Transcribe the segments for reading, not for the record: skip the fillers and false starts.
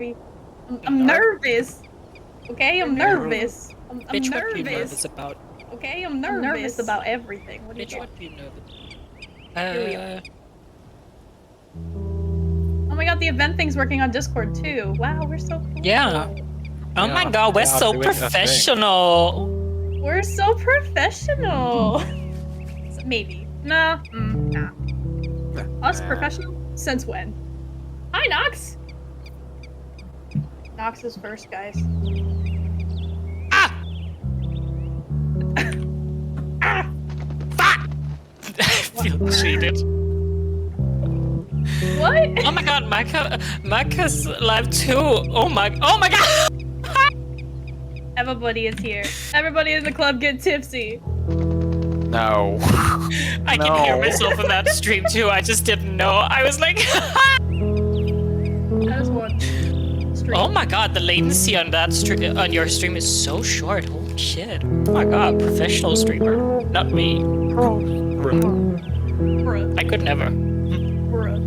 I'm nervous. Okay, I'm nervous. I'm Bitch, what are you nervous. nervous about? Okay, I'm nervous about everything. What do you Bitch, got? what are you nervous Here we are. Oh my god, the event thing's working on Discord too. Wow, we're so cool. Yeah. Oh my god, we're so professional. We're so professional. Maybe. Nah. Nah. Us professional? Since when? Hi, Nox! Nox is first, guys. Ah! Fuck! I feel cheated. What? Oh my god, Micah's live too. Oh my god! Everybody is here. Everybody in the club get tipsy. No. I can hear myself in that stream too. I just didn't know. I was like, That is one stream. oh my god, the latency on that on your stream is so short. Holy shit. Oh my god, professional streamer. Not me. Bruh. I could never. Bruh.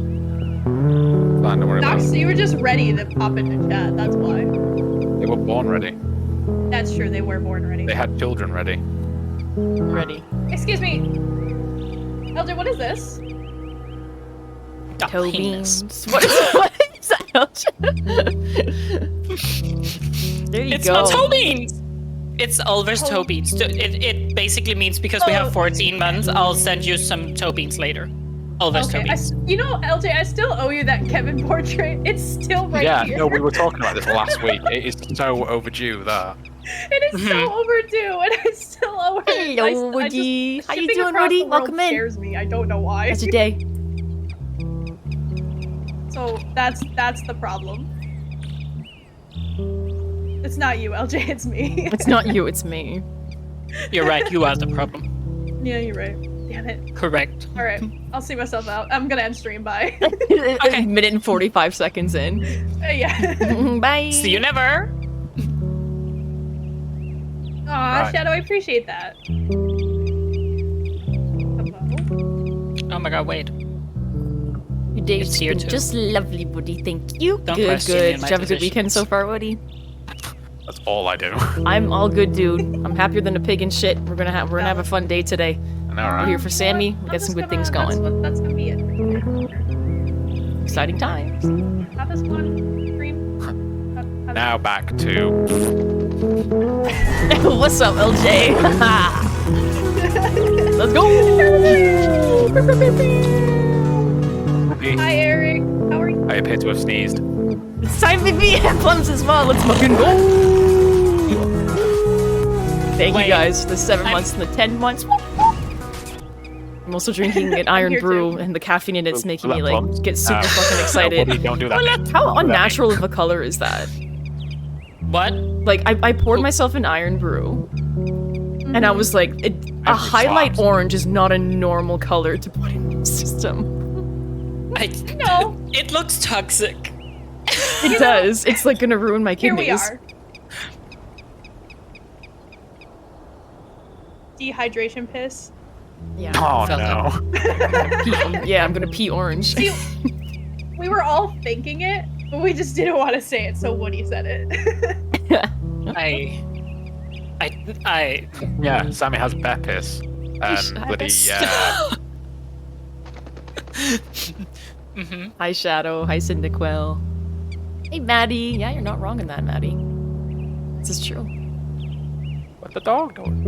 Fine, don't worry about Nox, it. you were just ready to pop into chat, that's why. They were born ready. That's true, they were born ready. They had children ready. Ready. Excuse me. LJ, what is this? Toe Penis. beans. What is that? There you It's go. not toe beans! It's Ulver's toe beans. It basically means because we have 14 months, I'll send you some toe beans later. Ulver's toe Okay, beans. you know, LJ, I still owe you that Kevin portrait. It's still right Yeah, here. no, we were talking about this last week. It is so overdue there. It is so overdue, and I still owe it. Hello, Woody. How you doing, Woody? Welcome in. Scares me. I don't know why. How's your day? So that's the problem. It's not you, LJ. It's me. It's not you, it's me. You're right, you are the problem. Yeah, you're right. Damn it. Correct. All right, I'll see myself out. I'm gonna end stream. Bye. A minute and 45 seconds in. Yeah. Bye. See you never. Aw, Right. Shadow, I appreciate that. Hello? Oh my god, wait. Your day's It's here been too. just lovely, Woody. Thank you. Don't Good, question me good. in Did my you have a good weekend so decisions. far, Woody? That's all I do. I'm all good, dude. I'm happier than a pig in shit. We're gonna have a fun day today. I know, We're right? here for Sammy. We I'm got some just good things gonna- going. That's gonna be it. for today. Exciting times. Have this one stream. Now back to... What's up, LJ? Let's go. Hi, Eric. How are you? I appear to have sneezed. It's time to be plums as well. Let's fucking go. Thank Wait, you guys for the 7 I'm- months and the 10 months. I'm also drinking an iron here brew, too. and the caffeine in it's making me Plums? like get super No. fucking No, excited. Woody, don't do that. How unnatural of a color is that? What? Like I poured myself an iron brew, and I was like, a Every highlight swap. orange is not a normal color to put in your system. No. It looks toxic. It does. It's like gonna ruin my Here kidneys. we are. Dehydration piss. Yeah. Oh, Felt no. Yeah, I'm gonna pee orange. See, we were all thinking it, but we just didn't want to say it, so Woody said it. I Yeah, Sammy has bear piss. Bloody, mm-hmm. Hi Shadow. Hi Cyndaquil. Hey Maddie. Yeah, you're not wrong in that, Maddie. This is true. what the dog doing?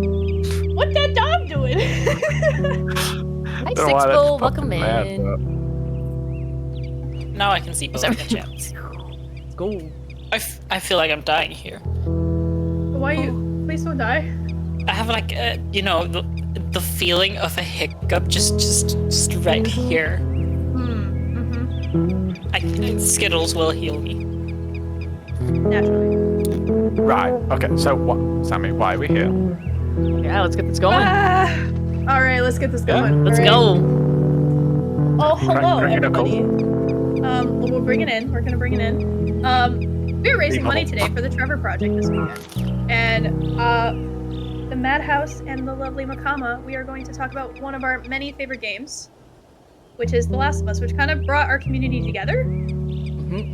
What that dog doing? Hi Don't know why that's Sixbo. Welcome fucking mad, in. Now I can see both of the chats. Let's go. I feel like I'm dying here. Why you? Please don't die. I have like you know the feeling of a hiccup just right here. Skittles will heal me. Naturally. Right, okay, so what? Sammy, why are we here? Yeah, let's get this going. All right, let's get this Yeah, going. Let's All right. go. Oh, hello, Bring it up. everybody. Well, we'll bring it in. We're gonna bring it in. We're raising money today for the Trevor Project this weekend, and the Madhouse and the lovely Makama. We are going to talk about one of our many favorite games, which is The Last of Us, which kind of brought our community together.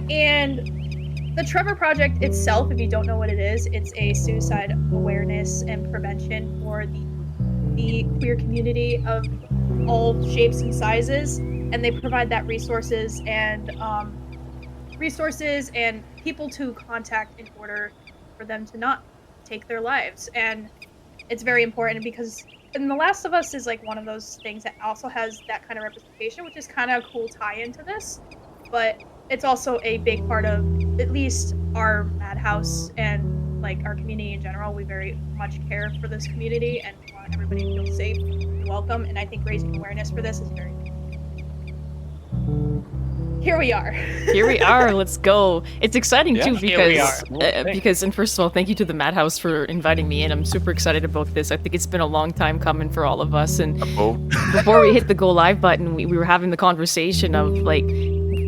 And the Trevor Project itself, if you don't know what it is, it's a suicide awareness and prevention for the queer community of all shapes and sizes, and they provide that resources and people to contact in order for them to not take their lives. And it's very important because and The Last of Us is like one of those things that also has that kind of representation, which is kind of a cool tie-in to this. But it's also a big part of at least our Madhouse and like our community in general. We very much care for this community and we want everybody to feel safe and welcome. And I think raising awareness for this is very Here we are. Here we are. Let's go. It's exciting too here we because and first of all, thank you to the Madhouse for inviting me in. I'm super excited about this. I think it's been a long time coming for all of us. And before we hit the go live button, we were having the conversation of like,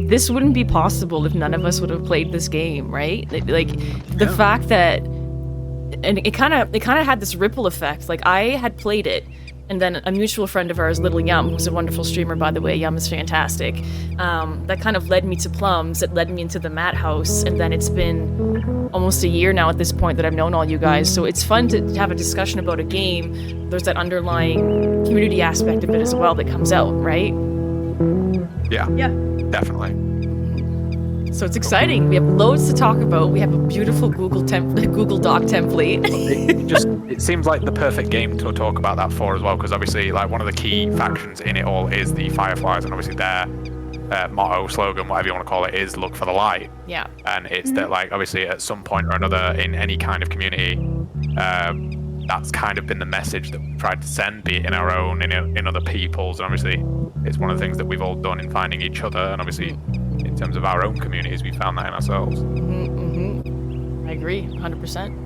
this wouldn't be possible if none of us would have played this game, right? Like the fact that, and it kind of had this ripple effect. Like I had played it. And then a mutual friend of ours, Little Yum, who's a wonderful streamer, by the way, Yum is fantastic, that kind of led me to Plums, it led me into the Madhouse, and then it's been almost a year now at this point that I've known all you guys, so it's fun to have a discussion about a game. There's that underlying community aspect of it as well that comes out, right? Yeah, definitely. So it's exciting. We have loads to talk about. We have a beautiful Google Doc template. It seems like the perfect game to talk about that for as well, because obviously, like one of the key factions in it all is the Fireflies, and obviously their motto, slogan, whatever you want to call it, is "Look for the light." Yeah. And it's that, like, obviously, at some point or another in any kind of community, that's kind of been the message that we've tried to send, be it in our own, in other people's, and obviously, it's one of the things that we've all done in finding each other, and obviously, in terms of our own communities, we found that in ourselves. I agree, 100%.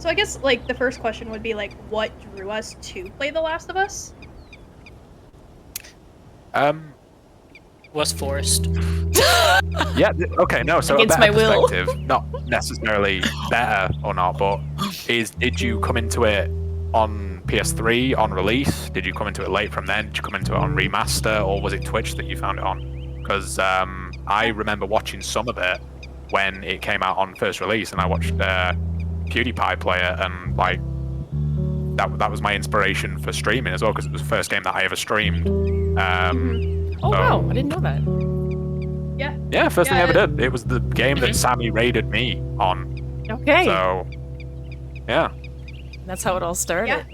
So I guess like the first question would be like, what drew us to play The Last of Us? Was forced. Yeah. Okay. No. So Against a better my will. perspective, not necessarily better or not, but did you come into it on PS3 on release? Did you come into it late from then? Did you come into it on remaster, or was it Twitch that you found it on? Because I remember watching some of it when it came out on first release, and I watched PewDiePie play it, and like that was my inspiration for streaming as well, because it was the first game that I ever streamed. Oh wow, I didn't know that. Yeah, first thing I ever did. It was the game that Sammy raided me on. Okay. So, yeah. That's how it all started.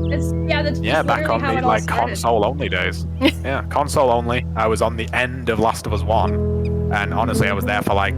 That's Back on how the it all like started. console only days. Yeah, console only. I was on the end of Last of Us 1, and honestly, I was there for like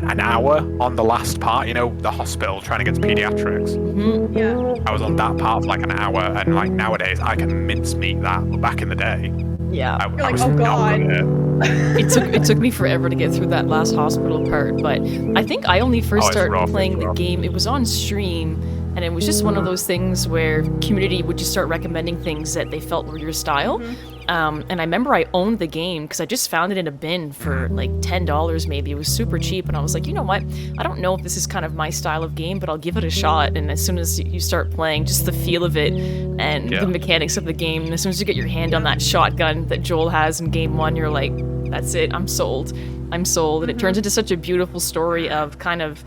an hour on the last part. You know, the hospital trying to get to pediatrics. Mm-hmm. Yeah. I was on that part for like an hour, and like nowadays, I can mincemeat that. But back in the day, Yeah. I You're like, was oh, not God. good at it. It took me forever to get through that last hospital part, but I think I only first it's started rough, playing it's the rough. game. It was on stream, and it was just one of those things where community would just start recommending things that they felt were your style. And I remember I owned the game because I just found it in a bin for like $10 maybe. It was super cheap, and I was like, you know what? I don't know if this is kind of my style of game, but I'll give it a shot. And as soon as you start playing, just the feel of it and the mechanics of the game, and as soon as you get your hand on that shotgun that Joel has in game 1, you're like, that's it, I'm sold. And it turns into such a beautiful story of kind of,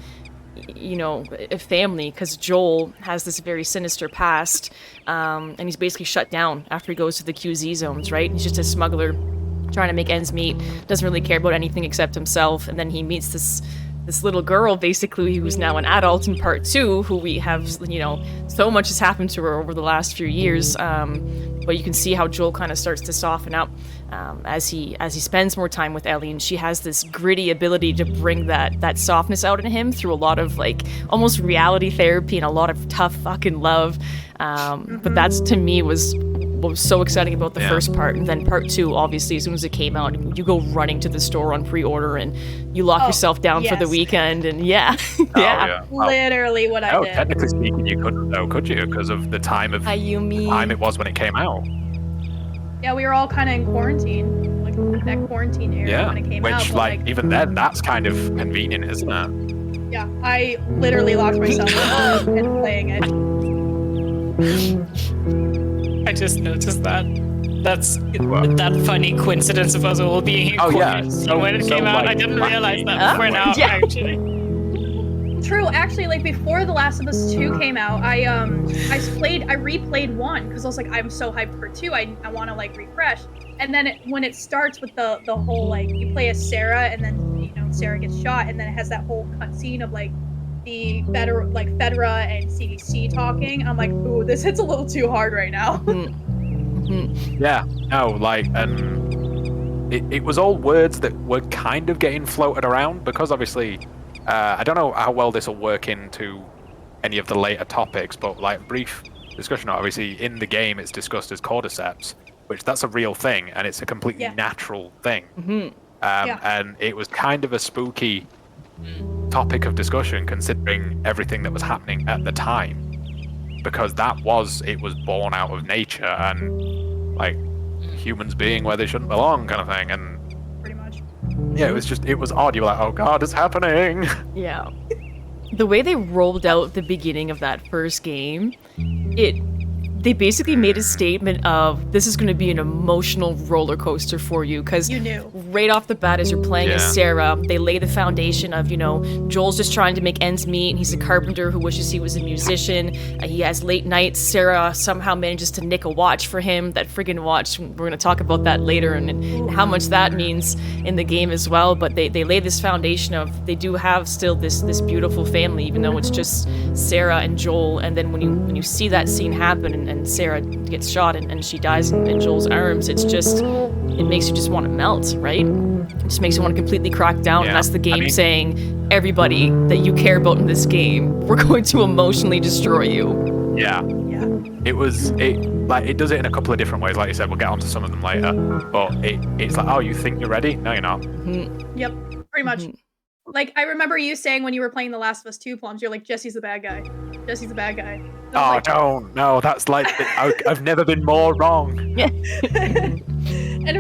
you know, a family, because Joel has this very sinister past, and he's basically shut down after he goes to the QZ zones, right? He's just a smuggler trying to make ends meet, doesn't really care about anything except himself, and then he meets this little girl, basically, who's now an adult in part 2, who we have, you know, so much has happened to her over the last few years, but you can see how Joel kind of starts to soften up as he spends more time with Ellie, and she has this gritty ability to bring that softness out in him through a lot of like almost reality therapy and a lot of tough fucking love. But that's, to me, was what was so exciting about the first part. And then part 2, obviously, as soon as it came out, you go running to the store on pre-order and you lock yourself down for the weekend, and Literally what I did. Technically speaking, you couldn't though, could you? Because of the time of time it was when it came out. Yeah, we were all kind of in quarantine, like that quarantine era when it came out. Which, but, like, even then, that's kind of convenient, isn't it? Yeah, I literally locked myself in and playing it. I just noticed that. That's that funny coincidence of us all being in Oh, yeah. quarantine when it So, came out. like, I didn't realize lucky. that before now, Yeah. actually. True, actually, like before The Last of Us 2 came out, I replayed 1 because I was like, I'm so hyped for 2. I want to like refresh. And then when it starts with the whole like you play as Sarah and then Sarah gets shot and then it has that whole cutscene of like the Fedra and CDC talking. I'm like, ooh, this hits a little too hard right now. Yeah, no, like, and it was all words that were kind of getting floated around because obviously, I don't know how well this will work into any of the later topics, but like brief discussion, obviously in the game it's discussed as cordyceps, which that's a real thing and it's a completely natural thing. And it was kind of a spooky topic of discussion considering everything that was happening at the time, because it was born out of nature and like humans being where they shouldn't belong kind of thing. And Pretty much. yeah, it was odd. You were like, oh god, it's happening. Yeah. The way they rolled out the beginning of that first game, they basically made a statement of this is going to be an emotional roller coaster for you because You knew. right off the bat as you're playing as Yeah. Sarah, they lay the foundation of, Joel's just trying to make ends meet and he's a carpenter who wishes he was a musician. He has late nights. Sarah somehow manages to nick a watch for him. That friggin' watch, we're going to talk about that later and how much that means in the game as well. But they lay this foundation of they do have still this beautiful family, even though it's just Sarah and Joel. And then when you see that scene happen and Sarah gets shot and she dies in Joel's arms, it makes you just want to melt, right? It just makes you want to completely crack down, Yeah. and that's the game I mean- saying, everybody that you care about in this game, we're going to emotionally destroy you. Yeah. Yeah. It does it in a couple of different ways. Like you said, we'll get onto some of them later. But it's like, oh, you think you're ready? No, you're not. Yep. Pretty much. Like, I remember you saying when you were playing The Last of Us 2, Plums, you're like, Jesse's the bad guy. Jesse's the bad guy. And I Oh, was don't. No, that's like, I've never been more wrong. and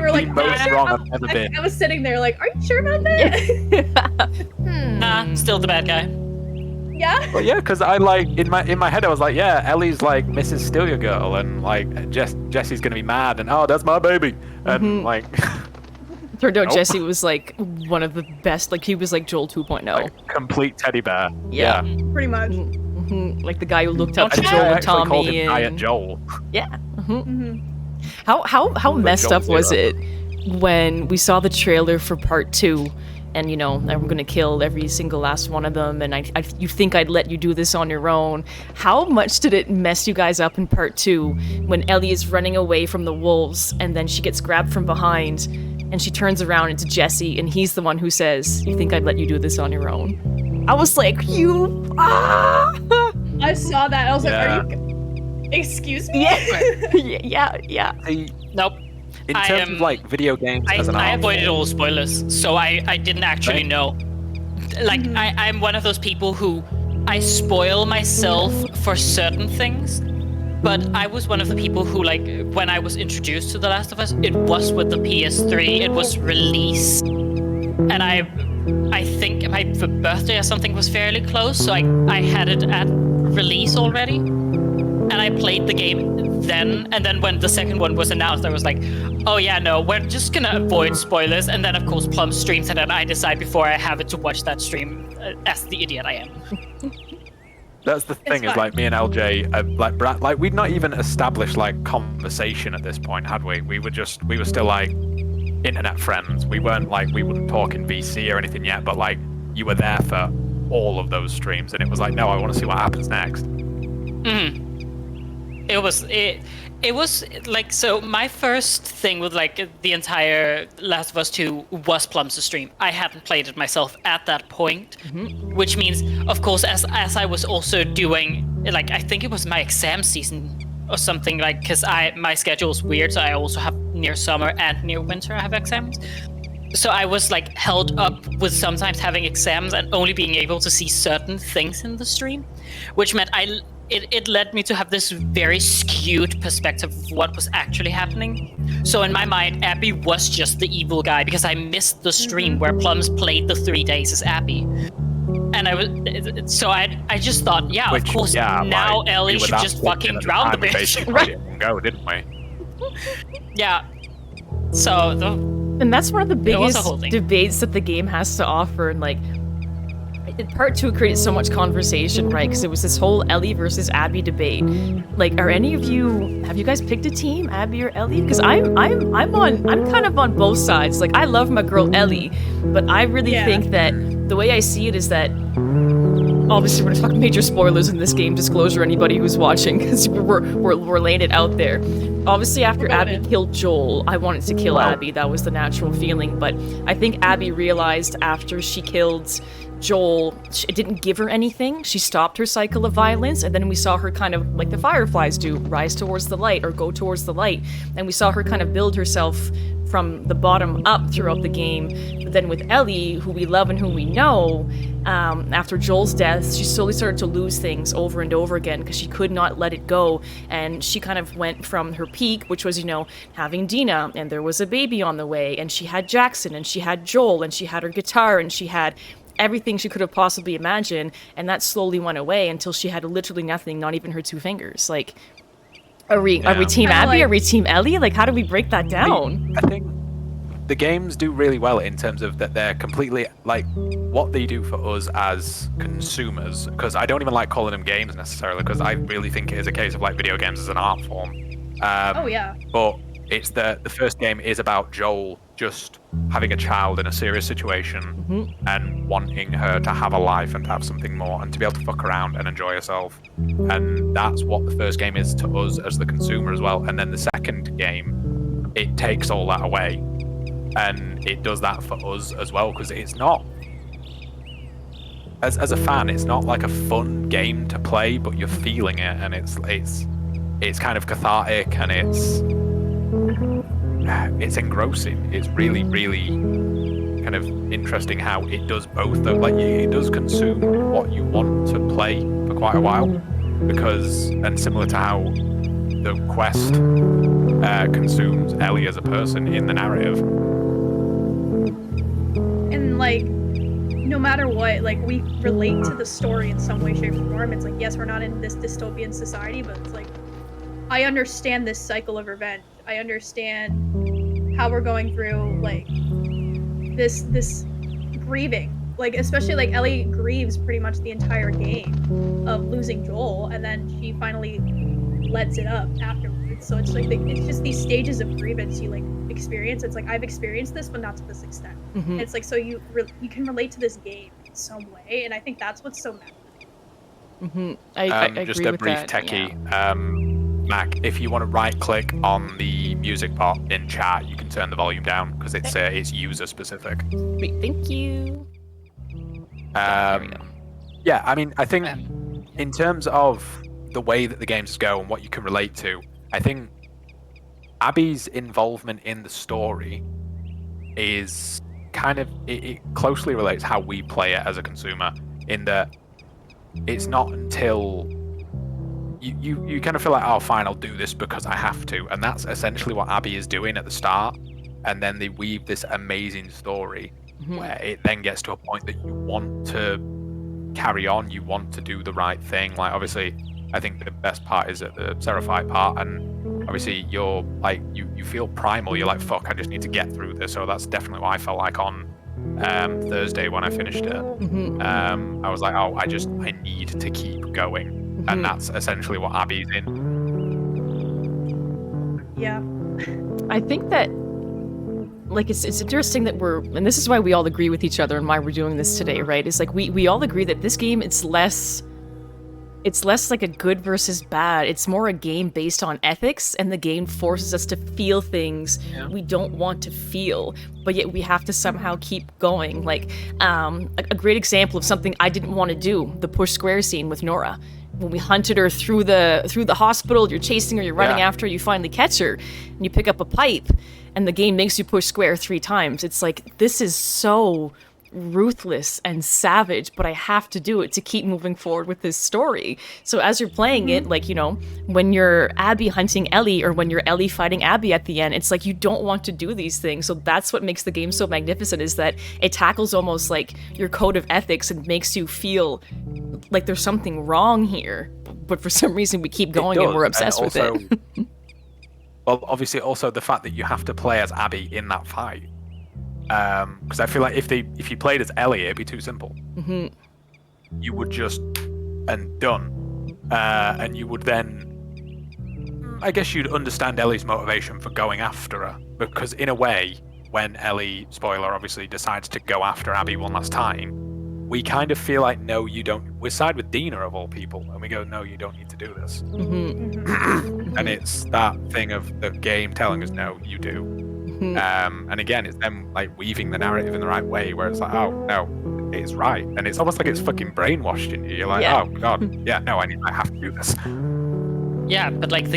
we're like, The "Are you most sure?" wrong I've ever been. I was sitting there like, are you sure about that? Nah, still the bad guy. Yeah? But yeah, because I like, in my head, I was like, yeah, Ellie's like Mrs. Steal Your Girl, and like, Jesse's gonna be mad, and oh, that's my baby. And like, Turned out Nope. Jesse was like one of the best, like he was like Joel 2.0. like complete teddy bear. Yeah. Pretty much. Like the guy who looked up to Don't I you- Joel and actually called Tommy. him Diet And... Joel. Yeah. hmm How messed Joel up was Zero. it when we saw the trailer for part 2 and I'm gonna kill every single last one of them and you think I'd let you do this on your own? How much did it mess you guys up in part 2 when Ellie is running away from the wolves and then she gets grabbed from behind and she turns around into Jesse and he's the one who says, "You think I'd let you do this on your own?" I was like, I saw that. I was Yeah. like, are you... Excuse me? yeah. Nope. In I terms am- of like video games I as an art avoided form, all spoilers, so I didn't actually Right. know. Like, I'm one of those people who I spoil myself for certain things, but I was one of the people who, like, when I was introduced to The Last of Us, it was with the PS3, it was released, and I think my birthday or something was fairly close, so I had it at release already, and I played the game then, and then when the second one was announced, I was like, oh yeah, no, we're just gonna avoid spoilers, and then of course Plum streams it, and I decide before I have it to watch that stream, as the idiot I am. that's the thing is fine. like me and LJ, like we'd not even established like conversation at this point, had we? We were still like internet friends. We weren't like, we wouldn't talk in VC or anything yet, but like you were there for all of those streams, and it was like, no, I want to see what happens next. It was like, so my first thing with like the entire Last of Us 2 was Plum's stream. I hadn't played it myself at that point, which means, of course, as I was also doing, like, I think it was my exam season or something, like, because my schedule's weird, so I also have near summer and near winter I have exams. So I was like held up with sometimes having exams and only being able to see certain things in the stream, which meant it led me to have this very skewed perspective of what was actually happening. So in my mind, Abby was just the evil guy because I missed the stream where Plums played the 3 days as Abby. And I just thought, yeah, Which, of course, yeah, now like, Ellie we were should that just fortunate fucking at the drown the time, we bitch. basically Right. didn't go, didn't we? Yeah. So And that's one of the It was a biggest whole thing. debates that the game has to offer. And like, part 2 created so much conversation, right? Because it was this whole Ellie versus Abby debate. Like, have you guys picked a team, Abby or Ellie? Because I'm kind of on both sides. Like, I love my girl Ellie, but I really think that the way I see it is that, obviously, we're gonna talk major spoilers in this game. Disclosure, anybody who's watching, because we're laying it out there. Obviously, after Abby killed Joel, I wanted to kill Abby. That was the natural feeling. But I think Abby realized after she killed Joel, it didn't give her anything. She stopped her cycle of violence, and then we saw her kind of, like the Fireflies do, rise towards the light or go towards the light. And we saw her kind of build herself from the bottom up throughout the game. But then with Ellie, who we love and who we know, after Joel's death, she slowly started to lose things over and over again because she could not let it go. And she kind of went from her peak, which was, having Dina, and there was a baby on the way, and she had Jackson, and she had Joel, and she had her guitar, and she had everything she could have possibly imagined, and that slowly went away until she had literally nothing, not even her 2 fingers. Like, are we Team Abby? Are we Team Ellie? Like, how do we break that down? I think the games do really well in terms of that they're completely, like, what they do for us as consumers, because I don't even like calling them games necessarily, because I really think it is a case of, like, video games as an art form. But it's the first game is about Joel just having a child in a serious situation and wanting her to have a life and to have something more and to be able to fuck around and enjoy herself. And that's what the first game is to us as the consumer as well. And then the second game, it takes all that away. And it does that for us as well, because it's not, as a fan, it's not like a fun game to play, but you're feeling it, and it's kind of cathartic, and it's engrossing. It's really, really kind of interesting how it does both, though. Like, it does consume what you want to play for quite a while, because, and similar to how the quest consumes Ellie as a person in the narrative. And like, no matter what, like, we relate to the story in some way, shape, or form. It's like, yes, we're not in this dystopian society, but it's like, I understand this cycle of revenge. I understand how we're going through, like, this grieving. Like, especially, like, Ellie grieves pretty much the entire game of losing Joel, and then she finally lets it up afterwards. So it's like, it's just these stages of grievance you, like, experience. It's like, I've experienced this, but not to this extent. And it's like, so you can relate to this game in some way, and I think that's what's so magical. I agree just a with brief that, techie. yeah. Mac, if you want to right-click on the music part in chat, you can turn the volume down because it's user-specific. Great, thank you. Yeah, I mean, I think in terms of the way that the games go and what you can relate to, I think Abby's involvement in the story is kind of, it closely relates how we play it as a consumer, in that it's not until you kind of feel like, oh, fine, I'll do this because I have to. And that's essentially what Abby is doing at the start. And then they weave this amazing story where it then gets to a point that you want to carry on, you want to do the right thing. Like, obviously, I think the best part is at the Seraphite part, and obviously you're like, you feel primal, you're like, fuck, I just need to get through this. So that's definitely what I felt like on Thursday when I finished it. I was like, oh, I need to keep going. And that's essentially what Abby's in. Yeah. I think that, like, it's interesting that and this is why we all agree with each other and why we're doing this today, right? It's like we all agree that this game, it's less like a good versus bad. It's more a game based on ethics, and the game forces us to feel things we don't want to feel, but yet we have to somehow keep going. Like, a great example of something I didn't want to do, the push square scene with Nora. When we hunted her through the hospital, you're chasing her, you're running after her, you finally catch her, and you pick up a pipe, and the game makes you push square 3 times. It's like, this is so ruthless and savage, but I have to do it to keep moving forward with this story. So as you're playing it, like, when you're Abby hunting Ellie, or when you're Ellie fighting Abby at the end, it's like, you don't want to do these things. So that's what makes the game so magnificent, is that it tackles almost like your code of ethics and makes you feel like there's something wrong here, but for some reason we keep going and we're obsessed with it. Well, obviously, also the fact that you have to play as Abby in that fight. Because I feel like if you played as Ellie, it'd be too simple. Hmm. You would just and done, and you would then. I guess you'd understand Ellie's motivation for going after her, because in a way, when Ellie, spoiler obviously, decides to go after Abby one last time, we kind of feel like, no, you don't. We side with Dina of all people, and we go, no, you don't need to do this. Hmm. And it's that thing of the game telling us, no, you do. And again, it's them like weaving the narrative in the right way, where it's like, oh no, it's right, and it's almost like it's fucking brainwashed in you. You're like, Yeah. oh god, yeah, no, I have to do this. Yeah, but like the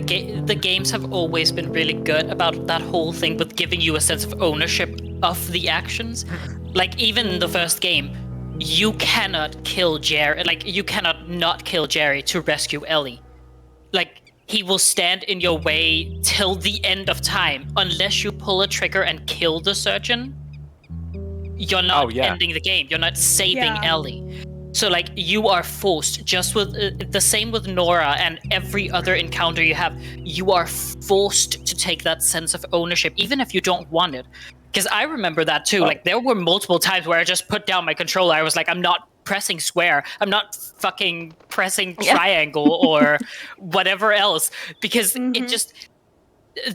games have always been really good about that whole thing with giving you a sense of ownership of the actions. Like even in the first game, you cannot kill Jerry. Like you cannot not kill Jerry to rescue Ellie. Like he will stand in your way till the end of time unless you pull a trigger and kill the surgeon. You're not ending the game. You're not saving Ellie. So like you are forced, just with the same with Nora and every other encounter you have, you are forced to take that sense of ownership, even if you don't want it. Because I remember that too. Like there were multiple times where I just put down my controller. I was like, I'm not pressing square. I'm not fucking pressing triangle or whatever else, because it just.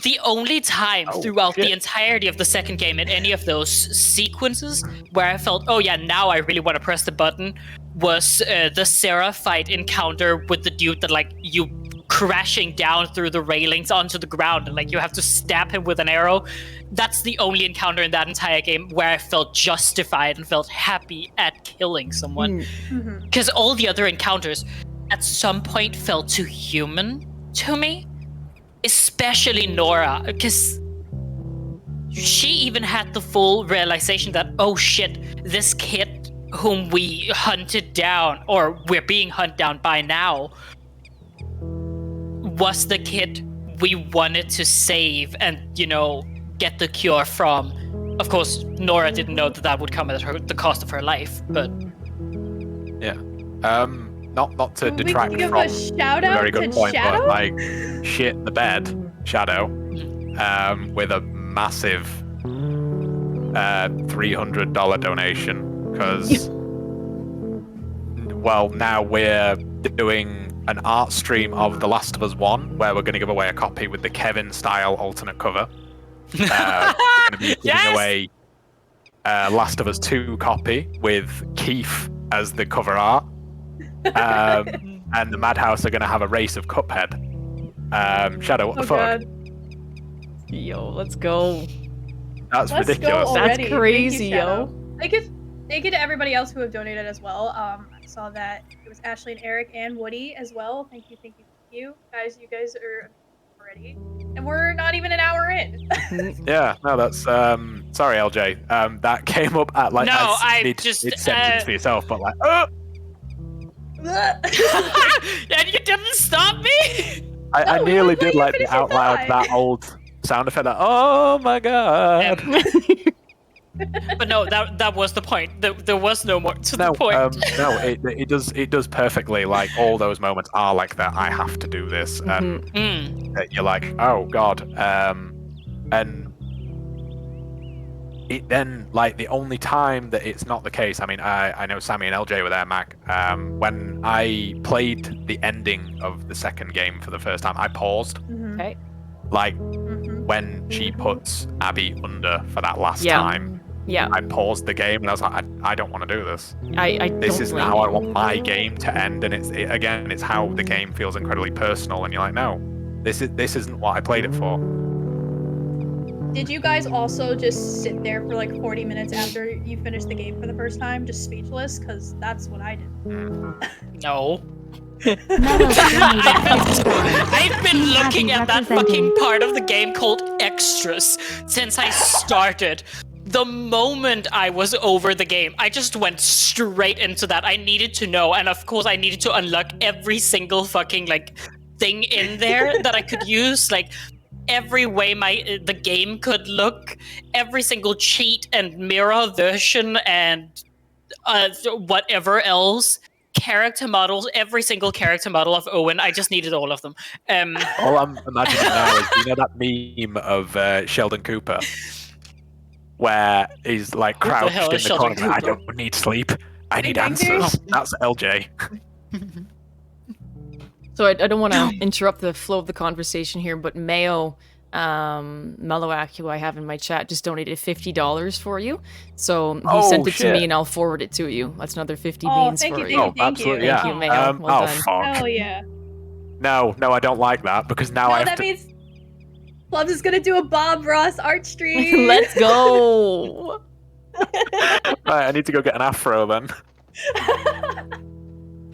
The only time throughout the entirety of the second game in any of those sequences where I felt, oh yeah, now I really want to press the button, was the Sarah fight encounter with the dude that like you crashing down through the railings onto the ground and like you have to stab him with an arrow. That's the only encounter in that entire game where I felt justified and felt happy at killing someone. Because all the other encounters at some point felt too human to me. Especially Nora, because she even had the full realization that, oh shit, this kid whom we hunted down, or we're being hunted down by now, was the kid we wanted to save and, you know, get the cure from. Of course, Nora didn't know that would come at the cost of her life, but... Yeah. Not to We detract can give from a shout a out very good to point, Shadow? but like shit the bed, Shadow, with a massive $300 donation, because well, now we're doing an art stream of The Last of Us 1 where we're going to give away a copy with the Kevin style alternate cover. We're going to be giving away Last of Us 2 copy with Keith as the cover art. And the Madhouse are going to have a race of Cuphead. Shadow, what the fuck? God. Yo, let's go. That's Let's ridiculous. Go That's already. crazy, Thank you, Shadow. yo. Thank you to everybody else who have donated as well. I saw that it was Ashley and Eric and Woody as well. Thank you. Guys, you guys are already. And we're not even an hour in. Yeah, no, that's sorry, LJ. That came up at like No, it's sentence for yourself, but like and you didn't stop me? I No, we nearly won't let did you like finish the your out loud thought. that old sound effect. Like, oh my god. But no, that was the point. There was no more to No, the point. no, it does perfectly. Like all those moments are like that. I have to do this, and you're like, oh god, and it then like the only time that it's not the case. I mean, I know Sammy and LJ were there, Mac. When I played the ending of the second game for the first time, I paused. Okay. Like when she puts Abby under for that last Yeah. time. Yeah. I paused the game and I was like, I don't want to do this. I This don't isn't blame how I you. want my game to end, and it's how the game feels incredibly personal, and you're like, no, this isn't what I played it for. Did you guys also just sit there for like 40 minutes after you finished the game for the first time, just speechless? Because that's what I did. No. Metal Strange I've been looking at that fucking part of the game called extras since I started. The moment I was over the game, I just went straight into that. I needed to know, and of course I needed to unlock every single fucking like thing in there that I could use, like every way the game could look, every single cheat and mirror version and whatever else. character models, every single character model of Owen. I just needed all of them. All I'm imagining now is, you know that meme of Sheldon Cooper, where he's like Who the crouched hell in is the Sheldon corner. I Cooper? don't need sleep. I need Big Bang answers. That's LJ. So I don't want to interrupt the flow of the conversation here, but Mayo Meloak, who I have in my chat, just donated $50 for you. So he sent it to shit. me, and I'll forward it to you. That's another 50 Oh, beans thank for you, you. thank you. Oh, absolutely, Thank yeah. you, Mayo. Well oh, done. fuck. Oh yeah. No, I don't like that because now I No, have that to. means Plums is gonna do a Bob Ross art stream. Let's go. Right, I need to go get an afro then.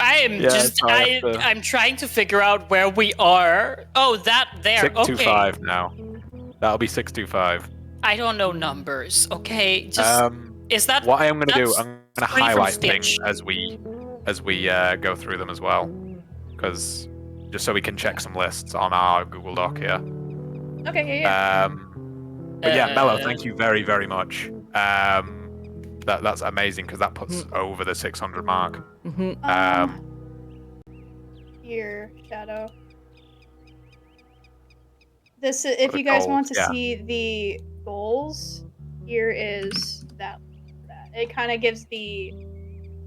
I'm trying to figure out where we are. Oh, that there. 625 now. That'll be 625. I don't know numbers. Okay, just is that What I am going to do, that's I'm going to three from highlight Stitch. things as we go through them as well, because just so we can check some lists on our Google Doc here. Okay, yeah. But yeah, Mello, thank you very, very much. That's amazing because that puts over the 600 mark. Here, Shadow. This, if the you guys goals, want to yeah. see the goals, here is that. It kind of gives the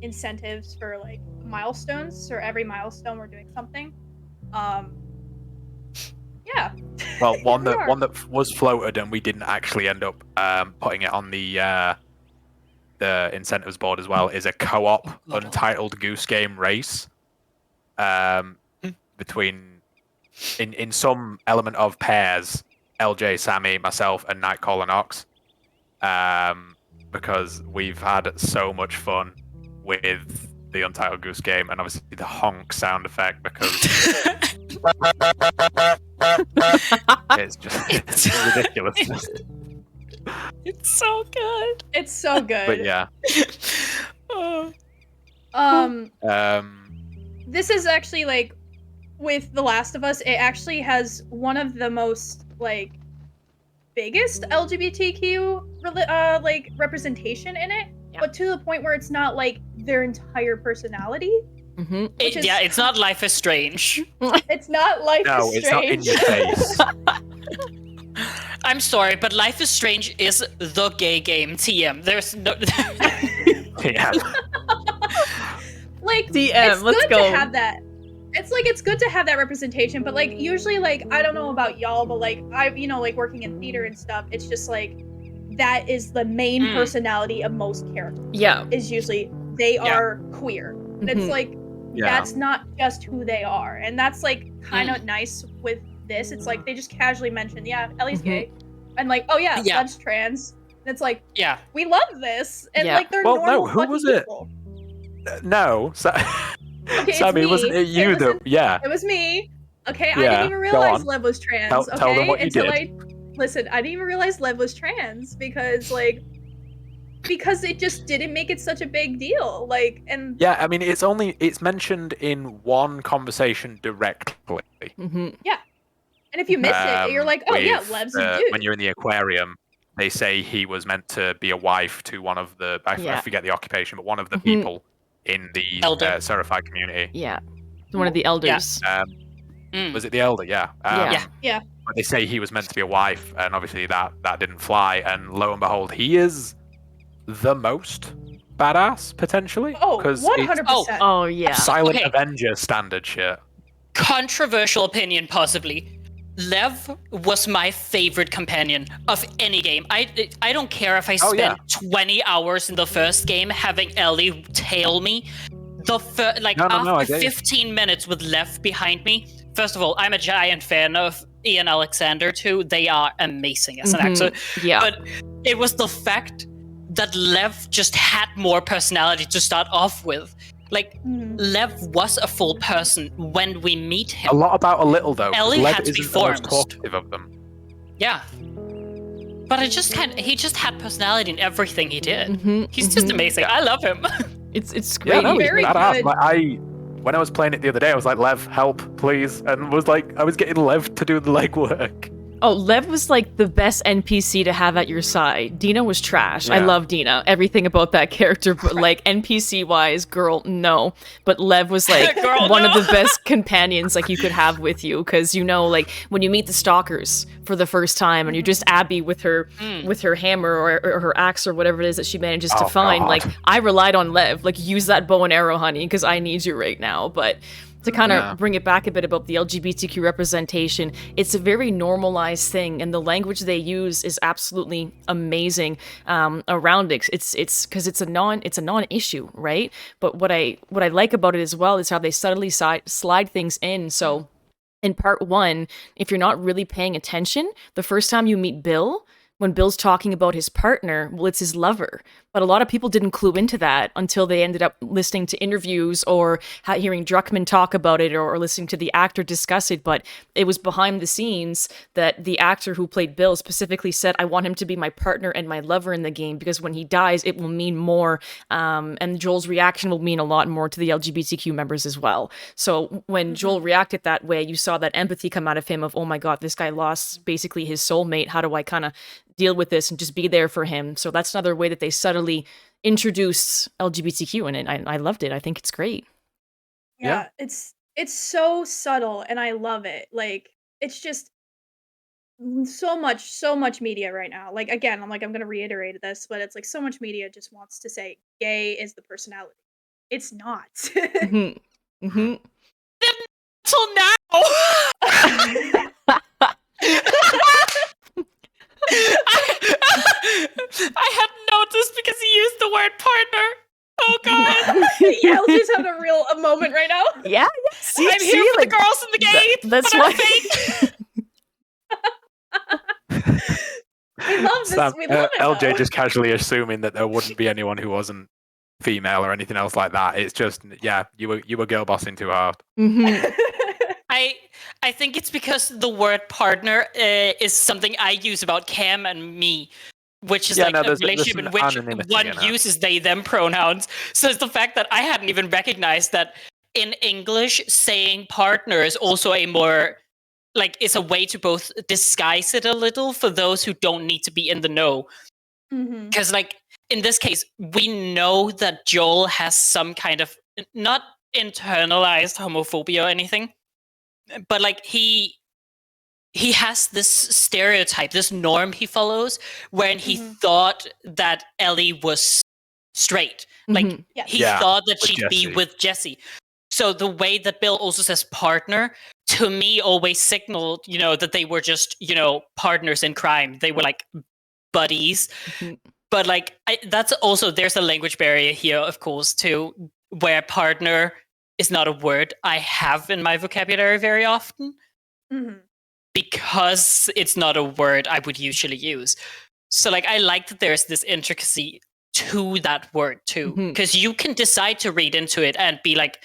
incentives for like milestones. So every milestone, we're doing something. Yeah. Well, one Here we are. that was floated and we didn't actually end up putting it on the incentives board as well is a co-op Untitled Goose Game race between in some element of pairs, LJ, Sammy, myself, and Nightcaller Nox, because we've had so much fun with the Untitled Goose Game, and obviously the honk sound effect because it's just ridiculous. It's so good. It's so good. But yeah, This is actually like with The Last of Us, it actually has one of the most like biggest LGBTQ like representation in it, but to the point where it's not like their entire personality. Which is- It's not Life is Strange. It's not Life no, is it's not in Strange. your face. I'm sorry, but Life is Strange is the gay game. TM. There's no. Yeah. Like DM, it's let's good go. to have that. It's good to have that representation, but like usually like I don't know about y'all, but like I like working in theater and stuff, it's just like that is the main personality of most characters. Yeah. Is usually they are queer. And it's like Yeah. that's not just who they are. And that's like kind of nice with this. It's like they just casually mention, yeah, Ellie's gay. And like, oh yeah, Yeah. Sled's trans. And it's like, Yeah. we love this. And Yeah. like they're Well, normal no, who fucking was it? people. No, Okay, it's Sammy, me. wasn't it you that? Yeah. It was me. Okay, I Yeah, didn't even go realize on. Lev was trans. Tell okay, them what you until did. listen. I didn't even realize Lev was trans because it just didn't make it such a big deal. Like, and Yeah, I mean, it's mentioned in one conversation directly. and if you miss it, you're like, oh yeah, with, Lev's a dude. when you're in the aquarium, they say he was meant to be a wife to one of the I forget the occupation, but one of the people in the Elder. Serified community. Yeah. One of the elders. Was it the elder? Yeah. Yeah. But they say he was meant to be a wife, and obviously that didn't fly. And lo and behold, he is the most badass potentially. Oh, 'cause 100%. Oh yeah. it's Silent Okay. Avenger standard shit. Controversial opinion, possibly. Lev was my favorite companion of any game. I don't care if I Oh, spent 20 hours in the first game having Ellie tail me. No, I After get you. 15 minutes with Lev behind me. First of all, I'm a giant fan of Ian Alexander too. They are amazing as an actor. Yeah. But it was the fact that Lev just had more personality to start off with. Like, Lev was a full person when we meet him. A lot about a little though. 'cause Ellie Lev had to be isn't the most formed. talkative of them. Yeah. But he just had personality in everything he did. He's just amazing. I love him. It's great. Yeah, no, he's Very badass. good. Like, when I was playing it the other day, I was like, Lev, help, please, and was like, I was getting Lev to do the legwork. Oh, Lev was like the best NPC to have at your side. Dina was trash. I Yeah. love Dina. Everything about that character, but like NPC wise, girl, no. But Lev was like Girl, one of no. the best companions like you could have with you, because like when you meet the stalkers for the first time and you're just Abby with her hammer or her axe or whatever it is that she manages to Oh, find. God. Like I relied on Lev. Like use that bow and arrow, honey, because I need you right now. But to kind of Yeah. bring it back a bit about the LGBTQ representation, it's a very normalized thing, and the language they use is absolutely amazing around it. It's because it's a non-issue, right? But what I like about it as well is how they subtly slide things in. So in part 1, if you're not really paying attention, the first time you meet Bill, when Bill's talking about his partner, well, it's his lover. But a lot of people didn't clue into that until they ended up listening to interviews or hearing Druckmann talk about it or listening to the actor discuss it. But it was behind the scenes that the actor who played Bill specifically said, I want him to be my partner and my lover in the game, because when he dies, it will mean more. And Joel's reaction will mean a lot more to the LGBTQ members as well. So when Joel reacted that way, you saw that empathy come out of him of, oh my God, this guy lost basically his soulmate. How do I kind of deal with this and just be there for him? So that's another way that they subtly introduce LGBTQ in it. I loved it. I think it's great. Yeah, it's so subtle and I love it. Like it's just so much media right now. Like again, I'm gonna reiterate this, but it's like so much media just wants to say gay is the personality. It's not. Mm-hmm. Mm-hmm. Till now. I hadn't noticed because he used the word partner. Oh God. Yeah, LJ's having a moment right now. Yeah. See, I'm here for like, the girls in the game. that's but why. I'm fake. We love this. Sam, We love it. LJ though. just casually assuming that there wouldn't be anyone who wasn't female or anything else like that. It's just, yeah, you were girl bossing too hard. Mm-hmm. I think it's because the word partner is something I use about Cam and me, which is Yeah, like no, a there's relationship an in which anonymity one in it. uses they them pronouns. So it's the fact that I hadn't even recognized that in English saying partner is also a more like it's a way to both disguise it a little for those who don't need to be in the know. Mhm. Because like in this case, we know that Joel has some kind of not internalized homophobia or anything, but like he has this stereotype, this norm he follows, when he thought that Ellie was straight. Like Mhm. Yes. he Yeah, thought that with she'd be Jesse. with Jesse. So the way that Bill also says partner to me always signaled, that they were just, partners in crime. They were like buddies. Mhm. But like that's also there's a language barrier here, of course, too, where partner is not a word I have in my vocabulary very often Mhm. because it's not a word I would usually use. So like I like that there's this intricacy to that word too, Mhm. because you can decide to read into it and be like,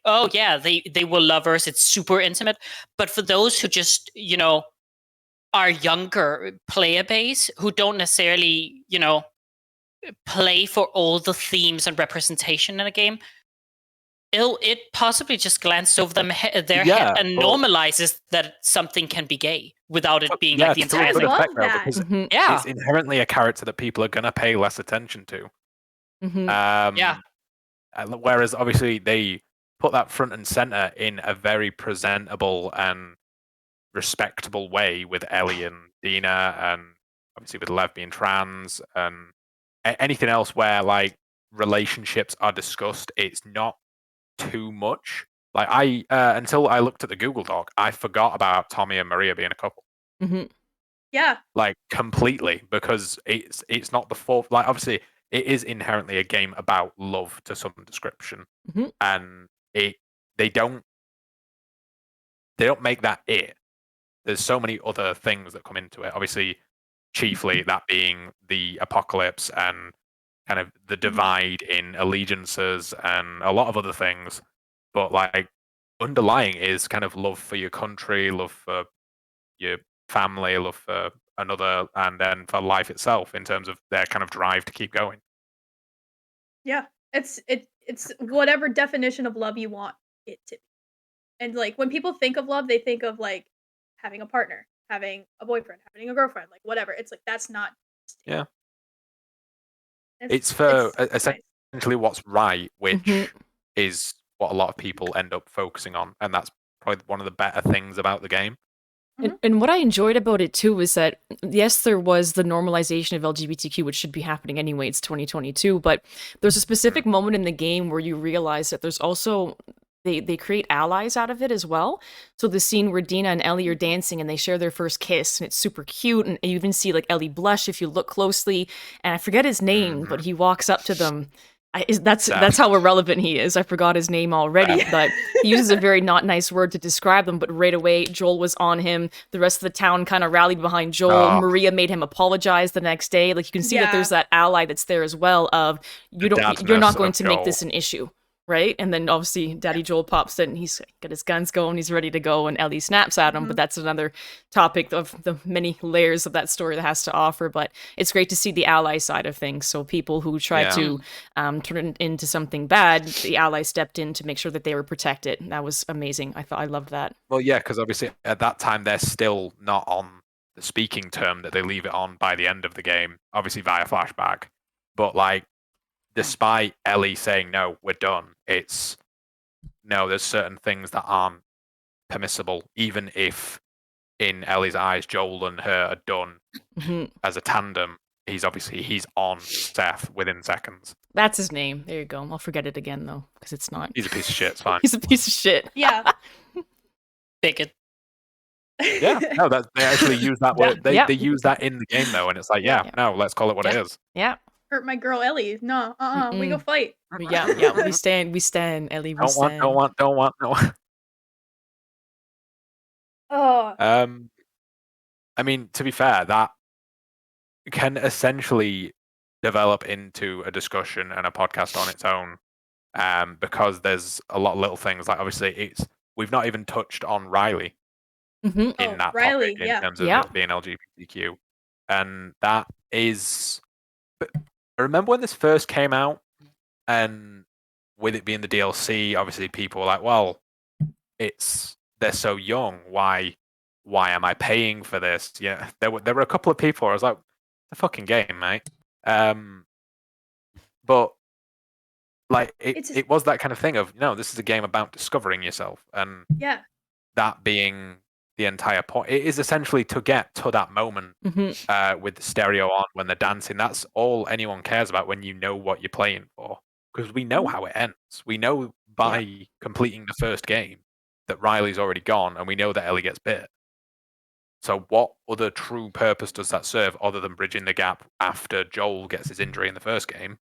oh yeah, they were lovers. It's super intimate. But for those who just are younger player base who don't necessarily play for all the themes and representation in a game, it possibly just glances over their Yeah, head and but- normalizes that something can be gay without it being yeah, like the to a entire good thing. love effect, though, that. because Mhm. Yeah, it's inherently a character that people are going to pay less attention to. Mhm. Yeah. Whereas obviously they put that front and center in a very presentable and respectable way with Ellie and Dina, and obviously with Lev being trans, and anything else where like relationships are discussed, it's not too much. Like I until I looked at the Google Doc, I forgot about Tommy and Maria being a couple. Mhm. Yeah. Like completely, because it's not the fourth. Like obviously, it is inherently a game about love to some description, Mhm. and they don't make that it. There's so many other things that come into it. Obviously, chiefly that being the apocalypse and kind of the divide in allegiances and a lot of other things. But like underlying is kind of love for your country, love for your family, love for another, and then for life itself in terms of their kind of drive to keep going. Yeah. It's whatever definition of love you want it to be. And like when people think of love, they think of like having a partner, having a boyfriend, having a girlfriend, like whatever. It's like that's not. Yeah. It's for it's nice. essentially what's right, which Mhm. is what a lot of people end up focusing on, and that's probably one of the better things about the game. And what I enjoyed about it too was that yes, there was the normalization of LGBTQ, which should be happening anyway. It's 2022, but there's a specific moment in the game where you realize that there's also they create allies out of it as well. So the scene where Dina and Ellie are dancing and they share their first kiss, and it's super cute, and you even see like Ellie blush if you look closely. And I forget his name, but he walks up to them. That's how irrelevant he is. I forgot his name already, but he uses a very not nice word to describe them. But right away, Joel was on him. The rest of the town kind of rallied behind Joel. Oh. Maria made him apologize the next day. Like you can see that there's that ally that's there as well. Of you're not dadness going of to make Joel. this an issue, right? And then obviously Daddy Joel pops in. He's got his guns going. He's ready to go, and Ellie snaps at him. But that's another topic of the many layers of that story that has to offer. But it's great to see the ally side of things. So people who try to turn it into something bad, the ally stepped in to make sure that they were protected. That was amazing. I loved that. Well, yeah, because obviously at that time they're still not on the speaking term that they leave it on by the end of the game, obviously via flashback. But like, despite Ellie saying no, we're done, it's no, there's certain things that aren't permissible, even if in Ellie's eyes Joel and her are done as a tandem. He's on Seth within seconds. That's his name. There you go. I'll forget it again though, because it's not. He's a piece of shit. It's fine. He's a piece of shit. Yeah. Bigot. Yeah, no, that they actually use that word. They use that in the game though, and it's like, no, let's call it what it is. Yeah. Hurt my girl Ellie. No, we go fight. Yeah. We stand, Ellie. We stand. Don't want. Oh. I mean, to be fair, that can essentially develop into a discussion and a podcast on its own, because there's a lot of little things. Like obviously, we've not even touched on Riley in that Riley, topic in terms of it being LGBTQ, and that is. But I remember when this first came out, and with it being the DLC, obviously people were like, "Well, they're so young. Why am I paying for this?" Yeah, there were a couple of people where I was like, "It's a fucking game, mate." But like it was that kind of thing of, no, this is a game about discovering yourself, and that being the entire point. It is essentially to get to that moment with the stereo on when they're dancing. That's all anyone cares about when you know what you're playing for, because we know how it ends. We know by completing the first game that Riley's already gone, and we know that Ellie gets bit. So what other true purpose does that serve other than bridging the gap after Joel gets his injury in the first game,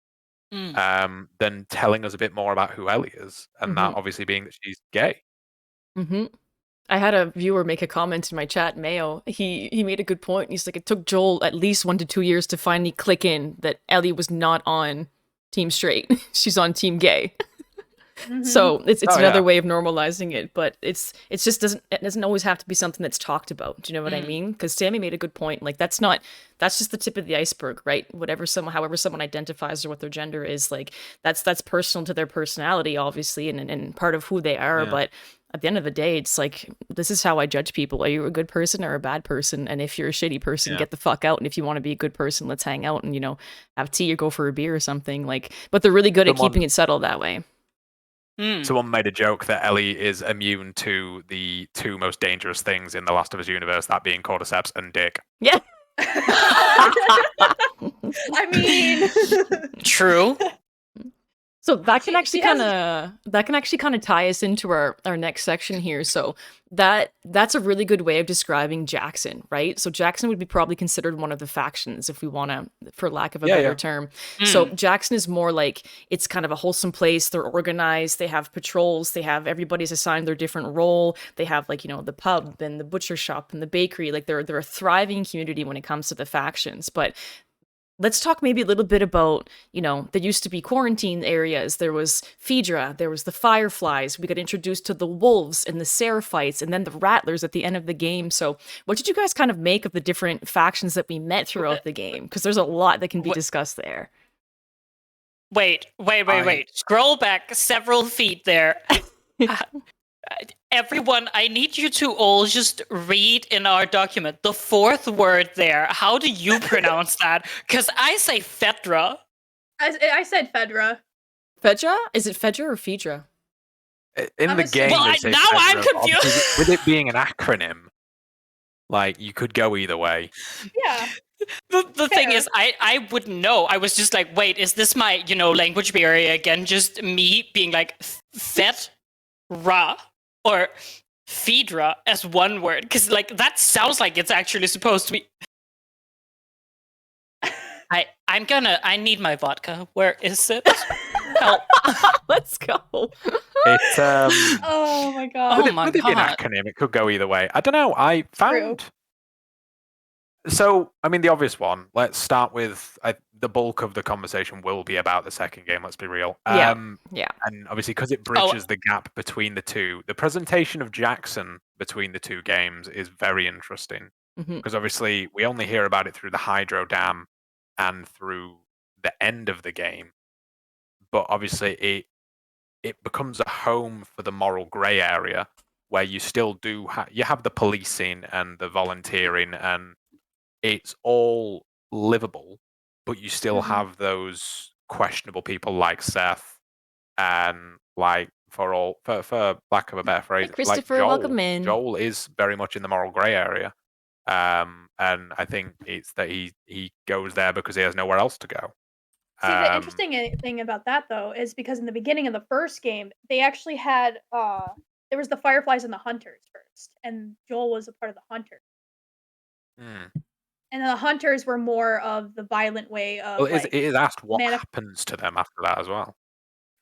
than telling us a bit more about who Ellie is, and that obviously being that she's gay. I had a viewer make a comment in my chat, Mayo. He made a good point. He's like, it took Joel at least 1 to 2 years to finally click in that Ellie was not on Team Straight. She's on Team Gay. So it's another way of normalizing it, but it doesn't always have to be something that's talked about. Do you know what I mean? Because Sammy made a good point. Like that's just the tip of the iceberg, right? However someone identifies or what their gender is, like that's personal to their personality, obviously, and part of who they are. But at the end of the day, it's like, this is how I judge people. Are you a good person or a bad person? And if you're a shitty person, get the fuck out. And if you want to be a good person, let's hang out and, have tea or go for a beer or something. Like, but they're really good at keeping it subtle that way. Someone made a joke that Ellie is immune to the two most dangerous things in the Last of Us universe, that being cordyceps and dick. Yeah. I mean, True. So that can actually kind of tie us into our next section here. So that's a really good way of describing Jackson, right? So Jackson would be probably considered one of the factions, if we want to, for lack of a better term. So Jackson is more like, it's kind of a wholesome place. They're organized. They have patrols. They have, everybody's assigned their different role. They have like, the pub and the butcher shop and the bakery. Like they're a thriving community when it comes to the factions. But let's talk maybe a little bit about, there used to be quarantine areas. There was Phaedra, there was the Fireflies. We got introduced to the Wolves and the Seraphites, and then the Rattlers at the end of the game. So what did you guys kind of make of the different factions that we met throughout the game? Because there's a lot that can be discussed there. Wait. Scroll back several feet there. Everyone, I need you to all just read in our document the fourth word there. How do you pronounce that? Because I say Fedra. I said Fedra. Fedra? Is it Fedra or Phaedra? In I'm the assuming- game, Well, they say now I'm Fedra, but confused. obviously with it being an acronym, like you could go either way. Yeah. The thing Fair. is, I wouldn't know. I was just like, wait, is this my, language barrier again? Just me being like, Fedra or Phaedra as one word? Because, like, that sounds like it's actually supposed to be. I need my vodka. Where is it? Help. Let's go. It's Oh my god. Oh my with it being an God. acronym, it could go either way. I don't know. I found. So, I mean, the obvious one. Let's start with the bulk of the conversation will be about the second game. Let's be real. Yeah. Yeah. And obviously, because it bridges the gap between the two, the presentation of Jackson between the two games is very interesting. Mhm. Because obviously, we only hear about it through the hydro dam and through the end of the game. But obviously, it becomes a home for the moral grey area, where you still do you have the policing and the volunteering, and it's all livable, but you still Mhm. have those questionable people like Seth, and like for lack of a better phrase, like Christopher, Joel. welcome in. Joel is very much in the moral grey area, and I think it's that he goes there because he has nowhere else to go. See, the interesting thing about that though is because in the beginning of the first game, they actually had there was the Fireflies and the Hunters first, and Joel was a part of the Hunters. Hmm. And the Hunters were more of the violent way of Well, like it is asked what manif- happens to them after that as well.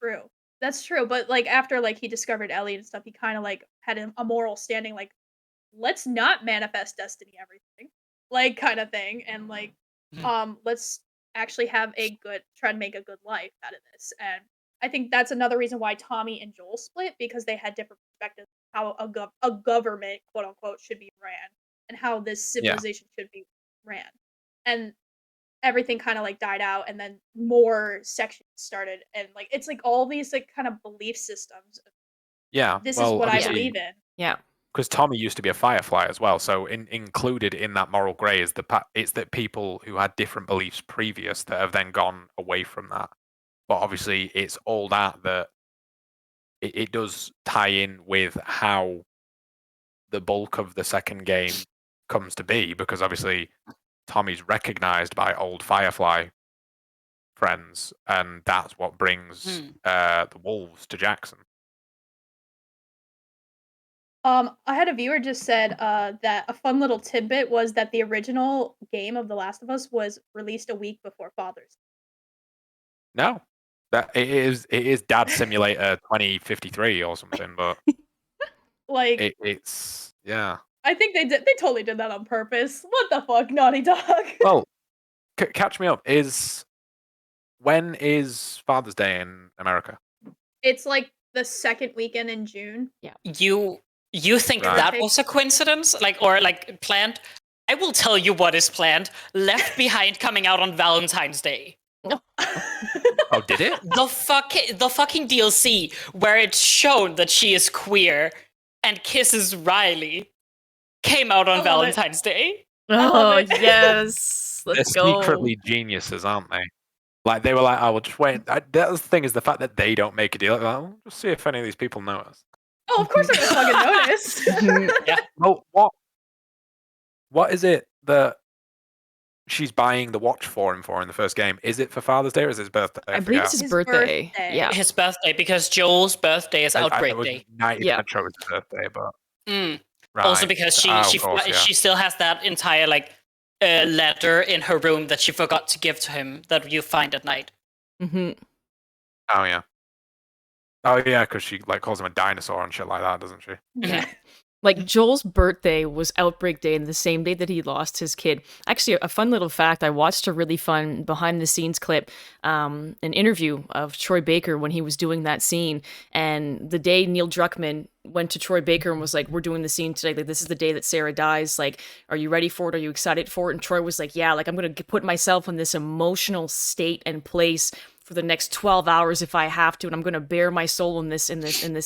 true. That's true, but like after like he discovered Ellie and stuff, he kind of like had a moral standing like let's not manifest destiny everything. Like kind of thing and like let's actually have try to make a good life out of this. And I think that's another reason why Tommy and Joel split because they had different perspectives of how a government, quote unquote, should be ran and how this civilization should be ran. And everything kind of like died out and then more sections started and like it's like all these like kind of belief systems. Yeah. This well, is what I obviously, believe in. Yeah. because Tommy used to be a Firefly as well. So included in that moral grey is it's that people who had different beliefs previous that have then gone away from that. But obviously, it's all that it does tie in with how the bulk of the second game comes to be, because obviously Tommy's recognized by old Firefly friends, and that's what brings the wolves to Jackson. I had a viewer just said that a fun little tidbit was that the original game of The Last of Us was released a week before Father's. No, that it is Dad Simulator 2053 or something, but Like it's yeah. I think they totally did that on purpose. What the fuck, Naughty Dog? Well, catch me up. When is Father's Day in America? It's like the second weekend in June. You think Right. that was a coincidence? Or planned? I will tell you what is planned. Left Behind coming out on Valentine's Day. Oh, did it? The fucking DLC where it's shown that she is queer and kisses Riley came out on I love it. Valentine's Day. love Oh it. yes. They're Let's go. secretly geniuses, aren't they? Like they were like, "I will just wait." That was the thing, is the fact that they don't make a deal. Like, "I'll just see if any of these people know us." Oh, of course I'm gonna fucking notice. Well, what is it that she's buying the watch for him for in the first game? Is it for Father's Day or is it his birthday? I believe it's forget. his birthday. birthday. Yeah. His birthday, because Joel's birthday is I Outbreak was Day. 90% Yeah. sure it was his birthday, but Mm. right. Also because she Oh, of course, yeah. she still has that entire letter in her room that she forgot to give to him that you find at night. Hmm. Oh yeah. Oh yeah, because she calls him a dinosaur and shit like that, doesn't she? Yeah. Like Joel's birthday was Outbreak Day, and the same day that he lost his kid. Actually, a fun little fact: I watched a really fun behind-the-scenes clip, an interview of Troy Baker when he was doing that scene. And the day Neil Druckmann went to Troy Baker and was like, "We're doing the scene today. Like, this is the day that Sarah dies. Like, are you ready for it? Are you excited for it?" And Troy was like, "Yeah. Like, I'm gonna put myself in this emotional state and place for the next 12 hours if I have to, and I'm going to bare my soul in this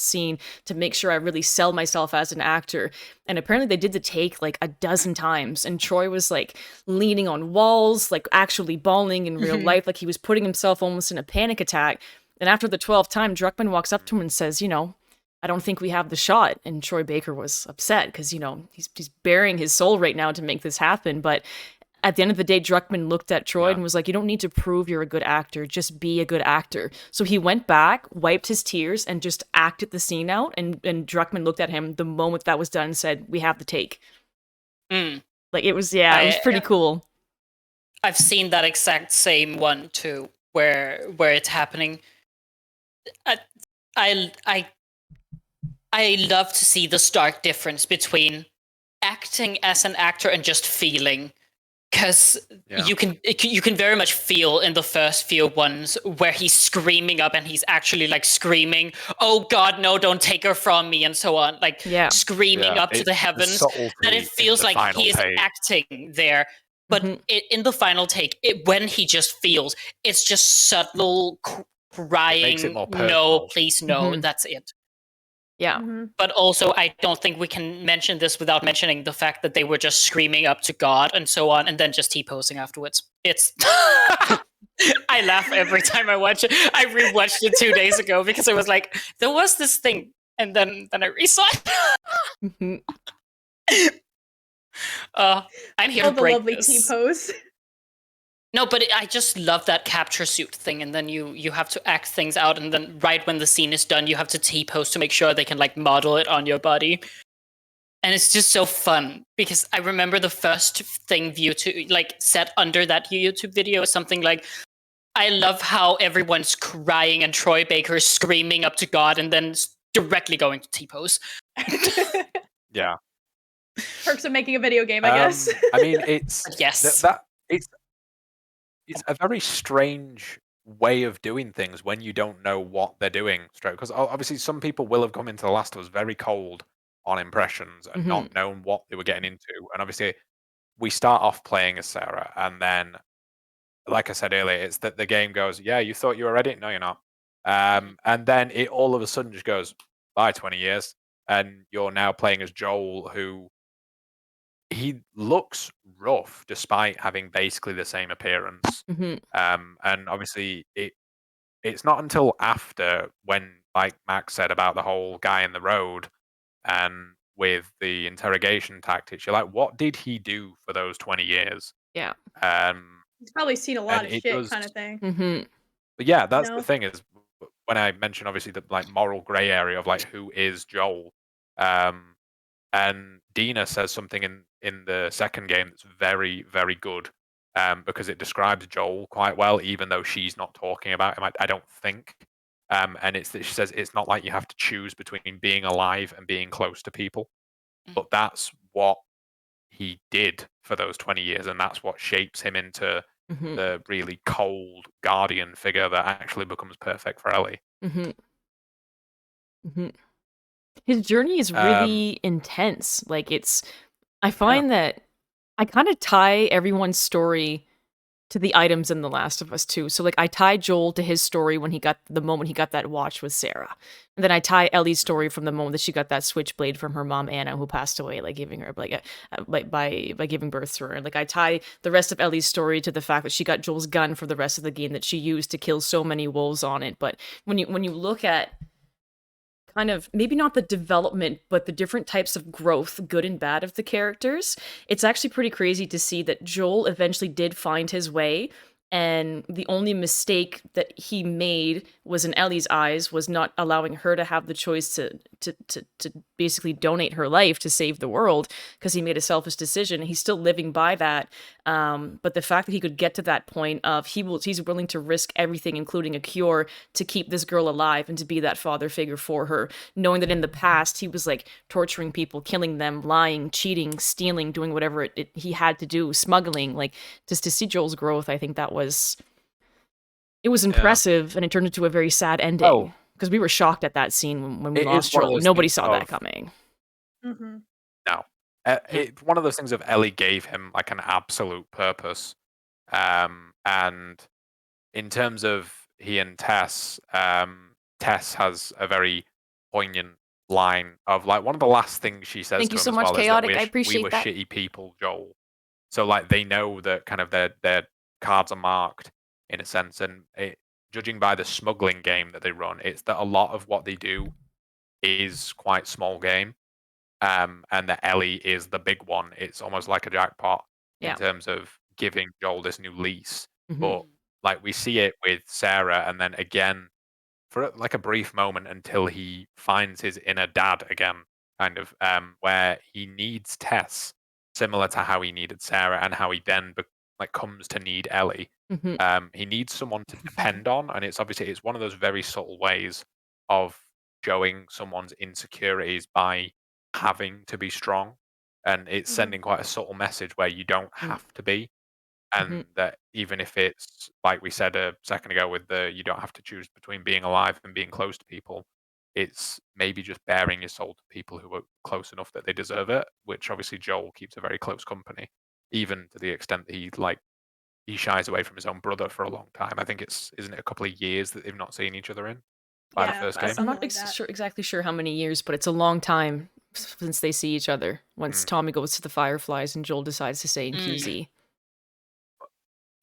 scene to make sure I really sell myself as an actor. And apparently they did the take like a dozen times, and Troy was like leaning on walls, like actually bawling in real life, like he was putting himself almost in a panic attack. And after the 12th time, Druckmann walks up to him and says, you know, I don't think we have the shot. And Troy Baker was upset because, you know, he's bearing his soul right now to make this happen. But at the end of the day, Druckmann looked at Troy and was like, you don't need to prove you're a good actor. Just be a good actor. So he went back, wiped his tears, and just acted the scene out. And Druckmann looked at him the moment that was done and said, we have the take. Mm. Like, it was pretty cool. I've seen that exact same one too, where it's happening. I love to see the stark difference between acting as an actor and just feeling, because you can very much feel in the first few ones where he's screaming up and he's actually like screaming, "Oh God, no! Don't take her from me!" and so on, like screaming up to the heavens. And it feels like he is acting there. But in the final take, when he just feels, it's just subtle crying, no, please, no, that's it. Yeah. But also, I don't think we can mention this without mentioning the fact that they were just screaming up to God and so on, and then just T-posing afterwards. It's... I laugh every time I watch it. I rewatched it 2 days ago because I was like, there was this thing, and then I resaw it. I'm here to break lovely this. T-pose. No, but I just love that capture suit thing, and then you have to act things out, and then right when the scene is done, you have to T-pose to make sure they can like model it on your body. And it's just so fun, because I remember the first thing set under that YouTube video is something like, I love how everyone's crying and Troy Baker is screaming up to God and then directly going to T-pose. Yeah. Perks of making a video game, I guess. I mean, it's yes. It's a very strange way of doing things when you don't know what they're doing straight. Because obviously, some people will have come into The Last of Us very cold on impressions and not known what they were getting into. And obviously, we start off playing as Sarah, and then, like I said earlier, it's that the game goes, "Yeah, you thought you were ready? No, you're not." And then it all of a sudden just goes, "Bye, 20 years," and you're now playing as Joel, who. He looks rough despite having basically the same appearance. And obviously it's not until after, when, like Max said about the whole guy in the road and with the interrogation tactics, you're like, what did he do for those 20 years? Yeah. He's probably seen a lot of shit, kind of thing. But yeah, that's the thing, is when I mentioned obviously the like moral gray area of like who is Joel, and Dina says something in the second game that's very, very good, because it describes Joel quite well, even though she's not talking about him, I don't think. And it's that she says it's not like you have to choose between being alive and being close to people, but that's what he did for those 20 years, and that's what shapes him into the really cold guardian figure that actually becomes perfect for Ellie. His journey is really intense. Like, I find that I kind of tie everyone's story to the items in The Last of Us too. So like, I tie Joel to his story when the moment he got that watch with Sarah. And then I tie Ellie's story from the moment that she got that switchblade from her mom Anna, who passed away, like giving her by giving birth to her. And like, I tie the rest of Ellie's story to the fact that she got Joel's gun for the rest of the game that she used to kill so many wolves on it. But when you look at kind of, maybe not the development, but the different types of growth, good and bad, of the characters, it's actually pretty crazy to see that Joel eventually did find his way, and the only mistake that he made was, in Ellie's eyes, was not allowing her to have the choice to basically donate her life to save the world, because he made a selfish decision. He's still living by that, but the fact that he could get to that point of he's willing to risk everything, including a cure, to keep this girl alive and to be that father figure for her, knowing that in the past he was like torturing people, killing them, lying, cheating, stealing, doing whatever he had to do, smuggling. Like, just to see Joel's growth, I think that was impressive, and it turned into a very sad ending, because we were shocked at that scene when we lost Joel. Nobody saw that coming. No. One of those things of Ellie gave him like an absolute purpose, and in terms of he and Tess, Tess has a very poignant line of like one of the last things she says Thank to you him so as much, well is that Chaotic. I we appreciate were that. shitty people, Joel. So like they know that kind of their cards are marked in a sense, and judging by the smuggling game that they run, it's that a lot of what they do is quite small game, and that Ellie is the big one. It's almost like a jackpot in Yeah. terms of giving Joel this new lease. Mhm. But like we see it with Sarah, and then again for like a brief moment until he finds his inner dad again, kind of, where he needs Tess, similar to how he needed Sarah, and how he then like comes to need Ellie. Mhm. He needs someone to depend on, and it's obviously it's one of those very subtle ways of showing someone's insecurities by having to be strong, and it's Mhm. sending quite a subtle message where you don't Mm. have to be, and Mhm. that even if it's like we said a second ago with the you don't have to choose between being alive and being close to people, it's maybe just bearing your soul to people who are close enough that they deserve it, which obviously Joel keeps a very close company, even to the extent that he shies away from his own brother for a long time. I think isn't it a couple of years that they've not seen each other in by the Yeah, first I'm game. something not like that. exactly sure how many years, but it's a long time since they see each other. Once Mm. Tommy goes to the Fireflies and Joel decides to stay in QZ.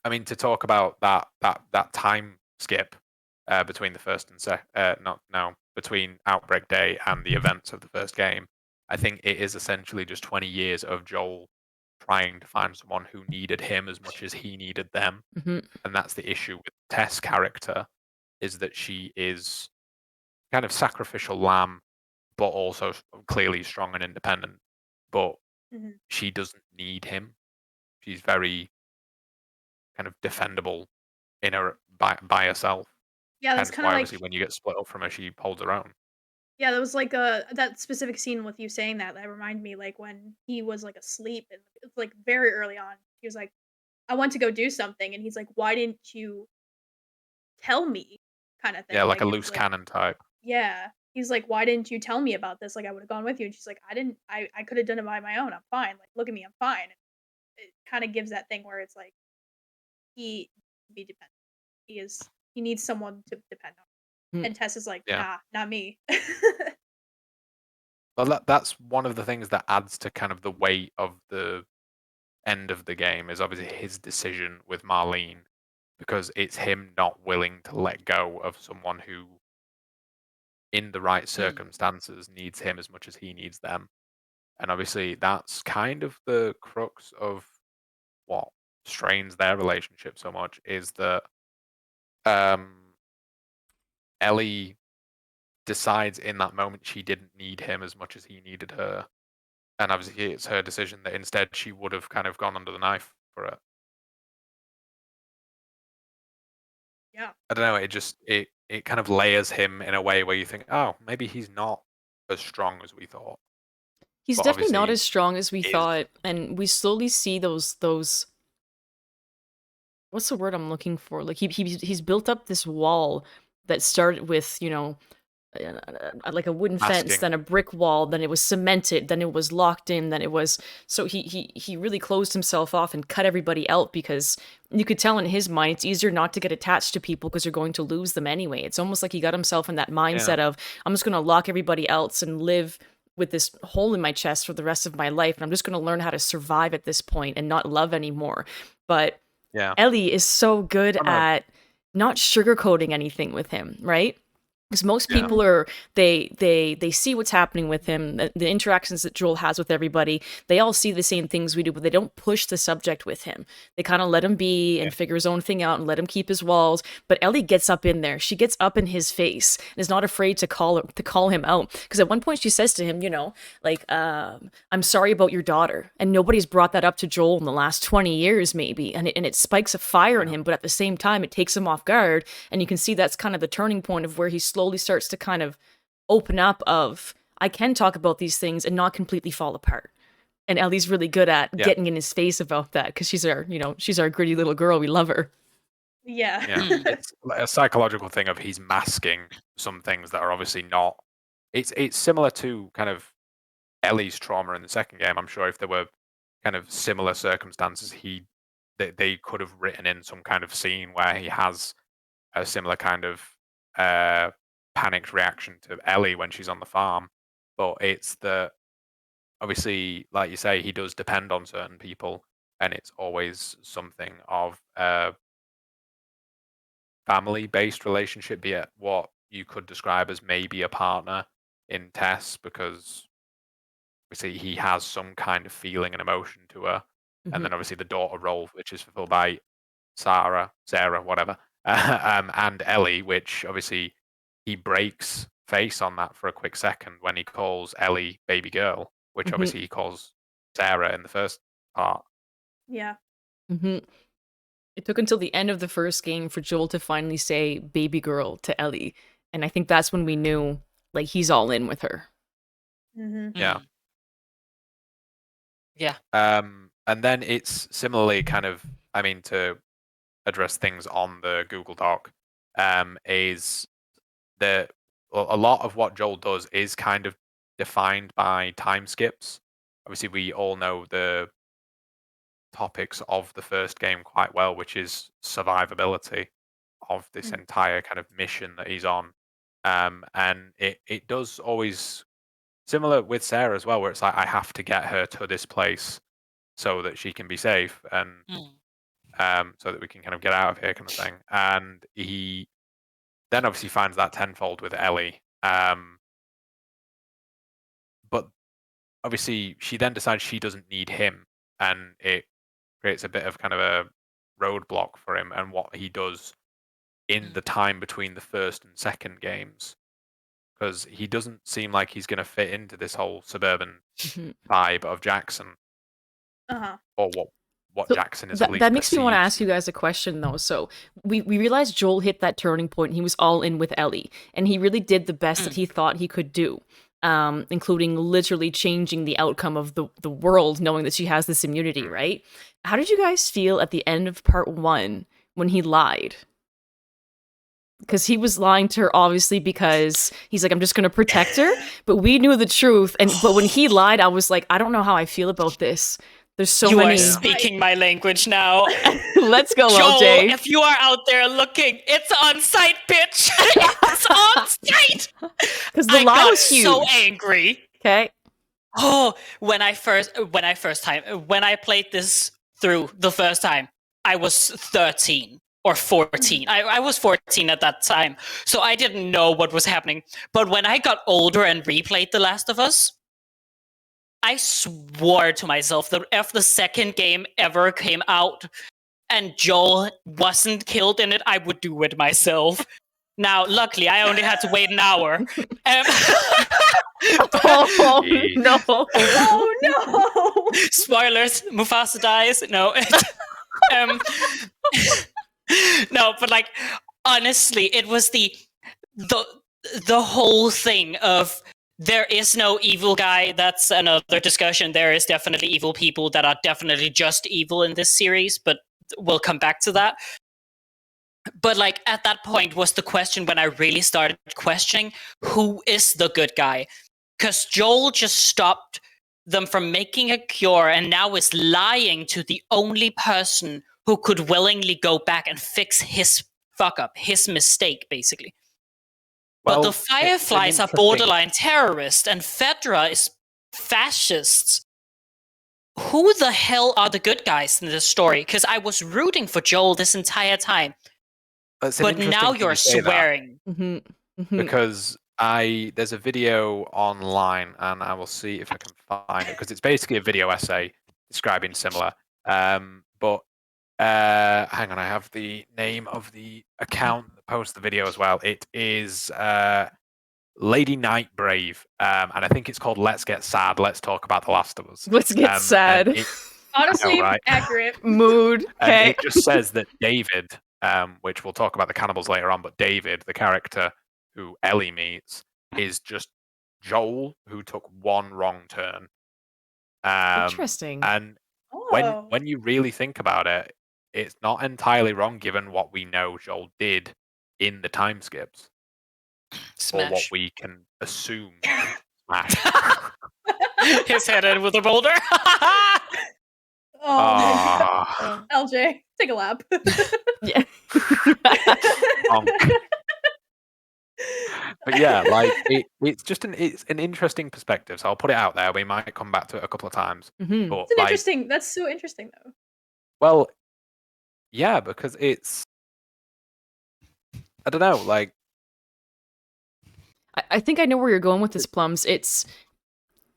I mean, to talk about that time skip between the first and not now between Outbreak Day and the events of the first game, I think it is essentially just 20 years of Joel trying to find someone who needed him as much as he needed them, Mhm. and that's the issue with Tess' character, is that she is kind of sacrificial lamb, but also clearly strong and independent, but Mhm. she doesn't need him. She's very kind of defendable in her by herself. Yeah, that's Hence kind of why like obviously when you get split up from her, she holds her own. yeah, that was like that specific scene with you saying that reminded me like when he was like asleep and it's like very early on. He was like, "I want to go do something," and he's like, "Why didn't you tell me?" Kind of Yeah, thing. like Like a it's loose like cannon type. yeah. He's like, "Why didn't you tell me about this? Like I would have gone with you." And she's like, "I didn't. I could have done it by my own. I'm fine. Like look at me. I'm fine." It kind of gives that thing where it's like he be dependent. He needs someone to depend on. Mm. And Tess is like, Yeah. "Nah, not me." Well, that's one of the things that adds to kind of the weight of the end of the game is obviously his decision with Marlene, because it's him not willing to let go of someone who, in the right circumstances, needs him as much as he needs them. And obviously, that's kind of the crux of what strains their relationship so much is that um, Ellie decides in that moment she didn't need him as much as he needed her. And obviously, it's her decision that instead she would have kind of gone under the knife for it. Yeah. I don't know. It kind of layers him in a way where you think, oh, maybe he's not as strong as we thought. He's But definitely not obviously, as strong as we is thought, and we slowly see those what's the word I'm looking for? Like he's built up this wall that started with, like a wooden fence, masking. then a brick wall, then it was cemented, then it was locked in, then it was so he really closed himself off and cut everybody out because you could tell in his mind it's easier not to get attached to people because you're going to lose them anyway. It's almost like he got himself in that mindset Yeah, of I'm just going to lock everybody else and live with this hole in my chest for the rest of my life and I'm just going to learn how to survive at this point and not love anymore. But yeah. Ellie is so good Oh no, at not sugarcoating anything with him, right? Because most yeah, people are they see what's happening with him, the interactions that Joel has with everybody. They all see the same things we do, but they don't push the subject with him. They kind of let him be yeah. and figure his own thing out and let him keep his walls. But Ellie gets up in there. She gets up in his face and is not afraid to call him out. Because at one point she says to him, like, "I'm sorry about your daughter," and nobody's brought that up to Joel in the last 20 years, maybe. And it spikes a fire in Yeah. him, but at the same time, it takes him off guard. And you can see that's kind of the turning point of where he slowly starts to kind of open up of I can talk about these things and not completely fall apart. And Ellie's really good at Yeah. getting in his face about that because she's our gritty little girl. We love her. Yeah. Yeah, it's like a psychological thing of he's masking some things that are obviously not. It's similar to kind of Ellie's trauma in the second game. I'm sure if there were kind of similar circumstances, they could have written in some kind of scene where he has a similar kind of panicked reaction to Ellie when she's on the farm. But it's that obviously, like you say, he does depend on certain people, and it's always something of a family-based relationship, be it what you could describe as maybe a partner in Tess, because obviously he has some kind of feeling and emotion to her. And then obviously the daughter role, which is fulfilled by Sarah, whatever, and Ellie, which obviously he breaks face on that for a quick second when he calls Ellie baby girl, which obviously he calls Sarah in the first part. Yeah. It took until the end of the first game for Joel to finally say baby girl to Ellie. And I think that's when we knew, like, he's all in with her. Yeah. Yeah. And then it's similarly kind of, I mean, to address things on the Google Doc, is that a lot of what Joel does is kind of defined by time skips. Obviously, we all know the topics of the first game quite well, which is survivability of this entire kind of mission that he's on. And it does always, similar with Sarah as well, where it's like, I have to get her to this place so that she can be safe, and so that we can kind of get out of here, kind of thing. And he then obviously finds that tenfold with Ellie. But obviously she then decides she doesn't need him, and it creates a bit of kind of a roadblock for him and what he does in the time between the first and second games, because he doesn't seem like he's going to fit into this whole suburban vibe of Jackson, or what So Jackson is. that makes me want to ask you guys a question, though. So we realized Joel hit that turning point. He was all in with Ellie, and he really did the best that he thought he could do, including literally changing the outcome of the world, knowing that she has this immunity, right? How did you guys feel at the end of part 1 when he lied? Because he was lying to her, obviously, because he's like, I'm just going to protect her. But we knew the truth. But when he lied, I was like, I don't know how I feel about this. There's so many. You are speaking my language now. Let's go, Joel, LJ. if you are out there looking, it's on site, bitch. It's on site. Because the lie was huge. So angry. Okay. Oh, when I played this through the first time, I was 13 or 14. I was 14 at that time, so I didn't know what was happening. But when I got older and replayed The Last of Us, I swore to myself that if the second game ever came out and Joel wasn't killed in it, I would do it myself. Now, luckily, I only had to wait an hour. Oh, no. Oh, no. Spoilers, Mufasa dies. No. No, but like, honestly, it was the whole thing of there is no evil guy. That's another discussion. There is definitely evil people that are definitely just evil in this series, but we'll come back to that. But like at that point was the question when I really started questioning who is the good guy, because Joel just stopped them from making a cure and now is lying to the only person who could willingly go back and fix his fuck up, his mistake, basically. But the Fireflies are borderline terrorists and Fedra is fascists. Who the hell are the good guys in this story? Because I was rooting for Joel this entire time. But now you're swearing. Because there's a video online, and I will see if I can find it, because it's basically a video essay describing similar. But hang on, I have the name of the account that posts the video as well. It is Lady Nightbrave, and I think it's called "Let's Get Sad. Let's Talk About The Last of Us." Let's get sad. Honestly, know, right? accurate. Mood. Okay. It just says that David, which we'll talk about the cannibals later on, but David, the character who Ellie meets, is just Joel who took one wrong turn. Interesting. And when you really think about it, it's not entirely wrong given what we know Joel did in the time skips. Smash. Or what we can assume. Smash. His head in with a boulder. Oh, LJ, take a lap. Yeah. Bonk. But yeah, like it's an interesting perspective. So I'll put it out there. We might come back to it a couple of times. Mhm. But It's an like, interesting. That's so interesting, though. well, yeah, because I don't know, like I think I know where you're going with this, Plums. They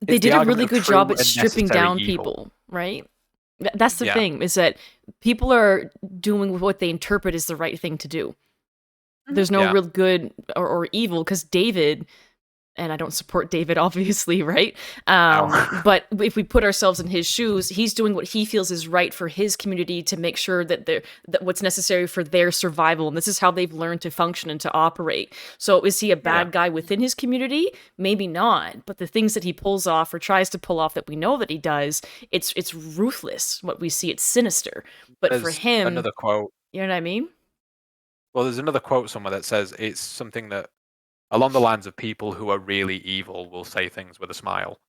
the did a argument really of good true job at and stripping necessary down evil. people, right? That's the Yeah. thing, is that people are doing what they interpret is the right thing to do. There's no Yeah. real good or evil, because David, and I don't support David, obviously, right? But if we put ourselves in his shoes, he's doing what he feels is right for his community to make sure that what's necessary for their survival, and this is how they've learned to function and to operate. So is he a bad guy within his community? Maybe not, but the things that he pulls off or tries to pull off that we know that he does, it's ruthless. What we see, it's sinister. But for There's him, another quote. you know what I mean? Well, there's another quote somewhere that says it's something that along the lines of people who are really evil will say things with a smile.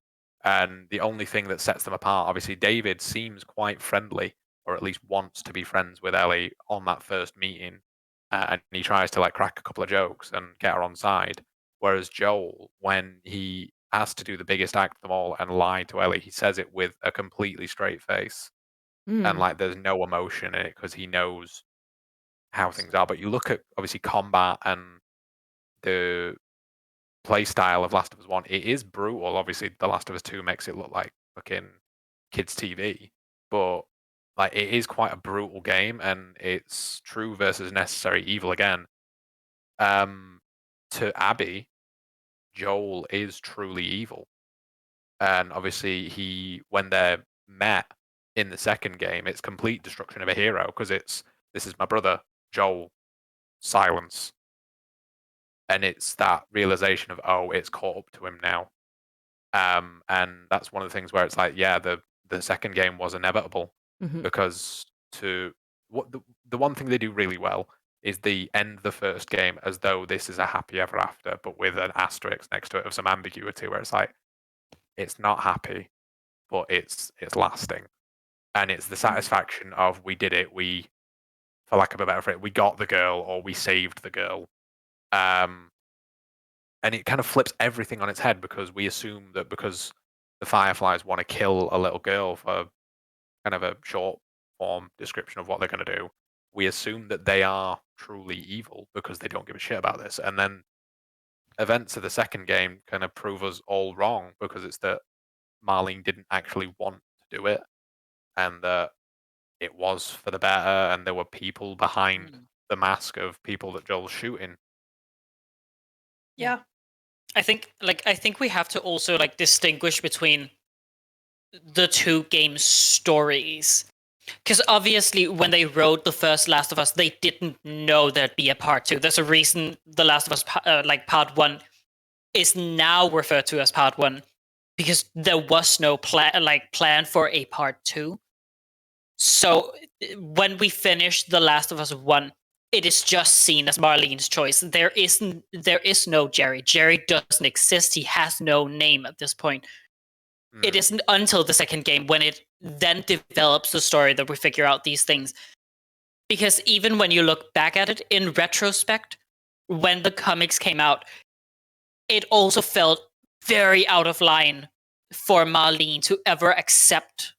And the only thing that sets them apart, obviously, David seems quite friendly, or at least wants to be friends with Ellie on that first meeting. And he tries to like crack a couple of jokes and get her on side. Whereas Joel, when he has to do the biggest act of them all and lie to Ellie, he says it with a completely straight face. And Mm. like there's no emotion in it because he knows how things are. But you look at obviously combat and the play style of Last of Us 1, it is brutal. Obviously, The Last of Us 2 makes it look like fucking kids' TV, but like it is quite a brutal game, and it's true versus necessary evil again. To Abby, Joel is truly evil, and obviously when they're met in the second game, it's complete destruction of a hero because this is my brother Joel, silence. And it's that realization of, oh, it's caught up to him now. And that's one of the things where it's like, yeah, the second game was inevitable Mhm. because what the one thing they do really well is they end the first game as though this is a happy ever after, but with an asterisk next to it of some ambiguity where it's like, it's not happy, but it's lasting. And it's the satisfaction of we did it, we, for lack of a better phrase, we got the girl or we saved the girl. And it kind of flips everything on its head because we assume that because the Fireflies want to kill a little girl for kind of a short form description of what they're going to do, we assume that they are truly evil because they don't give a shit about this. And then events of the second game kind of prove us all wrong because it's that Marlene didn't actually want to do it and that it was for the better and there were people behind the mask of people that Joel's shooting. Yeah. I think we have to also like distinguish between the two game stories. Because obviously, when they wrote the first Last of Us, they didn't know there'd be a part two. There's a reason The Last of Us, part one, is now referred to as part one, because there was no plan for a part two. So when we finish The Last of Us 1, it is just seen as Marlene's choice. There is no Jerry. Jerry doesn't exist. He has no name at this point. It isn't until the second game when it then develops the story that we figure out these things. Because even when you look back at it in retrospect, when the comics came out, it also felt very out of line for Marlene to ever accept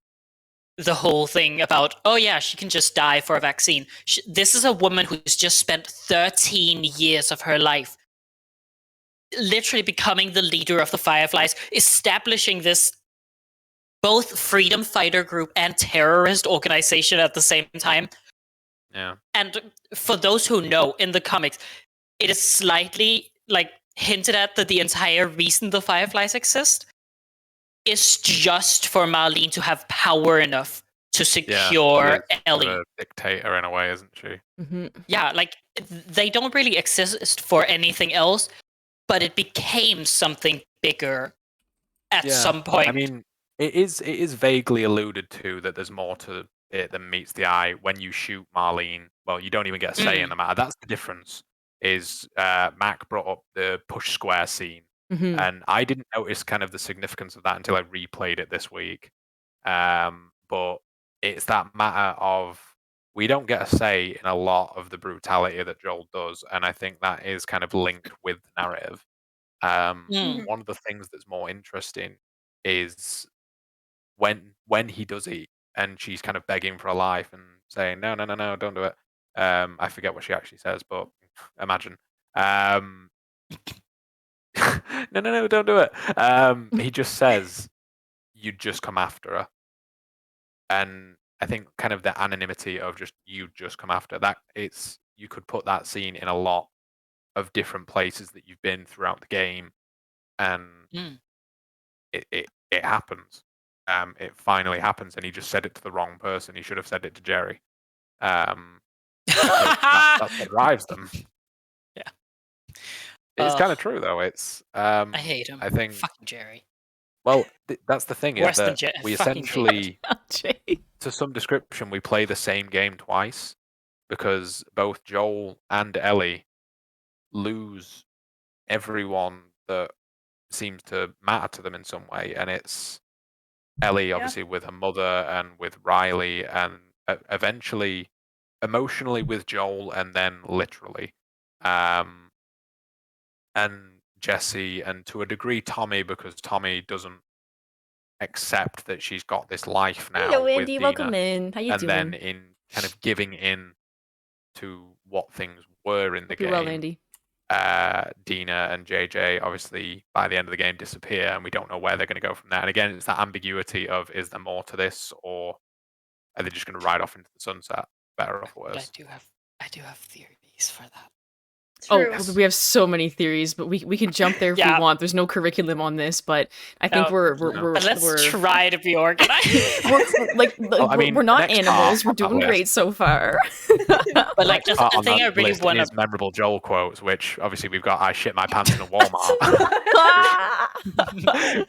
the whole thing about, oh yeah, she can just die for a vaccine. This is a woman who's just spent 13 years of her life literally becoming the leader of the Fireflies, establishing this both freedom fighter group and terrorist organization at the same time. Yeah. And for those who know, in the comics, it is slightly like hinted at that the entire reason the Fireflies exist is just for Marlene to have power enough to secure Ellie. A dictator in a way, isn't she? Mm-hmm. Yeah, like they don't really exist for anything else, but it became something bigger at some point. I mean, it is vaguely alluded to that there's more to it than meets the eye. When you shoot Marlene, well, you don't even get a say in the matter. That's the difference. Is Mac brought up the push square scene. Mm-hmm. And I didn't notice kind of the significance of that until I replayed it this week. But it's that matter of we don't get a say in a lot of the brutality that Joel does, and I think that is kind of linked with the narrative. Mm. One of the things that's more interesting is when he does it, and she's kind of begging for her life and saying, "No, no, no, no, don't do it." I forget what she actually says, but imagine. No, no, no, don't do it. He just says, "You just come after her," and I think kind of the anonymity of just you just come after that. You could put that scene in a lot of different places that you've been throughout the game, and Mm. it happens. It finally happens, and he just said it to the wrong person. He should have said it to Jerry. That's what drives them. Yeah. It's kind of true, though. It's I hate him. I think. Fucking Jerry. Well, that's the thing, is Worse than that we fucking essentially, Jay. to some description, we play the same game twice, because both Joel and Ellie lose everyone that seems to matter to them in some way, and it's Ellie obviously with her mother and with Riley, and eventually emotionally with Joel, and then literally, and Jesse, and to a degree Tommy, because Tommy doesn't accept that she's got this life now Hello, with Andy. Dina, Welcome in. How you and doing? then in kind of giving in to what things were in the Hope you're game. well, Andy. Dina and JJ obviously by the end of the game disappear, and we don't know where they're going to go from there. And again, it's that ambiguity of, is there more to this, or are they just going to ride off into the sunset, better or But worse? I do have theories for that. True. Oh, we have so many theories, but we can jump there if Yeah. we want. There's no curriculum on this, but I think No. we're But let's we're, try to be organized. I mean, we're not next animals. part We're on doing the great list. so far. But like Next part the on thing that I really list want is to. memorable Joel quotes, which obviously we've got "I shit my pants in a Walmart,"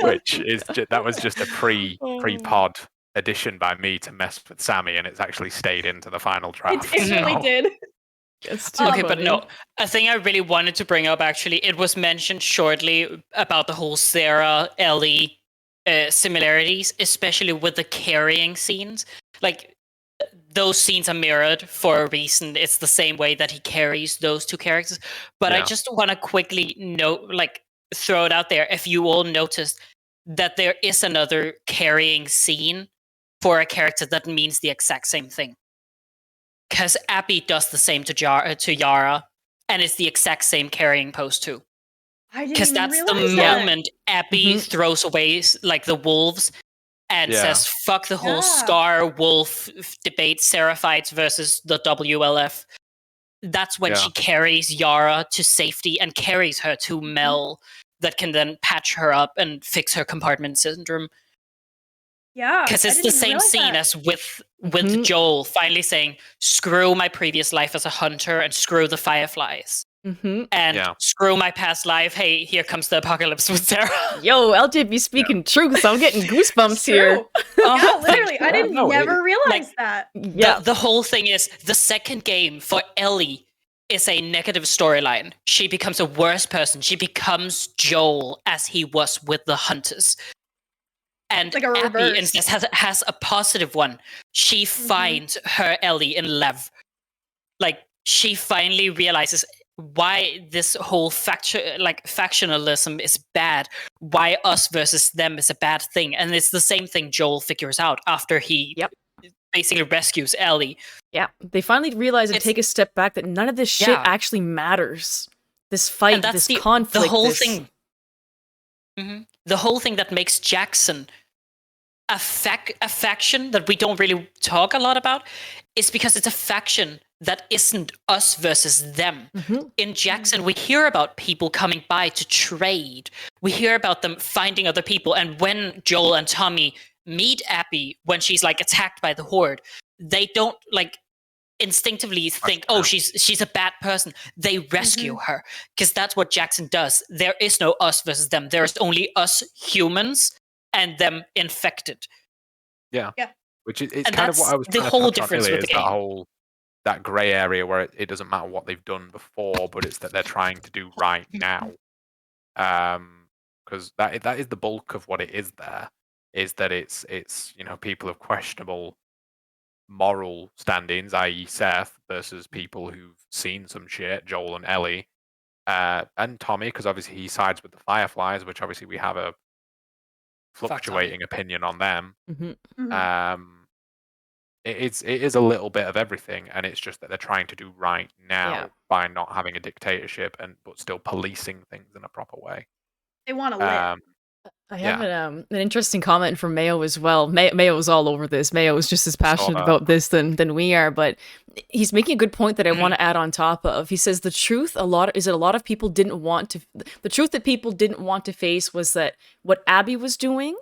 which is that was just a pre-pod addition by me to mess with Sammy, and it's actually stayed into the final draft. It really so- did. It's too Okay, but funny. no, a thing I really wanted to bring up, actually, it was mentioned shortly about the whole Sarah Ellie similarities, especially with the carrying scenes. Like, those scenes are mirrored for a reason. It's the same way that he carries those two characters. But I Yeah. just want to quickly throw it out there. If you all noticed that there is another carrying scene for a character that means the exact same thing. Because Abby does the same to Yara, and it's the exact same carrying pose too. I didn't Because even that's the realize that. moment Abby throws away like the wolves and Yeah. says, "Fuck the whole Yeah. Scar Wolf debate, Seraphites versus the WLF." That's when Yeah. she carries Yara to safety and carries her to Mel, that can then patch her up and fix her compartment syndrome. Yeah. Because I it's the didn't even same realize scene that. as with Joel finally saying, "Screw my previous life as a hunter and screw the Fireflies. And Yeah. screw my past life. Hey, here comes the apocalypse with Sarah." Yo, LJB speaking truth. I'm getting goosebumps It's here. true. Oh, Yeah, literally. I didn't No, never realize like- that. Yeah. The whole thing is the second game for Ellie is a negative storyline. She becomes a worse person. She becomes Joel as he was with the hunters. And Like a Abby reverse. instead has a positive one. She finds her Ellie in Lev. Like, she finally realizes why this whole factionalism is bad. Why us versus them is a bad thing. And it's the same thing Joel figures out after he basically rescues Ellie. Yeah, they finally realize and It's- take a step back that none of this shit Yeah. actually matters. This fight, And that's this conflict, the whole this... thing. The whole thing that makes Jackson a faction that we don't really talk a lot about is because it's a faction that isn't us versus them. In Jackson, we hear about people coming by to trade. We hear about them finding other people. And when Joel and Tommy meet Abby, when she's like attacked by the Horde, they don't like instinctively think, "Oh, she's a bad person." They rescue her, because that's what Jackson does. There is no us versus them. There's only us humans and them infected. Yeah. Yeah. Which is it's And kind of what that's I was the trying to whole touch on difference earlier, with is the that game. whole that grey area where it doesn't matter what they've done before, but it's that they're trying to do right now. Because that is the bulk of what it is. There is that it's people of questionable moral standings, i.e., Seth versus people who've seen some shit, Joel and Ellie, and Tommy, because obviously he sides with the Fireflies, which obviously we have a fluctuating opinion on them. It is a little bit of everything, and it's just that they're trying to do right now by not having a dictatorship but still policing things in a proper way. They want to live. I have an interesting comment from Mayo as well. Mayo was all over this. Mayo was just as passionate about this than we are, but he's making a good point that I want to add on top of. He says the truth a lot of people didn't want to. The truth that people didn't want to face was that what Abby was doing,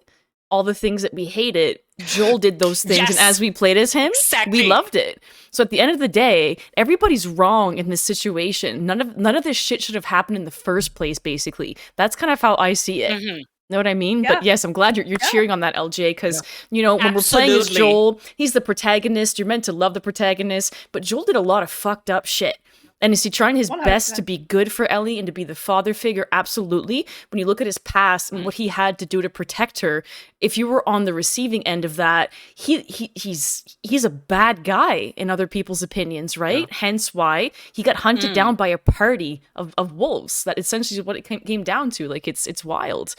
all the things that we hated, Joel did those things, and as we played as him, we loved it. So at the end of the day, everybody's wrong in this situation. None of this shit should have happened in the first place. Basically, that's kind of how I see it. Know what I mean? Yeah. But yes, I'm glad you're cheering on that, LJ, because when we're playing as Joel, he's the protagonist. You're meant to love the protagonist, but Joel did a lot of fucked up shit. And is he trying his 100%. best to be good for Ellie and to be the father figure? Absolutely. When you look at his past and what he had to do to protect her, if you were on the receiving end of that, he's a bad guy in other people's opinions, right? Yeah. Hence why he got hunted down by a party of wolves. That essentially is what it came down to. Like it's wild.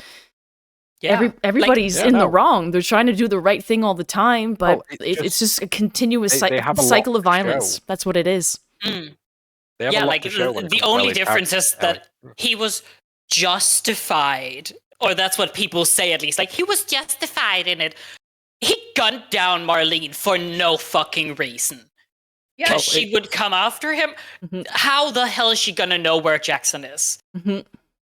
Yeah. Everybody's in the wrong. They're trying to do the right thing all the time, but it's just a continuous cycle of violence. That's what it is. The only difference is that he was justified, or that's what people say at least. Like, he was justified in it. He gunned down Marlene for no fucking reason. Yeah, because she would come after him. How the hell is she gonna know where Jackson is?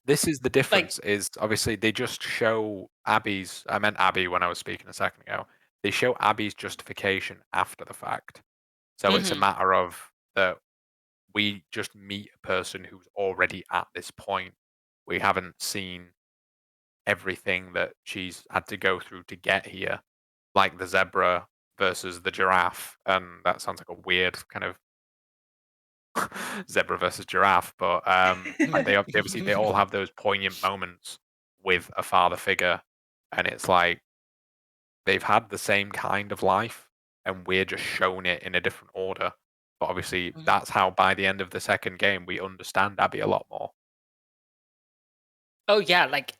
This is the difference, is obviously they just show Abby's... I meant Abby when I was speaking a second ago. They show Abby's justification after the fact. So it's a matter of that we just meet a person who's already at this point. We haven't seen everything that she's had to go through to get here, like the zebra versus the giraffe. And that sounds like a weird kind of zebra versus giraffe, but they obviously they all have those poignant moments with a father figure, and it's like they've had the same kind of life, and we're just shown it in a different order. But obviously, that's how by the end of the second game we understand Abby a lot more. Oh yeah, like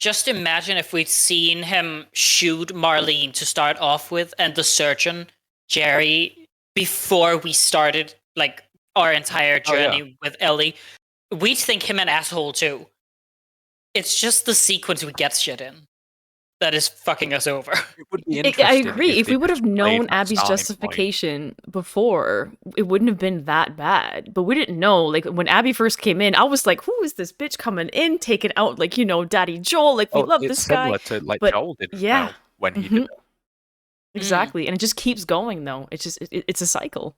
just imagine if we'd seen him shoot Marlene to start off with, and the surgeon Jerry, before we started like our entire journey with Ellie. We'd think him an asshole too. It's just the sequence we get shit in that is fucking us over. It would be interesting. I agree. If we would have known Abby's justification before, it wouldn't have been that bad. But we didn't know. Like, when Abby first came in, I was like, who is this bitch coming in, taking out, like, Daddy Joel? Like, we love this guy. It's similar to, like, Joel did when he did it. Exactly. And it just keeps going, though. It's just, it's a cycle.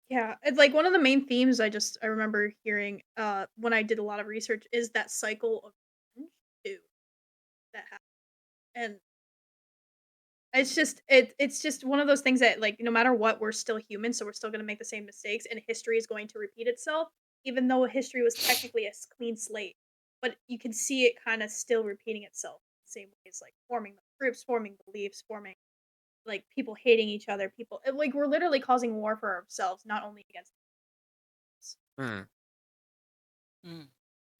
Yeah, it's like one of the main themes I remember hearing when I did a lot of research is that cycle of too that happens. And it's just one of those things that, like, no matter what, we're still human, so we're still going to make the same mistakes, and history is going to repeat itself, even though history was technically a clean slate. But you can see it kind of still repeating itself in the same ways, like forming groups, forming beliefs, forming like people hating each other, people like we're literally causing war for ourselves, not only against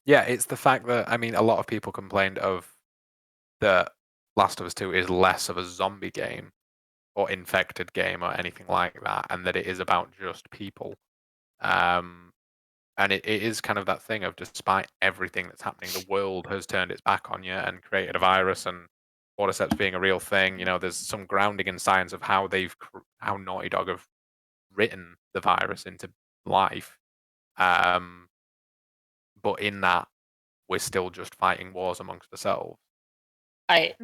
Yeah, it's the fact that, I mean, a lot of people complained of the Last of Us 2 is less of a zombie game or infected game or anything like that, and that it is about just people. And it is kind of that thing of, despite everything that's happening, the world has turned its back on you and created a virus, and cordyceps being a real thing. There's some grounding in science of how how Naughty Dog have written the virus into life. But in that, we're still just fighting wars amongst ourselves. I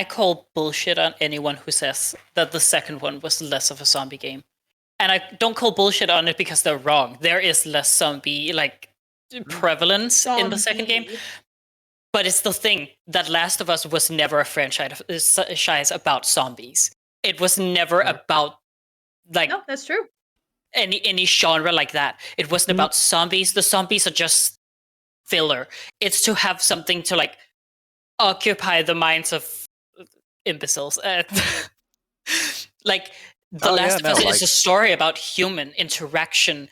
call bullshit on anyone who says that the second one was less of a zombie game. And I don't call bullshit on it because they're wrong. There is less zombie prevalence in the second game. But it's the thing that Last of Us was never a franchise about zombies. It was never about no, that's true. Any genre like that. It wasn't about zombies. The zombies are just filler. It's to have something to occupy the minds of imbeciles. Like The Oh, yeah, Last of no, Us is like, a story about human interaction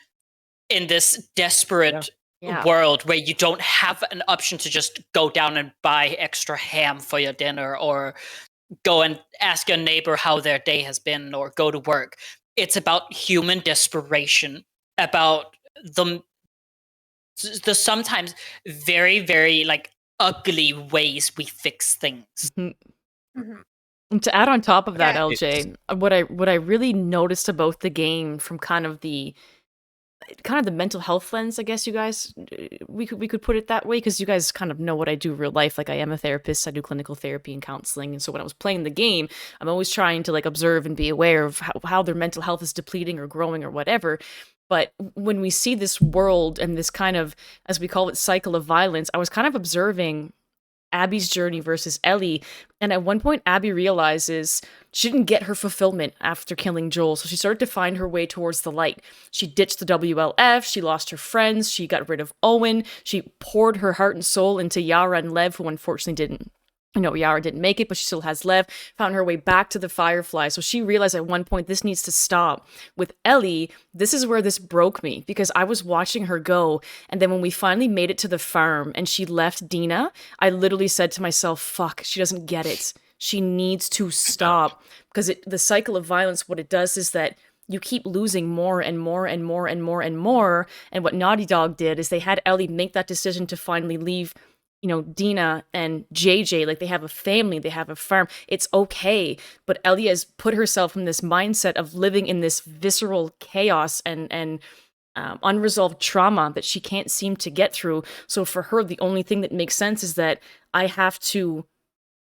in this desperate Yeah. world where you don't have an option to just go down and buy extra ham for your dinner or go and ask your neighbor how their day has been or go to work. It's about human desperation, about the sometimes very, very like ugly ways we fix things. Mhm. Mhm. And to add on top of that, Yeah. LJ, what I really noticed about the game from kind of the mental health lens, I guess you guys we could put it that way, because you guys kind of know what I do in real life. Like, I am a therapist, I do clinical therapy and counseling, and so when I was playing the game, I'm always trying to like observe and be aware of how their mental health is depleting or growing or whatever. But when we see this world and this kind of, as we call it, cycle of violence, I was kind of observing Abby's journey versus Ellie. And at one point, Abby realizes she didn't get her fulfillment after killing Joel. So she started to find her way towards the light. She ditched the WLF. She lost her friends. She got rid of Owen. She poured her heart and soul into Yara and Lev, who unfortunately didn't. Yara didn't make it, but she still has Lev. Found her way back to the Firefly. So she realized at one point this needs to stop. With Ellie, this is where this broke me, because I was watching her go. And then when we finally made it to the farm and she left Dina, I literally said to myself, fuck, she doesn't get it. She needs to stop. Because the cycle of violence, what it does is that you keep losing more and more and more and more and more. And what Naughty Dog did is they had Ellie make that decision to finally leave Dina and JJ. Like, they have a family, they have a farm. It's okay. But Ellie has put herself in this mindset of living in this visceral chaos and unresolved trauma that she can't seem to get through. So for her, the only thing that makes sense is that I have to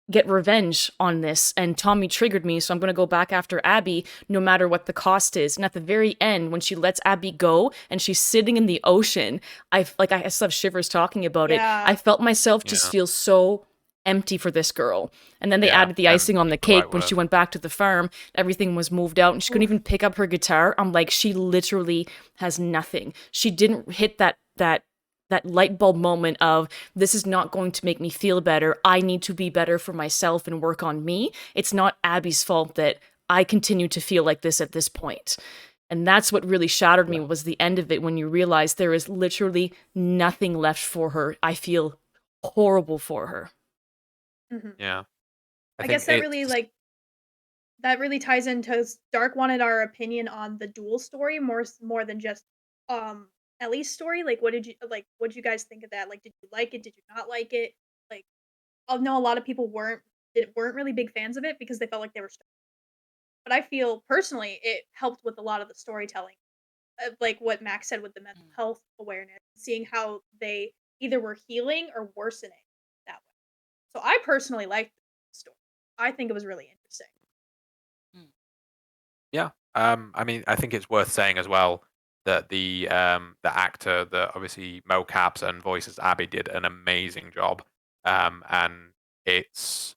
get revenge on this, and Tommy triggered me, so I'm going to go back after Abby no matter what the cost is. And at the very end, when she lets Abby go and she's sitting in the ocean, I still have shivers talking about Yeah. it. I felt myself just Yeah. feel so empty for this girl. And then they Yeah, added the and icing on the that's the right cake when she word. went back to the farm. Everything was moved out and she couldn't even pick up her guitar. I'm like, she literally has nothing. She didn't hit that light bulb moment of, this is not going to make me feel better. I need to be better for myself and work on me. It's not Abby's fault that I continue to feel like this at this point. And that's what really shattered me, was the end of it, when you realize there is literally nothing left for her. I feel horrible for her. Mhm. Yeah. I think guess that really it's- that really ties into Dark wanted our opinion on the duel story more than just Ellie's story. Like, what did you guys think of that? Like, did you like it? Did you not like it? Like, I know a lot of people weren't really big fans of it because they felt like they were stuck. But I feel personally it helped with a lot of the storytelling. Like what Max said with the mental health awareness, seeing how they either were healing or worsening that way. So I personally liked the story. I think it was really interesting. Yeah. I mean, I think it's worth saying as well that the actor that obviously mocaps and voices Abby did an amazing job. And it's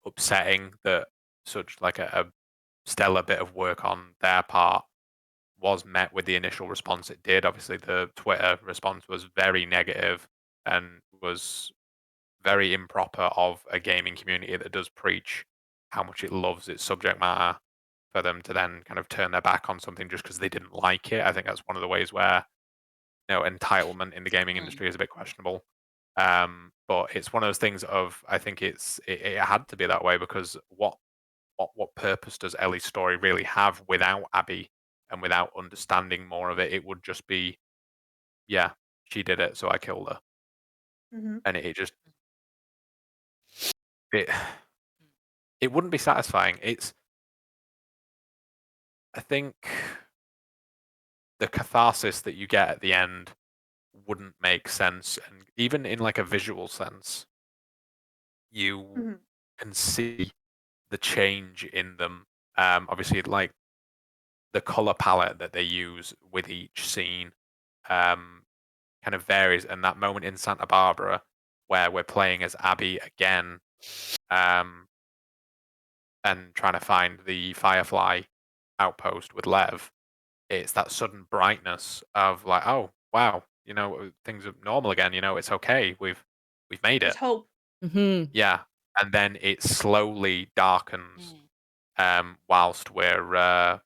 upsetting that such like a stellar bit of work on their part was met with the initial response it did. Obviously, the Twitter response was very negative and was very improper of a gaming community that does preach how much it loves its subject matter, for them to then kind of turn their back on something just because they didn't like it. I think that's one of the ways where entitlement in the gaming industry is a bit questionable. But it's one of those things of, I think it had to be that way, because what purpose does Ellie's story really have without Abby and without understanding more of it? It would just be, yeah, she did it, so I killed her, Mhm. and it just it it wouldn't be satisfying. I think the catharsis that you get at the end wouldn't make sense, and even in like a visual sense, you Mhm. can see the change in them. Obviously, like the color palette that they use with each scene kind of varies, and that moment in Santa Barbara where we're playing as Abby again, um, and trying to find the Firefly outpost with Lev, it's that sudden brightness of like, oh wow, things are normal again. It's okay. We've made There's it. hope. Mm-hmm. Yeah, and then it slowly darkens whilst we're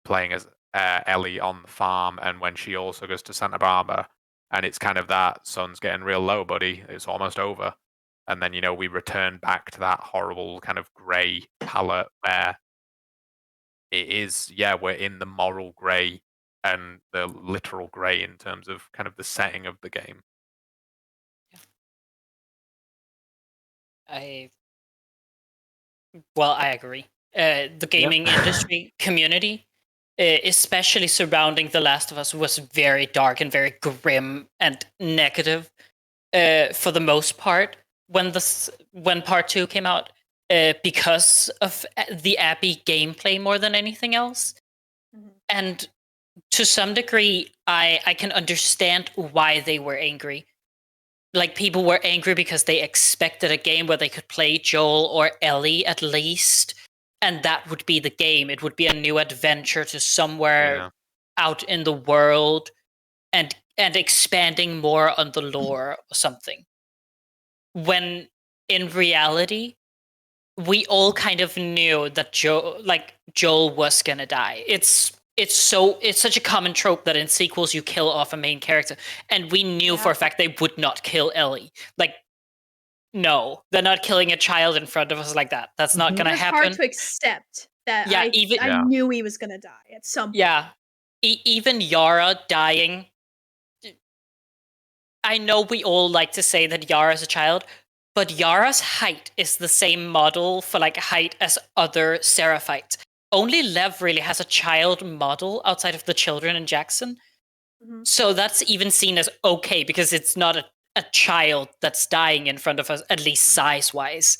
playing as Ellie on the farm, and when she also goes to Santa Barbara, and it's kind of that sun's getting real low, buddy. It's almost over, and then we return back to that horrible kind of grey palette where it is. Yeah, we're in the moral grey and the literal grey in terms of kind of the setting of the game. I agree. The gaming industry community, especially surrounding The Last of Us, was very dark and very grim and negative for the most part when part 2 came out, because of the Abby gameplay more than anything else. And to some degree, I can understand why they were angry. Like, people were angry because they expected a game where they could play Joel or Ellie at least, and that would be the game. It would be a new adventure to somewhere out in the world, and expanding more on the lore or something. When in reality, we all kind of knew that Joel was gonna die. It's such a common trope that in sequels you kill off a main character, and we knew for a fact they would not kill Ellie. Like, no, they're not killing a child in front of us like that. That's not gonna happen. It's hard to accept that. I knew he was gonna die at some point. Yeah, even Yara dying. I know we all like to say that Yara's a child, but Yara's height is the same model for height as other Seraphites. Only Lev really has a child model outside of the children in Jackson. So that's even seen as okay, because it's not a child that's dying in front of us, at least size-wise.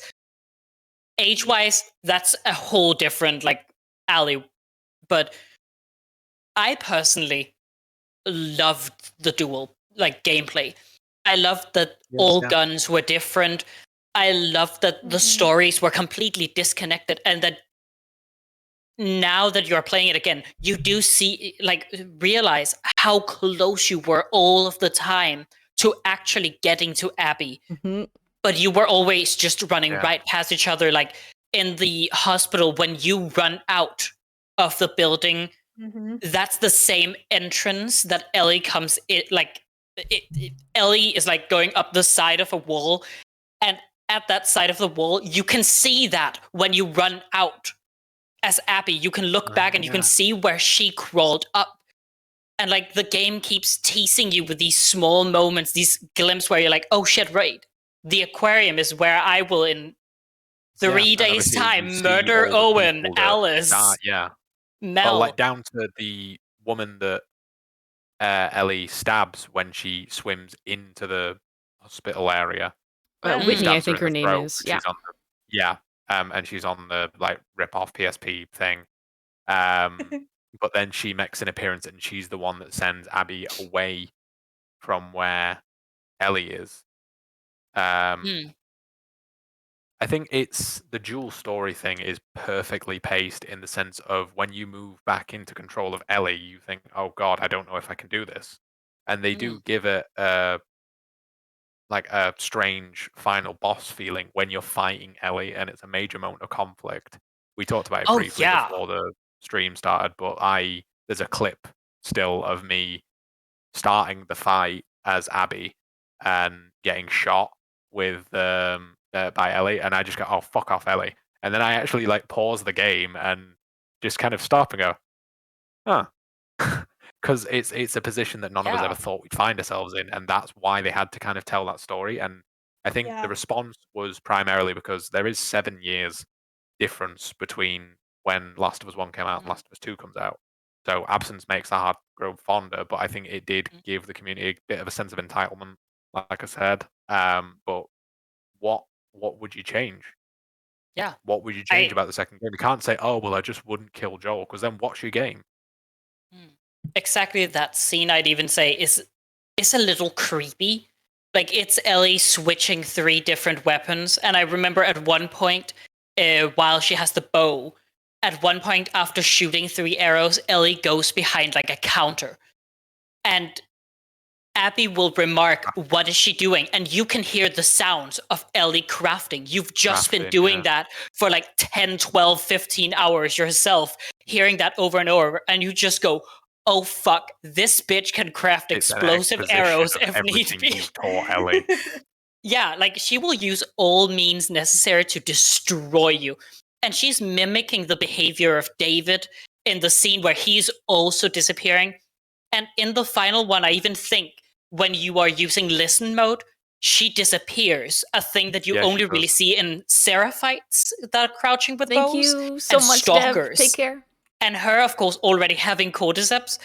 Age-wise, that's a whole different alley. But I personally loved the dual gameplay. I loved that all guns were different. I loved that the stories were completely disconnected, and that now that you're playing it again, you do see, realize how close you were all of the time to actually getting to Abby. But you were always just running right past each other. Like in the hospital, when you run out of the building, that's the same entrance that Ellie comes in. Ellie is going up the side of a wall, and at that side of the wall, you can see that when you run out as Abby, you can look back and you can see where she crawled up. And the game keeps teasing you with these small moments, these glimpses where you're like, oh shit, right. The aquarium is where I will, in 3 days' time, murder Owen, Alice, Mel. Well, down to the woman that Ellie stabs when she swims into the hospital area. Whitney, I think her name is. And she's on the rip-off PSP thing. But then she makes an appearance, and she's the one that sends Abby away from where Ellie is. I think it's the dual story thing is perfectly paced in the sense of when you move back into control of Ellie, you think, oh god, I don't know if I can do this. And they do give it a strange final boss feeling when you're fighting Ellie, and it's a major moment of conflict. We talked about it briefly before the stream started, but there's a clip still of me starting the fight as Abby and getting shot with by Ellie, and I just go, oh fuck off, Ellie. And then I actually pause the game and just kind of stop and go, because it's a position that none of us ever thought we'd find ourselves in, and that's why they had to kind of tell that story. And I think the response was primarily because there is 7 years difference between when Last of Us 1 came out and Last of Us 2 comes out. So absence makes the heart grow fonder, but I think it did give the community a bit of a sense of entitlement, like I said. But what would you change? Yeah. What would you change about the second game? You can't say, oh, well, I just wouldn't kill Joel, because then what's your game? Exactly that scene, I'd even say, is a little creepy. It's Ellie switching 3 different weapons. And I remember at one point, while she has the bow, at one point after shooting 3 arrows, Ellie goes behind a counter. And Abby will remark, "What is she doing?" And you can hear the sounds of Ellie crafting. You've just been Crafting, doing yeah. that for like 10, 12, 15 hours yourself, hearing that over and over. And you just go, "Oh, fuck, this bitch can craft It's an explosive exposition arrows of if need everything be." you've taught Ellie. Yeah, like she will use all means necessary to destroy you. And she's mimicking the behavior of David in the scene where he's also disappearing. And in the final one, I even think when you are using listen mode, she disappears. A thing that you Yeah, she only really does. see in seraphites that are crouching with Thank bows you so and much, Deb. stalkers. Take care. And her, of course, already having cordyceps,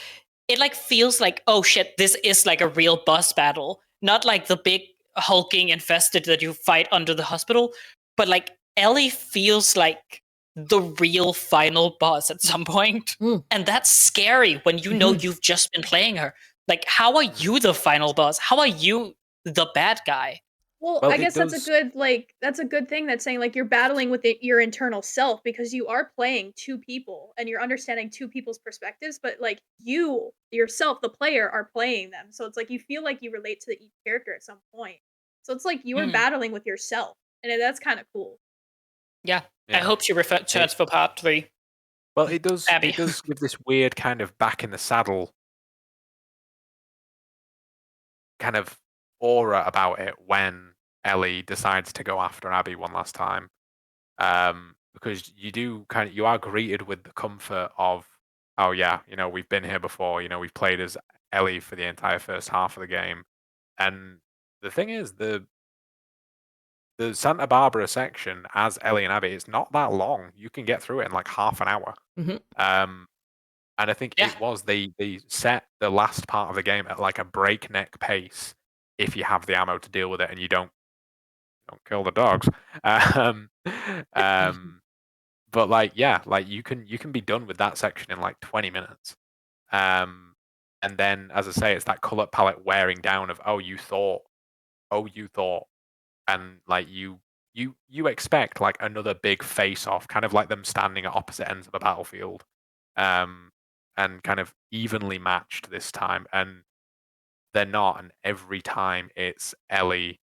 it like feels like, oh shit, this is like a real boss battle. Not like the big hulking infested that you fight under the hospital, but like Ellie feels like the real final boss at some point. Mm. And that's scary when you know you've just been playing her. Like, how are you the final boss? How are you the bad guy? Well, Well, I it guess that's a does- good that's a good thing that's saying like you're battling with your internal self because you are playing two people and you're understanding two people's perspectives, but like you yourself, the player, are playing them. So it's like you feel like you relate to each character at some point. So it's like you are Mm. battling with yourself, and that's kind of cool. Yeah. I Yeah. hope she returns for part 3. Well, it does. Abby. It does give this weird kind of back in the saddle kind of aura about it when Ellie decides to go after Abby one last time, because you are greeted with the comfort of, oh yeah, we've been here before. We've played as Ellie for the entire first half of the game, and the thing is the Santa Barbara section as Ellie and Abby is not that long. You can get through it in like half an hour. Mhm. And I think Yeah. it was they set the last part of the game at like a breakneck pace if you have the ammo to deal with it and you don't kill the dogs. But like yeah, like you can be done with that section in like 20 minutes. And then as I say, it's that color palette wearing down of oh you thought, and like you expect like another big face off, kind of like them standing at opposite ends of a battlefield. And kind of evenly matched this time, and they're not. And every time it's Ellie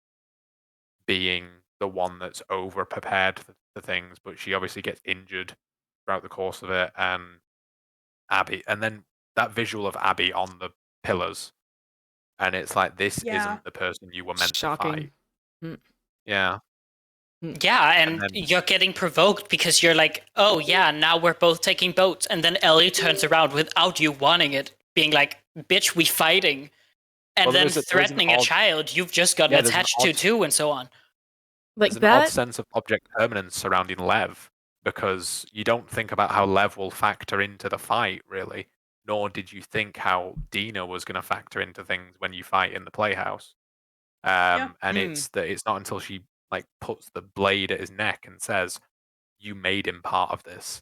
being the one that's over prepared for things, but she obviously gets injured throughout the course of it. And Abby, and then that visual of Abby on the pillars, and it's like this Yeah. isn't the person you were meant to Shocking. fight. Mm. Yeah. Yeah, and then- you're getting provoked because you're like, oh yeah, now we're both taking boats. And then Ellie turns around without you wanting it, being like, bitch, we fighting. And Well, then there's an threatening a odd- child you've just gotten Yeah, there's an attached to odd- too, and so on. Like There's an odd that. sense of object permanence surrounding Lev, because you don't think about how Lev will factor into the fight, really, nor did you think how Dina was going to factor into things when you fight in the playhouse. And Mm. it's not until she like puts the blade at his neck and says, "You made him part of this."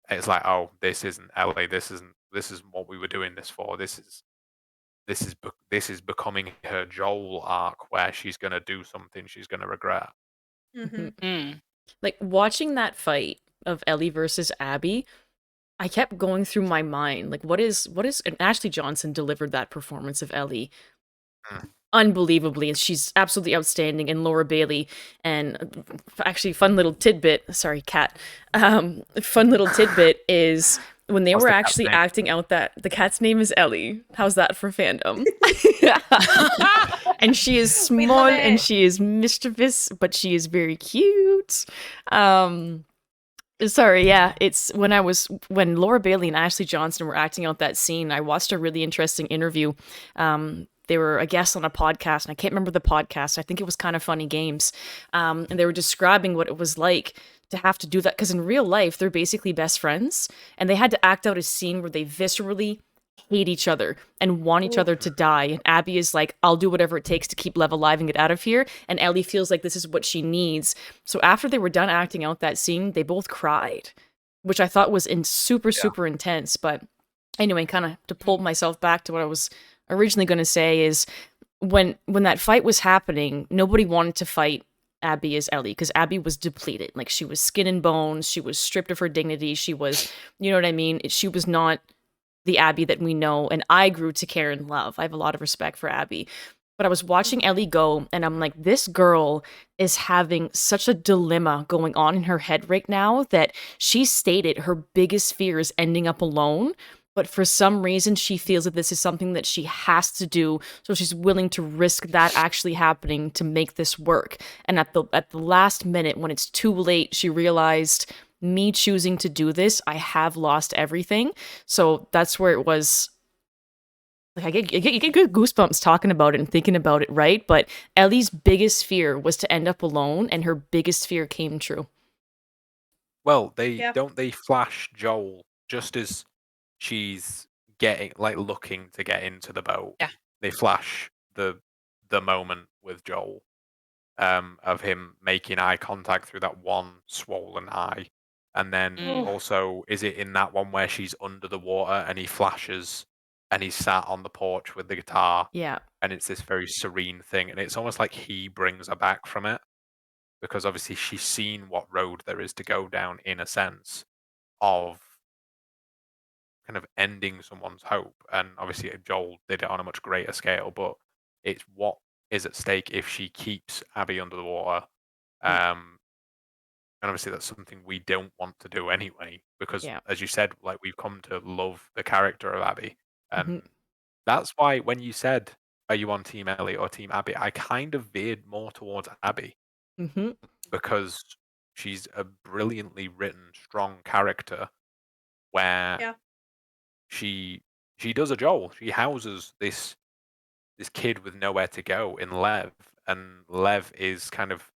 It's like, oh, this isn't Ellie. This isn't what we were doing this for. This is becoming her Joel arc where she's going to do something she's going to regret. Mm-hmm. Mm. Like watching that fight of Ellie versus Abby, I kept going through my mind like what is and Ashley Johnson delivered that performance of Ellie unbelievably, and she's absolutely outstanding. And Laura Bailey, and actually fun little tidbit, sorry cat, fun little tidbit is when they What's were the cat's actually name? acting out that the cat's name is Ellie. How's that for fandom? And she is We small love and it. she is mischievous, but she is very cute. Sorry, yeah, it's when Laura Bailey and Ashley Johnson were acting out that scene, I watched a really interesting interview. They were a guest on a podcast, and I can't remember the podcast. I think it was Kind of Funny Games. And they were describing what it was like to have to do that, because in real life, they're basically best friends, and they had to act out a scene where they viscerally hate each other and want each other to die. And Abby is like, I'll do whatever it takes to keep Lev alive and get out of here. And Ellie feels like this is what she needs. So after they were done acting out that scene, they both cried, which I thought was super intense. But anyway, kind of to pull myself back to what I was originally going to say is when that fight was happening, nobody wanted to fight Abby as Ellie, because Abby was depleted. Like, she was skin and bones. She was stripped of her dignity. She was, you know what I mean? She was not the Abby that we know and I grew to care and love. I have a lot of respect for Abby. But I was watching Ellie go, and I'm like, this girl is having such a dilemma going on in her head right now that she stated her biggest fear is ending up alone. But for some reason, she feels that this is something that she has to do. So she's willing to risk that actually happening to make this work. And at the last minute, when it's too late, she realized me choosing to do this, I have lost everything. So that's where it was. Like you get good goosebumps talking about it and thinking about it, right? But Ellie's biggest fear was to end up alone, and her biggest fear came true. Well, Yeah. don't they flash Joel just as she's getting looking to get into the boat? Yeah. They flash the moment with Joel, of him making eye contact through that one swollen eye, and then also is it in that one where she's under the water and he flashes and he's sat on the porch with the guitar, Yeah. and it's this very serene thing, and it's almost like he brings her back from it because obviously she's seen what road there is to go down in a sense of kind of ending someone's hope, and obviously Joel did it on a much greater scale, but it's what is at stake if she keeps Abby under the water. And obviously that's something we don't want to do anyway, because Yeah. as you said, like we've come to love the character of Abby, and Mhm. that's why when you said, "Are you on Team Ellie or Team Abby?" I kind of veered more towards Abby Mhm. because she's a brilliantly written, strong character where Yeah. she does a Joel. She houses this kid with nowhere to go in Lev, and Lev is kind of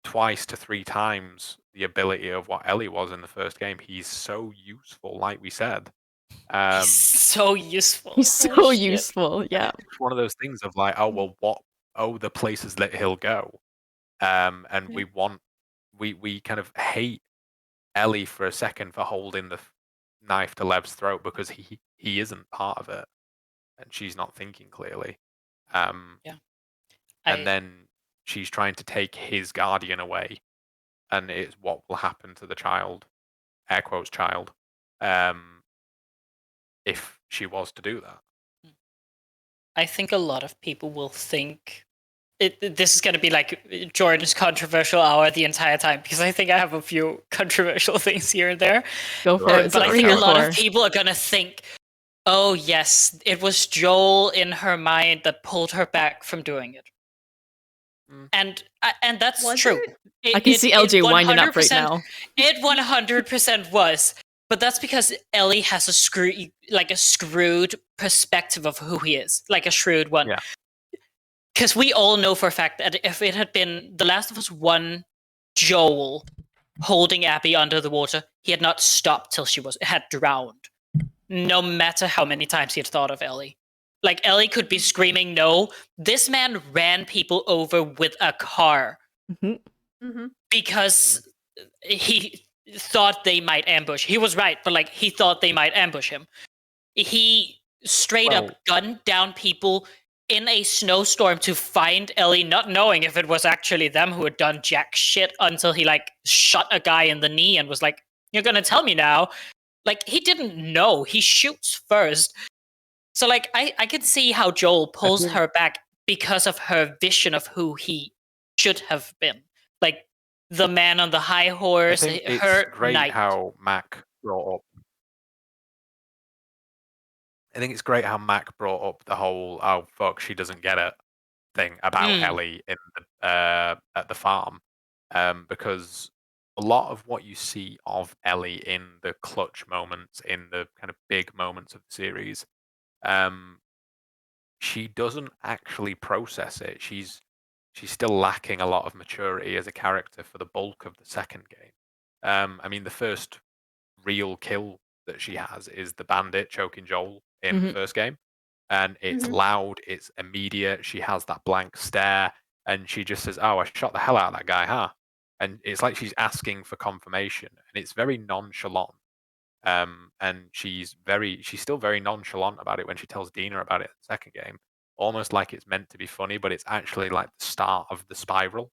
twice to three times the ability of what Ellie was in the first game. He's so useful, like we said. He's so useful. He's so Holy shit. useful. Yeah. It's one of those things of like, oh well, the places that he'll go, and Yeah. we kind of hate Ellie for a second for holding the knife to Lev's throat because he isn't part of it, and she's not thinking clearly. Yeah. And then she's trying to take his guardian away, and it's what will happen to the child, air quotes child, if she was to do that. I think a lot of people will think this is going to be like Jordan's controversial hour the entire time, because I think I have a few controversial things here and there. Go for it. But I That's what think we're a here lot for. of people are going to think, oh, yes, it was Joel in her mind that pulled her back from doing it. And that's Was true. it? I can see LJ winding up right 100% now. It 100% was. But that's because Ellie has a screwed perspective of who he is, like a shrewd one. Yeah. Because we all know for a fact that if it had been The Last of Us 1 Joel holding Abby under the water, he had not stopped till she had drowned. No matter how many times he had thought of Ellie. Like, Ellie could be screaming no. This man ran people over with a car because he thought they might ambush. He was right, but like he thought they might ambush him. He straight up gunned down people in a snowstorm to find Ellie, not knowing if it was actually them who had done jack shit, until he like shot a guy in the knee and was like, "You're gonna tell me now?" Like, he didn't know. He shoots first. So like I can see how Joel pulls her back because of her vision of who he should have been. Like the man on the high horse, I think it's her great knight. how Mac brought up. I think it's great how Mac brought up the whole "oh fuck, she doesn't get it" thing about Ellie in at the farm, because a lot of what you see of Ellie in the clutch moments, in the kind of big moments of the series, she doesn't actually process it. She's still lacking a lot of maturity as a character for the bulk of the second game. I mean, the first real kill that she has is the bandit choking Joel in the first game, and it's loud, it's immediate. She has that blank stare, and she just says, "Oh, I shot the hell out of that guy, huh?" And it's like she's asking for confirmation, and it's very nonchalant. And she's still very nonchalant about it when she tells Dina about it in the second game, almost like it's meant to be funny, but it's actually like the start of the spiral.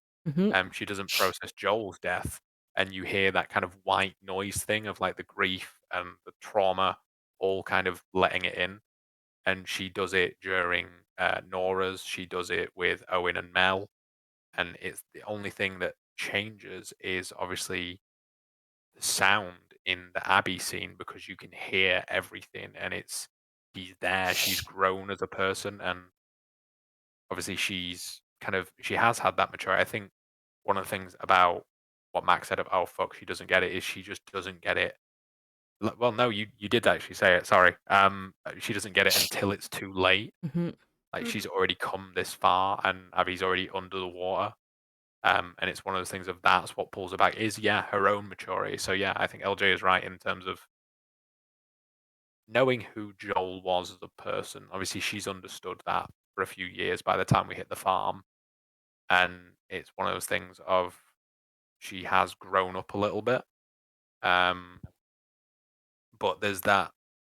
She doesn't process Joel's death, and you hear that kind of white noise thing of like the grief and the trauma all kind of letting it in. And she does it during Nora's. She does it with Owen and Mel. And it's the only thing that changes is obviously the sound in the Abby scene, because you can hear everything, and she's there. She's grown as a person, and obviously she has had that maturity. I think one of the things about what Max said of, oh fuck, she doesn't get it, is she just doesn't get it. Well, no, you did actually say it. Sorry. She doesn't get it until it's too late. Mhm. Like she's already come this far, and Abby's already under the water. And it's one of those things of that's what pulls her back is her own maturity. So yeah, I think LJ is right in terms of knowing who Joel was as a person. Obviously, she's understood that for a few years by the time we hit the farm, and it's one of those things of she has grown up a little bit. But there's that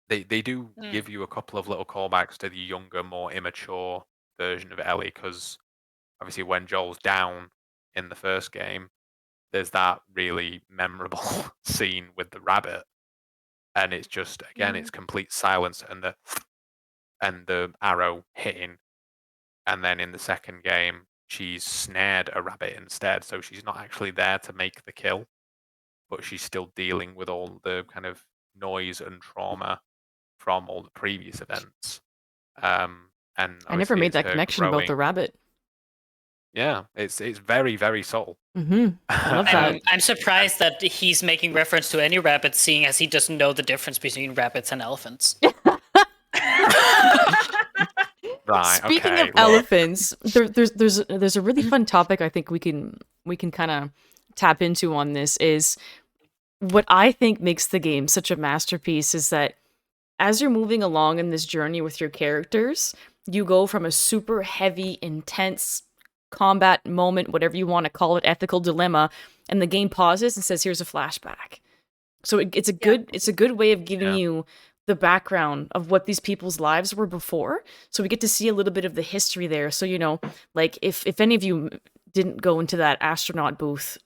they do give you a couple of little callbacks to the younger, more immature version of Ellie, because obviously when Joel's down in the first game, there's that really memorable scene with the rabbit, and it's just again it's complete silence and the arrow hitting, and then in the second game she's snared a rabbit instead, so she's not actually there to make the kill, but she's still dealing with all the kind of noise and trauma from all the previous events. And I never made that connection about the rabbit. Yeah, it's very, very subtle. I love that. I'm surprised that he's making reference to any rabbits, seeing as he doesn't know the difference between rabbits and elephants. Right. Speaking okay, of elephants, there's a really fun topic I think we can kind of tap into on this. Is what I think makes the game such a masterpiece is that as you're moving along in this journey with your characters, you go from a super heavy, intense combat moment, whatever you want to call it, ethical dilemma, and the game pauses and says, "Here's a flashback." So it's a good way of giving you the background of what these people's lives were before. So we get to see a little bit of the history there. So, you know, like if any of you didn't go into that astronaut booth,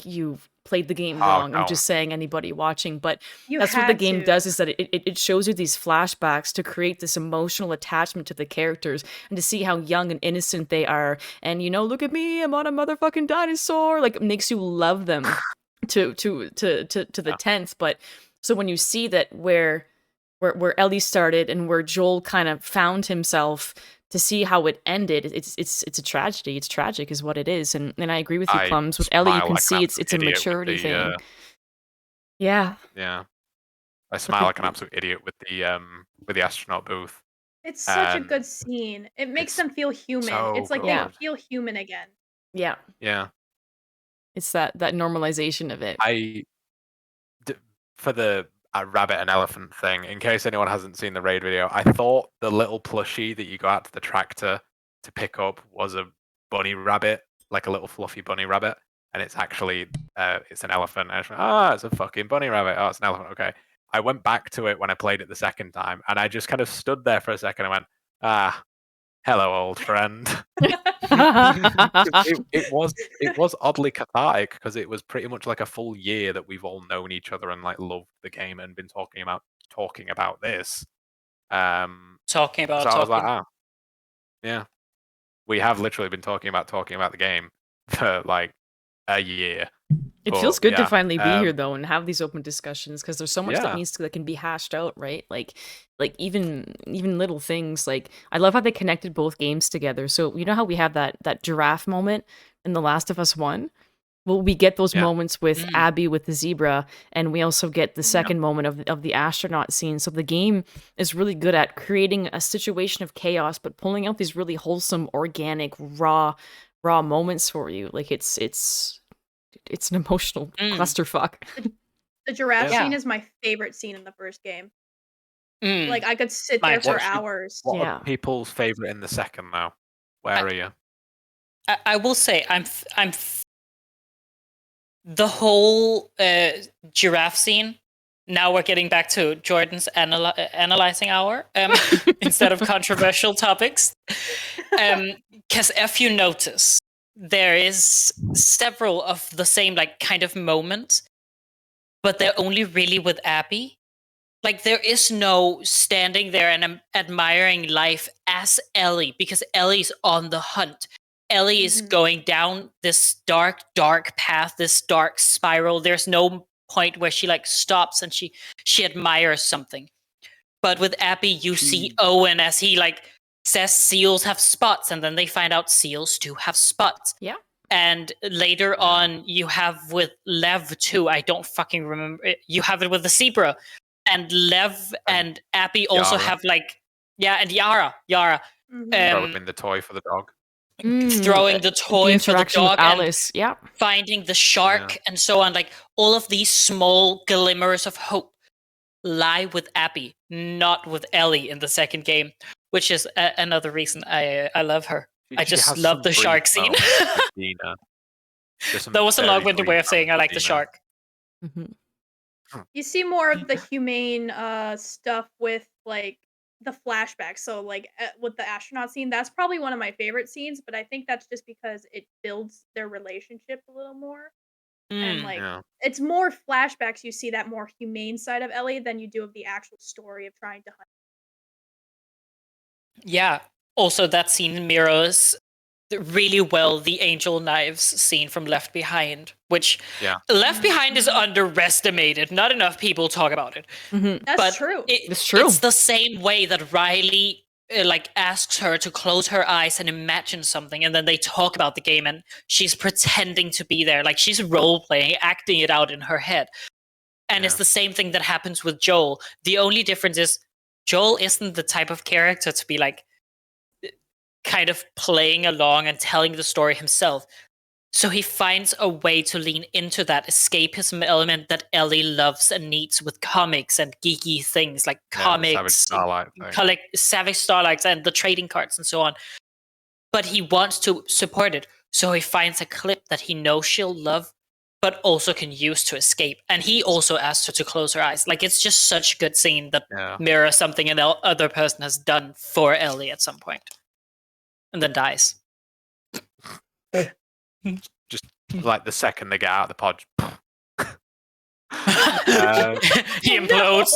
you played the game wrong. no. I'm just saying, anybody watching, but You that's what the had game to. does, is that it shows you these flashbacks to create this emotional attachment to the characters and to see how young and innocent they are. And, you know, look at me, I'm on a motherfucking dinosaur. Like, it makes you love them to the 10th. But so when you see that where Ellie started and where Joel kind of found himself, to see how it ended, it's a tragedy. It's tragic, is what it is. And I agree with you, I Plums. With Ellie, you smile can like see an it's a absolute idiot with maturity the, thing. Yeah. Yeah, I smile like an absolute idiot with the astronaut booth. It's such a And good scene. It makes it's them feel human. so It's like good. they feel human again. Yeah. Yeah, It's that normalization of it. for the rabbit and elephant thing, in case anyone hasn't seen the raid video, I thought the little plushie that you got out to the tractor to pick up was a bunny rabbit, like a little fluffy bunny rabbit, and it's actually it's an elephant. And it's a fucking bunny rabbit. Oh, it's an elephant. Okay. I went back to it when I played it the second time, and I just kind of stood there for a second and went, hello, old friend. it was oddly cathartic, because it was pretty much like a full year that we've all known each other and like loved the game and been talking about this. Talking about So I was talking. like, yeah, we have literally been talking about the game for like a year. It But, feels good to yeah, finally be here though and have these open discussions, because there's so much Yeah. that can be hashed out, right? Like even little things. Like, I love how they connected both games together. So you know how we have that giraffe moment in The Last of Us 1? Well, we get those Yeah. moments with Abby with the zebra, and we also get the second moment of the astronaut scene. So the game is really good at creating a situation of chaos, but pulling out these really wholesome, organic, raw moments for you. Like, it's an emotional clusterfuck. The giraffe Yeah. scene is my favorite scene in the first game. Mm. Like, I could sit Mine there for too. hours. What Yeah. are people's favorite in the second now? Where are you? I will say the whole giraffe scene. Now we're getting back to Jordan's analyzing hour instead of controversial topics. Because if you notice, there is several of the same like kind of moments, but they're only really with Abby. like there is no standing there and admiring life as Ellie, because Ellie's on the hunt. Ellie is Mhm. going down this dark path, this dark spiral. There's no point where she like stops and she admires something. But with Abby, you see Owen as he like says seals have spots, and then they find out seals do have spots. Yeah. And later on, you have with Lev too. I don't fucking remember. You have it with the zebra, and Lev and Abby also Yara. have like, yeah, and Yara, Mhm. Throwing the toy for the dog. throwing the toy for the interaction with dog and Alice. Yeah. finding the shark and so on. Like all of these small glimmers of hope lie with Abby, not with Ellie in the second game, which is another reason I love her. I She just has love some the brief shark scene. moments with Dina. There's some That was a very long-winded way brief of saying I moments like with the Dina. shark. You see more of the humane stuff with like the flashbacks. So like with the astronaut scene, that's probably one of my favorite scenes, but I think that's just because it builds their relationship a little more. And like Yeah. it's more flashbacks, you see that more humane side of Ellie than you do of the actual story of trying to hunt. Yeah. Also, that scene mirrors really well the Angel Knives scene from Left Behind, which Yeah. Left Behind is underestimated. Not enough people talk about it. That's But true. It's true. It's the same way that Riley like asks her to close her eyes and imagine something, and then they talk about the game, and she's pretending to be there, like she's role playing, acting it out in her head. And it's Yeah. the same thing that happens with Joel. The only difference is Joel isn't the type of character to be like kind of playing along and telling the story himself. So he finds a way to lean into that escapism element that Ellie loves and needs with comics and geeky things like Yeah, the Savage comics, Starlight thing. collect Savage Starlights and the trading cards and so on. But he wants to support it. So he finds a clip that he knows she'll love, but also can use to escape. And he also asks her to close her eyes. Like it's just such a good scene that Yeah. mirrors something an other person has done for Ellie at some point. And then dies. Just like the second they get out of the pod. He implodes.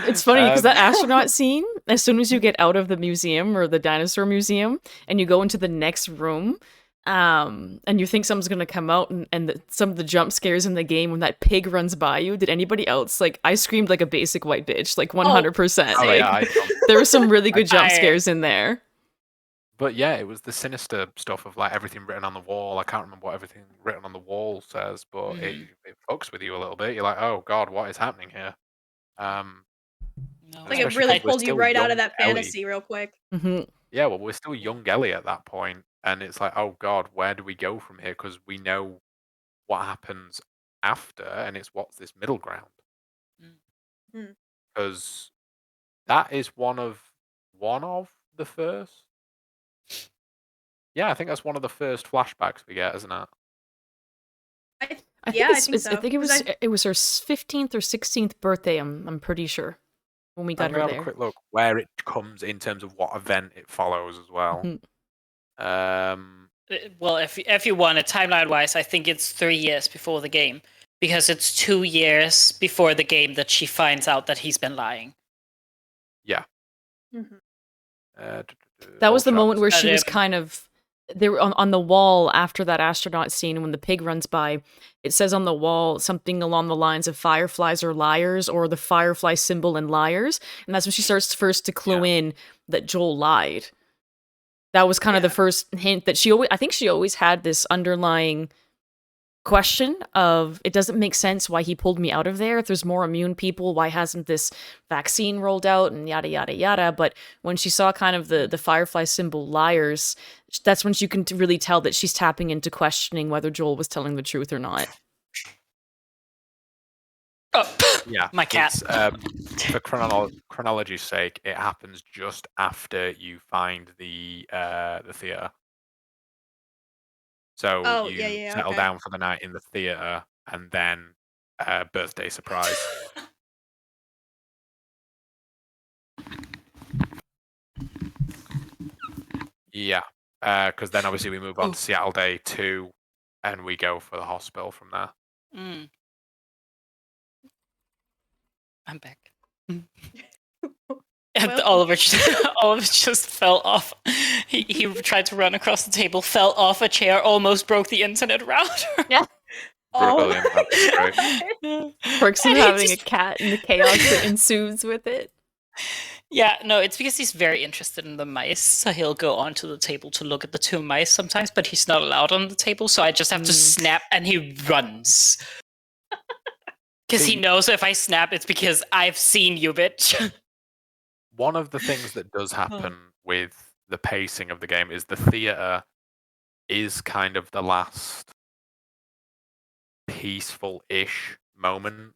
It's funny because that Um, astronaut scene, as soon as you get out of the museum or the dinosaur museum and you go into the next room, and you think something's gonna come out, and some of the jump scares in the game when that pig runs by you, did anybody else, like, I screamed like a basic white bitch, like 100%. Oh, like, yeah, I jumped. there were some really good jump I- scares in there. But yeah, it was the sinister stuff of like everything written on the wall. I can't remember what everything written on the wall says, but it fucks with you a little bit. You're like, oh god, what is happening here? No. Like it Especially really because we're pulled you still right out young of that Ellie. fantasy real quick. Yeah, well, we're still young Ellie at that point, and it's like, oh god, where do we go from here? Because we know what happens after, and it's what's this middle ground? Mm. Because that is one of the first. Yeah, I think that's one of the first flashbacks we get, isn't it? I I Yeah, think I think it's, so, I think it 'cause was it was her 15th or 16th birthday, I'm pretty sure, when we I'm got gonna her have there. a quick look where it comes in terms of what event it follows as well. Well, if you want it timeline wise, I think it's 3 years before the game, because it's 2 years before the game that she finds out that he's been lying. Yeah. Mhm. That was the Old moment where But, she was kind of there on the wall after that astronaut scene when the pig runs by. It says on the wall something along the lines of "fireflies are liars" or the firefly symbol in liars, and that's when she starts first to clue in that Joel lied. That was kind of the first hint that I think she always had this underlying question of, it doesn't make sense why he pulled me out of there. If there's more immune people, why hasn't this vaccine rolled out, and yada yada yada. But when she saw kind of the firefly symbol liars, that's when you can really tell that she's tapping into questioning whether Joel was telling the truth or not. Oh, Yeah, my cat. It's, for chronology's sake, it happens just after you find the theater. So Oh, you yeah, settle okay. down for the night in the theater, and then birthday surprise. Yeah, because then obviously we move on to Seattle Day 2, and we go for the hospital from there. Mm. I'm back. And Well- Oliver just fell off. He tried to run across the table, fell off a chair, almost broke the internet router. Brilliant. That'd be great. Perks of And he having a just- cat and the chaos that ensues with it. Yeah, no, it's because he's very interested in the mice, so he'll go onto the table to look at the 2 mice sometimes, but he's not allowed on the table, so I just have to snap, and he runs. Because he See- knows if I snap, it's because I've seen you, bitch. One of the things that does happen with the pacing of the game is the theater is kind of the last peaceful-ish moment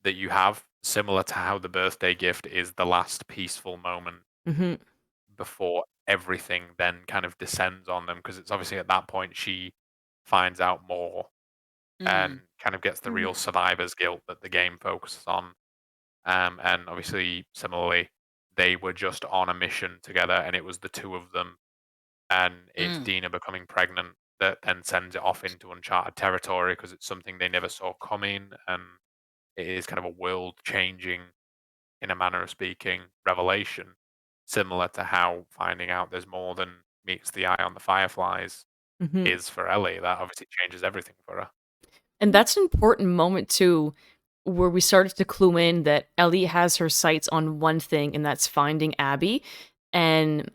that you have, similar to how the birthday gift is the last peaceful moment Mm-hmm. before everything then kind of descends on them, because it's obviously at that point she finds out more and kind of gets the real survivor's guilt that the game focuses on. And obviously, similarly, they were just on a mission together, and it was the 2 of them, and it's Dina becoming pregnant that then sends it off into uncharted territory because it's something they never saw coming, and it is kind of a world-changing, in a manner of speaking, revelation, similar to how finding out there's more than meets the eye on the Fireflies Mm-hmm. is for Ellie. That obviously changes everything for her. And that's an important moment too, where we started to clue in that Ellie has her sights on one thing, and that's finding Abby. And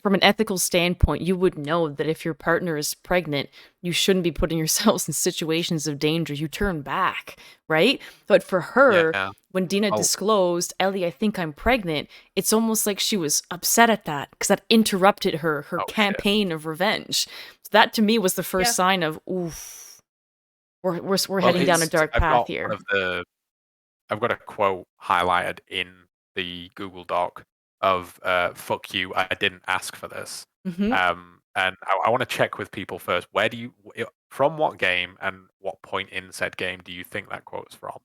from an ethical standpoint, you would know that if your partner is pregnant, you shouldn't be putting yourselves in situations of danger. You turn back, right? But for her, Yeah. when Dina Oh. disclosed, Ellie, I think I'm pregnant, it's almost like she was upset at that because that interrupted her Oh, shit. campaign of revenge. So that to me was the first Yeah. sign of, oof, we're Well, heading down a it's- dark I've path got here. one of the- I've got a quote highlighted in the Google Doc of "fuck you, I didn't ask for this." Hmm. And I want to check with people first. Where do you, from what game and what point in said game do you think that quote's from?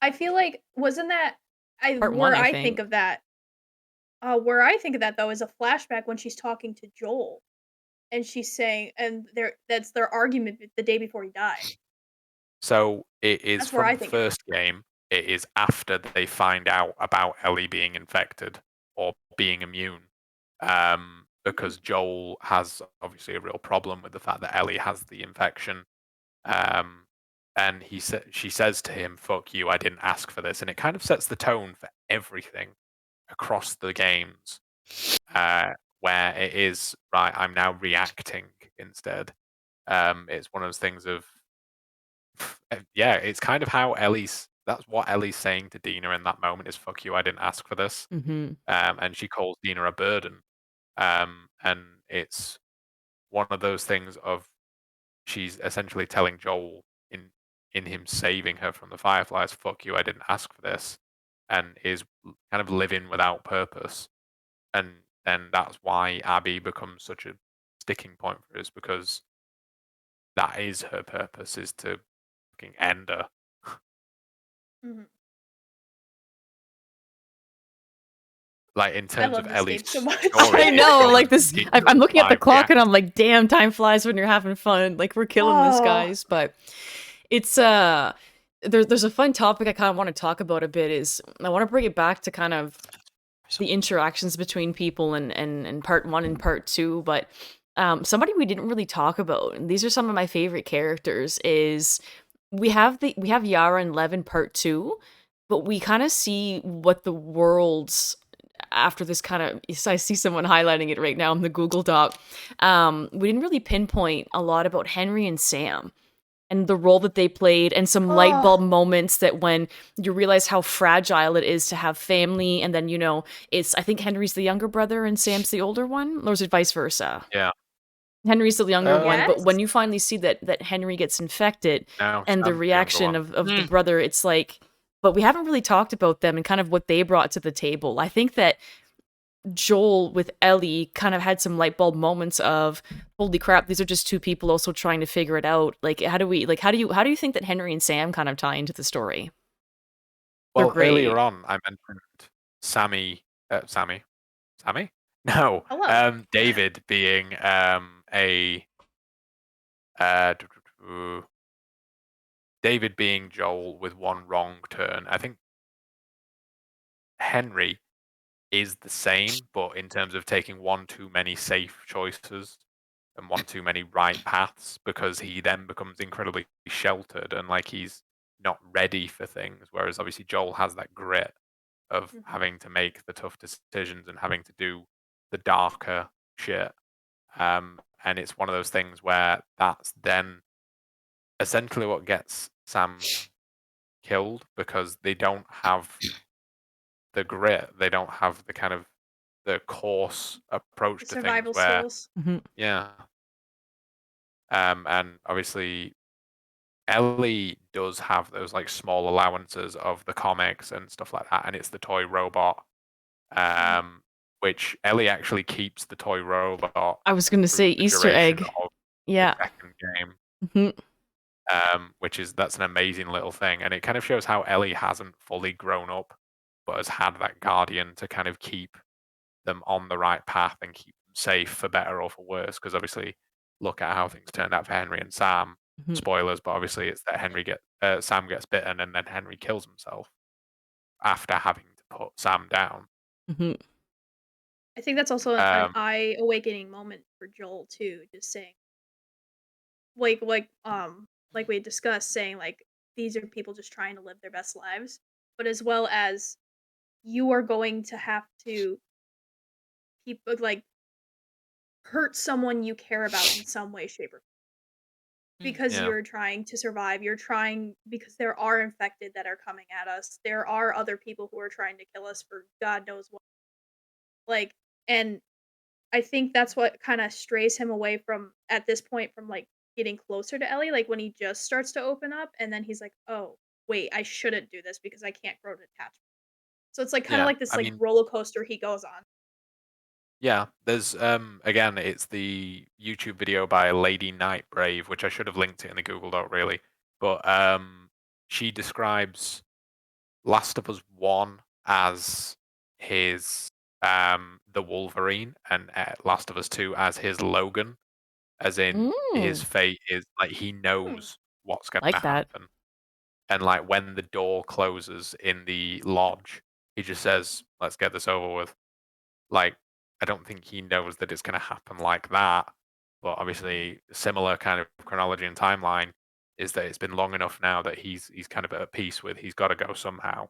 I feel like wasn't that Part where one, I I think. think of that. Where I think of that though is a flashback when she's talking to Joel, and she's saying, and that's their argument the day before he died. So it is That's where from I the think it is. first game. It is after they find out about Ellie being infected or being immune. Because Joel has obviously a real problem with the fact that Ellie has the infection. And she says to him, "Fuck you, I didn't ask for this." And it kind of sets the tone for everything across the games, where it is, right, I'm now reacting instead. It's one of those things of, yeah, it's kind of how that's what Ellie's saying to Dina in that moment is, "Fuck you, I didn't ask for this." Hmm. And she calls Dina a burden. And it's one of those things of, she's essentially telling Joel in him saving her from the Fireflies, "Fuck you, I didn't ask for this," and is kind of living without purpose. And then that's why Abby becomes such a sticking point for us, because that is her purpose, is to fucking end her. Mhm. Like, in terms love of this Ellie's game so much. story, I it's know, going like this. to I'm looking at the live clock and reaction. I'm like, damn, time flies when you're having fun. Like we're killing this, Oh. guys. But it's there's a fun topic I kind of want to talk about a bit. Is I want to bring it back to kind of the interactions between people and part one and part two. But somebody we didn't really talk about, and these are some of my favorite characters. Is we have Yara and Lev in part two, but we kind of see what the world's after this kind of, I see someone highlighting it right now in the Google Doc. We didn't really pinpoint a lot about Henry and Sam and the role that they played, and some light bulb moments that when you realize how fragile it is to have family, and then it's, I think Henry's the younger brother and Sam's the older one, or is it vice versa? Yeah. Henry's the younger one, but Yes. when you finally see that Henry gets infected, No, and the Sam's the younger reaction one. of the brother, it's like, but we haven't really talked about them and kind of what they brought to the table. I think that Joel with Ellie kind of had some light bulb moments of, holy crap, these are just two people also trying to figure it out. Like, how do you think that Henry and Sam kind of tie into the story? They're Well, great. earlier on, I mentioned Sammy? No, Hello. David being a David being Joel with one wrong turn. I think Henry is the same, but in terms of taking one too many safe choices and one too many right paths, because he then becomes incredibly sheltered and like he's not ready for things. Whereas obviously Joel has that grit of having to make the tough decisions and having to do the darker shit. And it's one of those things where that's then essentially what gets Sam killed, because they don't have the grit, they don't have the kind of the course approach to things Survival where skills. yeah. And obviously Ellie does have those like small allowances of the comics and stuff like that, and it's the toy robot. Which Ellie actually keeps the toy robot. I was gonna through say the Easter duration egg. of Yeah. the second game. Mhm. That's an amazing little thing, and it kind of shows how Ellie hasn't fully grown up, but has had that guardian to kind of keep them on the right path and keep them safe for better or for worse. Because obviously, look at how things turned out for Henry and Sam. Mhm. Spoilers, but obviously it's that Sam gets bitten and then Henry kills himself after having to put Sam down. Mhm. I think that's also an Um, eye-awakening moment for Joel too, just saying like we had discussed, saying like these are people just trying to live their best lives, but as well as you are going to have to keep like hurt someone you care about in some way, shape, or because Yeah. you're trying to survive. You're trying because there are infected that are coming at us. There are other people who are trying to kill us for God knows what. Like, and I think that's what kind of strays him away from at this point from like getting closer to Ellie. Like when he just starts to open up, and then he's like, "Oh, wait, I shouldn't do this because I can't grow an attachment." So it's like kind of Yeah, like this I like mean, roller coaster he goes on. yeah, there's again, it's the YouTube video by Lady Night Brave, which I should have linked it in the Google Doc really, but she describes Last of Us 1 as his the Wolverine, and Last of Us 2 as his Logan, as in his fate is like he knows what's going to Like that. happen, and like when the door closes in the lodge, he just says, "Let's get this over with." Like, I don't think he knows that it's going to happen like that, but obviously, similar kind of chronology and timeline is that it's been long enough now that he's kind of at peace with he's got to go somehow,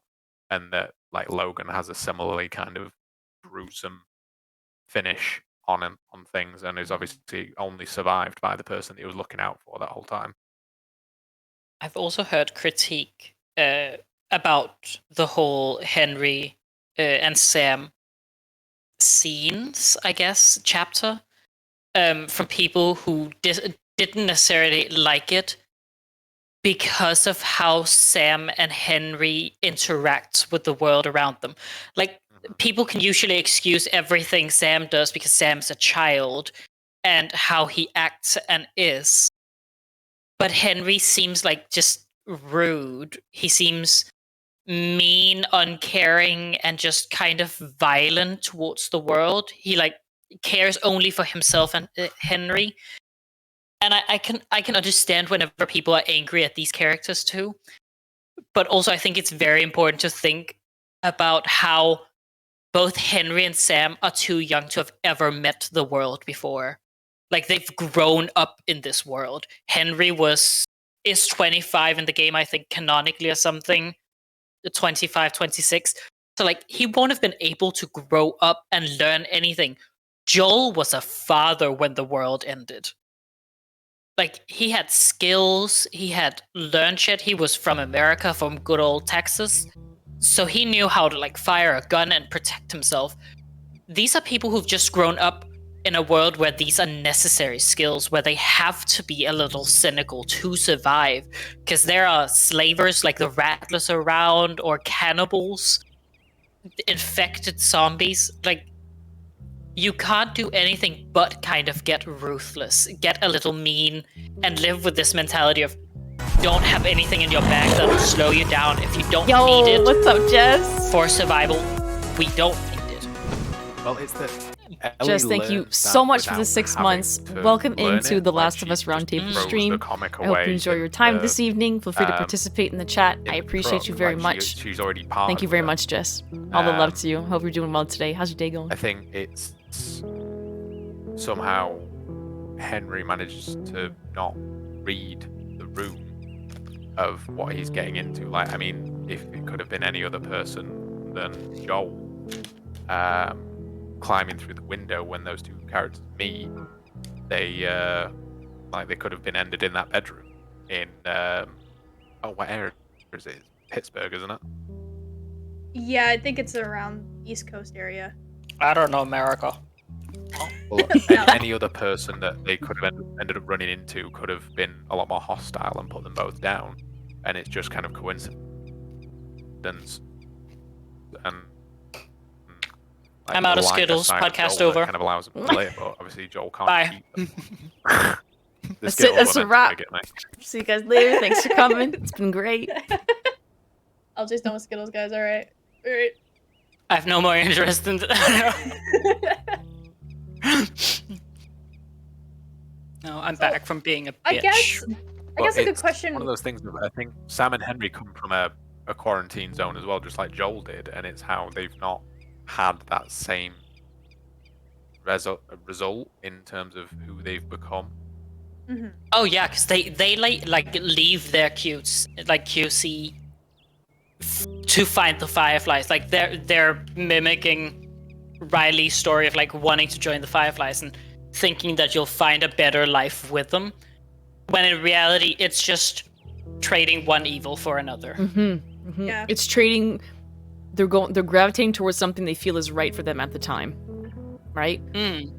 and that like Logan has a similarly kind of gruesome finish on him on things, and is obviously only survived by the person that he was looking out for that whole time. I've also heard critique about the whole Henry and Sam scenes, I guess, chapter from people who didn't necessarily like it because of how Sam and Henry interact with the world around them. Like, people can usually excuse everything Sam does because Sam's a child and how he acts and is. But Henry seems like just rude. He seems mean, uncaring, and just kind of violent towards the world. He like cares only for himself and Henry. And I can understand whenever people are angry at these characters too. But also I think it's very important to think about how both Henry and Sam are too young to have ever met the world before. Like, they've grown up in this world. Henry is 25 in the game, I think, canonically or something. 25, 26. So like he won't have been able to grow up and learn anything. Joel was a father when the world ended. Like, he had skills, he had learned shit. He was from America, from good old Texas. So he knew how to like fire a gun and protect himself. These are people who've just grown up in a world where these are necessary skills, where they have to be a little cynical to survive, because there are slavers like the Rattlers around, or cannibals, infected zombies. Like, you can't do anything but kind of get ruthless, get a little mean, and live with this mentality of don't have anything in your bag that'll slow you down if you don't Yo, need it what's up, Jess? for survival. We don't need it. Well, it's that Jess, thank you so much for the 6 months. Welcome into the Last of Us Roundtable stream. I hope you enjoy your time this evening. Feel free to participate in the chat. I appreciate you very much. She's already part. Thank you very much, Jess. All the love to you. Hope you're doing well today. How's your day going? I think it's somehow Henry manages to not read the room of what he's getting into. Like, I mean, if it could have been any other person than Joel climbing through the window when those two characters meet, they could have been ended in that bedroom in what area is it? Pittsburgh, isn't it? Yeah, I think it's around East Coast area. I don't know, America. Well, any other person that they could have ended up running into could have been a lot more hostile and put them both down, and it's just kind of coincidence. And I'm out of Skittles. Podcast over. Kind of allows them to play it, but obviously Joel can't. Bye. Keep them. That's it. That's a wrap. See you guys later. Thanks for coming. It's been great. I'll just done with Skittles, guys. All right. All right. I have no more interest in. No, I'm back from being a bitch. I guess a good question. One of those things that I think Sam and Henry come from a quarantine zone as well, just like Joel did, and it's how they've not had that same result in terms of who they've become. Mm-hmm. Oh yeah, because they like leave their QC to find the Fireflies. Like they're mimicking Riley's story of like wanting to join the Fireflies and thinking that you'll find a better life with them, when in reality it's just trading one evil for another. Yeah. It's trading. They're gravitating towards something they feel is right for them at the time, right?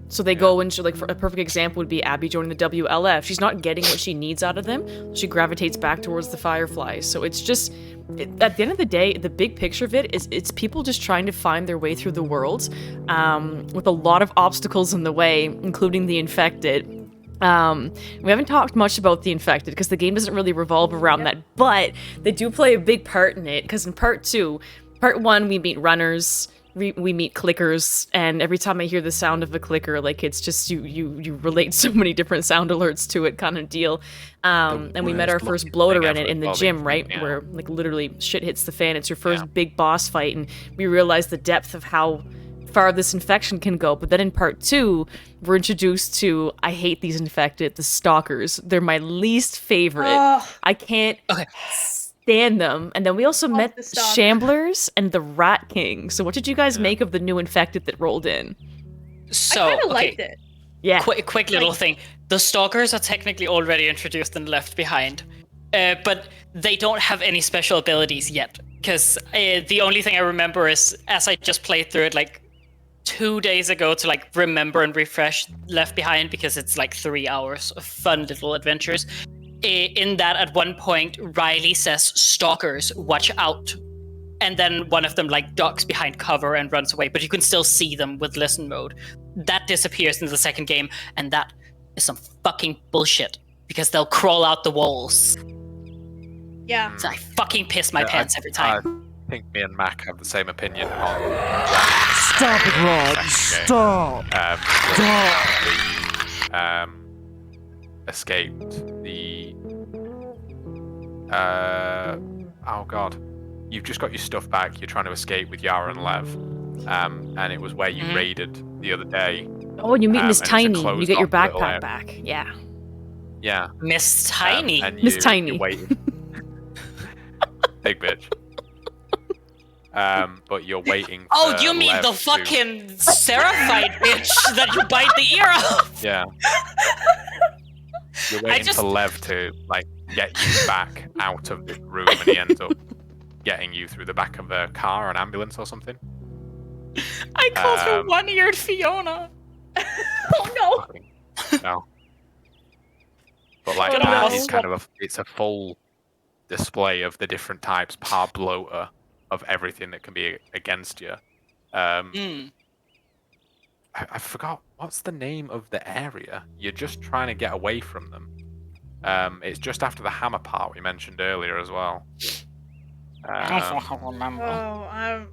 So they go into, like, for a perfect example would be Abby joining the WLF. She's not getting what she needs out of them. She gravitates back towards the Fireflies. So it's just, at the end of the day, the big picture of it is it's people just trying to find their way through the world, with a lot of obstacles in the way, including the infected. We haven't talked much about the infected because the game doesn't really revolve around that, but they do play a big part in it, because in part 1 we meet runners, we meet clickers, and every time I hear the sound of a clicker, like, it's just you relate so many different sound alerts to it, kind of deal. And we met our first bloater in it in the gym, right? Yeah. Where, like, literally shit hits the fan. It's your first big boss fight, and we realize the depth of how far this infection can go. But then in part 2, we're introduced to, I hate these infected, the stalkers. They're my least favorite. Ugh. I can't stand them. And then we also met the stalker. Shamblers and the Rat King. So what did you guys make of the new infected that rolled in? So I kind of liked it. Yeah. Quick little thing. The stalkers are technically already introduced and left behind, but they don't have any special abilities yet. Because the only thing I remember is, as I just played through it like 2 days ago to like remember and refresh Left Behind, because it's like 3 hours of fun little adventures. In that, at one point, Riley says, "Stalkers, watch out." And then one of them like ducks behind cover and runs away, but you can still see them with listen mode. That disappears in the second game, and that is some fucking bullshit, because they'll crawl out the walls. Yeah. So I fucking piss my pants every time. I think me and Mac have the same opinion on Stop it, Rod. Stop. Stop. Escaped the. Oh god. You've just got your stuff back. You're trying to escape with Yara and Lev. And it was where you raided the other day. Oh, and you meet Miss and it's a Tiny. You closed get your off little backpack back. Yeah. Yeah. Miss Tiny. And Miss Tiny. You're waiting. Big bitch. But you're waiting. Oh, for you mean Lev the to- fucking Seraphite bitch that you bite the ear off? Yeah. You're waiting just- for Lev to like get you back out of the room, and he ends up getting you through the back of a car, an ambulance, or something. I called her one-eared Fiona. Oh no. No. But like Oh, that no. is kind of it's a full display of the different types par bloater of everything that can be against you. I forgot what's the name of the area. You're just trying to get away from them. It's just after the hammer part we mentioned earlier as well. I don't remember.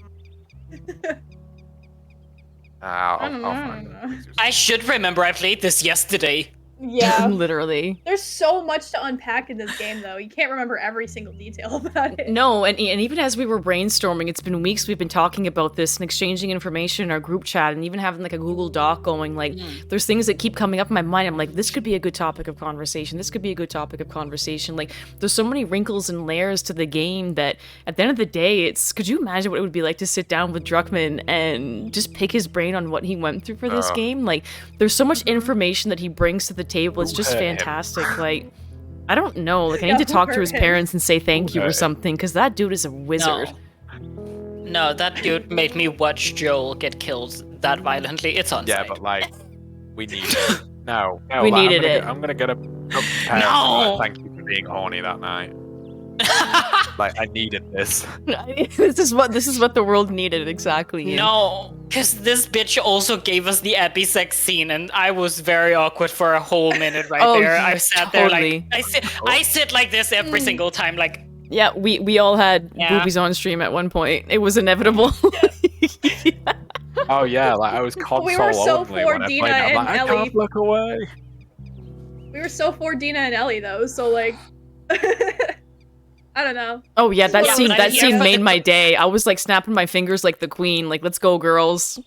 Oh, I I'll don't find know. it. I should remember I played this yesterday. Yeah. Literally. There's so much to unpack in this game, though. You can't remember every single detail about it. No, and even as we were brainstorming, it's been weeks we've been talking about this and exchanging information in our group chat and even having like a Google Doc going. Like, there's things that keep coming up in my mind. I'm like, this could be a good topic of conversation. This could be a good topic of conversation. Like, there's so many wrinkles and layers to the game that at the end of the day, could you imagine what it would be like to sit down with Druckmann and just pick his brain on what he went through for this game? Like, there's so much information that he brings to the table. It's just hurt him? fantastic. Like, I don't know. Like, I need Yeah, to who talk to hurt his him? parents and say thank you or hurt him? something, because that dude is a wizard. No, that dude made me watch Joel get killed that violently. It's on Yeah, site. but like, we need it. No, We like, needed it. I'm gonna get a parents No! like, thank you for being horny that night. Like, I needed this. this is what the world needed exactly. Ian. No, because this bitch also gave us the epi sex scene, and I was very awkward for a whole minute right Oh, there. yeah, I sat there totally. like I sit like this every single time. Like, Yeah, we all had Yeah. boobies on stream at one point. It was inevitable. Oh yeah, like I was console We were so only for when I Dina played it. I'm and like, I Ellie. can't look away. We were so for Dina and Ellie, though, so, like... I don't know. Oh yeah, that Yeah, scene but that I- scene yeah, made but- my day. I was like snapping my fingers like the queen, like let's go girls.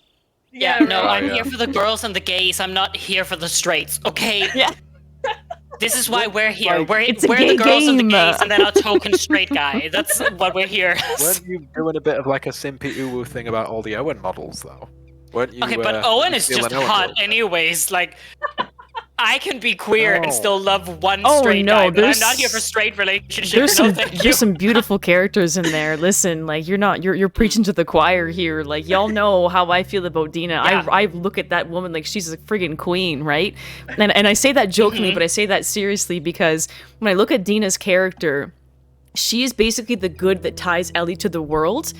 yeah, right. no, Oh, I'm yeah. here for the girls and the gays. I'm not here for the straights. Okay. Yeah. This is why we're here. Like, We're it's a the gay girls and the game. gays, and then our token straight guy. That's what we're here. Weren't you doing a bit of like a simpy uwu thing about all the Owen models though? Weren't you? Okay, but Owen is stealing just Owen hot models? anyways. Like, I can be queer and No. still love one Oh, straight no, guy, but I'm there's- not here for straight relationships. There's No, some thank you. there's some beautiful characters in there. Listen, like you're preaching to the choir here. Like y'all know how I feel about Dina. Yeah. I look at that woman like she's a friggin' queen, right? And I say that jokingly, but I say that seriously because when I look at Dina's character, she is basically the good that ties Ellie to the world,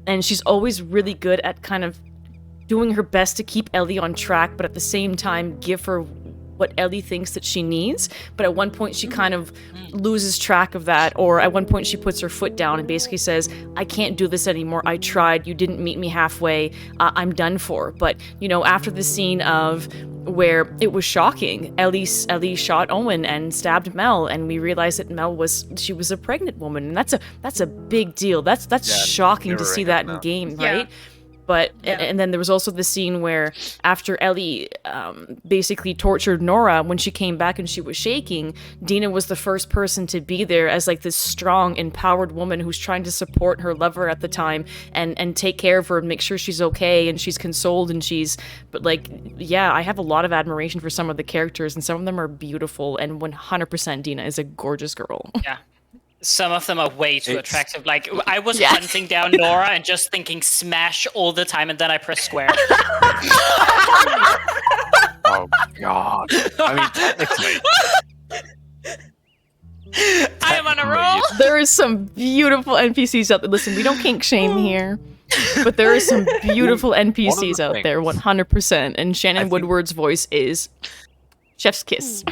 and she's always really good at kind of doing her best to keep Ellie on track, but at the same time give her what Ellie thinks that she needs. But at one point she kind of loses track of that, or at one point she puts her foot down and basically says, I can't do this anymore. I tried. You didn't meet me halfway. I'm done for. But, you know, after the scene of where it was shocking, Ellie shot Owen and stabbed Mel, and we realized that Mel was a pregnant woman, and that's a big deal. That's Yeah, shocking to see mirroring that it in now. game, Yeah. right? But Yeah. and then there was also the scene where after Ellie basically tortured Nora, when she came back and she was shaking, Dina was the first person to be there as like this strong, empowered woman who's trying to support her lover at the time and take care of her and make sure she's okay and she's consoled and but like, yeah, I have a lot of admiration for some of the characters and some of them are beautiful, and 100% Dina is a gorgeous girl. Yeah. Some of them are way too It's- attractive. Like, I was Yeah. hunting down Nora and just thinking smash all the time, and then I press square. Oh god. I mean, technically, I am on a roll. There is some beautiful NPCs out there. Listen, we don't kink shame here, but there are some beautiful NPCs out there, things- 100%. And Shannon think- Woodward's voice is Chef's Kiss.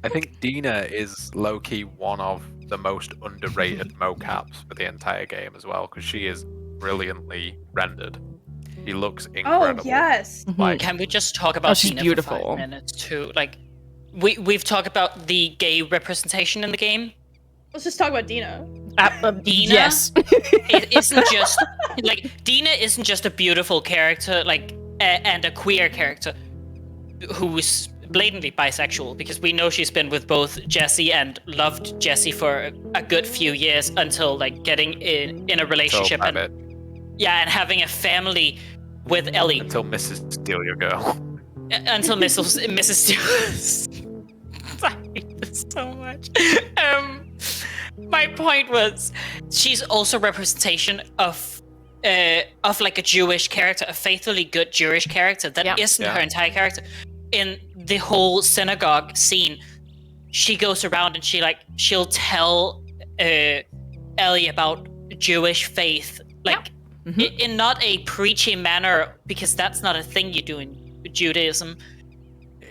I think Dina is low-key one of the most underrated mocaps for the entire game as well, because she is brilliantly rendered. She looks Oh, incredible. yes. Like, Can we just talk about Oh, she's Dina beautiful. for 5 minutes too? Like, we've talked about the gay representation in the game. Let's just talk about Dina. Dina? Yes. It isn't just like Dina isn't just a beautiful character, like and a queer character who's blatantly bisexual, because we know she's been with both Jesse and loved Jesse for a good few years until like getting in a relationship until, and yeah, and having a family with Ellie until Mrs. Steal Your Girl. until Mrs. Stewart. I hate this so much. My point was, she's also representation of like a Jewish character, a faithfully good Jewish character that Yeah. isn't Yeah. her entire character. In the whole synagogue scene, she goes around and she'll tell Ellie about Jewish faith, like in not a preachy manner, because that's not a thing you do in Judaism.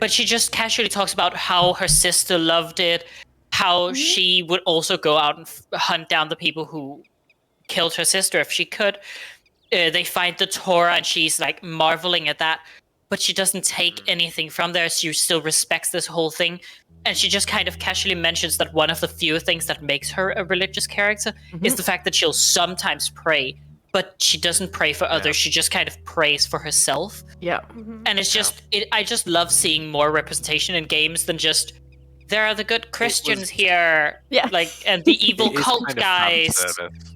But she just casually talks about how her sister loved it, how she would also go out and hunt down the people who killed her sister if she could. they find the Torah and she's like marveling at that, but she doesn't take anything from there. She still respects this whole thing. And she just kind of casually mentions that one of the few things that makes her a religious character is the fact that she'll sometimes pray, but she doesn't pray for others. She just kind of prays for herself. Yeah. And it's just, I just love seeing more representation in games than just, there are the good Christians here. Yeah. Like, and the evil It is cult kind of guys. fan service.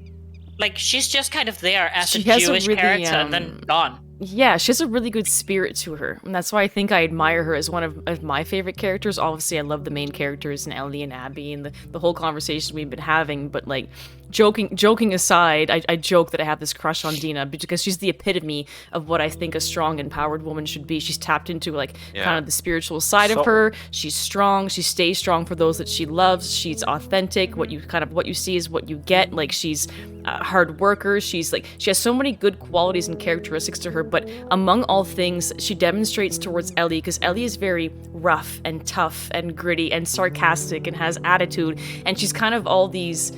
Like, she's just kind of there as She a has a Jewish really, character and then gone. Yeah, she has a really good spirit to her, and that's why I think I admire her as one of my favorite characters. Obviously, I love the main characters and Ellie and Abby and the whole conversation we've been having, but like, joking aside, I joke that I have this crush on Dina because she's the epitome of what I think a strong, empowered woman should be. She's tapped into like kind of the spiritual side of her. She's strong. She stays strong for those that she loves. She's authentic. What you see is what you get. Like, she's a hard worker. She's like, she has so many good qualities and characteristics to her. But among all things, she demonstrates towards Ellie, because Ellie is very rough and tough and gritty and sarcastic and has attitude, and she's kind of all these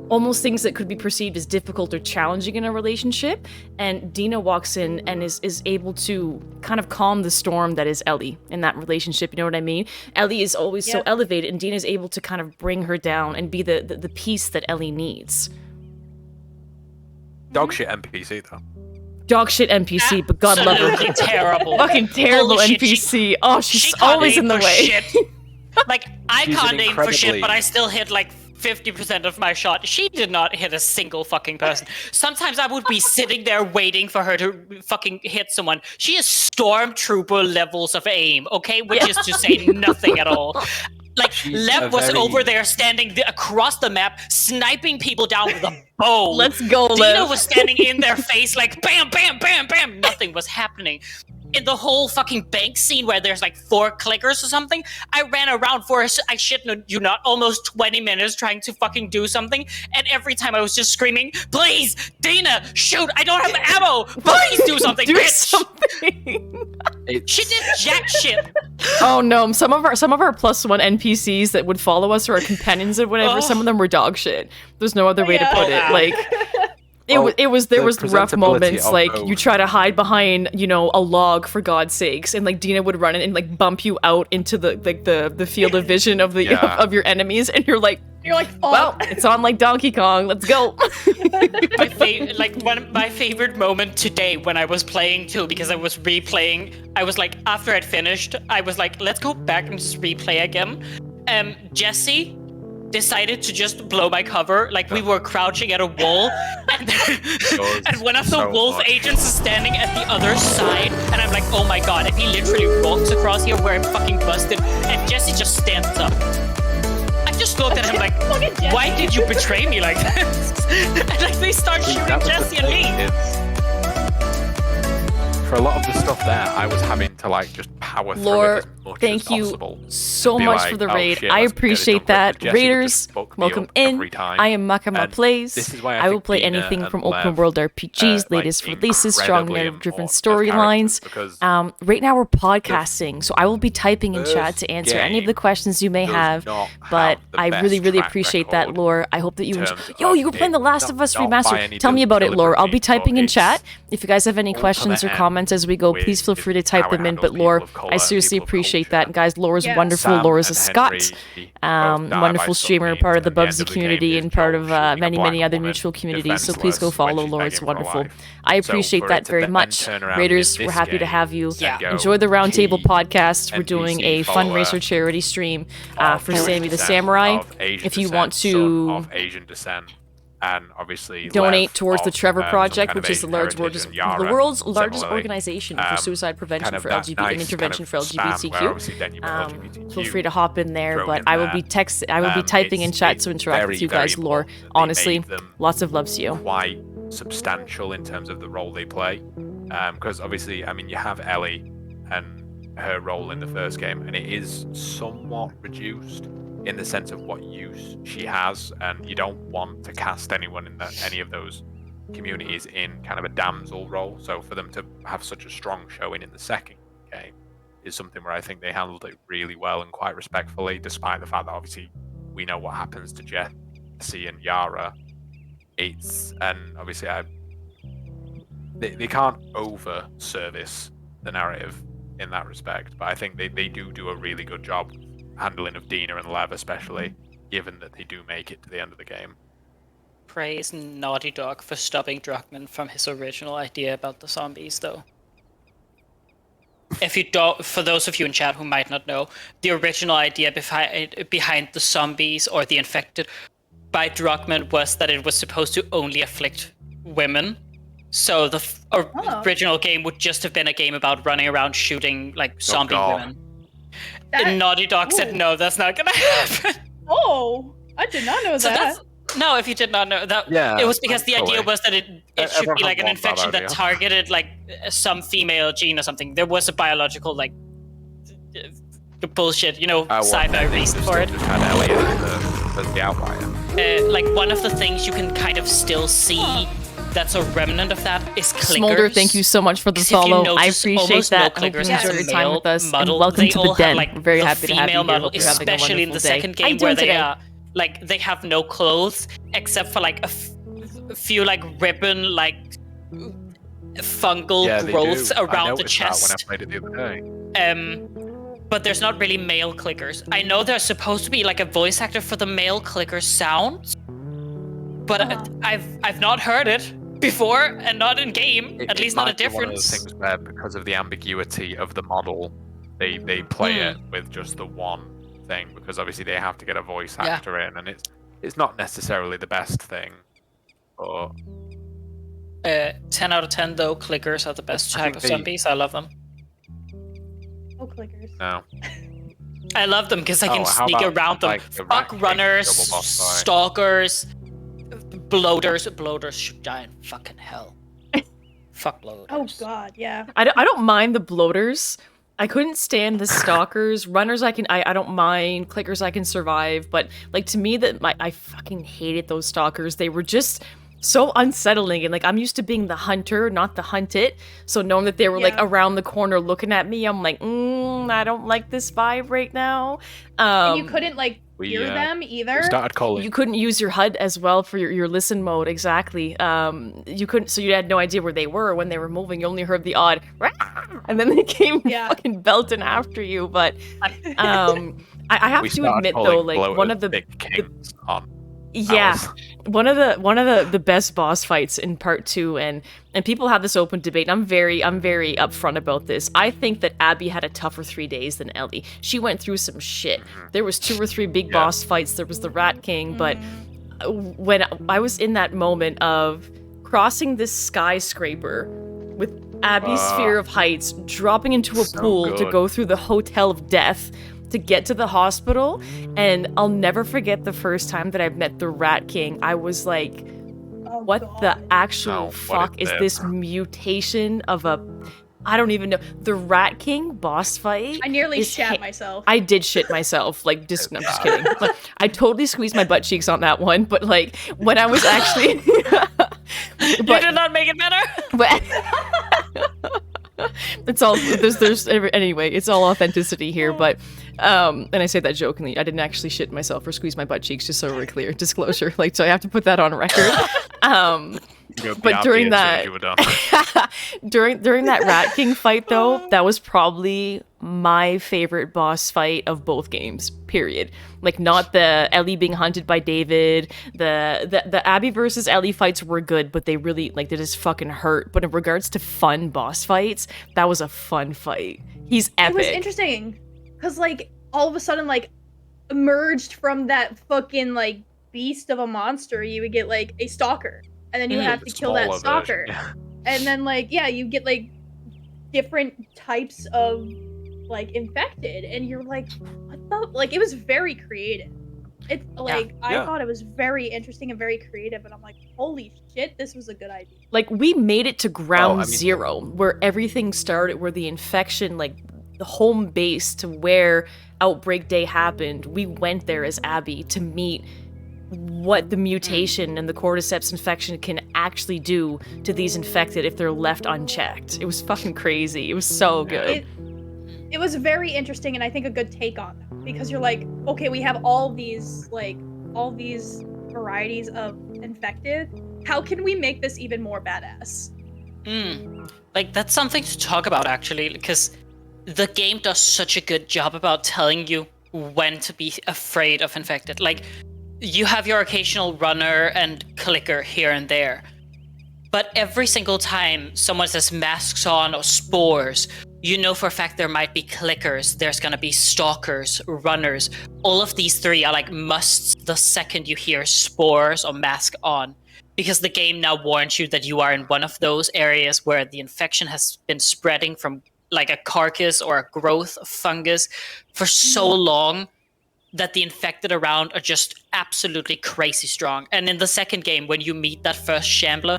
almost things that could be perceived as difficult or challenging in a relationship. And Dina walks in and is able to kind of calm the storm that is Ellie in that relationship. You know what I mean? Ellie is always so elevated, and Dina's able to kind of bring her down and be the peace that Ellie needs. Dog shit NPC though. Dog shit NPC, but God love her. Absolutely terrible. Fucking terrible Holy shit, NPC. Oh, she she's can't always aim in the for way. shit. Like, I She's can't an aim for shit, incredibly- but I still hit like 50% of my shot. She did not hit a single fucking person. Sometimes I would be sitting there waiting for her to fucking hit someone. She is stormtrooper levels of aim, okay? Which is to say nothing at all. Like, She's Lev a was very- over there standing across the map, sniping people down with a bow. Let's go, Dina Lev. was standing in their face like bam, bam, bam, bam. Nothing was happening. In the whole fucking bank scene where there's like 4 clickers or something, I ran around for, I shit you not, almost 20 minutes trying to fucking do something. And every time I was just screaming, please, Dina, shoot, I don't have ammo. Please do something, Do bitch. something. She did jack shit. Oh no, some of our +1 NPCs that would follow us or our companions or whatever, some of them were dog shit. There's no other way to put it. Like, there was the rough presentability moments, of like those- you try to hide behind, a log for God's sakes, and like Dina would run in and like bump you out into the field of vision of the Yeah. of your enemies, and you're like, well, it's on like Donkey Kong. Let's go. One of my favorite moment today when I was playing too, because I was replaying. I was like, after I'd finished, I was like, let's go back and just replay again. Jesse decided to just blow my cover. Like, we were crouching at a wall, and one of the so wolf much. agents is standing at the other side, and I'm like, oh my god, if he literally walks across here, we're fucking busted. And Jesse just stands up. I just looked at him like, why did you betray me like this? And like, they start shooting That was the Jesse and me. thing, it's- For a lot of the stuff there, I was having to like just power through Lore, it as much thank as you possible. so Be much like, for the "Oh, raid. shit, I let's get it appreciate done that. quick." Jesse would Raiders, just fuck me welcome up in. every time. I am Makama And Plays. this is why I will think play Dina anything and from Lev, open world RPGs, like, latest releases, strong incredibly narrative-driven important as characters storylines. because Right now we're podcasting, so I will be typing in this chat to answer any of the game questions you may does have. not But have the I best really, really track appreciate that, record Lore. I hope that you in enjoy. terms Yo, of you were playing The it, Last of Us not by Remastered. any Tell me about it, Lore. I'll be deliberate typing in means, chat. If you guys have any ultimate questions or end comments as we go, with please feel free to type power them in. handles But Lore, people of colour, I seriously people of appreciate culture. that. Guys, Lore is Yeah. wonderful. Sam Lore is a and Scot. Henry both died by Wonderful some streamer, means, part of the and at Bubsy end of the community game, and part Joel of shooting a many, black many other woman mutual communities. So please defenseless go when follow. she's Lore, it's begging for her wonderful. life. I So appreciate for that it to very then much. turn around Raiders, in we're this happy to game have you. and go, Enjoy the Roundtable key podcast. We're doing NPC a follower fundraiser charity stream of for Sammy the 40% Samurai. of Asian If you descent, want son to of Asian descent, and obviously donate Lev towards the of, Trevor some Project, kind of which is the Asian large heritage, and the Yara, world's largest similarly. organization for suicide prevention kind of for that LGBT nice and intervention for kind of span where LGBTQ. obviously then you've got LGBTQ Feel free to hop in there, thrown but in I will there. be typing in It's- chat it's to interact very, with you very guys. Lore, important that they honestly, made them lots of love to you. quite substantial in terms of the role they play. Because obviously, I mean, you have Ellie and her role in the first game, and it is somewhat reduced in the sense of what use she has, and you don't want to cast anyone in any of those communities in kind of a damsel role. So for them to have such a strong showing in the second game is something where I think they handled it really well and quite respectfully, despite the fact that obviously we know what happens to Jesse and Yara. And obviously they can't over service the narrative in that respect, but I think they do a really good job handling of Dina and Lev, especially given that they do make it to the end of the game. Praise Naughty Dog for stopping Druckmann from his original idea about the zombies, though. If you don't, for those of you in chat who might not know, the original idea behind the zombies or the infected by Druckmann was that it was supposed to only afflict women. So the original game would just have been a game about running around shooting like zombie women. And Naughty Dog said, no, that's not gonna happen. Oh, I did not know that. No, if you did not know that, it was because the idea was that it should be like an infection that targeted like some female gene or something. There was a biological like bullshit, sci-fi reason for it. Just had Elliot as the outlier. Like one of the things you can kind of still see that's a remnant of that is clickers. Smolder, thank you so much for the follow. I appreciate that. I hope you enjoyed your time with us. And welcome to the den. We're very happy to have you here. Hope you're having a especially in the wonderful day. second game where they are like they have no clothes except for like a few like ribbon like fungal growths around the chest. That when I played it the other day. But there's not really male clickers. I know there's supposed to be like a voice actor for the male clicker sounds, but I've not heard it before and not in game. At least not a difference. One of the things where, because of the ambiguity of the model, they play it with just the one thing, because obviously they have to get a voice actor in, and it's not necessarily the best thing. But 10 out of 10 though. Clickers are the best type of zombies. I love them. Oh, clickers. No. I love them because I can sneak around them. Fuck runners, stalkers, bloaters. Bloaters should die in fucking hell. Fuck bloaters. Oh god, yeah. I don't mind the bloaters. I couldn't stand the stalkers. Runners I don't mind. Clickers I can survive. But like to me I fucking hated those stalkers. They were just so unsettling, and like I'm used to being the hunter, not the hunted. So knowing that they were like around the corner looking at me, I'm like, I don't like this vibe right now. And you couldn't like hear them either. We started calling. You couldn't use your HUD as well for your listen mode, exactly. You couldn't, so you had no idea where they were when they were moving. You only heard the odd, and then they came fucking belting after you. But I have to admit though, like one of the kings on. Yeah, one of the best boss fights in part 2, and people have this open debate. And I'm very upfront about this. I think that Abby had a tougher 3 days than Ellie. She went through some shit. There was 2 or 3 big boss fights. There was the Rat King, but when I was in that moment of crossing this skyscraper with Abby's Sphere of Heights, dropping into a pool to go through the Hotel of Death, to get to the hospital, and I'll never forget the first time that I met the Rat King. I was like, what the actual fuck is this mutation of a... I don't even know. The Rat King boss fight. I nearly shat myself. I did shit myself. Like, I'm just kidding. Like, I totally squeezed my butt cheeks on that one, but like, when I was actually... You did not make it better? But... It's all anyway, it's all authenticity here, but and I say that jokingly. I didn't actually shit myself or squeeze my butt cheeks, just so we're clear. Disclosure. Like, so I have to put that on record. But during that during that Rat King fight though, that was probably my favorite boss fight of both games, period. Like, not the Ellie being hunted by David. The Abby versus Ellie fights were good, but they really, like, they just fucking hurt. But in regards to fun boss fights, that was a fun fight. He's epic. It was interesting, because, like, all of a sudden, like, emerged from that fucking, like, beast of a monster, you would get, like, a stalker. And then you have to kill that stalker. And then, like, you get, like, different types of, like, infected. And you're like, what the? Like, it was very creative. It's, like, I thought it was very interesting and very creative. And I'm like, holy shit, this was a good idea. Like, we made it to ground zero, where everything started, where the infection, like, the home base to where Outbreak Day happened. We went there as Abby to meet what the mutation and the cordyceps infection can actually do to these infected if they're left unchecked. It was fucking crazy. It was so good. It was very interesting, and I think a good take on them, because you're like, okay, we have all these varieties of infected. How can we make this even more badass? Like, that's something to talk about, actually, because the game does such a good job about telling you when to be afraid of infected. Like, you have your occasional runner and clicker here and there, but every single time someone says masks on or spores, you know for a fact there might be clickers, there's gonna be stalkers, runners. All of these three are like musts the second you hear spores or mask on, because the game now warns you that you are in one of those areas where the infection has been spreading from like a carcass or a growth of fungus for so long that the infected around are just absolutely crazy strong. And in the second game, when you meet that first shambler,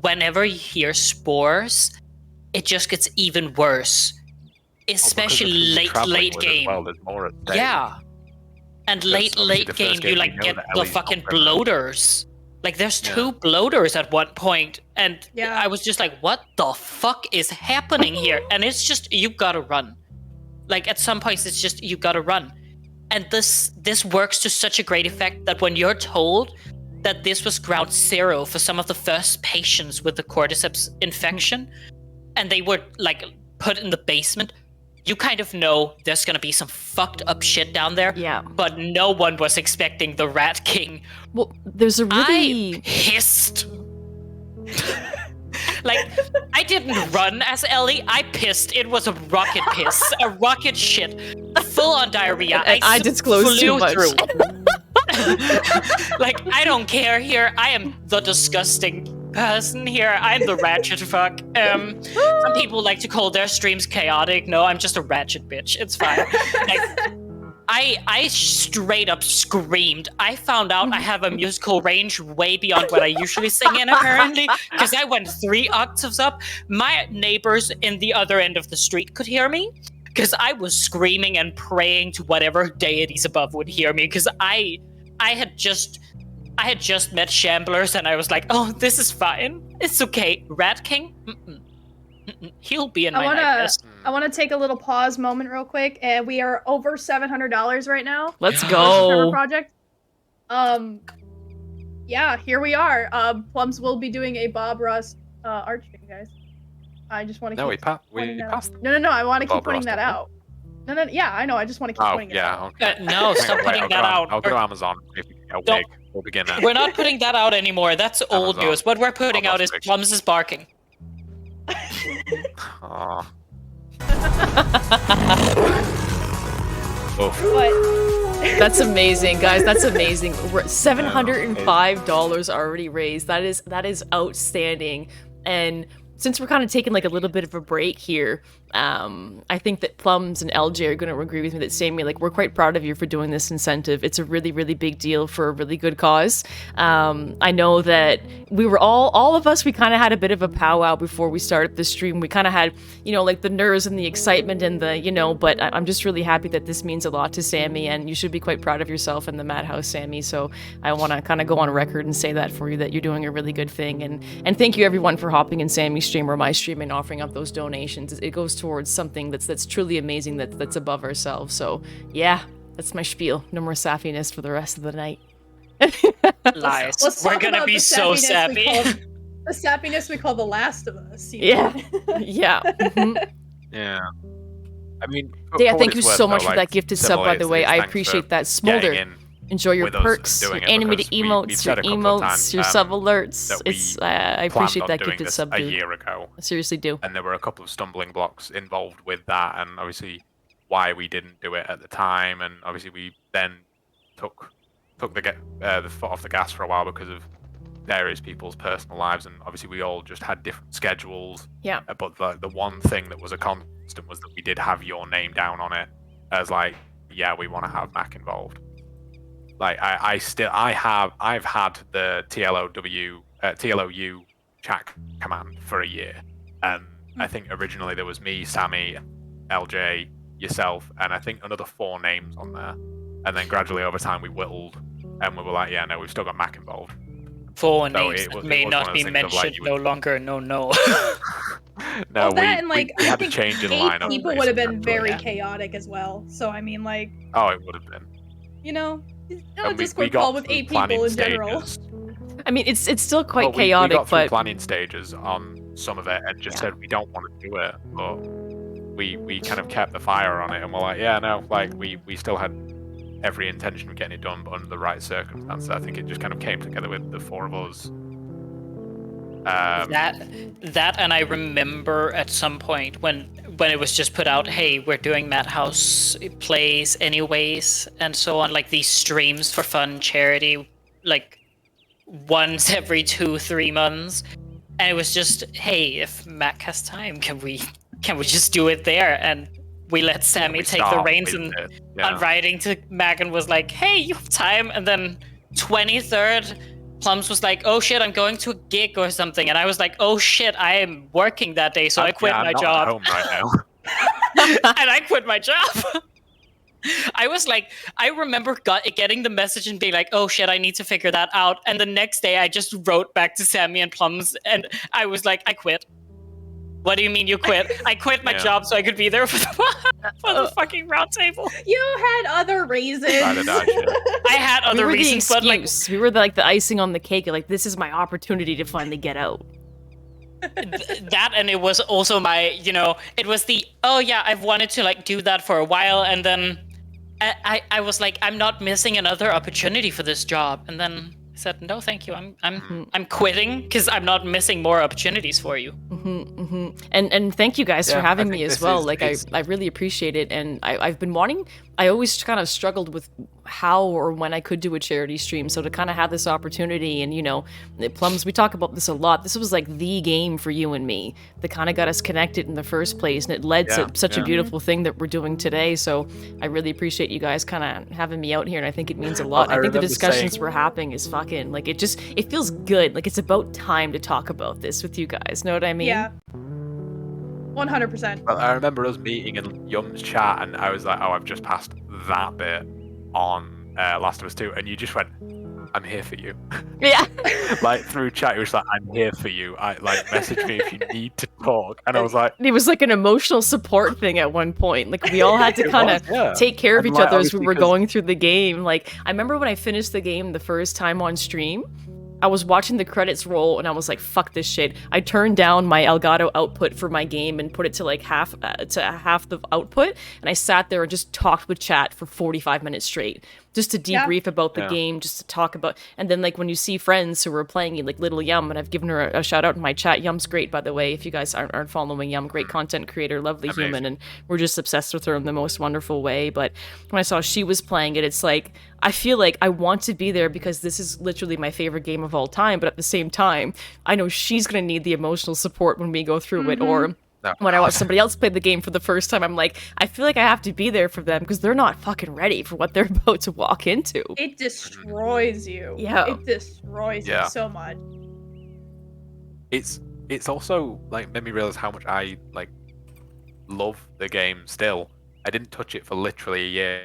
whenever you hear spores, it just gets even worse. Especially late game. Well, there's more at stake. Yeah. And Because obviously late the game, first you game we like know get that the Ellie's not fucking criminal. bloaters. Like there's Yeah. 2 bloaters at one point, and Yeah. I was just like, what the fuck is happening here? And it's just, you gotta run. Like at some points it's just, you gotta run. And this works to such a great effect that when you're told that this was ground zero for some of the first patients with the cordyceps infection, and they were like put in the basement, you kind of know there's gonna be some fucked up shit down there. Yeah. But no one was expecting the Rat King. Well, there's a I really pissed. Like, I didn't run as Ellie. I pissed. It was a rocket piss, a rocket shit, full on diarrhea. And I disclosed too flew much. through. Like, I don't care here. I am the disgusting person here. I'm the ratchet fuck. Some people like to call their streams chaotic. No, I'm just a ratchet bitch. It's fine. Like, I straight up screamed. I found out I have a musical range way beyond what I usually sing in, apparently, because I went 3 octaves up. My neighbors in the other end of the street could hear me, because I was screaming and praying to whatever deities above would hear me, because I had just met Shamblers, and I was like, oh, this is fine. It's okay. Rat King? Mm-mm. Mm-mm. He'll be in my night vest. I want to take a little pause moment real quick, and we are over $700 right now. Let's for the Trevor go. project. Yeah, here we are. Plums will be doing a Bob Ross art stream, guys. I just want to. No, keep we pointing that out. passed. No. I want to keep Bob pointing Ross, that didn't we? out. No. Yeah, I know. I just want to keep Oh, pointing it out. yeah. Okay. No, stop Wait, putting I'll that go out. I'll go to Amazon. If you get a Don't- wig, we'll begin that. We're not putting that out anymore. That's old Amazon. news. What we're putting Bob out is Ross Plums is barking. Aw. Oof. But That's amazing, guys. That's amazing. We're $705 already raised. That is outstanding. And since we're kind of taking like a little bit of a break here, I think that Plums and LJ are going to agree with me that Sammy, like, we're quite proud of you for doing this incentive. It's a really, really big deal for a really good cause. I know that we were all of us, we kind of had a bit of a powwow before we started the stream. We kind of had, like the nerves and the excitement and the, but I'm just really happy that this means a lot to Sammy, and you should be quite proud of yourself and the Madhouse, Sammy. So I want to kind of go on record and say that for you, that you're doing a really good thing. And thank you everyone for hopping in Sammy's stream or my stream and offering up those donations. It goes towards something that's truly amazing, that's above ourselves. So yeah, that's my spiel. No more sapiness for the rest of the night. Lies. let's We're talk gonna about be the so sappiness sappy. the sappiness we call The Last of Us. Yeah. Yeah. Mhm. Yeah. I mean, Yeah, for thank what you it's worth, so though, much for like, that gifted sub, by the way. I appreciate that. Smolder, getting in enjoy your with us and perks, your doing it, animated because we've emotes, your said a couple of emotes, times, your sub that alerts. we It's I planned appreciate on that doing gifted this sub, a dude. year ago, I seriously do. and there were a couple of stumbling blocks involved with that, and obviously why we didn't do it at the time, and obviously we then took the foot off the gas for a while because of various people's personal lives, and obviously we all just had different schedules. Yeah. But the one thing that was a constant was that we did have your name down on it as like, yeah, we want to have Mac involved. Like I've had the TLOU chat command for a year, and I think originally there was me, Sammy, LJ, yourself, and I think another 4 names on there, and then gradually over time we whittled, and we were like, yeah, no, we've still got Mac involved. 4 So names it that was may one not of be those things of, like, mentioned, you no would- longer, no. No, Well, that and like we I had to think change in 8 lineup. people would have been basically. very Yeah. chaotic as well. So I mean, like, Oh, it would have been. a And we Discord got call with through 8 people planning in general. stages. I mean, it's still quite Well, we chaotic, got through but planning stages on some of it and just said we don't want to do it, but we kind of kept the fire on it, and we're like, yeah, no, like we still had every intention of getting it done, but under the right circumstances. I think it just kind of came together with the four of us. That and I remember at some point when it was just put out, hey, we're doing Madhouse plays anyways, and so on, like these streams for fun charity, like once every 2-3 months, and it was just, hey, if Mac has time, can we just do it there? And we let Sammy take the reins on writing to Mac, and was like, hey, you have time, and then 23rd. Plums was like, oh shit, I'm going to a gig or something. And I was like, oh shit, I am working that day, so I quit my job. I'm not at home right now. And I quit my job. I was like, I remember getting the message and being like, oh shit, I need to figure that out. And the next day I just wrote back to Sammy and Plums, and I was like, I quit. What do you mean you quit? I quit my job so I could be there for the fucking round table. You had other reasons. I had other reasons, but like we were the icing on the cake. Like, this is my opportunity to finally get out. That, and it was also my, it was the, oh yeah, I've wanted to like do that for a while, and then I was like, I'm not missing another opportunity for this job, and then I said, no, thank you. I'm quitting because I'm not missing more opportunities for you. And thank you guys for having me as well. I really appreciate it, and I've been wanting. I always kind of struggled with how or when I could do a charity stream, so to kind of have this opportunity, and Plums, we talk about this a lot. This was like the game for you and me that kind of got us connected in the first place, and it led to such a beautiful thing that we're doing today. So I really appreciate you guys kind of having me out here, and I think it means a lot. Well, I think the discussions we're having is fucking like, it feels good. Like, it's about time to talk about this with you guys. Know what I mean? Yeah. 100%. Well, I remember us meeting in Yum's chat, and I was like, oh, I've just passed that bit on Last of Us 2, and you just went, I'm here for you. Yeah. Like, through chat, you were just like, I'm here for you. Message me if you need to talk. And I was like... It was like an emotional support thing at one point. Like, we all had to kind of take care of each other as we were going through the game. Like, I remember when I finished the game the first time on stream, I was watching the credits roll, and I was like, fuck this shit. I turned down my Elgato output for my game and put it to like half the output, and I sat there and just talked with chat for 45 minutes straight, just to debrief about the game, just to talk about. And then, like, when you see friends who were playing it, like Little Yum, and I've given her a shout out in my chat. Yum's great, by the way, if you guys aren't following Yum. Great content creator, lovely human, and we're just obsessed with her in the most wonderful way. But when I saw she was playing it, it's like, I feel like I want to be there because this is literally my favorite game of all time. But at the same time, I know she's going to need the emotional support when we go through it, or when I watch somebody else play the game for the first time, I'm like, I feel like I have to be there for them because they're not fucking ready for what they're about to walk into. It destroys you. Yeah. It destroys you so much. It's also, like, made me realize how much I, like, love the game still. I didn't touch it for literally a year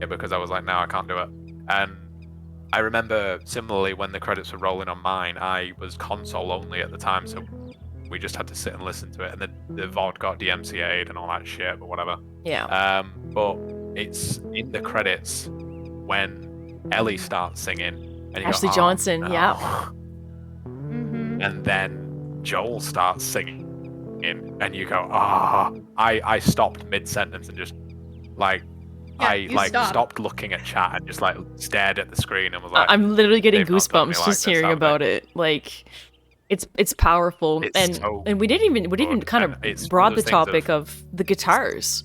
because I was like, no, I can't do it. And I remember, similarly, when the credits were rolling on mine, I was console only at the time, so we just had to sit and listen to it, and then the VOD got DMCA'd and all that shit, but whatever. Yeah. But it's in the credits when Ellie starts singing, and you Ashley go, Johnson, no. yeah. And then Joel starts singing, and you go, I stopped mid-sentence and just, like, stopped looking at chat and just, like, stared at the screen and was like, I'm literally getting goosebumps just hearing about it. Like, it's powerful, and we didn't even kind of broad the topic of the guitars.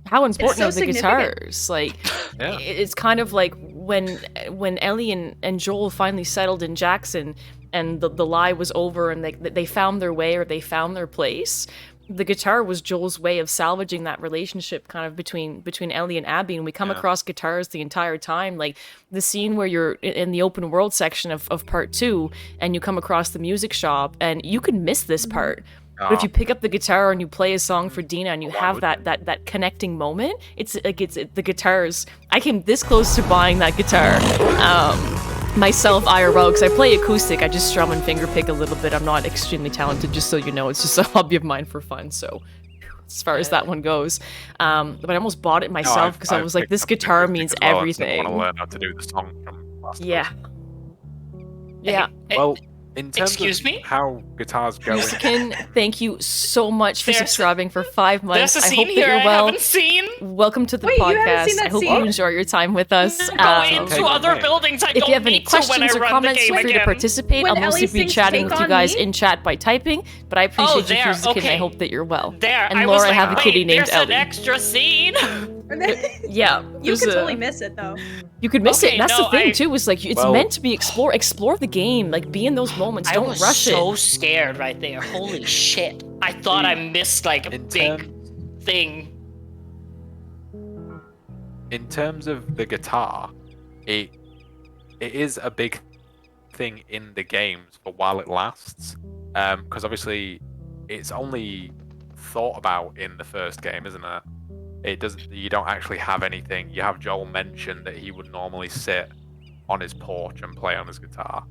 How important are the guitars? Like, it's kind of like when Ellie and Joel finally settled in Jackson, and the lie was over, and they found their way, or they found their place. The guitar was Joel's way of salvaging that relationship kind of between Ellie and Abby, and we come across guitars the entire time. Like, the scene where you're in the open world section of part 2, and you come across the music shop, and you can miss this part. But if you pick up the guitar and you play a song for Dina, and you have that connecting moment, it's the guitars. I came this close to buying that guitar myself IRL, because I play acoustic. I just strum and finger pick a little bit. I'm not extremely talented, just so you know. It's just a hobby of mine for fun. So as far as that one goes, but I almost bought it myself because I was like, this guitar means everything. I want to learn how to do the song from last Yeah. Well, In terms Excuse of me? how guitars go in Yusukin, thank you so much for There's- subscribing for 5 months. There's a I scene hope here that you're I well. haven't seen. Welcome to the Wait, you podcast. haven't seen that I hope scene? you enjoy your time with us. Go into Take other it. buildings. I If don't you have any need to when I questions or run comments, the feel game free to again. participate. When I'll mostly Ellie be sings chatting Take with you On guys Me? in chat by typing, but I appreciate you, there, Yusukin, and I okay. hope that you're well. There, And I Laura, was I like, have a kitty wait, named there's Ellie. an extra scene. And then Yeah, you there's could a- totally miss it though. You could miss it. Okay, And that's no, the thing I- too. Is like it's Well- meant to be explore the game. Like be in those moments. I Don't was rush so it. scared right there. Holy shit! I thought I missed like a In big thing. in terms of the guitar, it is a big thing in the games for while it lasts. Because obviously it's only thought about in the first game, isn't it? It doesn't. You don't actually have anything. You have Joel mention that he would normally sit on his porch and play on his guitar,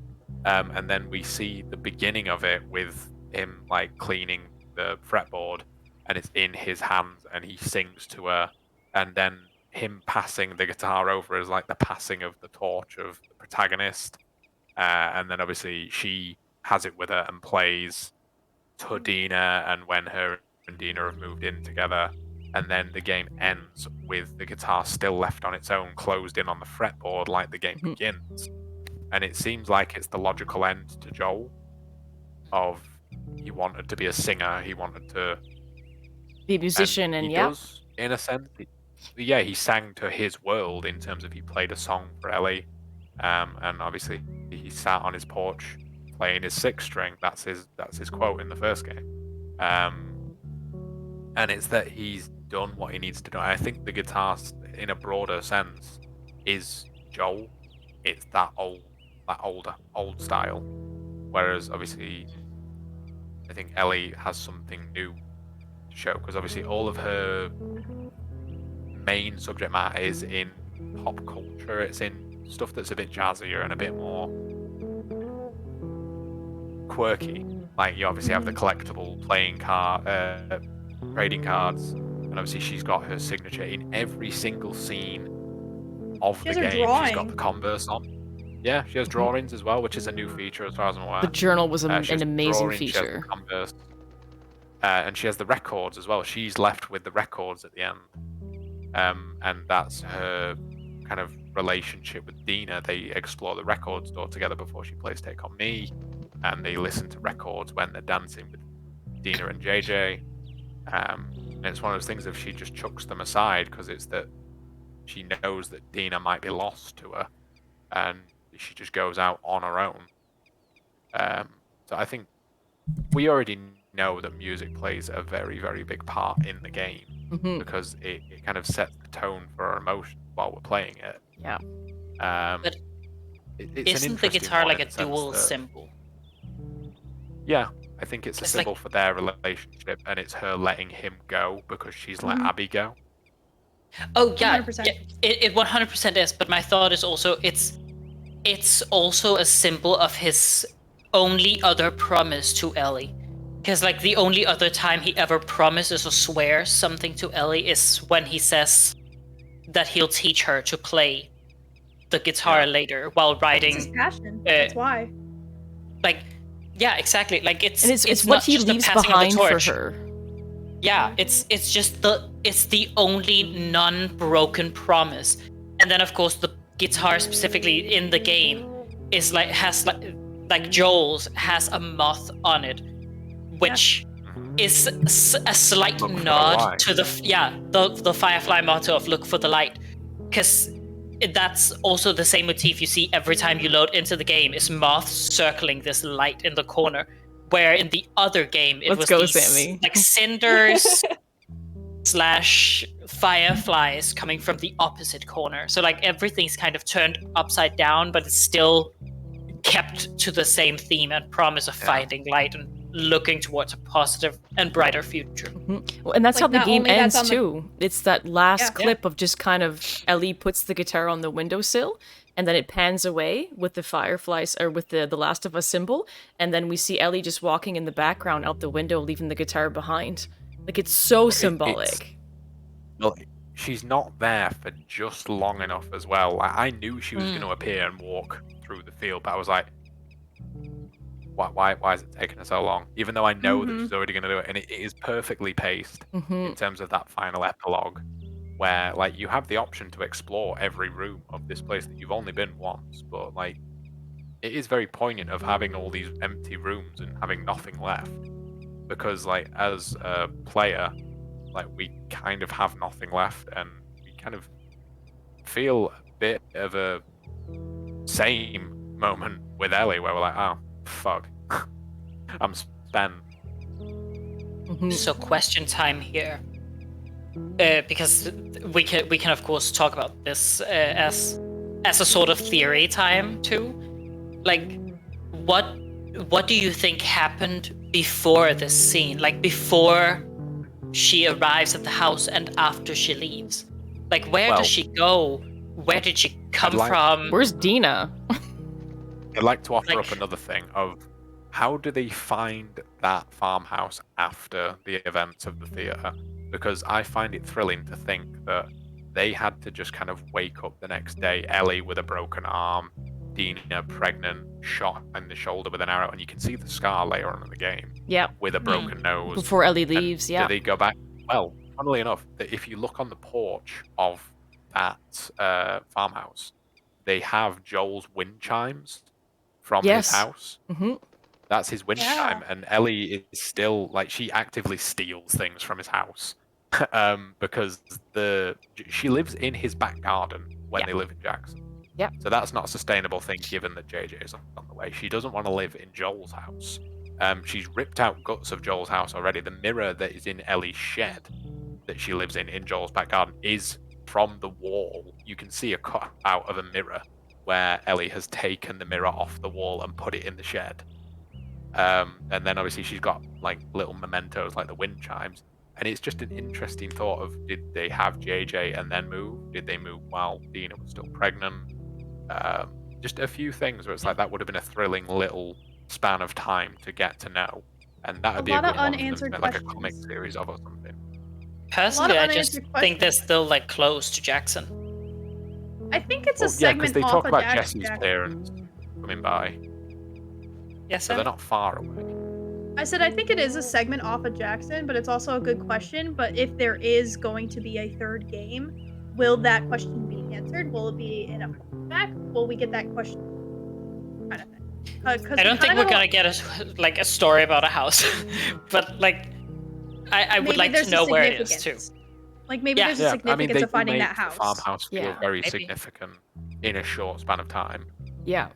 and then we see the beginning of it with him like cleaning the fretboard, and it's in his hands, and he sings to her, and then him passing the guitar over is like the passing of the torch of the protagonist, and then obviously she has it with her and plays to Dina, and when her and Dina have moved in together. And then the game ends with the guitar still left on its own, closed in on the fretboard like the game begins. And it seems like it's the logical end to Joel. Of he wanted to be a singer, he wanted to Be a musician, and he yeah. does, in a sense. Yeah, he sang to his world in terms of he played a song for Ellie, and obviously he sat on his porch playing his sixth string. That's his quote in the first game, and it's that he's done what he needs to do. I think the guitar, in a broader sense, is Joel. It's that old style, whereas obviously I think Ellie has something new to show, because obviously all of her main subject matter is in pop culture. It's in stuff that's a bit jazzier and a bit more quirky. Like you obviously have the collectible trading cards, and obviously she's got her signature in every single scene of She the has her game. She's got drawing. the Converse on. Yeah, she has drawings as well, which is a new feature as far as I'm aware. The journal was She an has amazing drawings, she has the feature. Converse, and she has the records as well. She's left with the records at the end, and that's her kind of relationship with Dina. They explore the record store together before she plays Take On Me, and they listen to records when they're dancing with Dina and JJ. And it's one of those things if she just chucks them aside because it's that she knows that Dina might be lost to her, and she just goes out on her own. So I think we already know that music plays a very, very big part in the game Mhm. because it kind of sets the tone for our emotions while we're playing it. Yeah. But it's an Isn't the interesting guitar one like in a the sense dual that- symbol? Yeah, I think it's a It's like- symbol for their relationship, and it's her letting him go because she's let Abby go. Oh yeah, 100%. yeah, it 100% is. But my thought is also it's also a symbol of his only other promise to Ellie. Because like the only other time he ever promises or swears something to Ellie is when he says that he'll teach her to play the guitar later while It's his writing. passion. That's why. Like, yeah, exactly. Like it's And it's not what he just a leaves passing of the behind for torch. her. Yeah, it's just it's the only non-broken promise. And then of course the guitar specifically in the game is has Joel's has a moth on it, which is a slight Look for the nod light. to the Firefly motto of look for the light, because that's also the same motif you see every time you load into the game is moths circling this light in the corner, where in the other game it Let's was go, these, Sammy. like cinders slash fireflies coming from the opposite corner. So like everything's kind of turned upside down, but it's still kept to the same theme and promise of finding light and looking towards a positive and brighter future. Well, and that's Like, how the not game only that's ends on the- too. It's that last Yeah. clip of just kind of Ellie puts the guitar on the windowsill, and then it pans away with the fireflies or with the Last of Us symbol, and then we see Ellie just walking in the background out the window, leaving the guitar behind. Like it's so symbolic. Well, she's not there for just long enough as well. I knew she was going to appear and walk through the field, but I was like, why is it taking her so long? Even though I know that she's already going to do it, and it is perfectly paced in terms of that final epilogue, where like you have the option to explore every room of this place that you've only been once, but like it is very poignant of having all these empty rooms and having nothing left, because like as a player, like we kind of have nothing left, and we kind of feel a bit of a same moment with Ellie where we're like, oh fuck, I'm spent. So question time here, because we can of course talk about this as a sort of theory time too. Like, what do you think happened before this scene? Like before she arrives at the house and after she leaves? Like where does she go? Where did she come from? Where's Dina? I'd like to offer up another thing of how do they find that farmhouse after the events of the theatre? Because I find it thrilling to think that they had to just kind of wake up the next day, Ellie with a broken arm, Dina pregnant, shot in the shoulder with an arrow, and you can see the scar later on in the game. Yeah. With a broken nose. Before Ellie leaves, Do they go back? Well, funnily enough, if you look on the porch of that farmhouse, they have Joel's wind chimes from his house. That's his wind chime, and Ellie is still like she actively steals things from his house because she lives in his back garden when they live in Jackson. Yeah. So that's not a sustainable thing given that JJ is on the way. She doesn't want to live in Joel's house. She's ripped out guts of Joel's house already. The mirror that is in Ellie's shed that she lives in Joel's back garden is from the wall. You can see a cut out of a mirror where Ellie has taken the mirror off the wall and put it in the shed. And then obviously she's got like little mementos like the wind chimes. And it's just an interesting thought of, did they have JJ and then move? Did they move while Dina was still pregnant? Just a few things where it's like that would have been a thrilling little span of time to get to know. And that would be a good one for them to make, like a comic series of or something. Personally, I just think they're still like close to Jackson. I think it's a segment because they off talk of about Jackson. Jesse's parents coming by. Yes, So they're not far away. I said I think it is a segment off of Jackson, but it's also a good question. But if there is going to be a third game, will that question be answered? Will it be in a flashback? Will we get that question? Kind of thing. I don't think we're gonna get a story about a house, but like I would like to know where it is too. Like maybe there's a significance of finding that house. The farmhouse feel very maybe. significant in a short span of time. Yeah.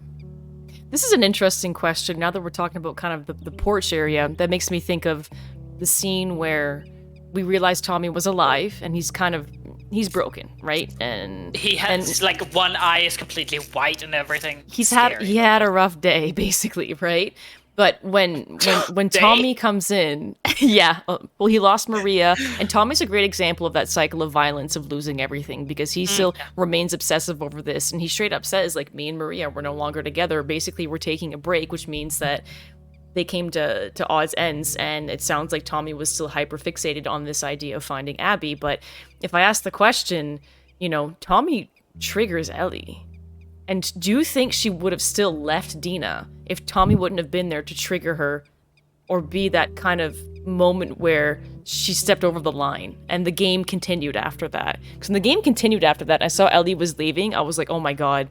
This is an interesting question. Now that we're talking about kind of the porch area, that makes me think of the scene where we realize Tommy was alive and he's broken, right? And he has like one eye is completely white and everything. He had a rough day, basically, right? But when Tommy comes in, well, he lost Maria, and Tommy's a great example of that cycle of violence of losing everything because he still remains obsessive over this, and he straight up says, like, me and Maria, we're no longer together. Basically, we're taking a break, which means that they came to odds ends, and it sounds like Tommy was still hyper fixated on this idea of finding Abby. But if I ask the question, Tommy triggers Ellie. And do you think she would have still left Dina if Tommy wouldn't have been there to trigger her or be that kind of moment where she stepped over the line and the game continued after that? Because when the game continued after that, I saw Ellie was leaving. I was like, oh my God,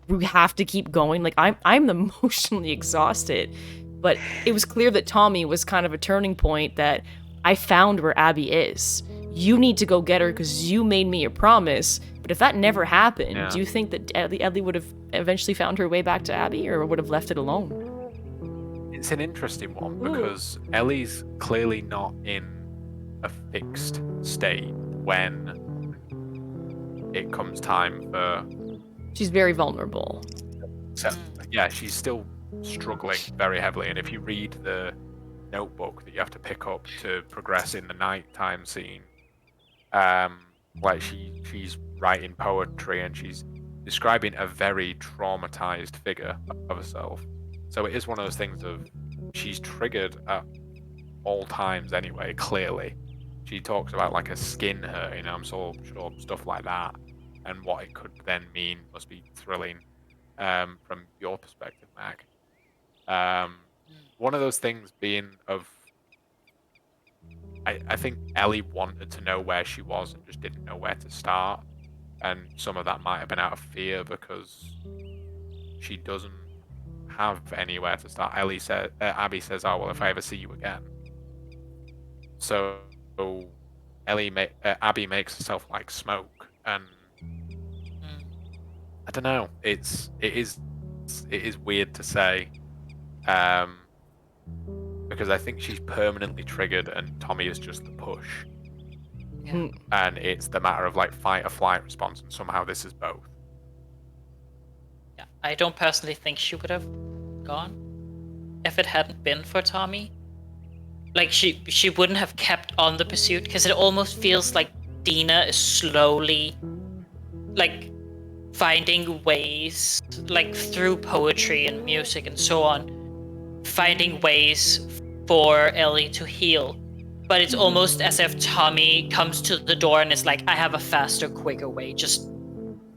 we have to keep going. Like, I'm emotionally exhausted. But it was clear that Tommy was kind of a turning point that I found where Abby is. You need to go get her because you made me a promise. But if that never happened, do you think that Ellie would have eventually found her way back to Abby or would have left it alone? It's an interesting one because Ellie's clearly not in a fixed state when it comes time for... She's very vulnerable. So, yeah, she's still struggling very heavily. And if you read the notebook that you have to pick up to progress in the nighttime scene, like she's writing poetry and she's describing a very traumatized figure of herself. So it is one of those things of she's triggered at all times anyway, clearly. She talks about like a skin hurt, I'm so sure stuff like that, and what it could then mean must be thrilling from your perspective, Mac. one of those things being of. I think Ellie wanted to know where she was and just didn't know where to start, and some of that might have been out of fear because she doesn't have anywhere to start. Abby says, "Oh well, if I ever see you again." So Abby makes herself like smoke, and I don't know. It is weird to say, because I think she's permanently triggered, and Tommy is just the push, Yeah. and it's the matter of like fight or flight response, and somehow this is both. Yeah, I don't personally think she would have gone if it hadn't been for Tommy. Like she wouldn't have kept on the pursuit, because it almost feels like Dina is slowly like finding ways, like through poetry and music and so on, finding ways for Ellie to heal. But it's almost as if Tommy comes to the door and is like, I have a faster, quicker way. Just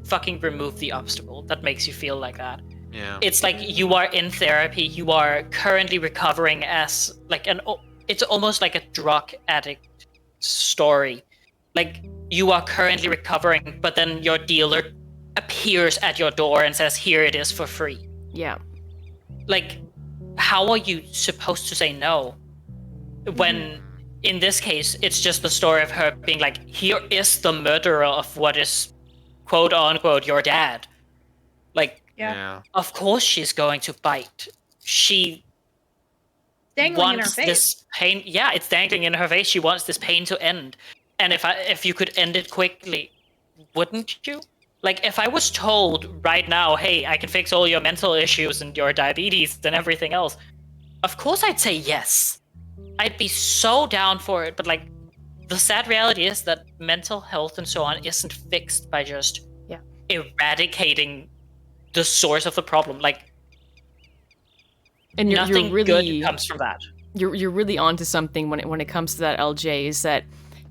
fucking remove the obstacle. That makes you feel like that. Yeah. It's like you are in therapy. You are currently recovering as like it's almost like a drug addict story. Like you are currently recovering, but then your dealer appears at your door and says, here it is for free. Yeah. Like, how are you supposed to say no when in this case it's just the story of her being like, here is the murderer of what is quote unquote your dad. Like, Yeah. of course she's going to bite. She Dangling in her wants face. this pain. Yeah, it's dangling in her face. She wants this pain to end. And if you could end it quickly, wouldn't you? Like, if I was told right now, hey, I can fix all your mental issues and your diabetes and everything else, of course I'd say yes. I'd be so down for it. But, like, the sad reality is that mental health and so on isn't fixed by just eradicating the source of the problem. Like, And you're nothing really good comes from that. you're really onto something when it comes to that, LJ, is that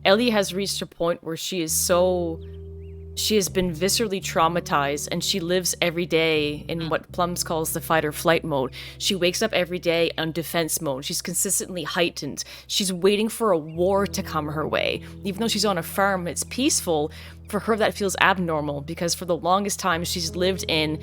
Ellie has reached a point where she has been viscerally traumatized, and she lives every day in what Plums calls the fight or flight mode. She wakes up every day on defense mode. She's consistently heightened. She's waiting for a war to come her way. Even though she's on a farm, it's peaceful. For her, that feels abnormal, because for the longest time, she's lived in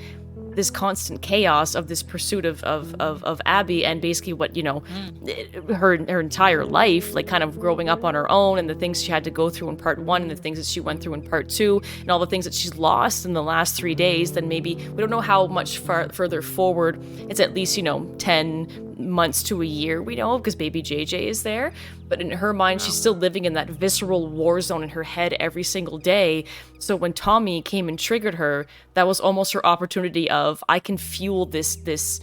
this constant chaos of this pursuit of Abby, and basically what, her entire life, like kind of growing up on her own, and the things she had to go through in part 1 and the things that she went through in part 2, and all the things that she's lost in the last 3 days. Then maybe, we don't know how much further forward, it's at least 10 months to a year, we know, because baby JJ is there. But in her mind, she's still living in that visceral war zone in her head every single day. So when Tommy came and triggered her, that was almost her opportunity of, I can fuel this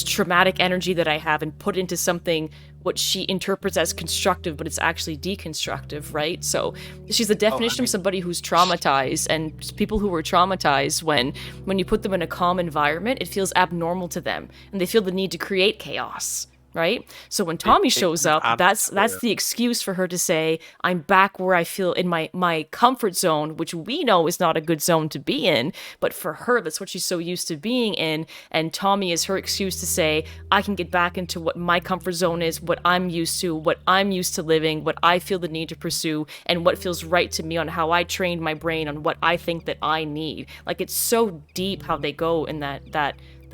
traumatic energy that I have and put into something what she interprets as constructive, but it's actually deconstructive, right? So she's the definition of somebody who's traumatized, and people who are traumatized, when you put them in a calm environment, it feels abnormal to them, and they feel the need to create chaos. Right? So when Tommy shows up, that's the excuse for her to say, I'm back where I feel in my comfort zone, which we know is not a good zone to be in, but for her, that's what she's so used to being in. And Tommy is her excuse to say, I can get back into what my comfort zone is, what I'm used to, what I'm used to living, what I feel the need to pursue, and what feels right to me on how I trained my brain on what I think that I need. Like, it's so deep how they go in that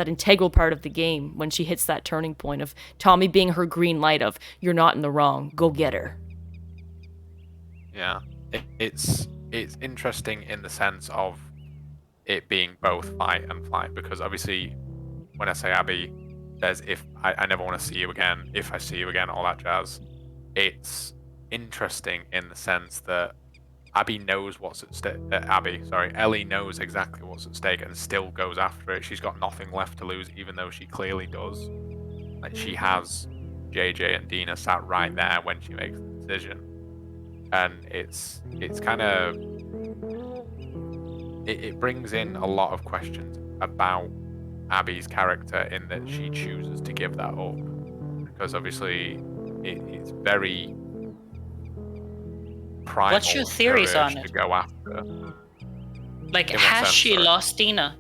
integral part of the game when she hits that turning point of Tommy being her green light of, you're not in the wrong, go get her. Yeah, it's interesting in the sense of it being both fight and flight, because obviously when I say Abby says, if I never want to see you again, if I see you again, all that jazz, it's interesting in the sense that Ellie knows exactly what's at stake and still goes after it. She's got nothing left to lose, even though she clearly does. Like, she has JJ and Dina sat right there when she makes the decision, and it's kind of it brings in a lot of questions about Abby's character in that she chooses to give that up, because obviously it's very primal. What's your theories on it? To go after. Like, In what has sense, she sorry? lost Dina?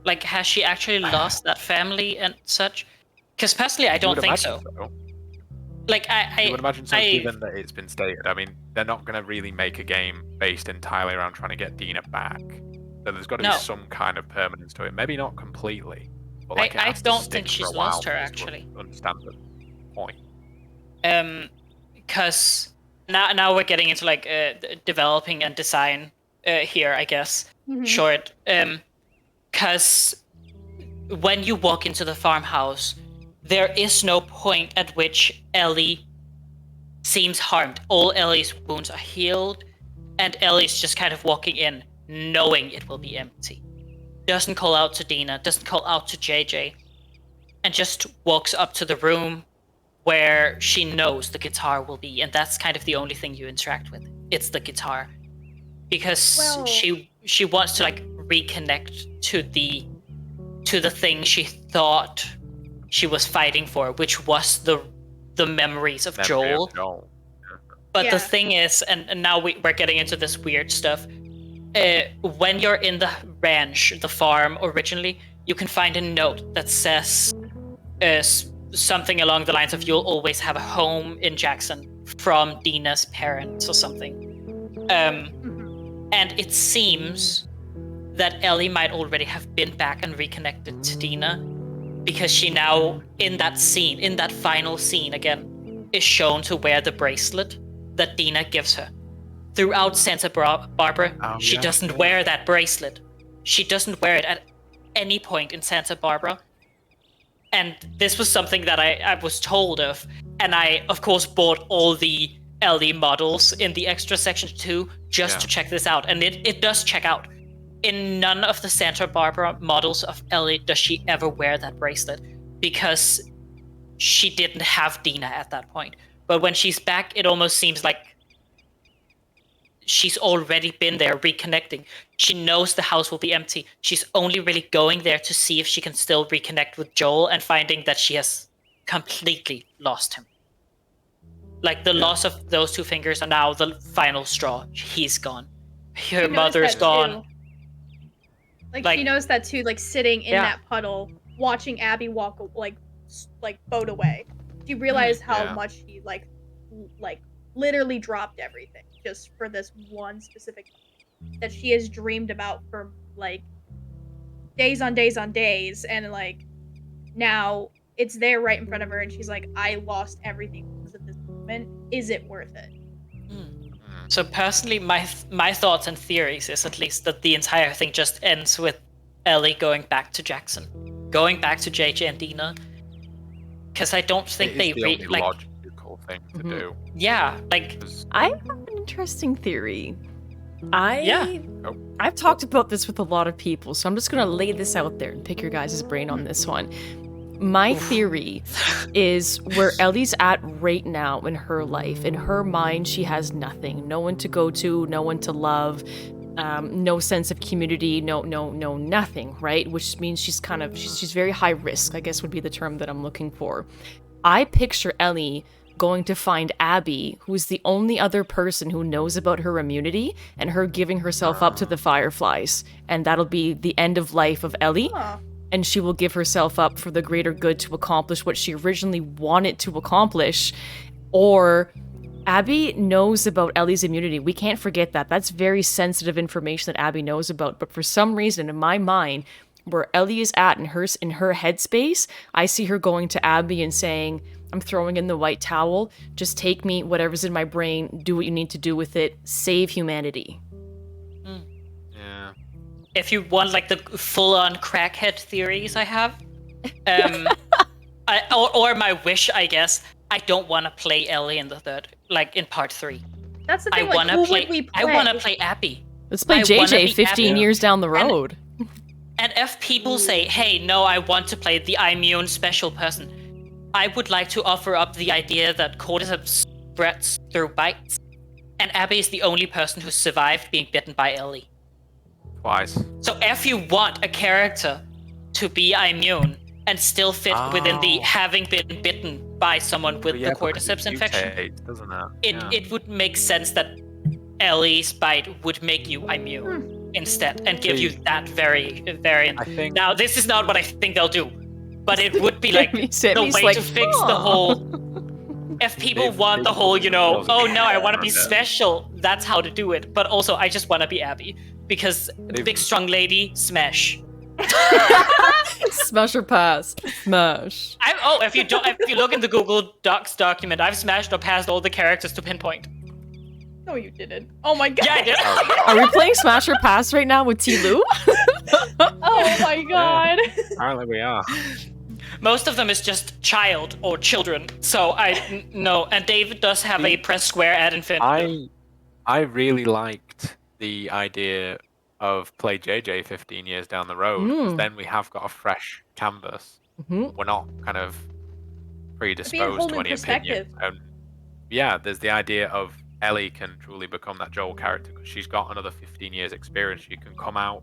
Like, has she actually lost that family and such? Because personally, I You don't would think imagine so. Like You would imagine so, I- given that it's been stated. I mean, they're not going to really make a game based entirely around trying to get Dina back. So there's got to No. be some kind of permanence to it. Maybe not completely, but like it I has to don't stick think for she's a while lost her, for us to actually. understand the point. Because now we're getting into like developing and design here, I guess. Mhm. Short. Because when you walk into the farmhouse, there is no point at which Ellie seems harmed. All Ellie's wounds are healed, and Ellie's just kind of walking in, knowing it will be empty. Doesn't call out to Dina, doesn't call out to JJ, and just walks up to the room where she knows the guitar will be, and that's kind of the only thing you interact with. It's the guitar. Because Well- she wants to like reconnect to the thing she thought she was fighting for, which was the memories of Memory Joel. of Joel. But the Yeah. thing is, and now we're getting into this weird stuff. When you're in the ranch, the farm originally, you can find a note that says something along the lines of "You'll always have a home in Jackson" from Dina's parents or something. Mhm. And it seems that Ellie might already have been back and reconnected to Dina, because she now, in that scene, in that final scene again, is shown to wear the bracelet that Dina gives her. Throughout Santa Barbara, Oh, she yeah. doesn't wear that bracelet. She doesn't wear it at any point in Santa Barbara. And this was something that I was told of. And I, of course, bought all the Ellie models in the extra section too, just Yeah. to check this out. And it does check out. In none of the Santa Barbara models of Ellie does she ever wear that bracelet, because she didn't have Dina at that point. But when she's back, it almost seems like she's already been there reconnecting. She knows the house will be empty. She's only really going there to see if she can still reconnect with Joel, and finding that she has completely lost him. Like the loss of those two fingers are now the final straw. He's gone. Her She knows mother's that gone. too. Like, Like- she knows that too, like sitting in Yeah. that puddle, watching Abby walk like boat away. She realized how Yeah. much he like literally dropped everything just for this one specific that she has dreamed about for like days on days on days, and like now it's there right in front of her, and she's like, I lost everything because of this moment. Is it worth it? So personally, my thoughts and theories is at least that the entire thing just ends with Ellie going back to Jackson, going back to JJ and Dina, because I don't think It they is the only like. logical thing to Mhm. do. Yeah, like 'Cause- I have an interesting theory. Yeah. I've talked about this with a lot of people, so I'm just gonna lay this out there and pick your guys' brain on this one. My theory is where Ellie's at right now in her life. In her mind, she has nothing. No one to go to, no one to love, no sense of community, no nothing, right? Which means she's she's very high risk, I guess would be the term that I'm looking for. I picture Ellie going to find Abby, who's the only other person who knows about her immunity, and her giving herself up to the Fireflies. And that'll be the end of life of Ellie. Huh. And she will give herself up for the greater good to accomplish what she originally wanted to accomplish. Or Abby knows about Ellie's immunity. We can't forget that. That's very sensitive information that Abby knows about. But for some reason, in my mind, where Ellie is at in her headspace, I see her going to Abby and saying, I'm throwing in the white towel. Just take me, whatever's in my brain, do what you need to do with it, save humanity. Yeah. if you want like the full-on crackhead theories I have, or my wish, I guess, I don't want to play Ellie in the third, like in part 3. That's the I thing. Like, want who to play. would we play? I want to play Abby. Let's play I wanna JJ be 15 Abby. years down the road. And if people say, "Hey, no, I want to play the immune special person," I would like to offer up the idea that cordyceps spreads through bites, and Abby is the only person who survived being bitten by Ellie. Twice. So if you want a character to be immune and still fit within the Oh. having been bitten by someone with But yeah, the because it cordyceps infection, mutates, doesn't it? it would make sense that Ellie's bite would make you immune instead and give you See, that very variant. I think Now, this is not what I think they'll do, but it would be like the Sammy's way like, to fix the "Aw." whole. If people They've- want the they've- whole, oh no, I want to be Yeah. special, that's how to do it. But also, I just want to be Abby because They've- big strong lady, smash. Smash or pass? Smash. If you look in the Google Docs document, I've smashed or passed all the characters to pinpoint. No, you didn't. Oh my god. Yeah, I did. Oh, Are we playing Smash or Pass right now with T. Lou? Oh my god. apparently we are. Most of them is just child or children. So no. And David does have a press square at infinity. I really liked the idea of play JJ 15 years down the road, 'cause then we have got a fresh canvas. Mhm. We're not kind of whole predisposed to new any perspective. opinion. And yeah, there's the idea of Ellie can truly become that Joel character because she's got another 15 years experience. She can come out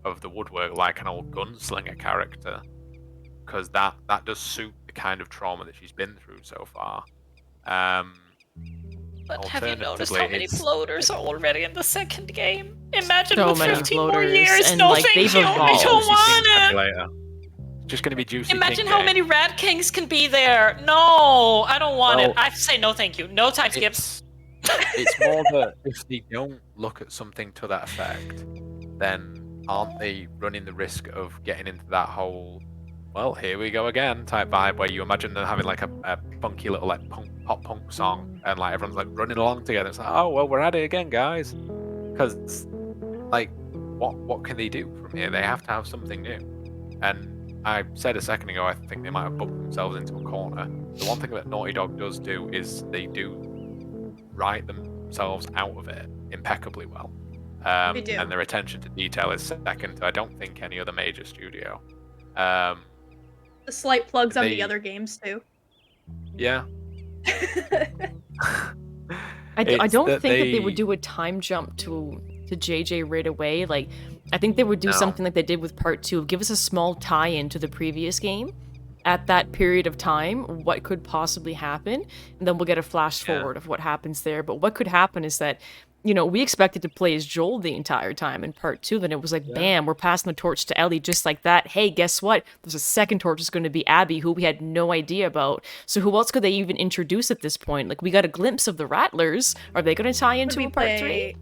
of the woodwork like an old gunslinger character, because that does suit the kind of trauma that she's been through so far. But have you noticed how many Alternatively, floaters are already in the second game? Imagine So with many 15 more floaters, years. and, No, like, thank they've you. I evolved. don't want it. Later. It's just going to be juicy. Imagine King how game. many Rat Kings can be there. No, I don't want Well, it. I say no, thank you. No time skips. It's more that if they don't look at something to that effect, then aren't they running the risk of getting into that whole, well, here we go again type vibe where you imagine them having like a funky little like pop punk song and like everyone's like running along together. It's like, oh well, we're at it again, guys. Because like, what can they do from here? They have to have something new. And I said a second ago, I think they might have booked themselves into a corner. The one thing that Naughty Dog does do is they do write themselves out of it impeccably well. They do. And their attention to detail is second to I don't think any other major studio. The slight plugs on the They- other games too. Yeah. I It's don't that think that they would they- do a time jump to JJ right away. Like, I think they would do No. something like they did with part 2. Give us a small tie-in to the previous game at that period of time, what could possibly happen, and then we'll get a flash Yeah. forward of what happens there. But what could happen is that, we expected to play as Joel the entire time in part 2, then it was like, bam, we're passing the torch to Ellie just like that. Hey, guess what? There's a second torch is going to be Abby, who we had no idea about. So who else could they even introduce at this point? Like, we got a glimpse of the Rattlers. Are they going to tie into a part 3?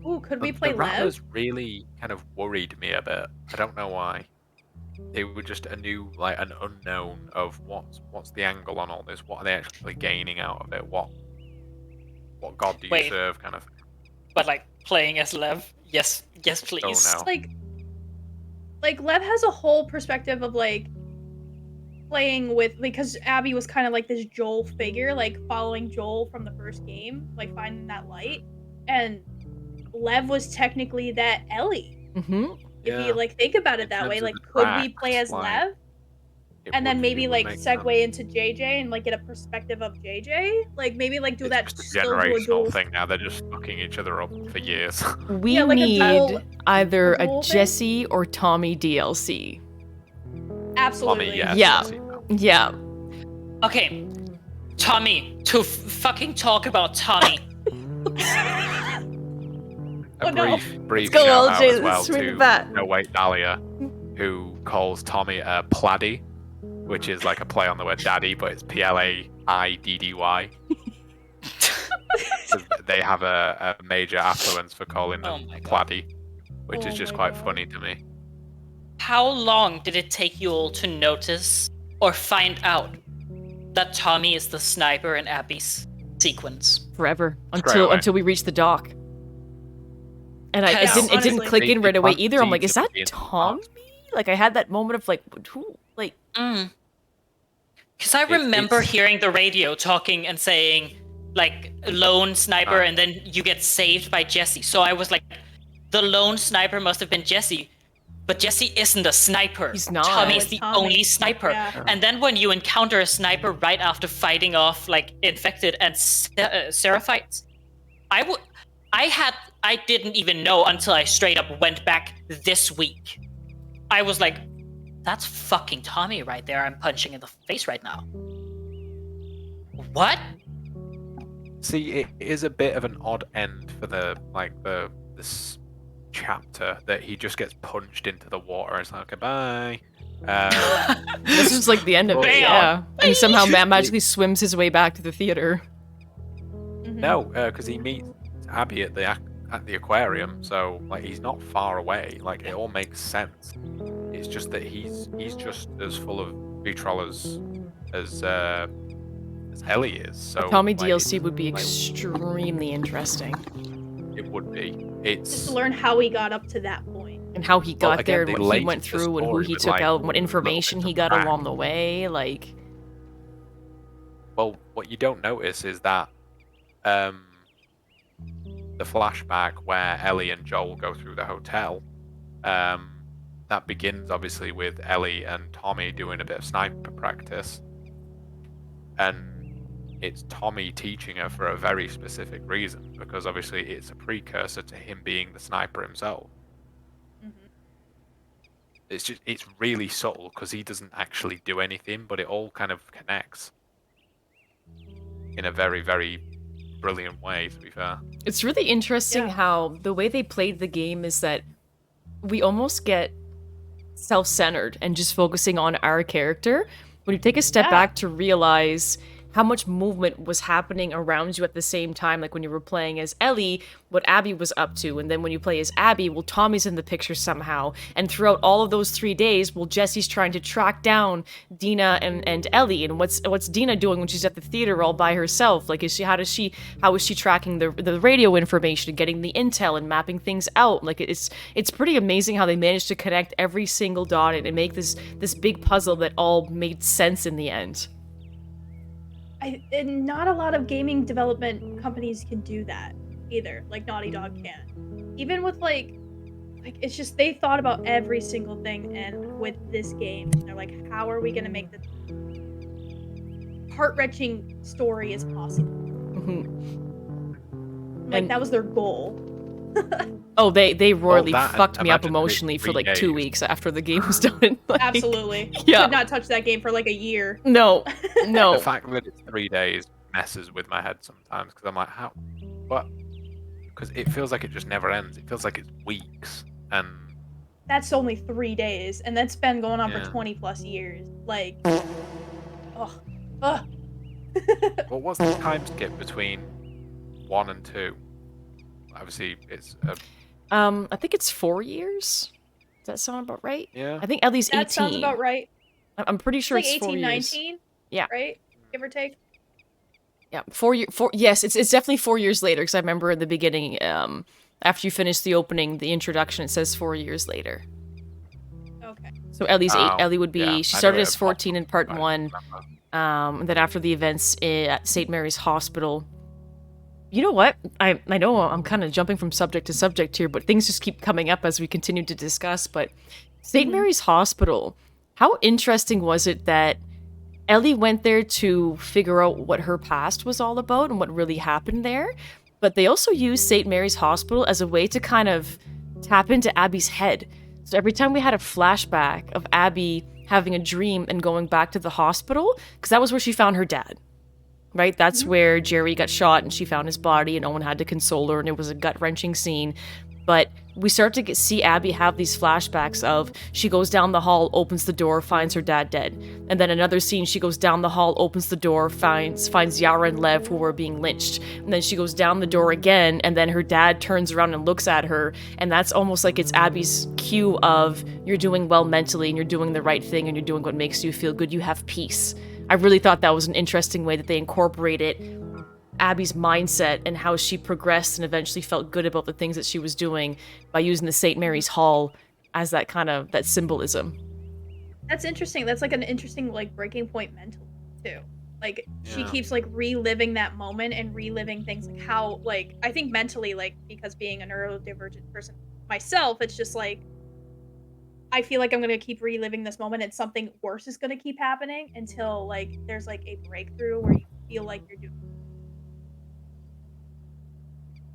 Ooh, could we The play Lev? Rattlers really kind of worried me a bit. I don't know why. They were just an unknown of what's the angle on all this. What are they actually gaining out of it? What god do you Wait. serve? Kind of. But like playing as Lev, yes, please. Oh no. Like Lev has a whole perspective of like playing with, because Abby was kind of like this Joel figure, like following Joel from the first game, like finding that light, and Lev was technically that Ellie. Mm-hmm. If you like think about it In that way, terms of like the could we play tracks, as like, Lev? And then maybe like segue into JJ and like get a perspective of JJ, like maybe like do It's that just a still do a generational dual. thing now. They're just fucking each other up for years. We Yeah, like a need dual- either a a dual thing? Jesse or Tommy DLC. Absolutely. Mommy, yes. Yeah. Jesse, no. Yeah. Okay, Tommy, to fucking talk about Tommy. Oh, A no. brief go, shout out LJ, as well let's swing to it back. No Wait Dahlia, who calls Tommy a Pladdy, which is like a play on the word daddy, but it's Plaiddy. So they have a major affluence for calling Oh them my God. Pladdy, which Oh is just my quite God. funny to me. How long did it take you all to notice or find out that Tommy is the sniper in Abby's sequence? Forever. Straight away. Until we reach the dock. And it Yeah, didn't honestly. click in They right away plant either. I'm like, seeds is that of being Tommy? smart. Like, I had that moment of like, who? Like, Because I It's- remember it's- hearing the radio talking and saying, like, lone sniper, Right. and then you get saved by Jesse. So I was like, the lone sniper must have been Jesse. But Jesse isn't a sniper. He's not. Tommy's It's the Tommy. only sniper. Yeah. And then when you encounter a sniper right after fighting off, like, infected and seraphites, I didn't even know until I straight up went back this week. I was like, that's fucking Tommy right there. I'm punching in the face right now. What? See, it is a bit of an odd end for this chapter that he just gets punched into the water. It's like, okay, bye. This is like the end of it, Bam! yeah. And he somehow Excuse me. magically swims his way back to the theater. No, because he meets Abby at the aquarium, so like he's not far away. Like it all makes sense. It's just that he's just as full of vitriol as Ellie is. So A Tommy like, DLC would be like, extremely interesting. It would be. Just It's to learn how he got up to that point. And how he got again, there, they and what he laced went the through, and who story he with, took like, out, and what little information bits he of got crack. along the way, like... well, what you don't notice is that the flashback where Ellie and Joel go through the hotel, that begins obviously with Ellie and Tommy doing a bit of sniper practice, and it's Tommy teaching her for a very specific reason, because obviously it's a precursor to him being the sniper himself. It's really subtle because he doesn't actually do anything, but it all kind of connects in a very, very brilliant way, to be fair. It's really interesting Yeah. how the way they played the game is that we almost get self-centered and just focusing on our character when you take a step Yeah. back to realize how much movement was happening around you at the same time. Like when you were playing as Ellie, what Abby was up to, and then when you play as Abby, well, Tommy's in the picture somehow. And throughout all of those 3 days, well, Jesse's trying to track down Dina and Ellie. And what's Dina doing when she's at the theater all by herself? Like, how is she tracking the radio information and getting the intel and mapping things out? Like, it's pretty amazing how they managed to connect every single dot and make this big puzzle that all made sense in the end. And not a lot of gaming development companies can do that either. Like Naughty Dog can. Even with like it's just they thought about every single thing, and with this game, they're like, how are we gonna make the heart-wrenching story as possible? Like And- that was their goal. Oh, they royally that, fucked me up imagine emotionally for 3 like 2 days. weeks after the game was done. Like, Absolutely. Yeah. Could not touch that game for like a year. No, no. The fact that it's 3 days messes with my head sometimes, because I'm like, how? What? Because it feels like it just never ends. It feels like it's weeks, and That's only 3 days, and that's been going on Yeah. for 20 plus years. Like, ugh. Ugh. well, what's the time skip between 1 and 2? Obviously, it's I think it's 4 years. Does that sound about right? yeah. I think Ellie's 18. That sounds about right. I'm pretty sure It's like it's 4 18, years. 19? Yeah. Right? Give or take? Yeah, 4 year. Yes, it's definitely 4 years later because I remember in the beginning, after you finish the opening, the introduction, it says 4 years later. Okay. So Ellie's Oh, 8. Ellie would be. yeah, She I started know as it 14 in part I 1. remember. And then after the events at St. Mary's Hospital. You know what? I know I'm kind of jumping from subject to subject here, but things just keep coming up as we continue to discuss. But St. Mary's Hospital, how interesting was it that Ellie went there to figure out what her past was all about and what really happened there? But they also used St. Mary's Hospital as a way to kind of tap into Abby's head. So every time we had a flashback of Abby having a dream and going back to the hospital, because that was where she found her dad. Right? That's where Jerry got shot and she found his body and Owen had to console her and it was a gut-wrenching scene. But we start to see Abby have these flashbacks of she goes down the hall, opens the door, finds her dad dead. And then another scene, she goes down the hall, opens the door, finds Yara and Lev who were being lynched. And then she goes down the door again and then her dad turns around and looks at her. And that's almost like it's Abby's cue of you're doing well mentally and you're doing the right thing and you're doing what makes you feel good. You have peace. I really thought that was an interesting way that they incorporated Abby's mindset and how she progressed and eventually felt good about the things that she was doing by using the St. Mary's Hall as that kind of that symbolism. That's interesting. That's like an interesting like breaking point mentally too. Like she Yeah. keeps like reliving that moment and reliving things like how like I think mentally like because being a neurodivergent person myself, it's just like I feel like I'm gonna keep reliving this moment and something worse is gonna keep happening until like there's like a breakthrough where you feel like you're doing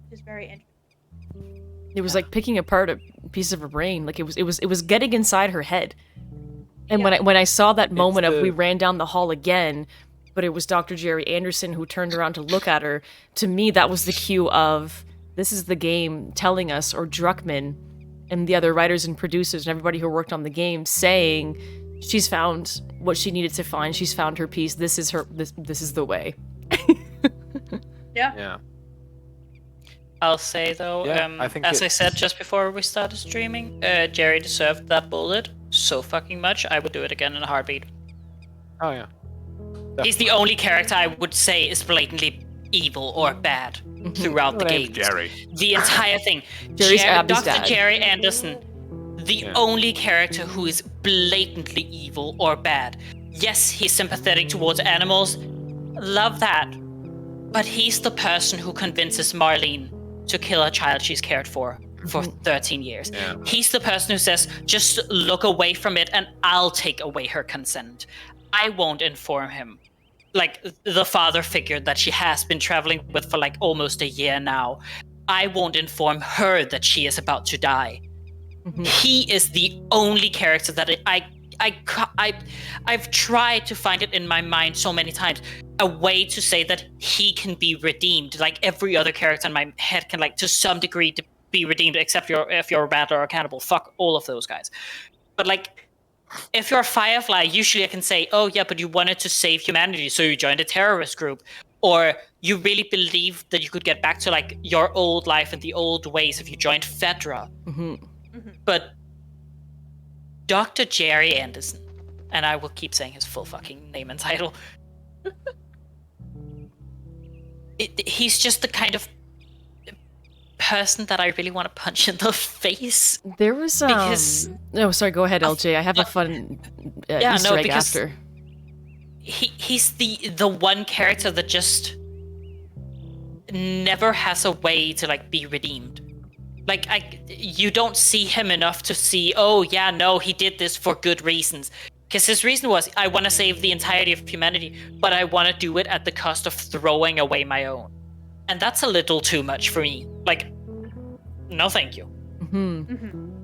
which is very interesting. It was like picking apart a piece of her brain. Like it was getting inside her head. And when I saw that moment of we ran down the hall again, but it was Dr. Jerry Anderson who turned around to look at her, to me that was the cue of this is the game telling us, or Druckmann and the other writers and producers and everybody who worked on the game saying she's found what she needed to find. She's found her peace. This is her. This is the way. Yeah. Yeah. I'll say though, Yeah, I think as I it's- said just before we started streaming, Jerry deserved that bullet so fucking much. I would do it again in a heartbeat. Oh yeah. He's the only character I would say is blatantly evil or bad throughout the Well, name's game. Jerry. The entire thing. Jerry's Abby's Dr. dad. Jerry Anderson, the Yeah. only character who is blatantly evil or bad. Yes, he's sympathetic towards animals. Love that. But he's the person who convinces Marlene to kill a child she's cared for 13 years. Yeah. He's the person who says, just look away from it and I'll take away her consent. I won't inform him. Like the father figure that she has been traveling with for like almost a year now. I won't inform her that she is about to die. He is the only character that I've tried to find it in my mind so many times, a way to say that he can be redeemed. Like every other character in my head can, like to some degree, to be redeemed, except if you're a rattler or a cannibal. Fuck all of those guys. But like, if you're a Firefly, usually I can say, oh yeah, but you wanted to save humanity, so you joined a terrorist group. Or you really believed that you could get back to like your old life and the old ways if you joined Fedra. But Dr. Jerry Anderson, and I will keep saying his full fucking name and title, he's just the kind of person that I really want to punch in the face. There was Because- No, sorry. Go ahead, LJ. I have a fun Yeah, Easter no, egg because- after. He's the one character that just never has a way to like be redeemed. Like you don't see him enough to see, oh yeah, no, he did this for good reasons. Because his reason was, I want to save the entirety of humanity, but I want to do it at the cost of throwing away my own. And that's a little too much for me. Like, no thank you.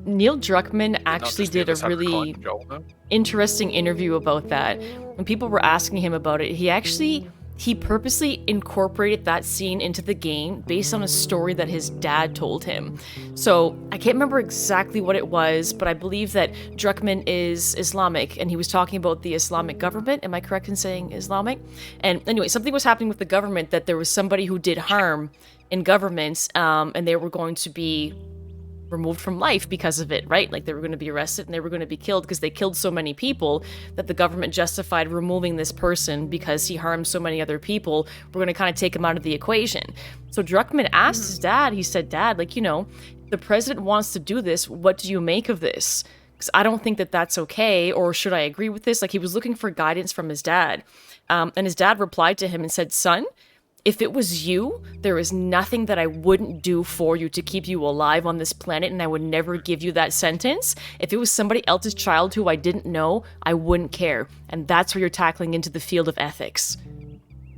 Neil Druckmann Not actually just the did a other side of the really coin, Joel, though. interesting interview about that. When people were asking him about it, he purposely incorporated that scene into the game based on a story that his dad told him. So I can't remember exactly what it was, but I believe that Druckmann is Islamic, and he was talking about the Islamic government. Am I correct in saying Islamic? And anyway, something was happening with the government, that there was somebody who did harm in governments, and they were going to be removed from life because of it, right? Like they were going to be arrested and they were going to be killed because they killed so many people that the government justified removing this person because he harmed so many other people. We're going to kind of take him out of the equation. So Druckmann asked his dad, he said, Dad, like, you know, the president wants to do this. What do you make of this? Because I don't think that that's okay, or should I agree with this? Like he was looking for guidance from his dad. And his dad replied to him and said, son, if it was you, there is nothing that I wouldn't do for you to keep you alive on this planet, and I would never give you that sentence. If it was somebody else's child who I didn't know, I wouldn't care. And that's where you're tackling into the field of ethics.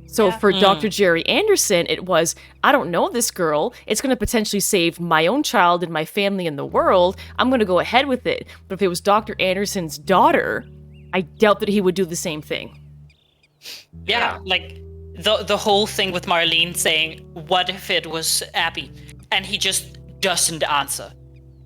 So for Dr. Jerry Anderson, it was, I don't know this girl. It's going to potentially save my own child and my family and the world. I'm going to go ahead with it. But if it was Dr. Anderson's daughter, I doubt that he would do the same thing. Yeah, like the whole thing with Marlene saying, what if it was Abby? And he just doesn't answer.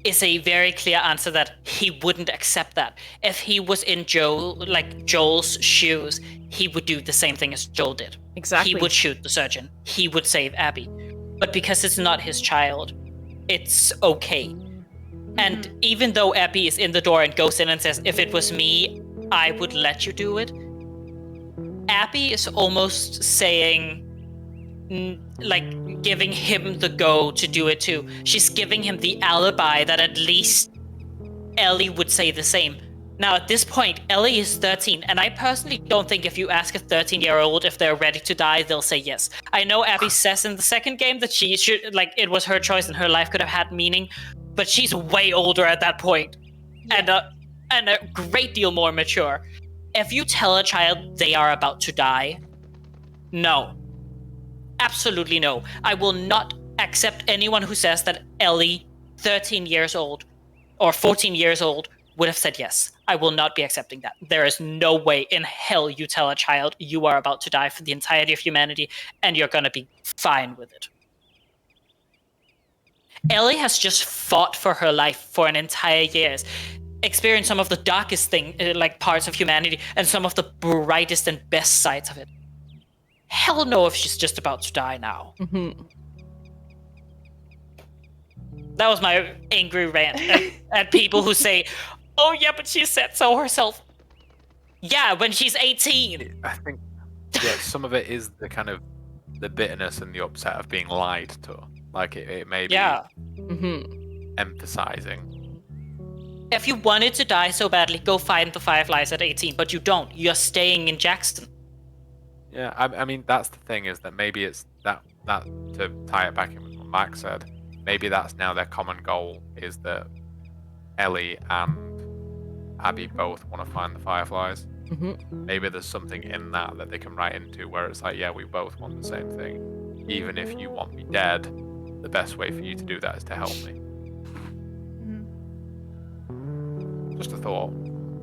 Is a very clear answer that he wouldn't accept that. If he was in Joel's shoes, he would do the same thing as Joel did. Exactly. He would shoot the surgeon. He would save Abby. But because it's not his child, it's okay. And even though Abby is in the door and goes in and says, if it was me, I would let you do it, Abby is almost saying, like, giving him the go to do it too. She's giving him the alibi that at least Ellie would say the same. Now, at this point, Ellie is 13, and I personally don't think if you ask a 13-year-old if they're ready to die, they'll say yes. I know Abby says in the second game that she should, like, it was her choice and her life could have had meaning, but she's way older at that point, and a great deal more mature. If you tell a child they are about to die, no. Absolutely no. I will not accept anyone who says that Ellie, 13 years old, or 14 years old, would have said yes. I will not be accepting that. There is no way in hell you tell a child you are about to die for the entirety of humanity and you're gonna be fine with it. Ellie has just fought for her life for an entire year. experience some of the darkest like parts of humanity and some of the brightest and best sides of it. Hell no if she's just about to die now. That was my angry rant at people who say, oh yeah, but she said so herself. Yeah, when she's 18. I think, yeah, some of it is the kind of the bitterness and the upset of being lied to. Like it may be emphasizing. If you wanted to die so badly, go find the Fireflies at 18, but you don't. You're staying in Jackson. Yeah, I mean, that's the thing, is that maybe it's that to tie it back in with what Max said, maybe that's now their common goal, is that Ellie and Abby both want to find the Fireflies. Maybe there's something in that they can write into where it's like, yeah, we both want the same thing. Even if you want me dead, the best way for you to do that is to help me. Just a thought.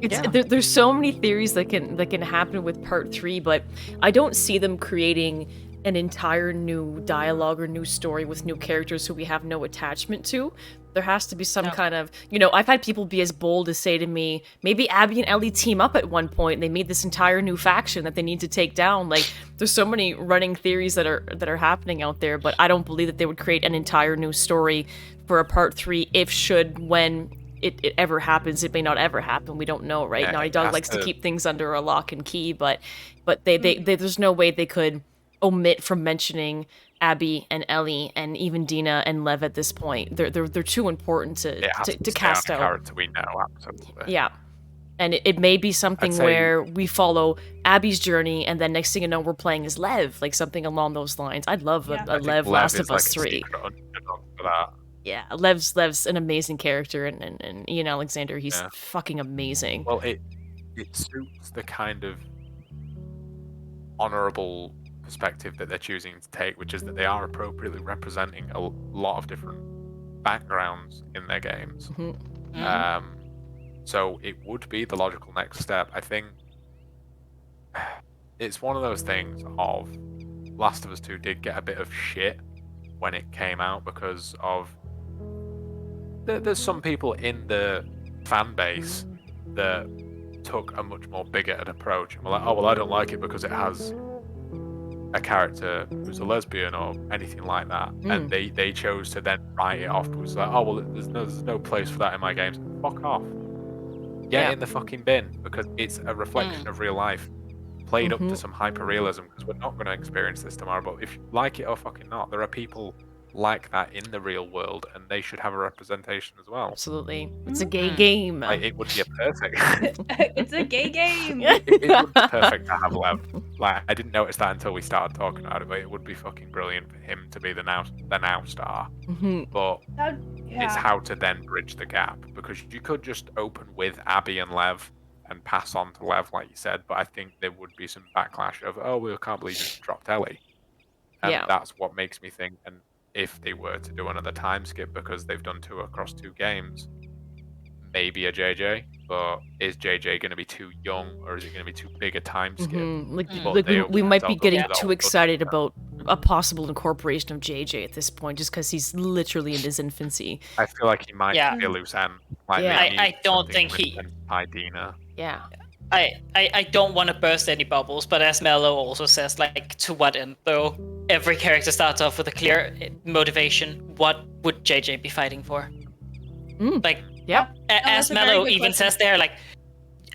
There's so many theories that can happen with part 3, but I don't see them creating an entire new dialogue or new story with new characters who we have no attachment to. There has to be some kind of, I've had people be as bold as say to me, maybe Abby and Ellie team up at one point and they made this entire new faction that they need to take down. Like, there's so many running theories that are happening out there, but I don't believe that they would create an entire new story for a part 3 when it ever happens. It may not ever happen. We don't know, right? Naughty Dog likes to keep things under a lock and key, but they there's no way they could omit from mentioning Abby and Ellie and even Dina and Lev at this point. They're too important to cast out. Character we know, absolutely. Yeah. And it may be something where we follow Abby's journey, and then next thing you know, we're playing as Lev, like something along those lines. I'd love a Lev Last of Us 3. For that. Yeah, Lev's an amazing character, and Ian Alexander, he's fucking amazing. Well, it suits the kind of honourable perspective that they're choosing to take, which is that they are appropriately representing a lot of different backgrounds in their games. So it would be the logical next step. I think it's one of those things of Last of Us 2 did get a bit of shit when it came out because of there's some people in the fan base that took a much more bigoted approach and were like, oh well, I don't like it because it has a character who's a lesbian or anything like that, and they chose to then write it off. It was like, oh well, there's no place for that in my games. Fuck off. Get it in the fucking bin, because it's a reflection of real life played up to some hyper realism, because we're not going to experience this tomorrow. But if you like it or fucking not, there are people like that in the real world, and they should have a representation as well. Absolutely. It's a gay game. Like, it would be a perfect It's a gay game. it would be perfect to have Lev. Like, I didn't notice that until we started talking about it, but it would be fucking brilliant for him to be the now star. But it's how to then bridge the gap, because you could just open with Abby and Lev and pass on to Lev, like you said, but I think there would be some backlash of, oh, we can't believe you just dropped Ellie. And that's what makes me think, and if they were to do another time skip, because they've done 2 across 2 games, maybe a JJ, but is JJ going to be too young, or is it going to be too big a time skip? We might be getting too excited about a possible incorporation of JJ at this point, just because he's literally in his infancy. I feel like he might be a loose end. Like, I don't think he... Dina. Yeah. I don't want to burst any bubbles, but as Mello also says, like, to what end, though? Every character starts off with a clear motivation. What would JJ be fighting for? Like, as Mello even says there, like,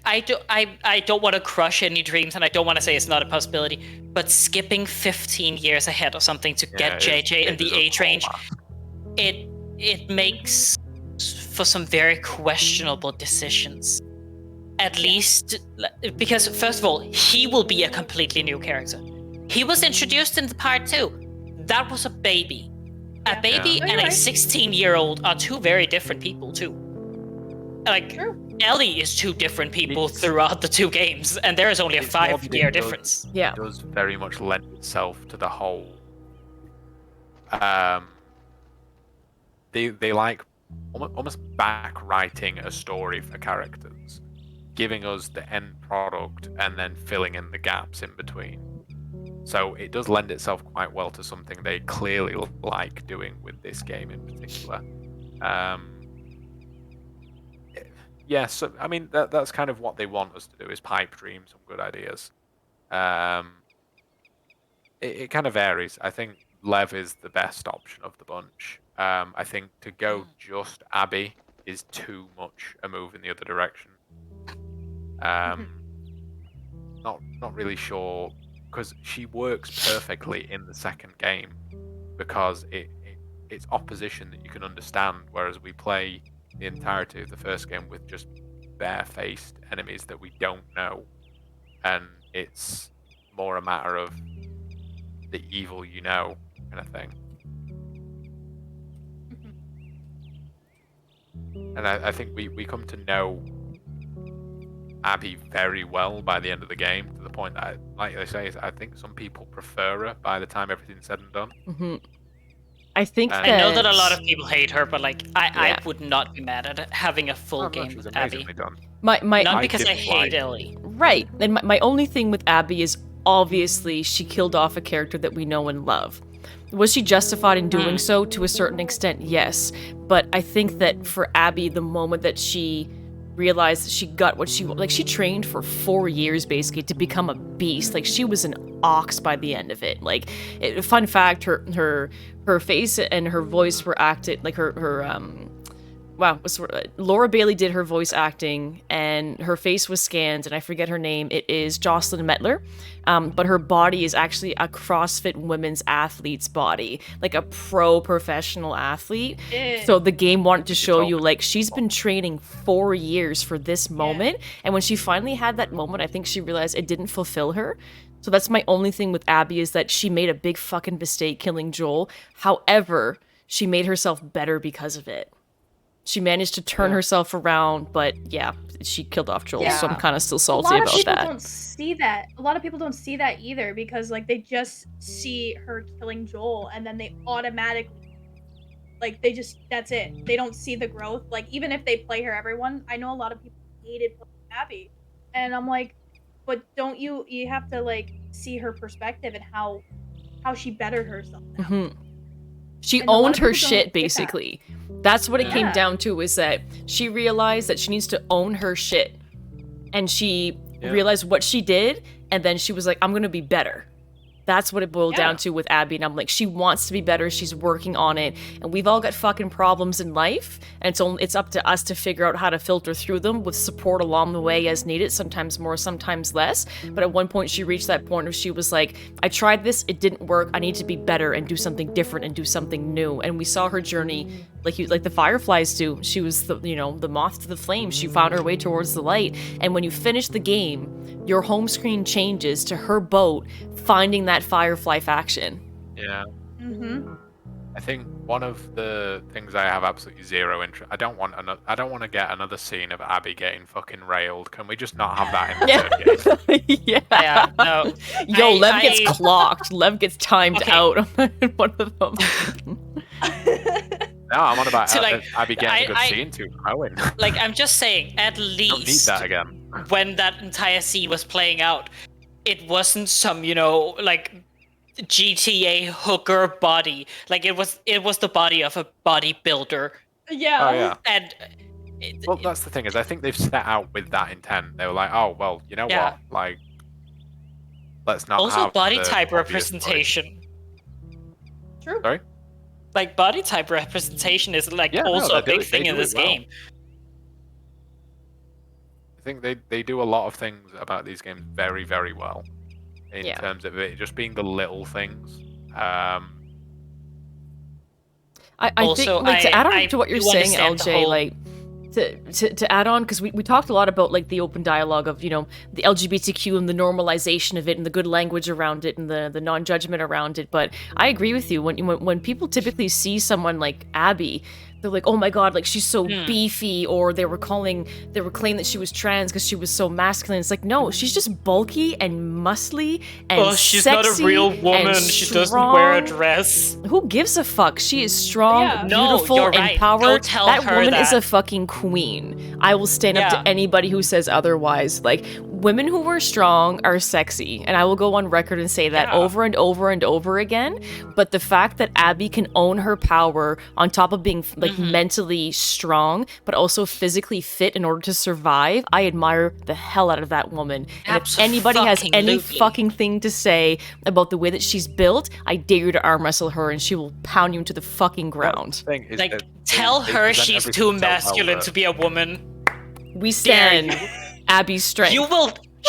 I don't want to crush any dreams, and I don't want to say it's not a possibility, but skipping 15 years ahead or something to get JJ in the age range, it makes for some very questionable decisions. At least, because first of all, he will be a completely new character. He was introduced in the part 2. That was a baby. A baby and a 16-year-old are 2 very different people too. Like, Ellie is 2 different people throughout the 2 games, and there is only a 5-year difference. It does very much lend itself to the whole. They like almost back writing a story for characters, giving us the end product and then filling in the gaps in between. So it does lend itself quite well to something they clearly like doing with this game in particular. yeah, so I mean that's kind of what they want us to do is pipe dream some good ideas. It kind of varies. I think Lev is the best option of the bunch. I think to go just Abby is too much a move in the other direction. Not really sure because she works perfectly in the second game because it's opposition that you can understand, whereas we play the entirety of the first game with just bare-faced enemies that we don't know, and it's more a matter of the evil you know kind of thing. And I think we come to know Abby very well by the end of the game, to the point that, like I say, I think some people prefer her by the time everything's said and done. Mm-hmm. I think I I know that a lot of people hate her, but like I Yeah. would not be mad at having a full Oh, no, game she's with Abby. amazingly done. my Not I because I didn't hate like- Ellie. Right. And my only thing with Abby is obviously she killed off a character that we know and love. Was she justified in doing so? To a certain extent, yes. But I think that for Abby, the moment that she realized that she got what she like, she trained for 4 years basically to become a beast. Like she was an ox by the end of it. Like, fun fact, her face and her voice were acted like wow, Laura Bailey did her voice acting, and her face was scanned, and I forget her name. It is Jocelyn Mettler, but her body is actually a CrossFit women's athlete's body, like a professional athlete. So the game wanted to show you, like, she's been training 4 years for this moment, and when she finally had that moment, I think she realized it didn't fulfill her. So that's my only thing with Abby, is that she made a big fucking mistake killing Joel. However, she made herself better because of it. She managed to turn herself around, but yeah, she killed off Joel, so I'm Yeah. kind of still A salty lot of about people that. don't see that. A lot of people don't see that either because like they just see her killing Joel and then they automatically like that's it. They don't see the growth. Like even if they play her, everyone I know a lot of people hated playing Abby, and I'm like, but don't you have to like see her perspective and how she bettered herself now. Mhm. She And a lot owned of her people don't shit, get that. basically. That's what it came Yeah. down to, is that she realized that she needs to own her shit. And she realized what she did, and then she was like, I'm gonna be better. That's what it boiled down to with Abby, and I'm like, she wants to be better, she's working on it, and we've all got fucking problems in life, and so it's up to us to figure out how to filter through them with support along the way as needed, sometimes more, sometimes less. But at one point she reached that point where she was like, I tried this, it didn't work, I need to be better and do something different and do something new. And we saw her journey like the Fireflies do. She was the moth to the flame. She found her way towards the light, and when you finish the game, your home screen changes to her boat finding that Firefly faction. Yeah. Mm-hmm. I think one of the things I have absolutely zero interest. I don't want to get another scene of Abby getting fucking railed. Can we just not have that in the third game? Yeah. Yeah, no. Yo, Lev gets I- clocked. Lev gets timed Okay. out on one of them. No, I'm on about So, like, Abby getting a good I- scene to Owen. Like I'm just saying, at Don't need least that again. when that entire scene was playing out, it wasn't some, like GTA hooker body. Like it was the body of a bodybuilder. Yeah. Oh yeah. And Well, that's the thing is, I think they've set out with that intent. They were like, oh well, you know Yeah. what? Like, let's not also have body the type obvious representation. True. Sorry. Like body type representation is like Yeah, no, also they a do big it- thing they in do it this well. game. I think they do a lot of things about these games very, very well. In Yeah. terms of it just being the little things. I Also, think, like, to add on I to what you're do saying, understand the LJ, whole- like, to add on, because we talked a lot about, like, the open dialogue of, the LGBTQ and the normalization of it and the good language around it and the non-judgment around it, but I agree with you. When people typically see someone like Abby, they're like, oh my god, like, she's so beefy, or they were claiming that she was trans because she was so masculine. It's like, no, she's just bulky and muscly and Oh, she's not a sexy real and woman. She doesn't wear a strong. dress. Who gives a fuck? She is strong, Yeah. No, beautiful, you're right. empowered. Don't tell that her woman is that. a fucking queen. I will stand up Yeah. to anybody who says otherwise. Like, women who are strong are sexy, and I will go on record and say that Yeah. over and over and over again. But the fact that Abby can own her power on top of being like mentally strong, but also physically fit in order to survive, I admire the hell out of that woman. And if anybody has any Abso-fucking-lutely. fucking thing to say about the way that she's built, I dare you to arm wrestle her, and she will pound you into the fucking ground. Thing is Like, that tell they her present she's everything too so well masculine that- to be a woman. We Dare stand Abby's strength.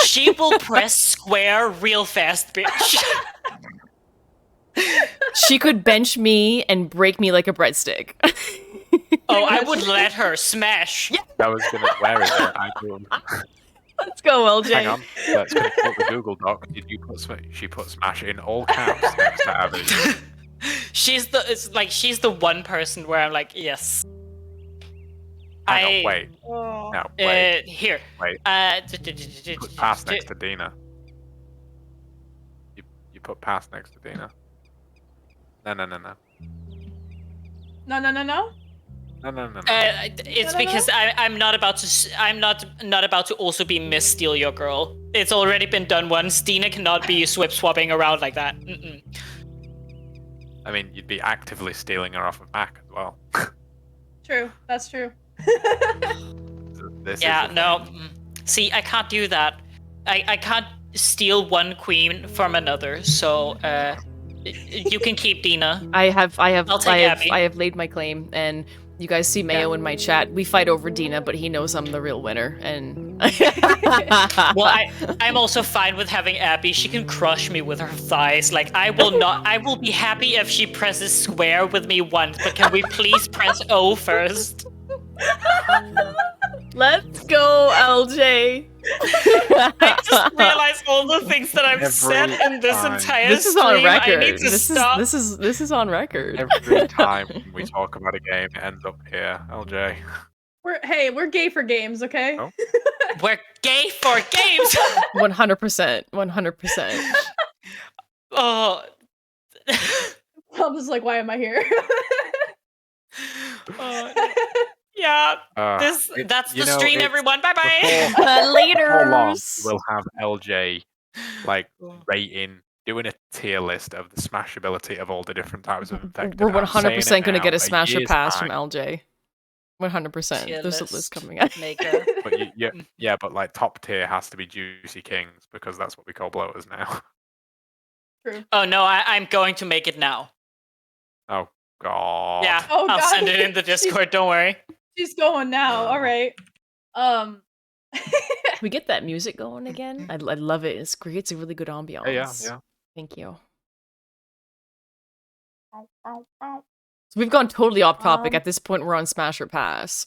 She will press square real fast, bitch. She could bench me and break me like a breadstick. Oh, I would let her smash. I was gonna. Where is it? I do. Let's go, LJ. Hang on. Let's consult the Google Doc. Did you put she put smash in all caps next to Abby? She's the one person where I'm like, yes. Hang on, wait. Oh. No, wait. Here. Wait. Put pass next to Dina. You put pass next to Dina. No. No. No. It's No. because I'm not about to I'm not about to also be Miss Steal Your Girl. It's already been done once. Dina cannot be swip swapping around like that. Mm-mm. I mean, you'd be actively stealing her off of Mac as well. True. That's true. This Yeah, is the no. thing. See, I can't do that. I can't steal one queen from another. So you can keep Dina. I have I'll take Abby. I have laid my claim, and you guys see Mayo in my chat. We fight over Dina, but he knows I'm the real winner, and Well, I'm also fine with having Abby. She can crush me with her thighs. Like, I will be happy if she presses square with me once, but can we please press O first? Let's go, LJ. I just realized all the things that I've Every said in this time. entire This is stream. on record. I need to stop. This is on record. Every time we talk about a game, it ends up here. LJ. We're gay for games, okay? Oh. We're gay for games. 100%. 100%. Oh. I'm just like, why am I here? Yeah. Uh, That's you the know, stream, it's- everyone. Bye bye. How long Laters. we'll have LJ like rating, doing a tier list of the smashability of all the different types of infected. We're I'm saying 100% it going to get now, a smasher year's pass from time. LJ. 100%. Tier There's a list list coming out. maker. But but like top tier has to be Juicy Kings because that's what we call bloaters now. Oh no, I'm going to make it now. Oh God. Yeah, Oh, I'll God. send it in the Discord. Don't worry. She's going now. All right. Can we get that music going again? I love it. It creates a really good ambiance. Yeah. Thank you. So we've gone totally off topic. At this point, we're on Smash or Pass.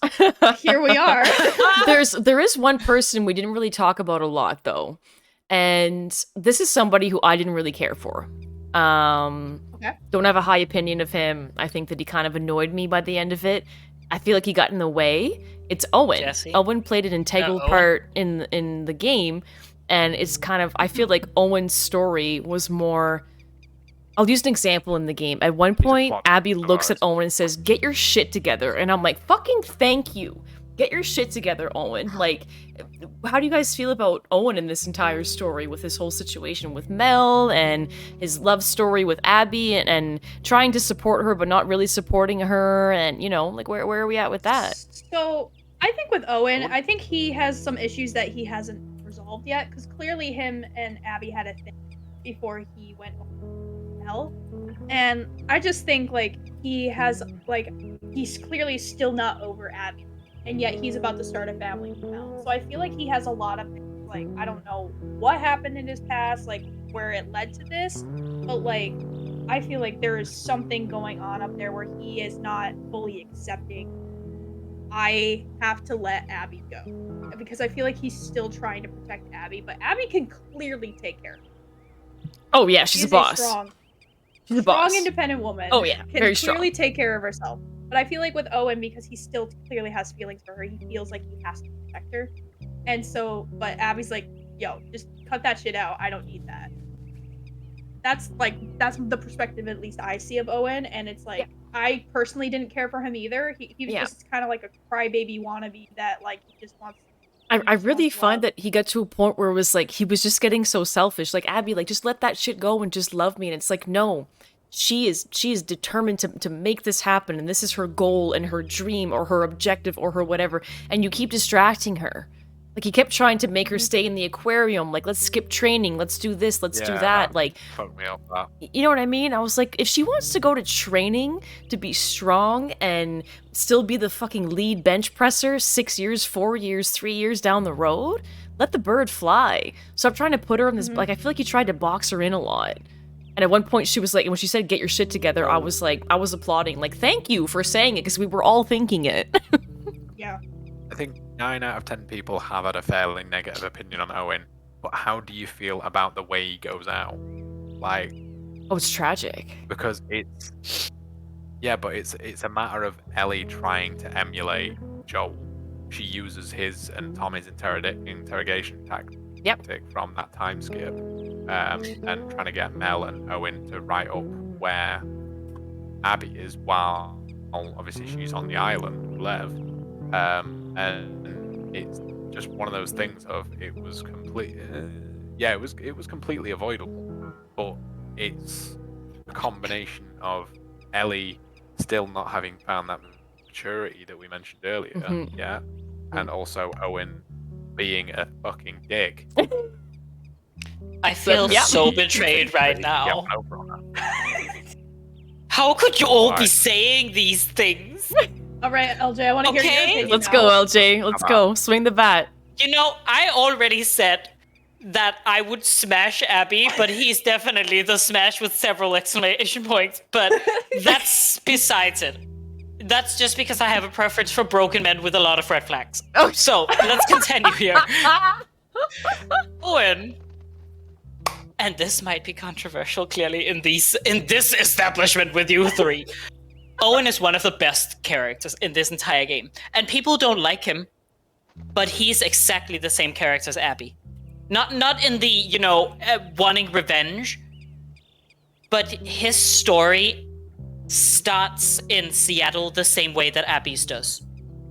Here we are. There is one person we didn't really talk about a lot though, and this is somebody who I didn't really care for. Okay. Don't have a high opinion of him. I think that he kind of annoyed me by the end of it. I feel like he got in the way. It's Owen. Jesse? Owen played an integral Owen? part in the game, and it's kind of I feel like Owen's story was more. I'll use an example in the game. At one point, plot Abby looks at device. Owen and says, "Get your shit together," and I'm like, "Fucking thank you." Get your shit together, Owen. Like, how do you guys feel about Owen in this entire story with this whole situation with Mel and his love story with Abby and trying to support her but not really supporting her and, like, where are we at with that? So I think with Owen, I think he has some issues that he hasn't resolved yet because clearly him and Abby had a thing before he went to hell. And I just think like he's clearly still not over Abby. And yet he's about to start a family with Mel. So I feel like he has a lot of things, like, I don't know what happened in his past, like, where it led to this, but, like, I feel like there is something going on up there where he is not fully accepting I have to let Abby go. Because I feel like he's still trying to protect Abby, but Abby can clearly take care of him. Oh, yeah, she's a boss. She's a boss. Strong, independent woman. Oh, yeah, Can very strong. clearly take care of herself. But I feel like with Owen, because he still clearly has feelings for her, he feels like he has to protect her. And so, but Abby's like, yo, just cut that shit out. I don't need that. That's the perspective at least I see of Owen. And it's like, I personally didn't care for him either. He was just kind of like a crybaby wannabe that like, he just wants I really find that he got to a point where it was like he was just getting so selfish. Like, Abby, like, just let that shit go and just love me. And it's like, no, she is determined to make this happen, and this is her goal and her dream or her objective or her whatever. And you keep distracting her. Like, he kept trying to make her stay in the aquarium. Like, let's skip training. Let's do this. Let's do that. Like, fucked me up. That. you know what I mean? I was like, if she wants to go to training to be strong and still be the fucking lead bench presser 6 years, 4 years, 3 years down the road, let the bird fly. So I'm trying to put her in this, like, I feel like he tried to box her in a lot. And at one point she was like, when she said, get your shit together, I was applauding. Like, thank you for saying it, because we were all thinking it. Yeah. I think 9 out of 10 people have had a fairly negative opinion on Owen, but how do you feel about the way he goes out? Like, Oh, it's tragic. because it's a matter of Ellie trying to emulate Joel. She uses his and Tommy's interrogation tactic from that time skip, and trying to get Mel and Owen to write up where Abby is while obviously she's on the island with Lev. And it's just one of those things of it was completely avoidable, but it's a combination of Ellie still not having found that maturity that we mentioned earlier, and also Owen being a fucking dick. I feel so betrayed right now. How could you all be saying these things? All right, LJ, I want to hear your opinion. Let's now. go, LJ. Let's go. Swing the bat. You know, I already said that I would smash Abby, but he's definitely the smash with several exclamation points. But that's besides it. That's just because I have a preference for broken men with a lot of red flags. Oh. So let's continue here. Owen, and this might be controversial, clearly in this establishment with you three. Owen is one of the best characters in this entire game, and people don't like him, but he's exactly the same character as Abby. Not in the, wanting revenge, but his story starts in Seattle the same way that Abby's does.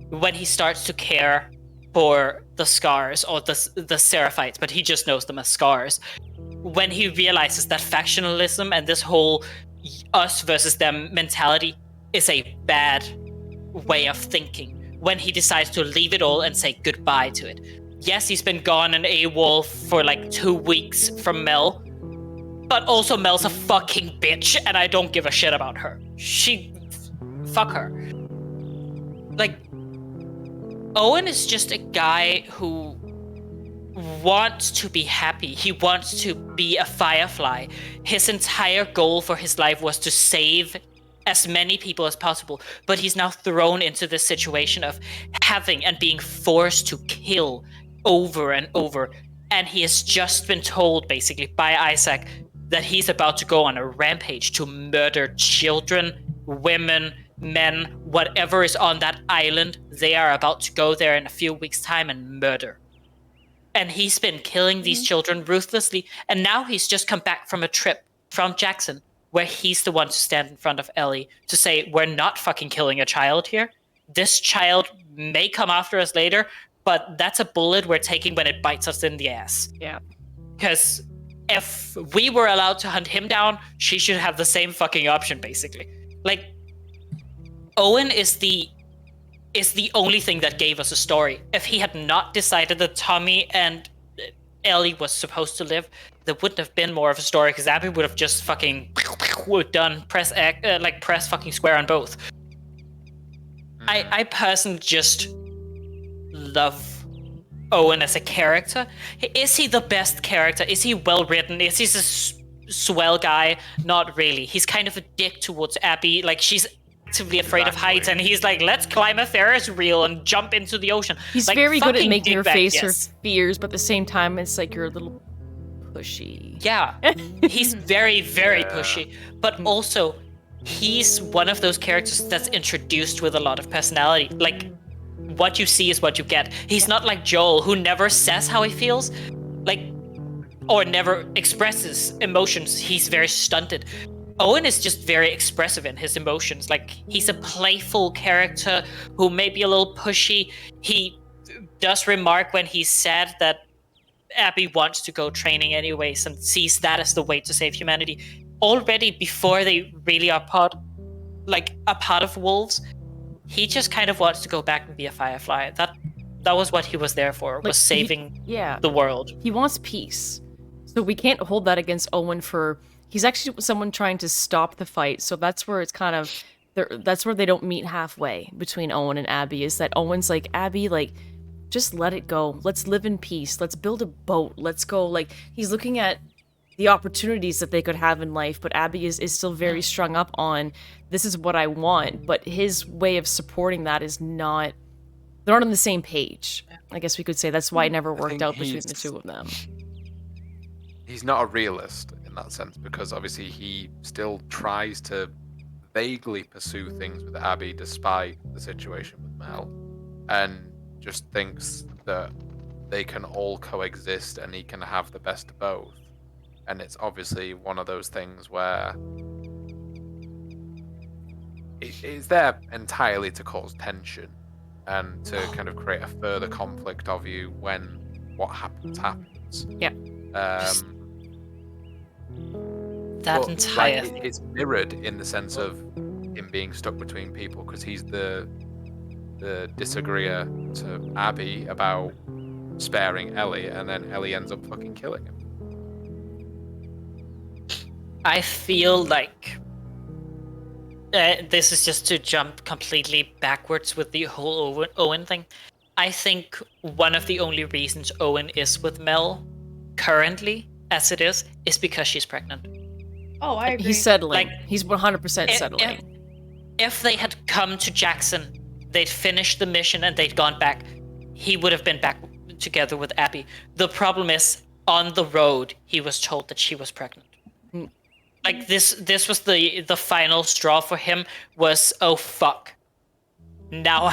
When he starts to care for the scars or the Seraphites, but he just knows them as scars. When he realizes that factionalism and this whole us versus them mentality is a bad way of thinking. When he decides to leave it all and say goodbye to it. Yes, he's been gone and AWOL for like 2 weeks from Mel, but also Mel's a fucking bitch and I don't give a shit about her. Fuck her. Like, Owen is just a guy who wants to be happy. He wants to be a firefly. His entire goal for his life was to save as many people as possible, but he's now thrown into this situation of having and being forced to kill over and over, and he has just been told basically by Isaac that he's about to go on a rampage to murder children, women, men, whatever is on that island. They are about to go there in a few weeks' time and murder. And he's been killing these children ruthlessly, and now he's just come back from a trip from Jackson where he's the one to stand in front of Ellie to say, we're not fucking killing a child here. This child may come after us later, but that's a bullet we're taking when it bites us in the ass. Yeah. Because if we were allowed to hunt him down, she should have the same fucking option, basically. Like, Owen is the only thing that gave us a story. If he had not decided that Tommy and Ellie was supposed to live, there wouldn't have been more of a story, because Abby would have just fucking done press fucking square on both. I personally just love Owen as a character. Is he the best character? Is he well written? Is he a swell guy? Not really. He's kind of a dick towards Abby. Like, she's actively afraid of heights, and he's like, let's climb a Ferris wheel and jump into the ocean. He's like, very good at fucking making her dickbag, face yes. her fears, but at the same time, it's like you're a little pushy. Yeah, he's very, very pushy, but also he's one of those characters that's introduced with a lot of personality. Like, what you see is what you get. He's not like Joel, who never says how he feels, like, or never expresses emotions. He's very stunted. Owen is just very expressive in his emotions. Like, he's a playful character who may be a little pushy. He does remark when he said that Abby wants to go training anyways and sees that as the way to save humanity. Already before they really are a part of wolves, he just kind of wants to go back and be a firefly. That was what he was there for, Like, was saving Yeah. the world. He wants peace. So we can't hold that against Owen for... He's actually someone trying to stop the fight, so that's where it's kind of... That's where they don't meet halfway between Owen and Abby, is that Owen's like, Abby, like, just let it go. Let's live in peace. Let's build a boat. Let's go. Like, he's looking at the opportunities that they could have in life, but Abby is still very strung up on, this is what I want, but his way of supporting that is not... They're not on the same page. I guess we could say that's why it never worked think out between he's- the two of them. He's not a realist in that sense because obviously he still tries to vaguely pursue things with Abby despite the situation with Mel, and just thinks that they can all coexist and he can have the best of both. And it's obviously one of those things where it is there entirely to cause tension and to kind of create a further conflict of you when what happens. Yeah. That But, entire like, it's mirrored in the sense of him being stuck between people because he's the disagreeer to Abby about sparing Ellie, and then Ellie ends up fucking killing him. I feel like this is just to jump completely backwards with the whole Owen thing. I think one of the only reasons Owen is with Mel currently, as it is because she's pregnant. Oh, I agree. He's settling. Like, He's 100% If- settling. If they had come to Jackson, they'd finished the mission and they'd gone back, he would have been back together with Abby. The problem is, on the road, he was told that she was pregnant. Like, this was the final straw for him, was, oh fuck. Now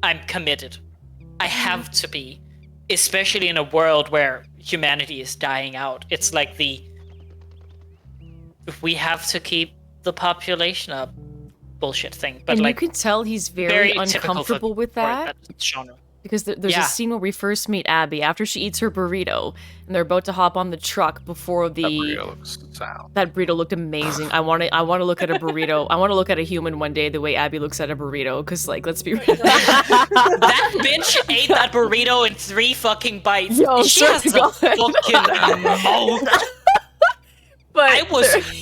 I'm committed. I have to be. Especially in a world where humanity is dying out. It's like we have to keep the population up bullshit thing. But And like, you can tell he's very very typical for- uncomfortable with for that. genre. Because there's Yeah. a scene where we first meet Abby after she eats her burrito, and they're about to hop on the truck before That burrito looks sound. That burrito looked amazing. I want to look at a burrito. I want to look at a human one day the way Abby looks at a burrito. Because, like, let's be real. That bitch ate that burrito in 3 fucking bites. Yo, She swear has to a God. fucking mouth. But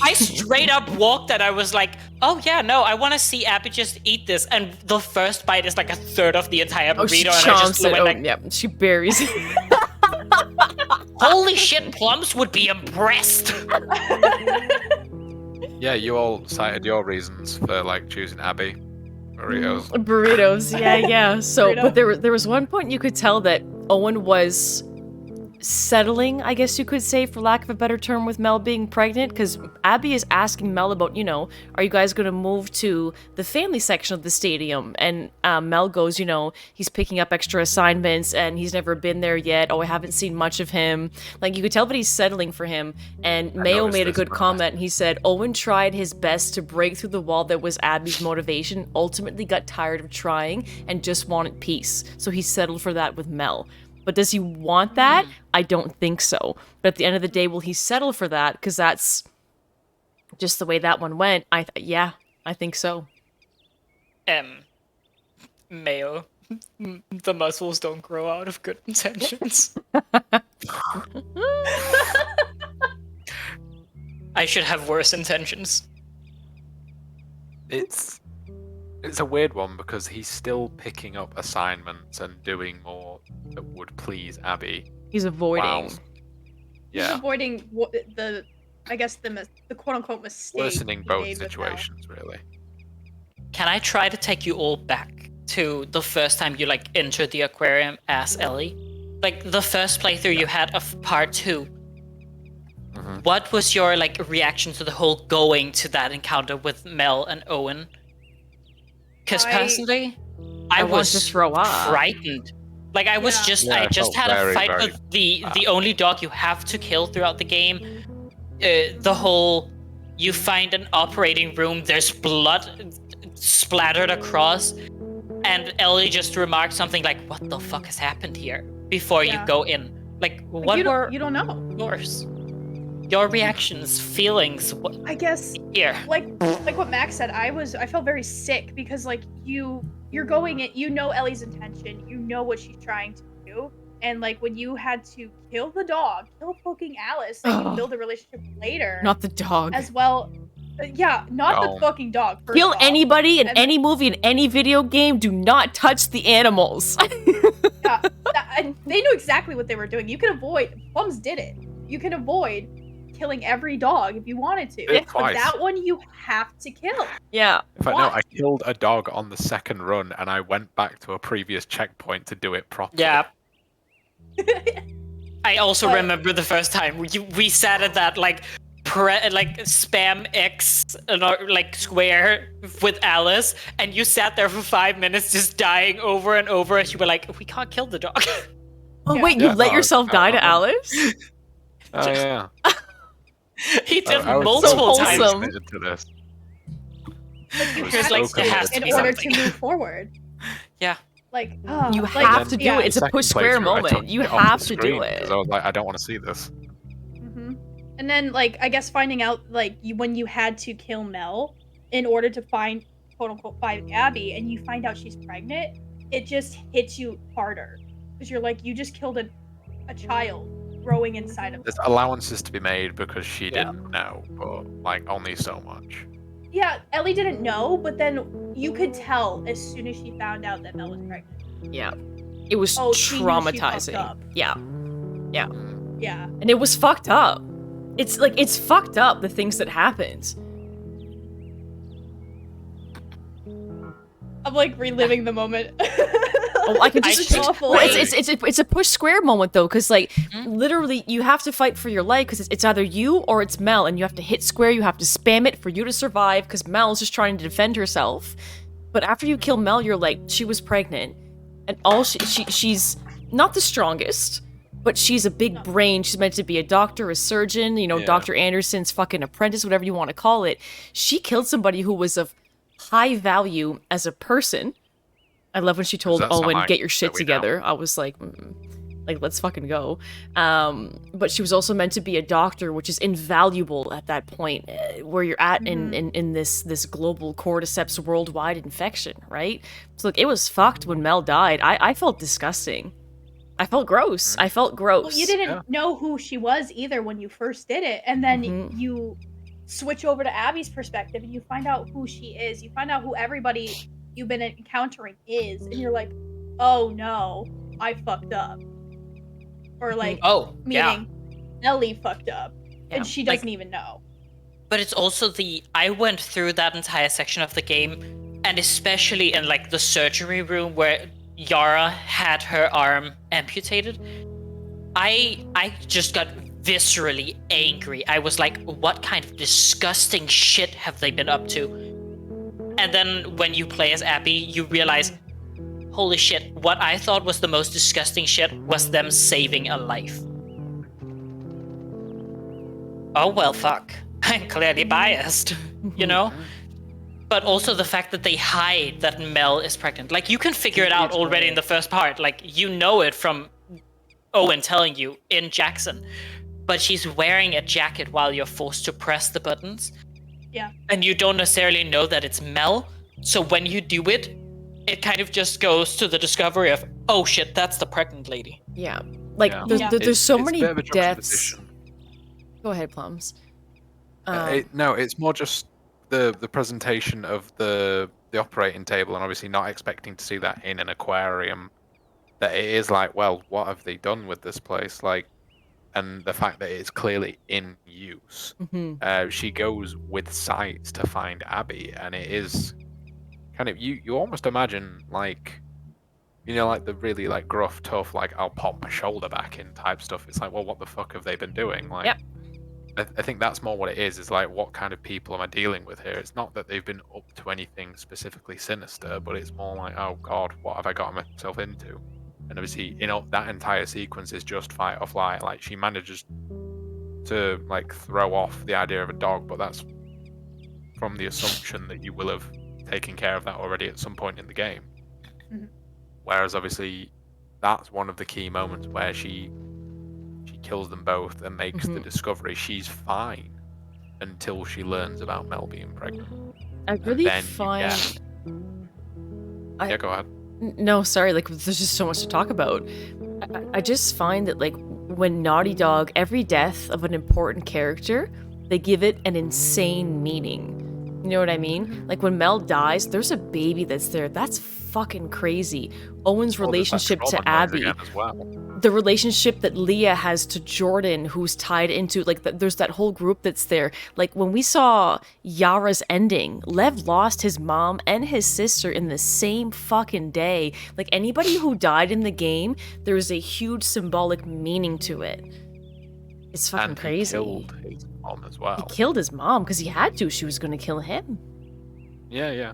I straight up walked and I was like, oh yeah, no, I want to see Abby just eat this. And the first bite is like a third of the entire burrito. oh, she and I just chomps it. went Oh, like, yeah, she buries it. holy shit, Plums would be impressed. Yeah, you all cited your reasons for like choosing Abby. Burritos. Burritos, yeah. So, Burrito. but there was one point you could tell that Owen was settling, I guess you could say, for lack of a better term, with Mel being pregnant, because Abby is asking Mel about, are you guys going to move to the family section of the stadium? And Mel goes, he's picking up extra assignments and he's never been there yet. Oh, I haven't seen much of him. Like, you could tell that he's settling for him. And Mayo noticed made a this good when I- comment. He said, Owen tried his best to break through the wall that was Abby's motivation, ultimately got tired of trying and just wanted peace. So he settled for that with Mel. But does he want that? I don't think so. But at the end of the day, will he settle for that? Because that's just the way that one went. I think so. Mayo, the muscles don't grow out of good intentions. I should have worse intentions. It's a weird one because he's still picking up assignments and doing more that would please Abby. He's avoiding. Wow. He's Yeah, avoiding the quote unquote mistake. worsening he both made with Mel. situations really. Can I try to take you all back to the first time you like entered the aquarium as Ellie? Like the first playthrough you had of part 2. Mhm. What was your like reaction to the whole going to that encounter with Mel and Owen? Because I- personally, I want was to throw up. frightened. Like I was Yeah. just, Yeah, I I just felt had a very, fight very with the only dog you have to kill throughout the game. The whole, you find an operating room, there's blood splattered across. and Ellie just remarked something like, "What the fuck has happened here?" before you Yeah. go in. Like, Like, what you were don't, you don't know. yours? Your reactions, feelings, what I guess here? like what Max said, I felt very sick because like you're going in, you know Ellie's intention, you know what she's trying to do, and like when you had to kill the dog, kill fucking Alice, that you Ugh. build a relationship later, Not the dog. as well. Yeah, not No. the fucking dog. First Kill off. anybody in And- any movie, in any video game. Do not touch the animals. Yeah, and they knew exactly what they were doing. You can avoid. Plums did it. You can avoid killing every dog if you wanted to. Did But twice. that one you have to kill. Yeah. In fact, no, What? I killed a dog on the second run, and I went back to a previous checkpoint to do it properly. Yeah. I also But- remember the first time we sat at that like spam X like square with Alice, and you sat there for 5 minutes just dying over and over, and you were like, "We can't kill the dog." Oh Yeah. wait, you Yeah, let no, yourself I die to remember. Alice? Oh yeah. He did I was multiple so times. wholesome. committed to this. You He was have like, to "There kill has it to in be order something." to move forward. Yeah. Like You like, have to do yeah. it. It's a Second push square playthrough, I took moment. You it off have the to do screen it. 'cause I was like, I don't want to see this. hmm And then, like, I guess finding out, like, when you had to kill Mel in order to find, quote unquote, find Abby, and you find out she's pregnant, it just hits you harder. Because you're like, you just killed a child growing inside of There's allowances to be made because she Yeah. didn't know, but like only so much. Yeah, Ellie didn't know, but then you could tell as soon as she found out that Mel was pregnant. Yeah. It was Oh, she knew she fucked traumatizing. up. Yeah. Yeah. And it was fucked up. It's like it's fucked up the things that happened. I'm like reliving the moment. Oh, I can I just. just awful. Well, pray- it's a push square moment though, because like Mhm. literally you have to fight for your life because it's either you or it's Mel, and you have to hit square. You have to spam it for you to survive because Mel's just trying to defend herself. But after you kill Mel, you're like, she was pregnant, and all she's not the strongest, but she's a big brain. She's meant to be a doctor, a surgeon, Yeah. Dr. Anderson's fucking apprentice, whatever you want to call it. She killed somebody who was of high value as a person. I love when she told that sound Owen, like "Get your shit that we know? together." I was like, like let's fucking go. But she was also meant to be a doctor, which is invaluable at that point, where you're at in this global cordyceps worldwide infection, right? So look, it was fucked when Mel died. I felt disgusting. I felt gross. I felt gross. Well, you didn't Yeah. know who she was either when you first did it, and then Mhm. you switch over to Abby's perspective and you find out who she is. You find out who everybody you've been encountering is, and you're like, "Oh no, I fucked up," or like, Oh, yeah. meaning Ellie fucked up, Yeah. and she Like- doesn't even know. But it's also I went through that entire section of the game, and especially in like the surgery room where Yara had her arm amputated. I just got viscerally angry. I was like, what kind of disgusting shit have they been up to? And then when you play as Abby, you realize, holy shit, what I thought was the most disgusting shit was them saving a life. Oh well, fuck. I'm clearly biased, you know? But also the fact that they hide that Mel is pregnant. Like, you can figure it out already in the first part. Like, you know it from Owen telling you in Jackson. But she's wearing a jacket while you're forced to press the buttons. Yeah. And you don't necessarily know that it's Mel. So when you do it, it kind of just goes to the discovery of, oh shit, that's the pregnant lady. Yeah. Like Yeah. there's, Yeah. there's so It's a many bit of a deaths. juxtaposition. Go ahead, Plums. No, it's more just the presentation of the operating table, and obviously not expecting to see that in an aquarium. That it is like, well, what have they done with this place? Like, and the fact that it's clearly in use. Mhm. She goes with sights to find Abby, and it is kind of you almost imagine like, like the really like gruff, tough, like I'll pop my shoulder back in type stuff. It's like, well, what the fuck have they been doing? Like, Yep. I think that's more what it is like, what kind of people am I dealing with here? It's not that they've been up to anything specifically sinister, but it's more like, oh god, what have I got myself into? And obviously, that entire sequence is just fight or flight. Like, she manages to like throw off the idea of a dog, but that's from the assumption that you will have taken care of that already at some point in the game. Mhm. Whereas obviously, that's one of the key moments where she kills them both and makes the discovery. She's fine until she learns about Mel being pregnant. I And really then find. Yeah, go ahead. No, sorry, like there's just so much to talk about. I just find that like when Naughty Dog, every death of an important character, they give it an insane meaning. You know what I mean? Like when Mel dies, there's a baby that's there. That's fucking crazy. Owen's Well, there's that relationship trauma to noise Abby, again as well. the relationship that Leah has to Jordan, who's tied into like there's that whole group that's there. Like when we saw Yara's ending, Lev lost his mom and his sister in the same fucking day. Like anybody who died in the game, there is a huge symbolic meaning to it. It's fucking And crazy. he killed his mom as well. He killed his mom because he had to. She was going to kill him. Yeah.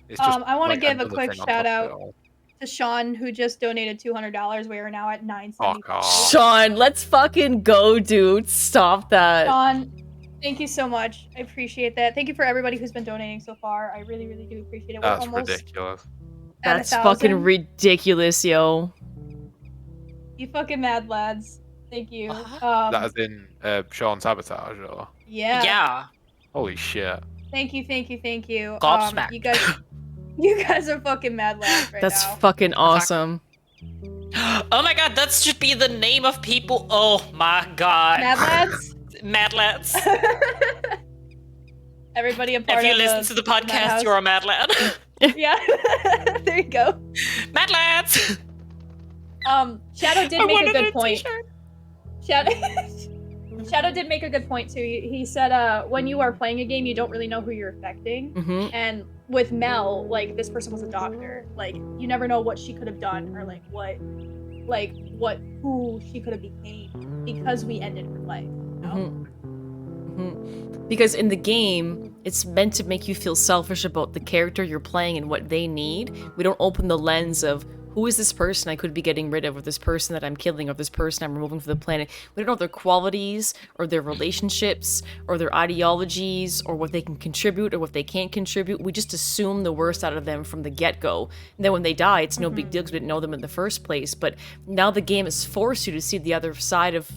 It's I want to like give a another quick thing on shout top of out it all. to Sean, who just donated $200. We are now at $975. Fuck off. Sean, let's fucking go, dude. Stop that. Sean, thank you so much. I appreciate that. Thank you for everybody who's been donating so far. I really, really do appreciate it. We're That's almost ridiculous. at That's 1,000. fucking ridiculous, yo. You fucking mad lads. Thank you. That as in Sean Sabotage or Yeah. Yeah. holy shit. Thank you. Gobsmacked. You guys are fucking mad lads right That's now. fucking awesome. Oh my god, that should be the name of people. Oh my god. Mad lads? Mad lads. Everybody a part If you of listen to the podcast, Madhouse. you're a mad lad. Yeah. There you go. Mad lads. Shadow did I make a wanted good point. t-shirt. Shadow did make a good point too. He said, when you are playing a game, you don't really know who you're affecting. Mm-hmm. And with Mel, like this person was a doctor. Like you never know what she could have done or who she could have became because we ended her life. You know? Because in the game, it's meant to make you feel selfish about the character you're playing and what they need. We don't open the lens of who is this person I could be getting rid of, or this person that I'm killing, or this person I'm removing from the planet. We don't know their qualities, or their relationships, or their ideologies, or what they can contribute, or what they can't contribute. We just assume the worst out of them from the get-go. And then when they die, it's no big deal because we didn't know them in the first place. But now the game has forced you to see the other side of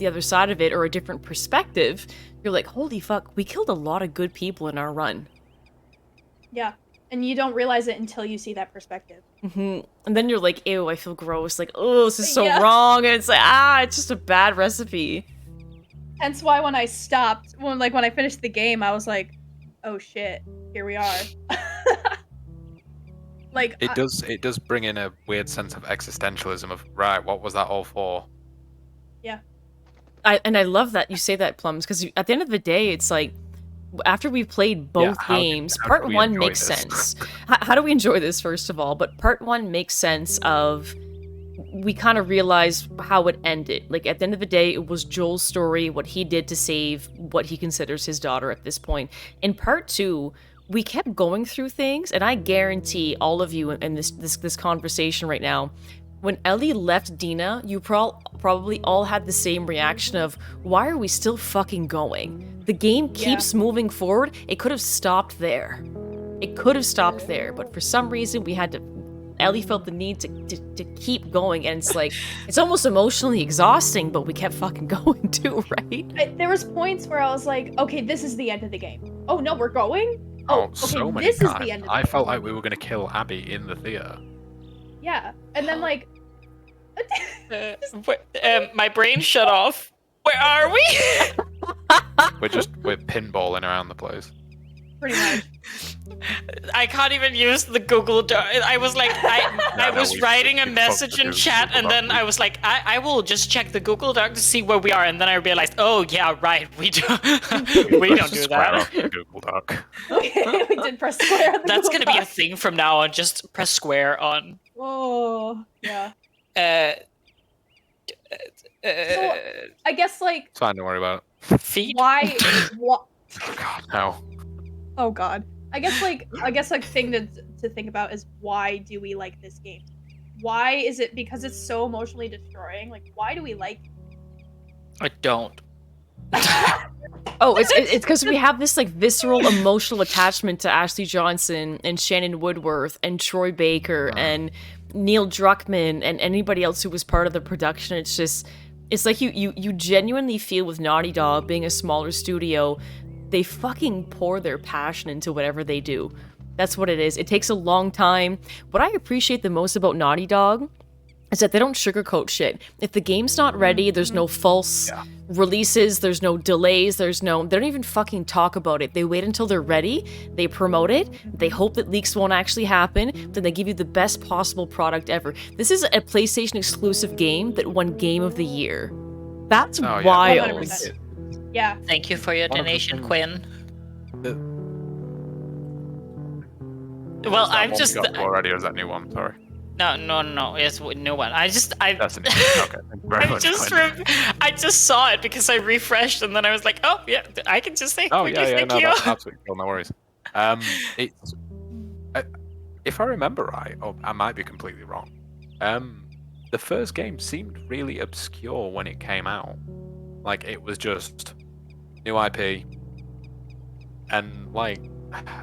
it, or a different perspective. You're like, holy fuck, we killed a lot of good people in our run. Yeah. And you don't realize it until you see that perspective. And then you're like, ew, I feel gross. Like, oh, this is so Yeah. wrong. And it's like, it's just a bad recipe. Hence why when I stopped, when I finished the game, I was like, oh shit, here we are. Like It does bring in a weird sense of existentialism of right, what was that all for? I love that you say that, Plums, because at the end of the day, it's like, after we've played both how do- games, how do part we one enjoy makes this? sense. How do we enjoy this, first of all? But part one makes sense of, we kind of realize how it ended. Like, at the end of the day, it was Joel's story, what he did to save what he considers his daughter at this point. In part two, we kept going through things, and I guarantee all of you in this conversation right now, when Ellie left Dina, you probably all had the same reaction of, why are we still fucking going? The game keeps moving forward. It could have stopped there. But for some reason, we had to... Ellie felt the need to keep going, and it's like, it's almost emotionally exhausting, but we kept fucking going too, right? there was points where I was like, okay, this is the end of the game. Oh no, we're going? Oh, okay, so many this times. is the end of the I game. felt like we were gonna kill Abby in the theater. Yeah. And then like My brain shut off. Where are we? We're pinballing around the place. pretty much. I can't even use the Google Doc. I was like, I No, was we- writing a we message fucked in the chat, Google and then Doc. I was like, I will just check the Google Doc to see where we are, and then I realized, oh yeah, right, we do, we don't do Square that. off the Google Doc. Okay, we did press square on the That's Google gonna be a Doc. thing from now on. Just press square on. Oh, yeah. Uh, I guess like It's fine, don't worry about it. feet. why what Oh god, no. oh god. I guess like thing to think about is why do we like this game? Why is it because it's so emotionally destroying? Like why do we like I don't. Oh, it's because we have this like visceral emotional attachment to Ashley Johnson and Shannon Woodworth and Troy Baker and Neil Druckmann and anybody else who was part of the production. It's like you genuinely feel with Naughty Dog being a smaller studio, they fucking pour their passion into whatever they do. That's what it is. It takes a long time. What I appreciate the most about Naughty Dog is that they don't sugarcoat shit. If the game's not ready, there's no false releases, there's no delays, they don't even fucking talk about it. They wait until they're ready, they promote it, they hope that leaks won't actually happen, then they give you the best possible product ever. This is a PlayStation exclusive game that won Game of the Year. That's wild. 100%. Yeah. Thank you for your donation, Quinn. Well, I'm just already, or is that new one? Sorry. No. It's a new one. That's a new one. Okay. Thank you very much, I just saw it because I refreshed and then I was like, oh yeah, I can just say. Oh thank yeah, you. no, that's absolutely cool. No worries. It's if I remember right, or I might be completely wrong. The first game seemed really obscure when it came out. Like it was just new IP, and like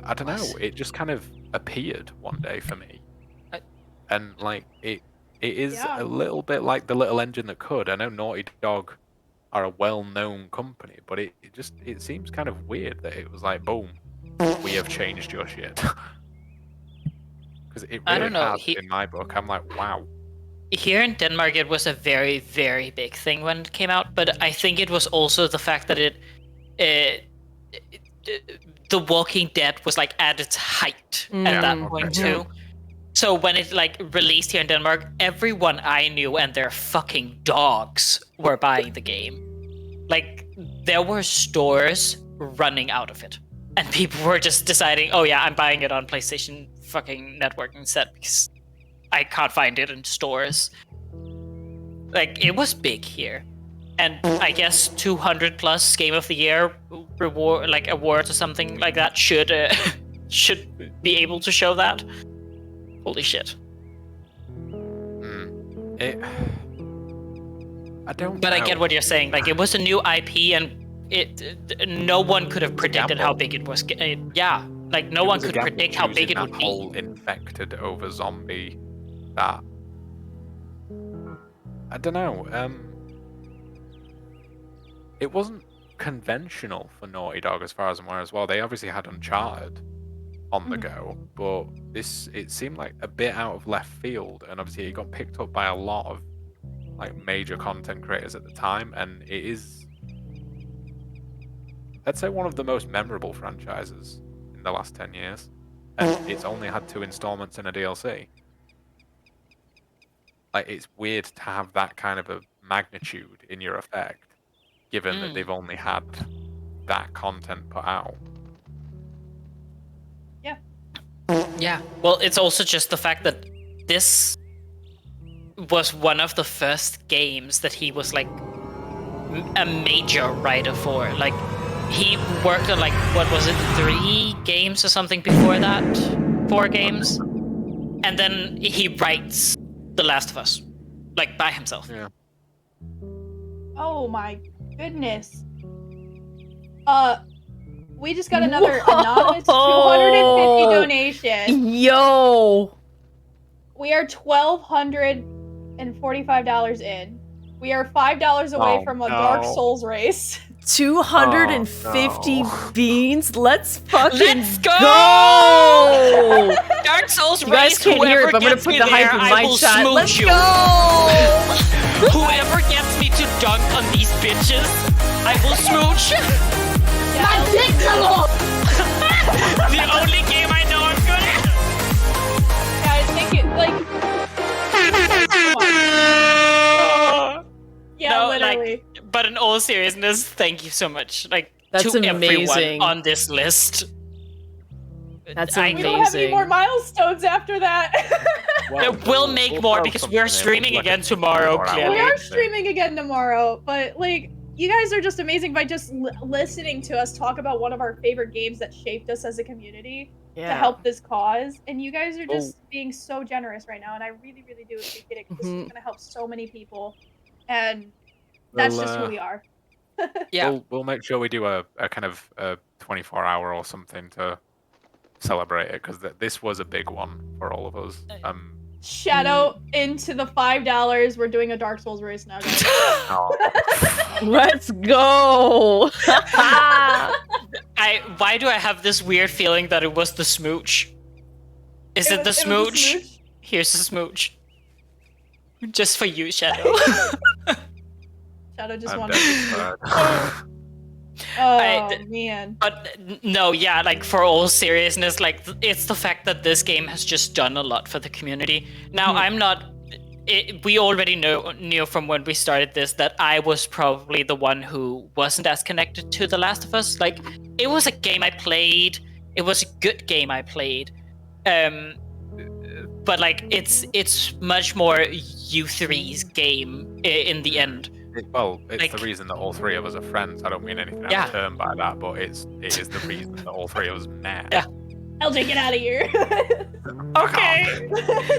I don't know, it just kind of appeared one day for me. And like it is a little bit like The Little Engine That Could. I know Naughty Dog are a well-known company, but it seems kind of weird that it was like, boom, we have changed your shit. Because it really has in my book. I'm like, wow. Here in Denmark, it was a very, very big thing when it came out, but I think it was also the fact that The Walking Dead was like at its height at that point too. So when it like released here in Denmark, everyone I knew and their fucking dogs were buying the game. Like there were stores running out of it, and people were just deciding, oh yeah, I'm buying it on PlayStation fucking Network instead because I can't find it in stores. Like it was big here, and I guess 200 plus Game of the Year reward, like awards or something like that, should be able to show that. Holy shit! I don't. But I get what you're saying. Like it was a new IP, and no one could have predicted how big it was. Yeah, like no one could predict how big it would be. Whole infected over zombie. That I don't know. It wasn't conventional for Naughty Dog as far as I'm aware as well. They obviously had Uncharted on the go, but it seemed like a bit out of left field, and obviously it got picked up by a lot of like major content creators at the time, and it is, I'd say, one of the most memorable franchises in the last 10 years, and it's only had 2 installments and a DLC. Like it's weird to have that kind of a magnitude in your effect, given that they've only had that content put out. Yeah. Well, it's also just the fact that this was one of the first games that he was like a major writer for. Like he worked on like, what was it, 3 games or something before that? 4 games? And then he writes The Last of Us, like by himself. Yeah. Oh my goodness. We just got another anonymous 250 donation. Yo! We are $1,245 in. We are $5 away from a Dark Souls race. 250 beans. Let's fucking go! Dark Souls you guys race. Can't hear it, but I'm gonna put the hype in my chat. Let's go! Whoever gets me to dunk on these bitches, I will smooch. My dick galore! The only game I know I'm good at. Guys, think it like. Yeah, no, literally. Like, but in all seriousness, thank you so much. Like that's to amazing. Everyone on this list. That's amazing. We don't have any more milestones after that. We'll make more because we're streaming again tomorrow. Clearly. We are streaming again tomorrow, but like. You guys are just amazing by just listening to us talk about one of our favorite games that shaped us as a community to help this cause. And you guys are just being so generous right now, and I really, really do appreciate it because this is going to help so many people. And that's just who we are. Yeah. We'll make sure we do a kind of a 24-hour or something to celebrate it, because this was a big one for all of us. Shadow into the $5. We're doing a Dark Souls race now, guys. Oh, Let's go. Why do I have this weird feeling that it was the smooch? Is it the was the smooch? smooch? Here's the smooch. Just for you, Shadow. Shadow just I'm wanted. dead. Oh man. But no, yeah, like for all seriousness, like it's the fact that this game has just done a lot for the community. Now, I'm not. We already knew from when we started this that I was probably the one who wasn't as connected to The Last of Us. Like, it was a game I played. It was a good game I played. But like, it's much more U3's game in the end. Well, it's Like- the reason that all three of us are friends. I don't mean anything out Yeah. of turn by that, but it is the reason that all three of us met. Yeah. LJ, get out of here. Okay.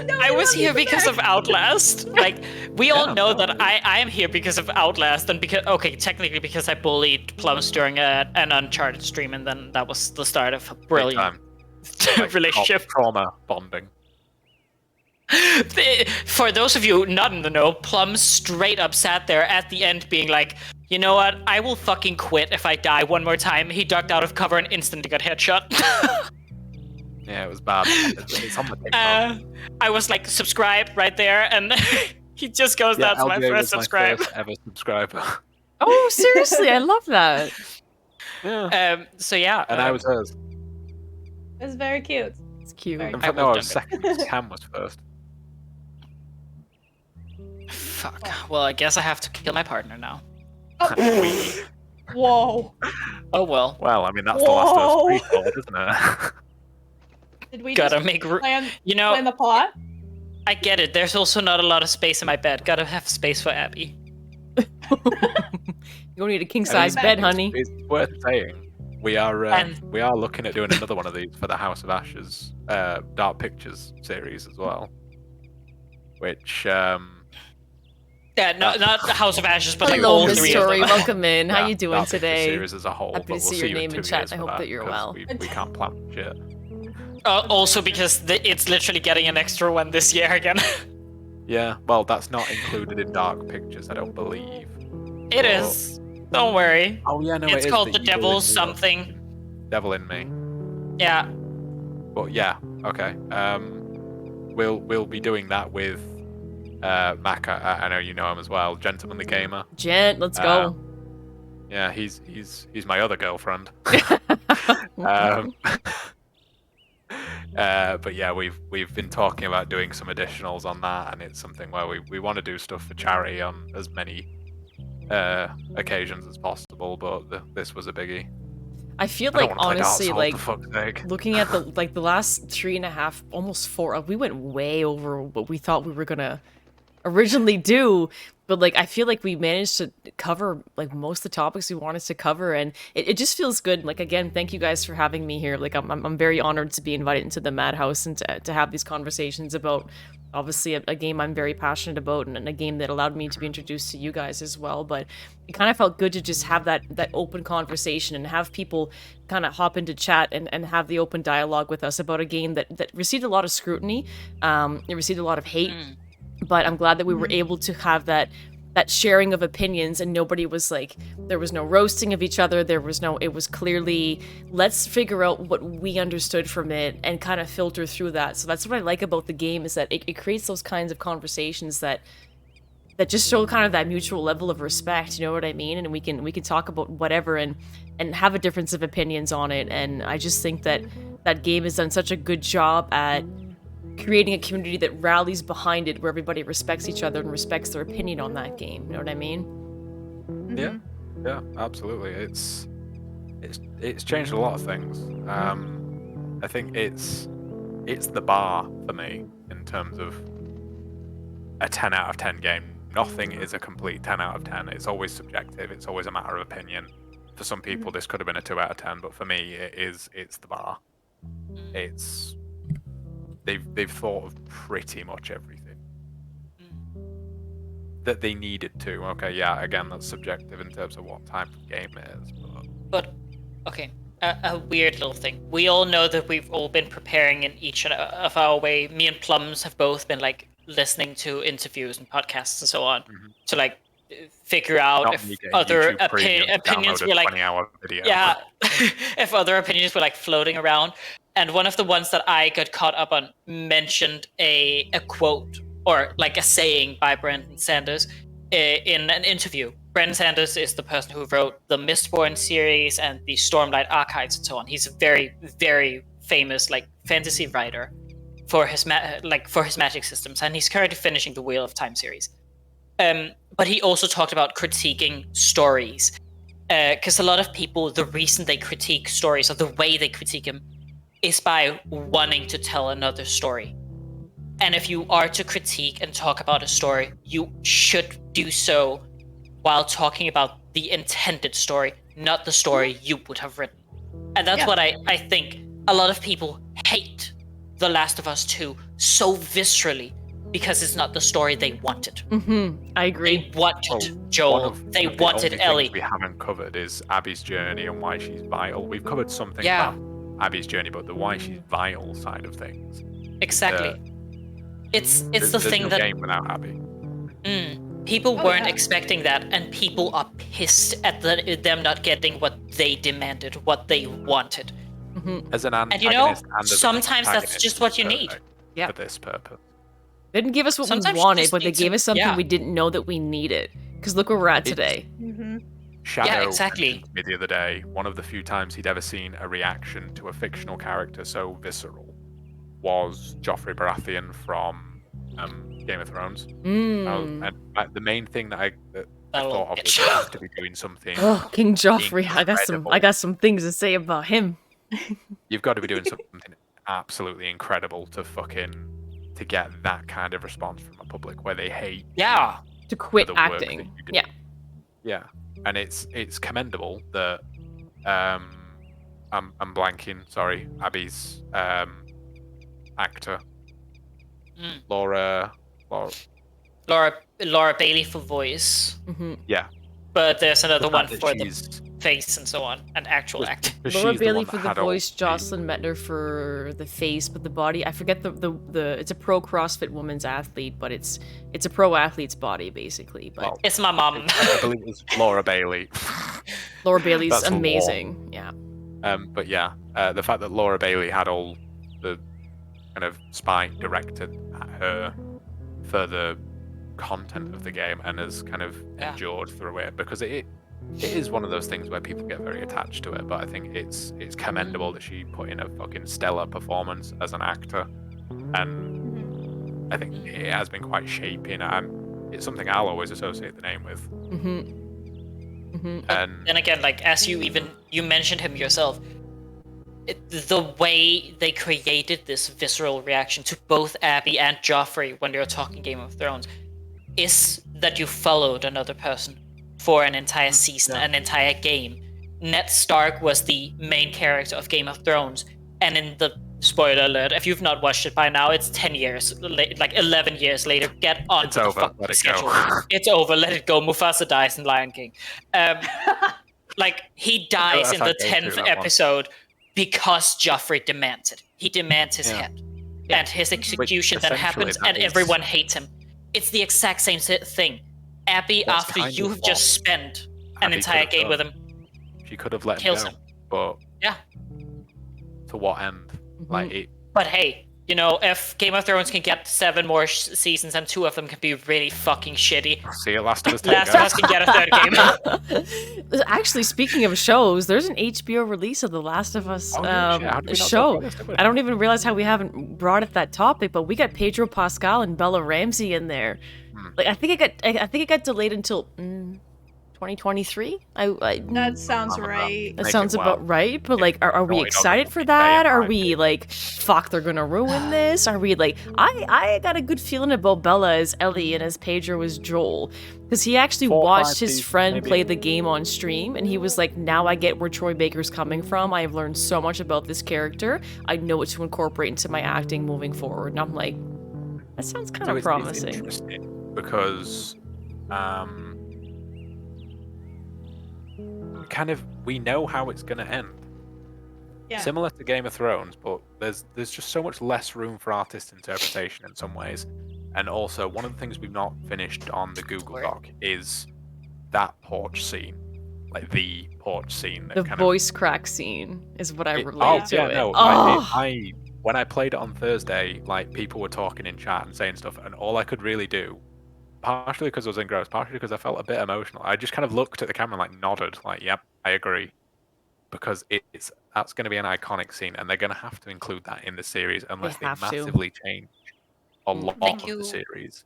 No, I was love you, here because come of Outlast. Like, we all Yeah, know no. that I am here because of Outlast, and because technically because I bullied Plums during an Uncharted stream, and then that was the start of a Big brilliant time. Like, relationship. trauma bonding. For those of you not in the know, Plums straight up sat there at the end being like, you know what, I will fucking quit if I die one more time. He ducked out of cover and instantly got headshot. Yeah, it was bad. It's on the TikTok. I was like, subscribe right there, and he just goes, Yeah, that's my LJ first was subscribe. My first ever subscriber. Oh, seriously, I love that. Yeah. So yeah. And I was hers. It's very cute. It's cute. Very In I fact, no, I will was dump second. Cam was first. Fuck. Well, I guess I have to kill my partner now. Whoa. Oh well. Well, I mean, that's the last of us Whoa. three thought, isn't it? Did we Gotta just make plan plan the plot? I get it. There's also not a lot of space in my bed. Gotta have space for Abby. You don't need a king size mean, bed, honey. It's worth saying. We are And- we are looking at doing another one of these for the House of Ashes Dark Pictures series as well, which Yeah, not the House of Ashes, but like Hello, all Miss three of Tori. them. Welcome in. How yeah, you doing Dark Pictures today? series as a whole. Happy to but we'll see see your you in name in 2 chat. years I for hope that you're 'cause well. We can't plan shit. Also because it's literally getting an extra one this year again. Yeah, well, that's not included in Dark Pictures, I don't believe. It is. Don't worry. Oh yeah, no, It's it is called The Evil Devil in Me. something. Devil in Me. Yeah. But yeah, okay. We'll be doing that with Mac. I know you know him as well, Gentlemanly Gamer. Gent, let's go. Yeah, he's my other girlfriend. But yeah, we've been talking about doing some additionals on that, and it's something where we want to do stuff for charity on as many occasions as possible. But this was a biggie. I feel I don't like wanna play Dark honestly, Souls, like for fuck's sake. looking at the last 3.5, almost 4, we went way over what we thought we were gonna originally do. But like I feel like we managed to cover like most of the topics we wanted to cover, and it just feels good. Like again, thank you guys for having me here. Like I'm very honored to be invited into the Madhouse and to have these conversations about obviously a game I'm very passionate about, and a game that allowed me to be introduced to you guys as well. But it kind of felt good to just have that open conversation and have people kind of hop into chat and have the open dialogue with us about a game that received a lot of scrutiny. It received a lot of hate. But I'm glad that we were able to have that sharing of opinions, and nobody was like, there was no roasting of each other. It was clearly, let's figure out what we understood from it and kind of filter through that. So that's what I like about the game, is that it creates those kinds of conversations that just show kind of that mutual level of respect, you know what I mean? And we can talk about whatever and have a difference of opinions on it. And I just think that game has done such a good job at creating a community that rallies behind it, where everybody respects each other and respects their opinion on that game. You know what I mean? Yeah, absolutely. It's changed a lot of things. I think it's the bar for me in terms of a 10 out of 10 game. Nothing is a complete 10 out of 10. It's always subjective. It's always a matter of opinion. For some people, this could have been a 2 out of 10, but for me, it's the bar. It's they've thought of pretty much everything. that they needed to. Okay, yeah, again, that's subjective in terms of what type of game it is. But okay, a weird little thing. We all know that we've all been preparing in each of our way. Me and Plums have both been like listening to interviews and podcasts and so on to like figure out Not if me getting other YouTube Premium to opinions download a were like 20-hour video. yeah, if other opinions were like floating around. And one of the ones that I got caught up on mentioned a quote or like a saying by Brandon Sanders in an interview. Brandon Sanders is the person who wrote the Mistborn series and the Stormlight Archives and so on. He's a very, very famous like fantasy writer for his magic systems, and he's currently finishing the Wheel of Time series. But he also talked about critiquing stories, because a lot of people, the reason they critique stories or the way they critique them is by wanting to tell another story. And if you are to critique and talk about a story, you should do so while talking about the intended story, not the story you would have written. And that's what I think a lot of people hate The Last of Us 2 so viscerally, because it's not the story they wanted. I agree. They wanted Joel. They the wanted only Ellie. things we haven't covered is Abby's journey and why she's vital. We've covered something Yeah. about Abby's journey, but the why she's vital side of things. Exactly. It's the There's thing no that game without Abby. people Oh, weren't yeah. expecting that, and people are pissed at them not getting what they demanded, what they wanted. As an And you know, antagonist and as an sometimes that's antagonist, just what you it's need. perfect Yeah. For this purpose. They didn't give us what Sometimes we you wanted, just but they need gave to- us something yeah. we didn't know that we needed. Because look where we're at It's- today. Shadow exactly. mentioned to me the other day, one of the few times he'd ever seen a reaction to a fictional character so visceral was Joffrey Baratheon from Game of Thrones. And the main thing that I That thought of was bitch. they have to be doing something. Oh, King Joffrey. I Incredible. got some things to say about him. You've got to be doing something absolutely incredible to get that kind of response from a public where they hate. Yeah. To quit the work that acting. you did. Yeah. Yeah, and it's commendable that I'm blanking. Sorry, Abby's actor Laura. Laura Bailey for voice, Yeah, but there's another the one fact for that the she's- face and so on, and actual acting. but Laura she's the Bailey one for that the had all voice, the- Jocelyn Mettner for the face, but the body. I forget the. It's a pro CrossFit women's athlete, but it's a pro athlete's body basically. But Well, It's my mom. I believe it was Laura Bailey. Laura Bailey's that's a lot. amazing. Yeah. But yeah, the fact that Laura Bailey had all the kind of spite directed at her for the content of the game and has kind of Yeah. endured through it, because it is one of those things where people get very attached to it. But I think it's commendable that she put in a fucking stellar performance as an actor, and I think it has been quite shaping, and it's something I'll always associate the name with. And And again, like as you mentioned him yourself, the way they created this visceral reaction to both Abby and Joffrey when they were talking Game of Thrones is that you followed another person for an entire season, an entire game. Ned Stark was the main character of Game of Thrones, and in the spoiler alert, if you've not watched it by now, it's 10 years, like 11 years later. Get on It's with over. the fucking Let it schedule. go. It's over. Let it go. Mufasa dies in Lion King. Like he dies that's in how the it goes through 10th that one. episode because Joffrey demands it. He demands his Yeah. head, and his execution then essentially happens, that and is- everyone hates him. It's the exact same thing. Abby, That's after kind you of have what just spent an Abby entire could've game with done. him, she could have let kills him him. go, but Yeah. to what end? Like it. But hey, you know, if Game of Thrones can get 7 more seasons and 2 of them can be really fucking shitty, See it. Last of Us. Last of Us can get a third game. Actually, speaking of shows, there's an HBO release of The Last of Us Oh, no shit. How did we not talk show. about this, did we? I don't even realize how we haven't brought up that topic, but we got Pedro Pascal and Bella Ramsey in there. Like I think it got delayed until 2023. That sounds right. That Make sounds it well. about right, but like, are we Naughty Dog excited is for fucking that? saying Are right. we like, fuck, they're gonna ruin this? Are we like, I got a good feeling about Bella as Ellie and as Pedro as Joel, because he actually 4 or 5 watched his seasons, friend maybe. play the game on stream, and he was like, now I get where Troy Baker's coming from. I have learned so much about this character. I know what to incorporate into my acting moving forward. And I'm like, that sounds kind So of it's promising. interesting because kind of we know how it's going to end. Yeah. Similar to Game of Thrones, but there's just so much less room for artist interpretation in some ways. And also, one of the things we've not finished on the Google Doc is that porch scene, like the porch scene. That The kind voice crack scene is what I of, relate to yeah, it. no, Oh, I when I played it on Thursday, like people were talking in chat and saying stuff, and all I could really do, partially because I was engrossed, partially because I felt a bit emotional. I just kind of looked at the camera and like nodded, like, "Yep, I agree," because that's going to be an iconic scene, and they're going to have to include that in the series unless they have to. massively change a lot Thank of you. the series.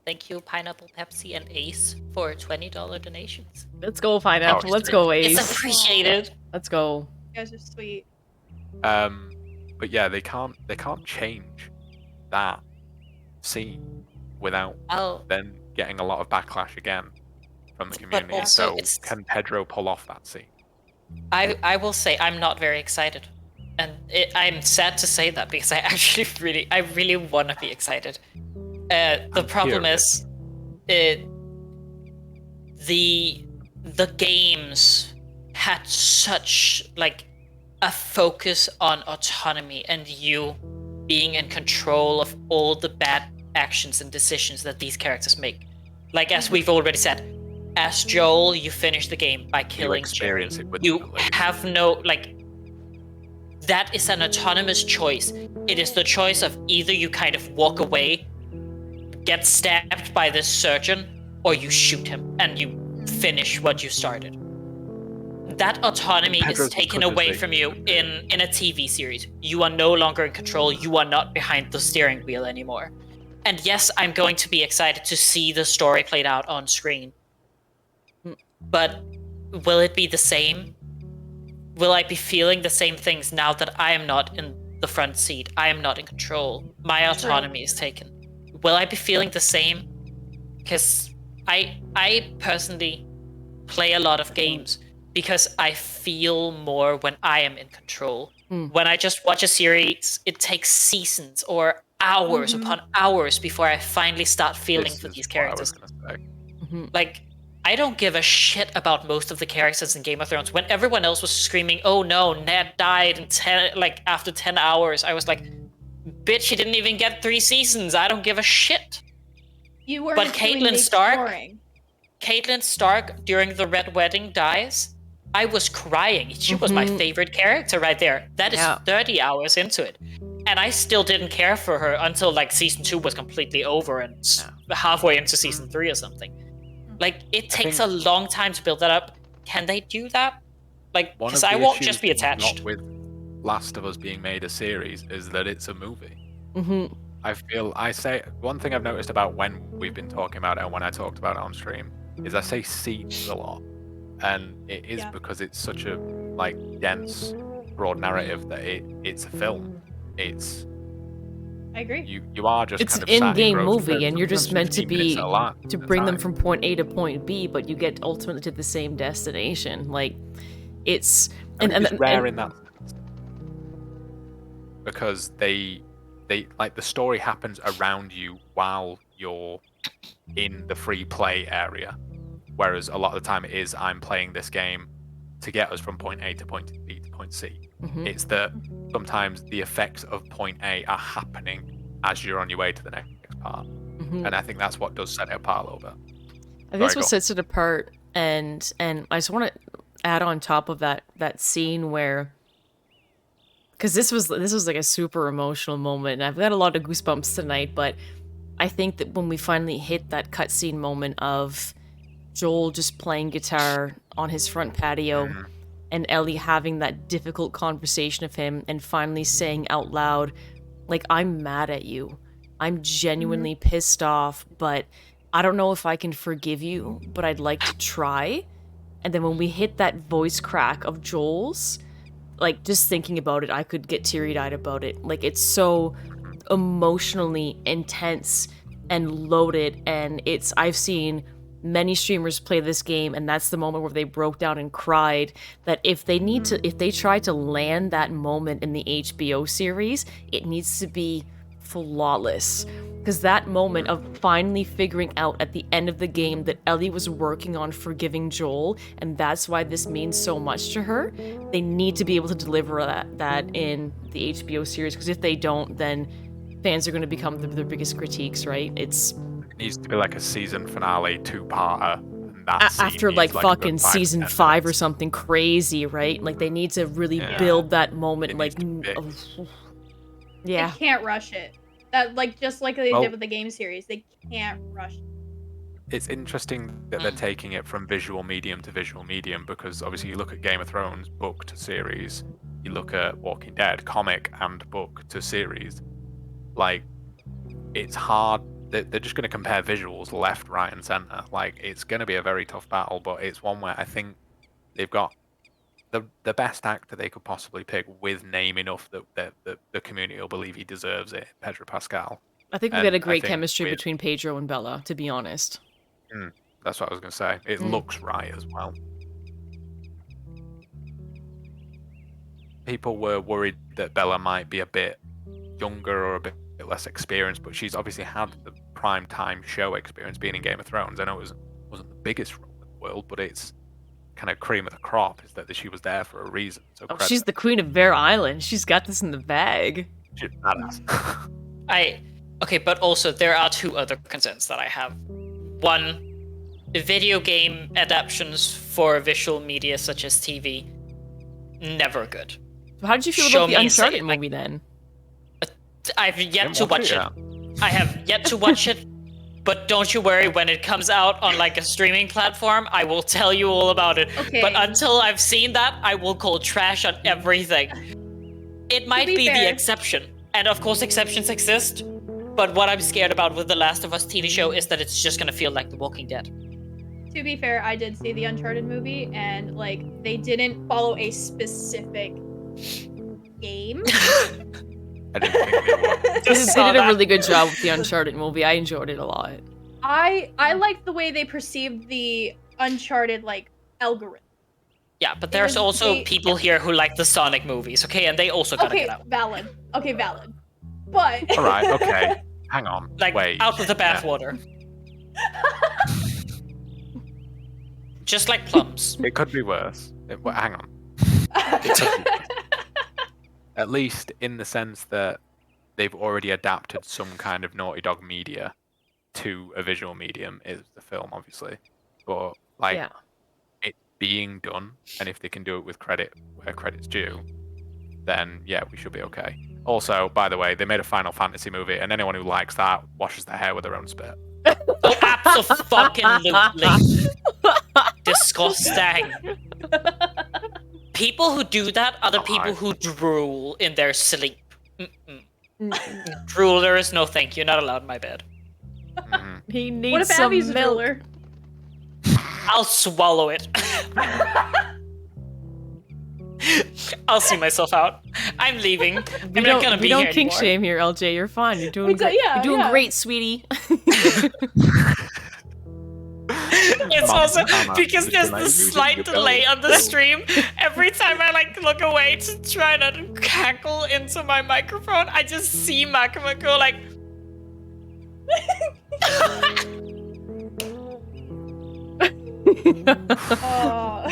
Thank you, Pineapple Pepsi and Ace, for $20 donations. let's go, Pineapple. Oh, Let's go, It's Ace. appreciated. Let's go. You guys are sweet. But yeah, they can't change that scene without Oh, then getting a lot of backlash again from the community. also So it's- can Pedro pull off that scene? I will say I'm not very excited, and I'm sad to say that because I actually really want to be excited. The problem curious. is, the games had such like a focus on autonomy and you being in control of all the bad actions and decisions that these characters make. Like as we've already said, as Joel, you finish the game by killing Jerry. experience it with You the lady. have no like. That is an autonomous choice. It is the choice of either you kind of walk away, get stabbed by this surgeon, or you shoot him and you finish what you started. That autonomy Pedro's is taken good as away they from you can be. in a TV series. You are no longer in control. You are not behind the steering wheel anymore. And yes, I'm going to be excited to see the story played out on screen. But will it be the same? Will I be feeling the same things now that I am not in the front seat? I am not in control. My autonomy is taken. Will I be feeling the same? Because I personally play a lot of games because I feel more when I am in control. When I just watch a series, it takes seasons or hours upon hours before I finally start feeling This for is these what I was characters. gonna say. Like, I don't give a shit about most of the characters in Game of Thrones. When everyone else was screaming, "Oh no, Ned died in after 10 hours," I was like, "Bitch, he didn't even get 3 seasons. I don't give a shit." You were But Catelyn Stark- Exploring. Caitlyn Stark during the Red Wedding dies. I was crying. She was my favorite character right there. That is Yeah. 30 hours into it. And I still didn't care for her until like season 2 was completely over and halfway into season 3 or something. Like, it takes a long time to build that up. Can they do that? Like, One of because the I won't issues just be attached. Not with Last of Us being made a series is that it's a movie. Mm-hmm. I say one thing I've noticed about when we've been talking about it and when I talked about it on stream is I say scenes a lot, and it is Yeah. because it's such a like dense, broad narrative that it's a film. It's I agree. you are just It's kind of an sat in-game engrossed movie, for and you're just sometimes meant to 15 minutes be at a lot to at a bring them time. from point A to point B, but you get ultimately to the same destination. Like, it's And it's rare and- in that sense. Because they like the story happens around you while you're in the free play area, whereas a lot of the time it is I'm playing this game to get us from point A to point B to point C. Mhm. It's that sometimes the effects of point A are happening as you're on your way to the next part, Mhm. and I think that's what does set it apart a little bit. I think that's Sorry, what go. sets it apart, and I just want to add on top of that scene where, because this was like a super emotional moment, and I've got a lot of goosebumps tonight. But I think that when we finally hit that cutscene moment of Joel just playing guitar on his front patio, and Ellie having that difficult conversation of him, and finally saying out loud, like, "I'm mad at you. I'm genuinely pissed off, but I don't know if I can forgive you, but I'd like to try." And then when we hit that voice crack of Joel's, like, just thinking about it, I could get teary-eyed about it. Like, it's so emotionally intense and loaded, and I've seen many streamers play this game, and that's the moment where they broke down and cried, that if they try to land that moment in the HBO series, it needs to be flawless. Because that moment of finally figuring out at the end of the game that Ellie was working on forgiving Joel, and that's why this means so much to her, they need to be able to deliver that in the HBO series, because if they don't, then fans are going to become their biggest critiques, right? It needs to be like a season finale two-parter. And that scene after needs, like a good fucking 5 to 10 season 5 or minutes. something crazy, right? Like they need to really Yeah. build that moment, It like needs to be yeah. They can't rush it. That just like they Well- did with the game series, they can't rush it. It's interesting that they're taking it from visual medium to visual medium, because obviously you look at Game of Thrones, book to series. You look at Walking Dead, comic and book to series. Like, it's hard. They're just going to compare visuals left, right, and center. Like, it's going to be a very tough battle, but it's one where I think they've got the best actor they could possibly pick with name enough that the community will believe he deserves it, Pedro Pascal. I think we And got a I great think chemistry with- between Pedro and Bella, to be honest. That's what I was going to say. It looks right as well. People were worried that Bella might be a bit younger or a bit less experienced, but she's obviously had the prime time show experience being in Game of Thrones. I know it wasn't the biggest role in the world, but it's kind of cream of the crop, is that she was there for a reason. So Oh, credit. she's the queen of Bear Island. She's got this in the bag. She's badass. Okay, but also there are two other concerns that I have. One, video game adaptations for visual media such as TV, never good. So how did you feel Show about the me Uncharted say, like- movie then? I've yet to watch it. Yeah. I have yet to watch it, but don't you worry, when it comes out on like a streaming platform, I will tell you all about it. Okay. But until I've seen that, I will call trash on everything. It might be be the fair- exception. And of course exceptions exist, but what I'm scared about with the Last of Us TV show is that it's just gonna feel like The Walking Dead. To be fair, I did see the Uncharted movie, and like they didn't follow a specific game. I didn't think they would. They did saw a that. really good job with the Uncharted movie. I enjoyed it a lot. I liked the way they perceived the Uncharted like algorithm. Yeah, but there's was also the- people here who like the Sonic movies, okay? And they also gotta Okay, get out. valid. Okay, valid. But All right, okay. Hang on. Like, Wait. out with the Yeah. bathwater. Just like plums. It could be worse. Hang on. It could be worse. At least in the sense that they've already adapted some kind of Naughty Dog media to a visual medium, is the film, obviously. But like Yeah. it being done, and if they can do it with credit where credit's due, then yeah, we should be okay. Also, by the way, they made a Final Fantasy movie, and anyone who likes that washes their hair with their own spit. Oh, absolutely. Disgusting. People who do that are the Oh, people I- who drool in their sleep. Mm-mm. Droolers, no thank you, not allowed in my bed. Mhm. He needs what if some Abby's a milk. driller? I'll swallow it. I'll see myself out. I'm leaving. I'm We not gonna don't, be we don't here kink anymore. shame here, LJ. You're fine. You're doing We do- great. yeah, You're doing yeah. great, sweetie. It's Mom, also Mama, because just there's like this using slight your delay belly. on the stream. Every time I like look away to try not to cackle into my microphone, I just see Makima go like. Oh.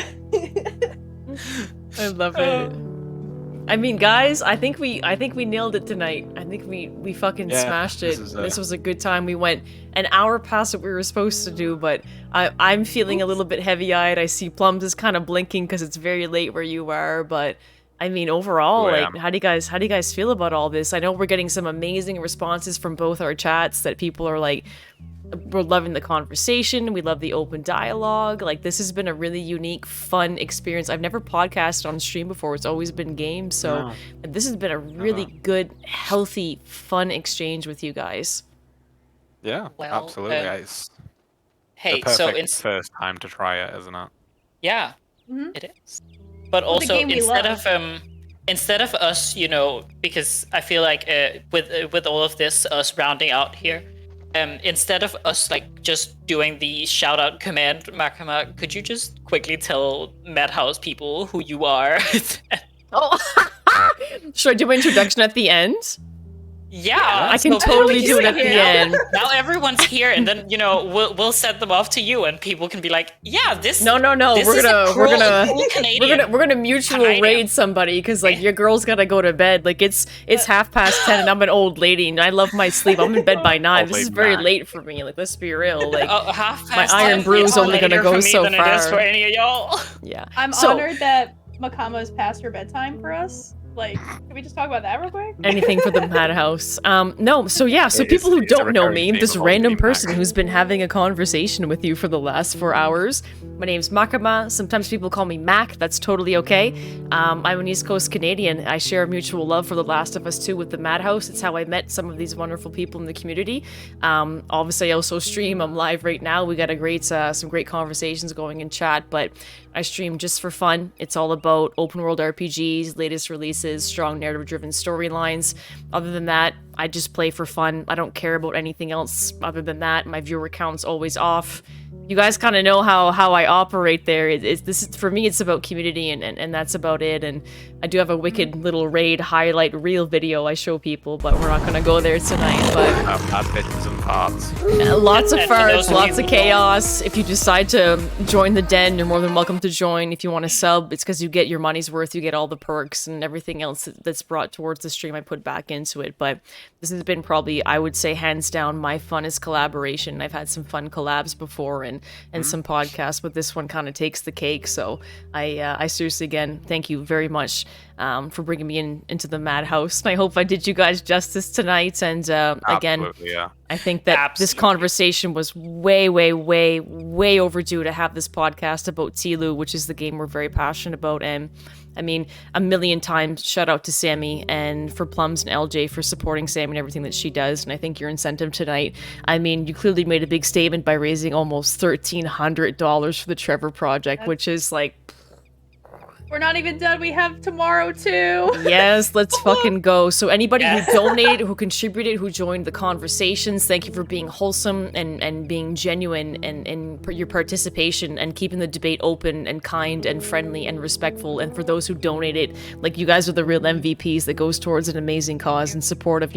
I love it. I mean, guys, I think we nailed it tonight. I think we fucking Yeah, smashed it. this is, This was a good time. We went an hour past what we were supposed to do, but I'm feeling a little bit heavy-eyed. I see Plums is kind of blinking because it's very late where you are, but I mean, overall, Who I like, am. how do you guys feel about all this? I know we're getting some amazing responses from both our chats that people are like, we're loving the conversation. We love the open dialogue. Like, this has been a really unique, fun experience. I've never podcasted on stream before. It's always been games. So this has been a really good, healthy, fun exchange with you guys. Yeah, Well, absolutely. It's Hey, the so perfect first time to try it, isn't it? yeah, Mhm. it is. But the also game we love. instead of us, you know, because I feel like with all of this us rounding out here, instead of us like just doing the shout out command, Makima, could you just quickly tell Madhouse people who you are? Oh, should I do my introduction at the end? Yeah, I can so totally we'll do it at the now- end. Now everyone's here, and then we'll send them off to you, and people can be like, "Yeah, this." No. This We're is a gonna cool Canadian. we're gonna mutual Canadian. raid somebody because like your girl's gotta go to bed. Like it's 10:30 and I'm an old lady and I love my sleep. I'm in bed by 9. Old This is lady very nine. late for me. Like let's be real. Like Half my past iron 10 brew's is only gonna later go for me so than it is far. for any of y'all. yeah. I'm So- honored that Makama's past her bedtime for us. Like, can we just talk about that real quick? Anything for the madhouse. No, so yeah, so It people is- who it's a don't know recurring me, this theme of random all the person Mac. who's been having a conversation with you for the last 4 hours. My name's Makama. Sometimes people call me Mac. That's totally okay. I'm an East Coast Canadian. I share a mutual love for The Last of Us 2 with the Madhouse. It's how I met some of these wonderful people in the community. Obviously, I also stream. I'm live right now. We got a great, some great conversations going in chat, but I stream just for fun. It's all about open world RPGs, latest releases, strong narrative driven storylines. Other than that, I just play for fun. I don't care about anything else other than that. My viewer count's always off. You guys kind of know how I operate there. This is for me. It's about community, and that's about it. And I do have a wicked little raid highlight reel video I show people, but we're not gonna go there tonight. But Bad bitches and parts. lots of And for those farts, of lots you of who don't- chaos. If you decide to join the den, you're more than welcome to join. If you want to sub, it's because you get your money's worth. You get all the perks and everything else that's brought towards the stream. I put back into it, but this has been probably, I would say, hands down, my funnest collaboration. I've had some fun collabs before and some podcasts, but this one kind of takes the cake. So I seriously, again, thank you very much for bringing me into the madhouse. And I hope I did you guys justice tonight. And again, Absolutely, yeah. I think that this Absolutely. conversation was way overdue to have this podcast about Tilu, which is the game we're very passionate about. And I mean, a million times shout out to Sammy and for Plums and LJ for supporting Sam and everything that she does. And I think your incentive tonight, I mean, you clearly made a big statement by raising almost $1,300 for the Trevor Project, which is like, We're not even done. We have tomorrow too. yes, let's fucking go. So anybody Yes. who donated, who contributed, who joined the conversations, thank you for being wholesome and being genuine and your participation and keeping the debate open and kind and friendly and respectful. And for those who donated, like you guys are the real MVPs that goes towards an amazing cause in support of,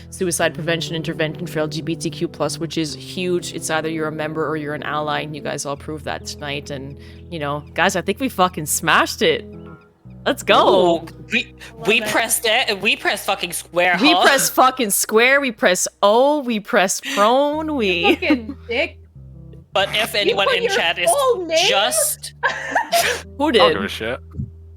suicide prevention intervention for LGBTQ+, which is huge. It's either you're a member or you're an ally, and you guys all proved that tonight. And, guys, I think we fucking smashed it. Let's go. Ooh, we pressed it. We pressed fucking square. We huh? press fucking square, we press O, we press prone, we... Fucking dick. But if anyone put in your chat is full name? just Who I don't give did? a shit.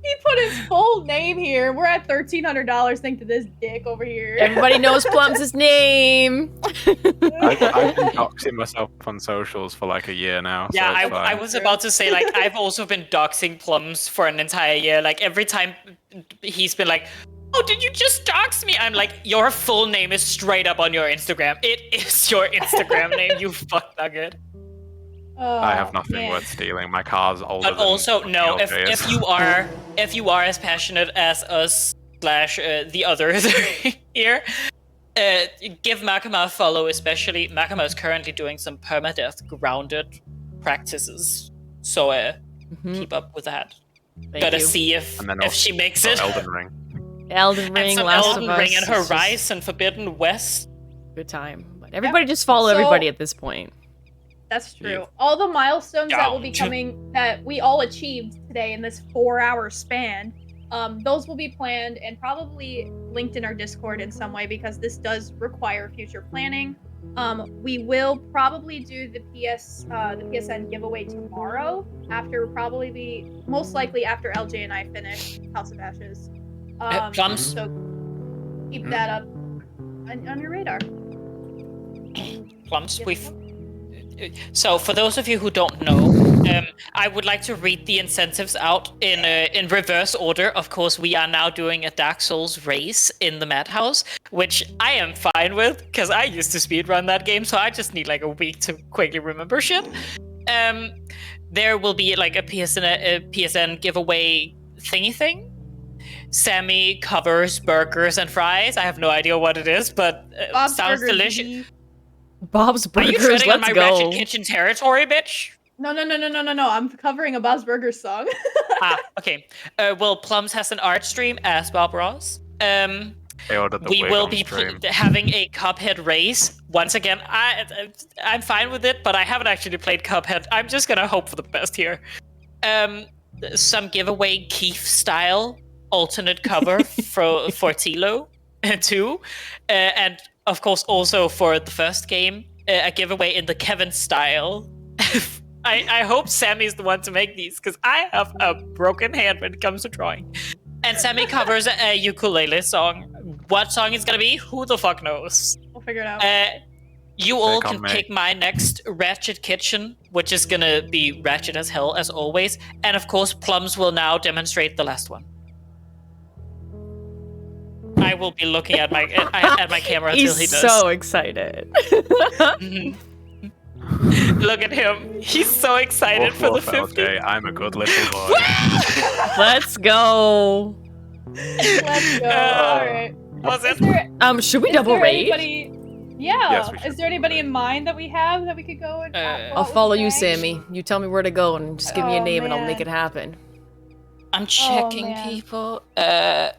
He put his full name here. We're at $1,300 thanks to this dick over here. Everybody knows Plums' name. I've been doxing myself on socials for like a year now. yeah, so it's I fine. was about to say like I've also been doxing Plums for an entire year. Like every time he's been like, "Oh, did you just dox me?" I'm like, "Your full name is straight up on your Instagram. It is your Instagram name. You fuck nugget." Oh, I have nothing man. worth stealing. My car's older But than also no, if LJ's. if you are as passionate as us / the other three here, give Makama a follow. Especially Makama is currently doing some permadeath grounded practices, so keep up with that. Thank Gotta you. see if And then she makes it. Elden Ring. Elden And Ring, some Last Elden of Us. Ring and it's just Horizon Forbidden West. Good time. But everybody just follow So- everybody at this point. That's true. Yeah. All the milestones that will be Don't. coming that we all achieved today in this 4-hour span, those will be planned and probably linked in our Discord in some way because this does require future planning. We will probably do the PSN giveaway tomorrow after most likely after LJ and I finish House of Ashes. Plums? So keep that up on your radar. Plums, Yes, we've. ma'am. So, for those of you who don't know, I would like to read the incentives out in reverse order. Of course, we are now doing a Dark Souls race in the Madhouse, which I am fine with because I used to speedrun that game, so I just need like a week to quickly remember shit. There will be like a PSN giveaway thingy thing. Sammy covers burgers and fries. I have no idea what it is, but Bob's sounds Burgers, delicious. baby. Bob's Are you Burgers, treading on let's my go. Ratchet Kitchen territory, bitch? No. I'm covering a Bob's Burgers song. Okay. Well, Plums has an art stream as Bob Ross. I ordered the we wig will on be stream. having a Cuphead race. Once again, I'm fine with it, but I haven't actually played Cuphead. I'm just gonna hope for the best here. Some giveaway Keith style alternate cover for Tilo 2, and of course also for the first game, a giveaway in the Kevin style. I hope Sammy's the one to make these, because I have a broken hand when it comes to drawing. And Sammy covers a ukulele song. What song it's gonna be? Who the fuck knows? We'll figure it out. You all Take on can me. pick my next Ratchet Kitchen, which is gonna be ratchet as hell as always. And of course, Plums will now demonstrate the last one. I will be looking at my camera until He's he does. so excited. Look at him. He's so excited for the Woof, 50. LJ, I'm a good little boy. Let's go. Let's go. Uh, All right. Was Is it? there, Should we is double there raid? anybody? Yeah. Yes, we should Is there anybody in mind that we have that we could go and? I'll follow you, Sammy. You tell me where to go and just give me a Oh, name and I'll make man. it happen. I'm checking man. people. I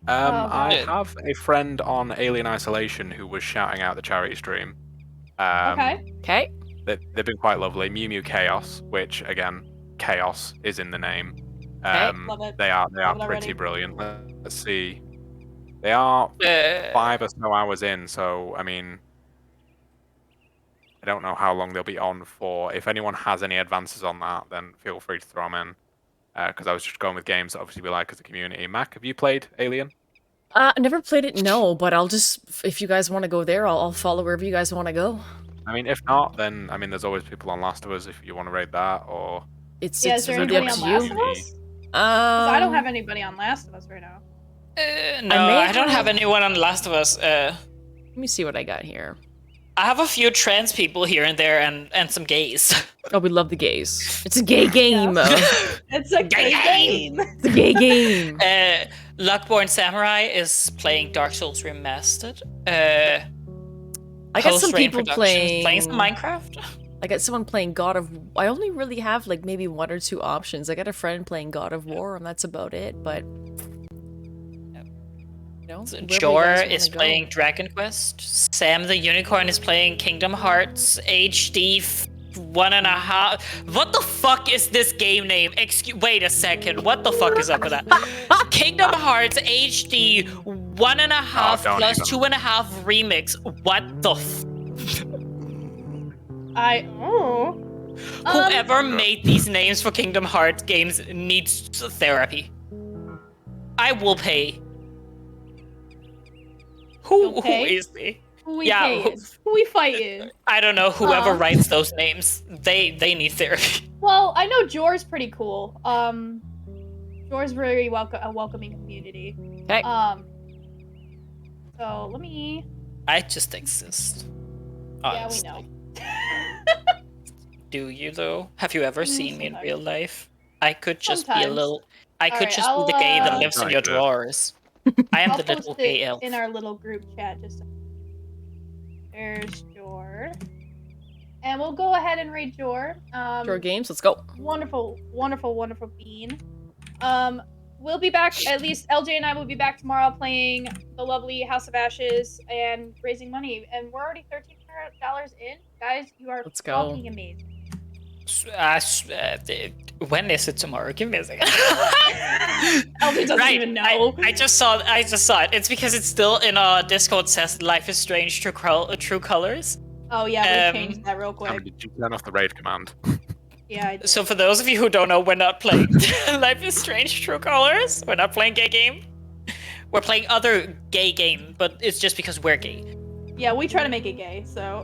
God. have a friend on Alien Isolation who was shouting out the charity stream. Okay. Okay. They've been quite lovely. Mew Mew Chaos, which again, chaos is in the name. Love it. They are Love it pretty already. brilliant. Let's see. They are 5 or so hours in, so I mean, I don't know how long they'll be on for. If anyone has any advances on that, then feel free to throw them in. Because I was just going with games that obviously we like as a community. Mac, have you played Alien? I never played it, no, but I'll just, if you guys want to go there, I'll follow wherever you guys want to go. I mean, if not, then I mean, there's always people on Last of Us if you want to raid that, or It's, Yeah, it's is there really anybody up on to Last you. of Us? 'Cause I don't have anybody on Last of Us right now. No, may I don't have have- anyone on Last of Us. Let me see what I got here. I have a few trans people here and there, and some gays. Oh, we love the gays. It's a gay game. It's a gay game. It's a gay game. Luckborn Samurai is playing Dark Souls Remastered. I got some Post Rain people Productions playing some playing. Minecraft. I got someone playing God of. I only really have like maybe 1 or 2 options. I got a friend playing God of War, and that's about it. But you know, wherever you Jor guys is wanna go. playing Dragon Quest. Sam the Unicorn is playing Kingdom Hearts HD 1.5. What the fuck is this game name? Wait a second. What the fuck is up with that? Kingdom Hearts HD 1.5 don't plus even. 2.5 remix. What the Whoever made these names for Kingdom Hearts games needs therapy. I will pay. Who Okay. is he? Who we Yeah, pay is. Who we fighting? I don't know. Whoever Aw. writes those names, they need therapy. Well, I know Jor's pretty cool. Jor's very a welcoming community. Okay. So let me. I just exist. Yeah, we Honestly. know. Do you though? Have you ever seen me in sometimes. real life? I could just be a Sometimes. little. I could Alright, just be the gay that I'll, lives in I your could. drawers. I am I'll the little post gay it elf. in our little group chat. Just there's Jor, and we'll go ahead and raid Jor. Jor Games, let's go. Wonderful, wonderful, wonderful bean. We'll be back. At least LJ and I will be back tomorrow playing the lovely House of Ashes and raising money. And we're already $1,300 in, guys. You are Let's go. fucking amazing. When is it tomorrow? Give me a second. LJ doesn't Right, even know. I just saw it. It's because it's still in our Discord says Life is Strange True Colors. Oh yeah, we um, changed that real Sammy, quick. did you turn off the raid command? Yeah, I did. So for those of you who don't know, we're not playing Life is Strange True Colors. We're not playing gay game. We're playing other gay game, but it's just because we're gay. Yeah, we try to make it gay, so.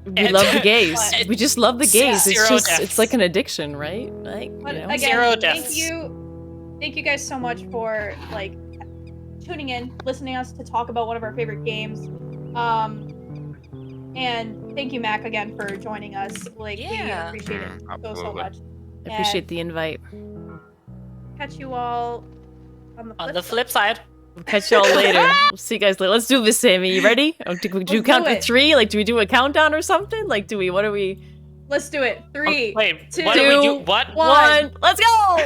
We And- love the gays. But- We just love the gays. Zero It's just, deaths. it's like an addiction, right? Like, But you know? again, Zero thank deaths. you guys so much for like tuning in, listening to us to talk about one of our favorite games. And thank you, Mac, again for joining us. Like Yeah. we appreciate it so Absolutely. much. I appreciate the invite. Catch you all on the flip On the side. flip side, We'll catch y'all later. We'll see you guys later. Let's do this, Sammy. You ready? Do we Let's count do to it. 3? Like, do we do a countdown or something? Like, what are we? Let's do it. 3, wait, 2, what do we do? What? 1. 1. Let's go!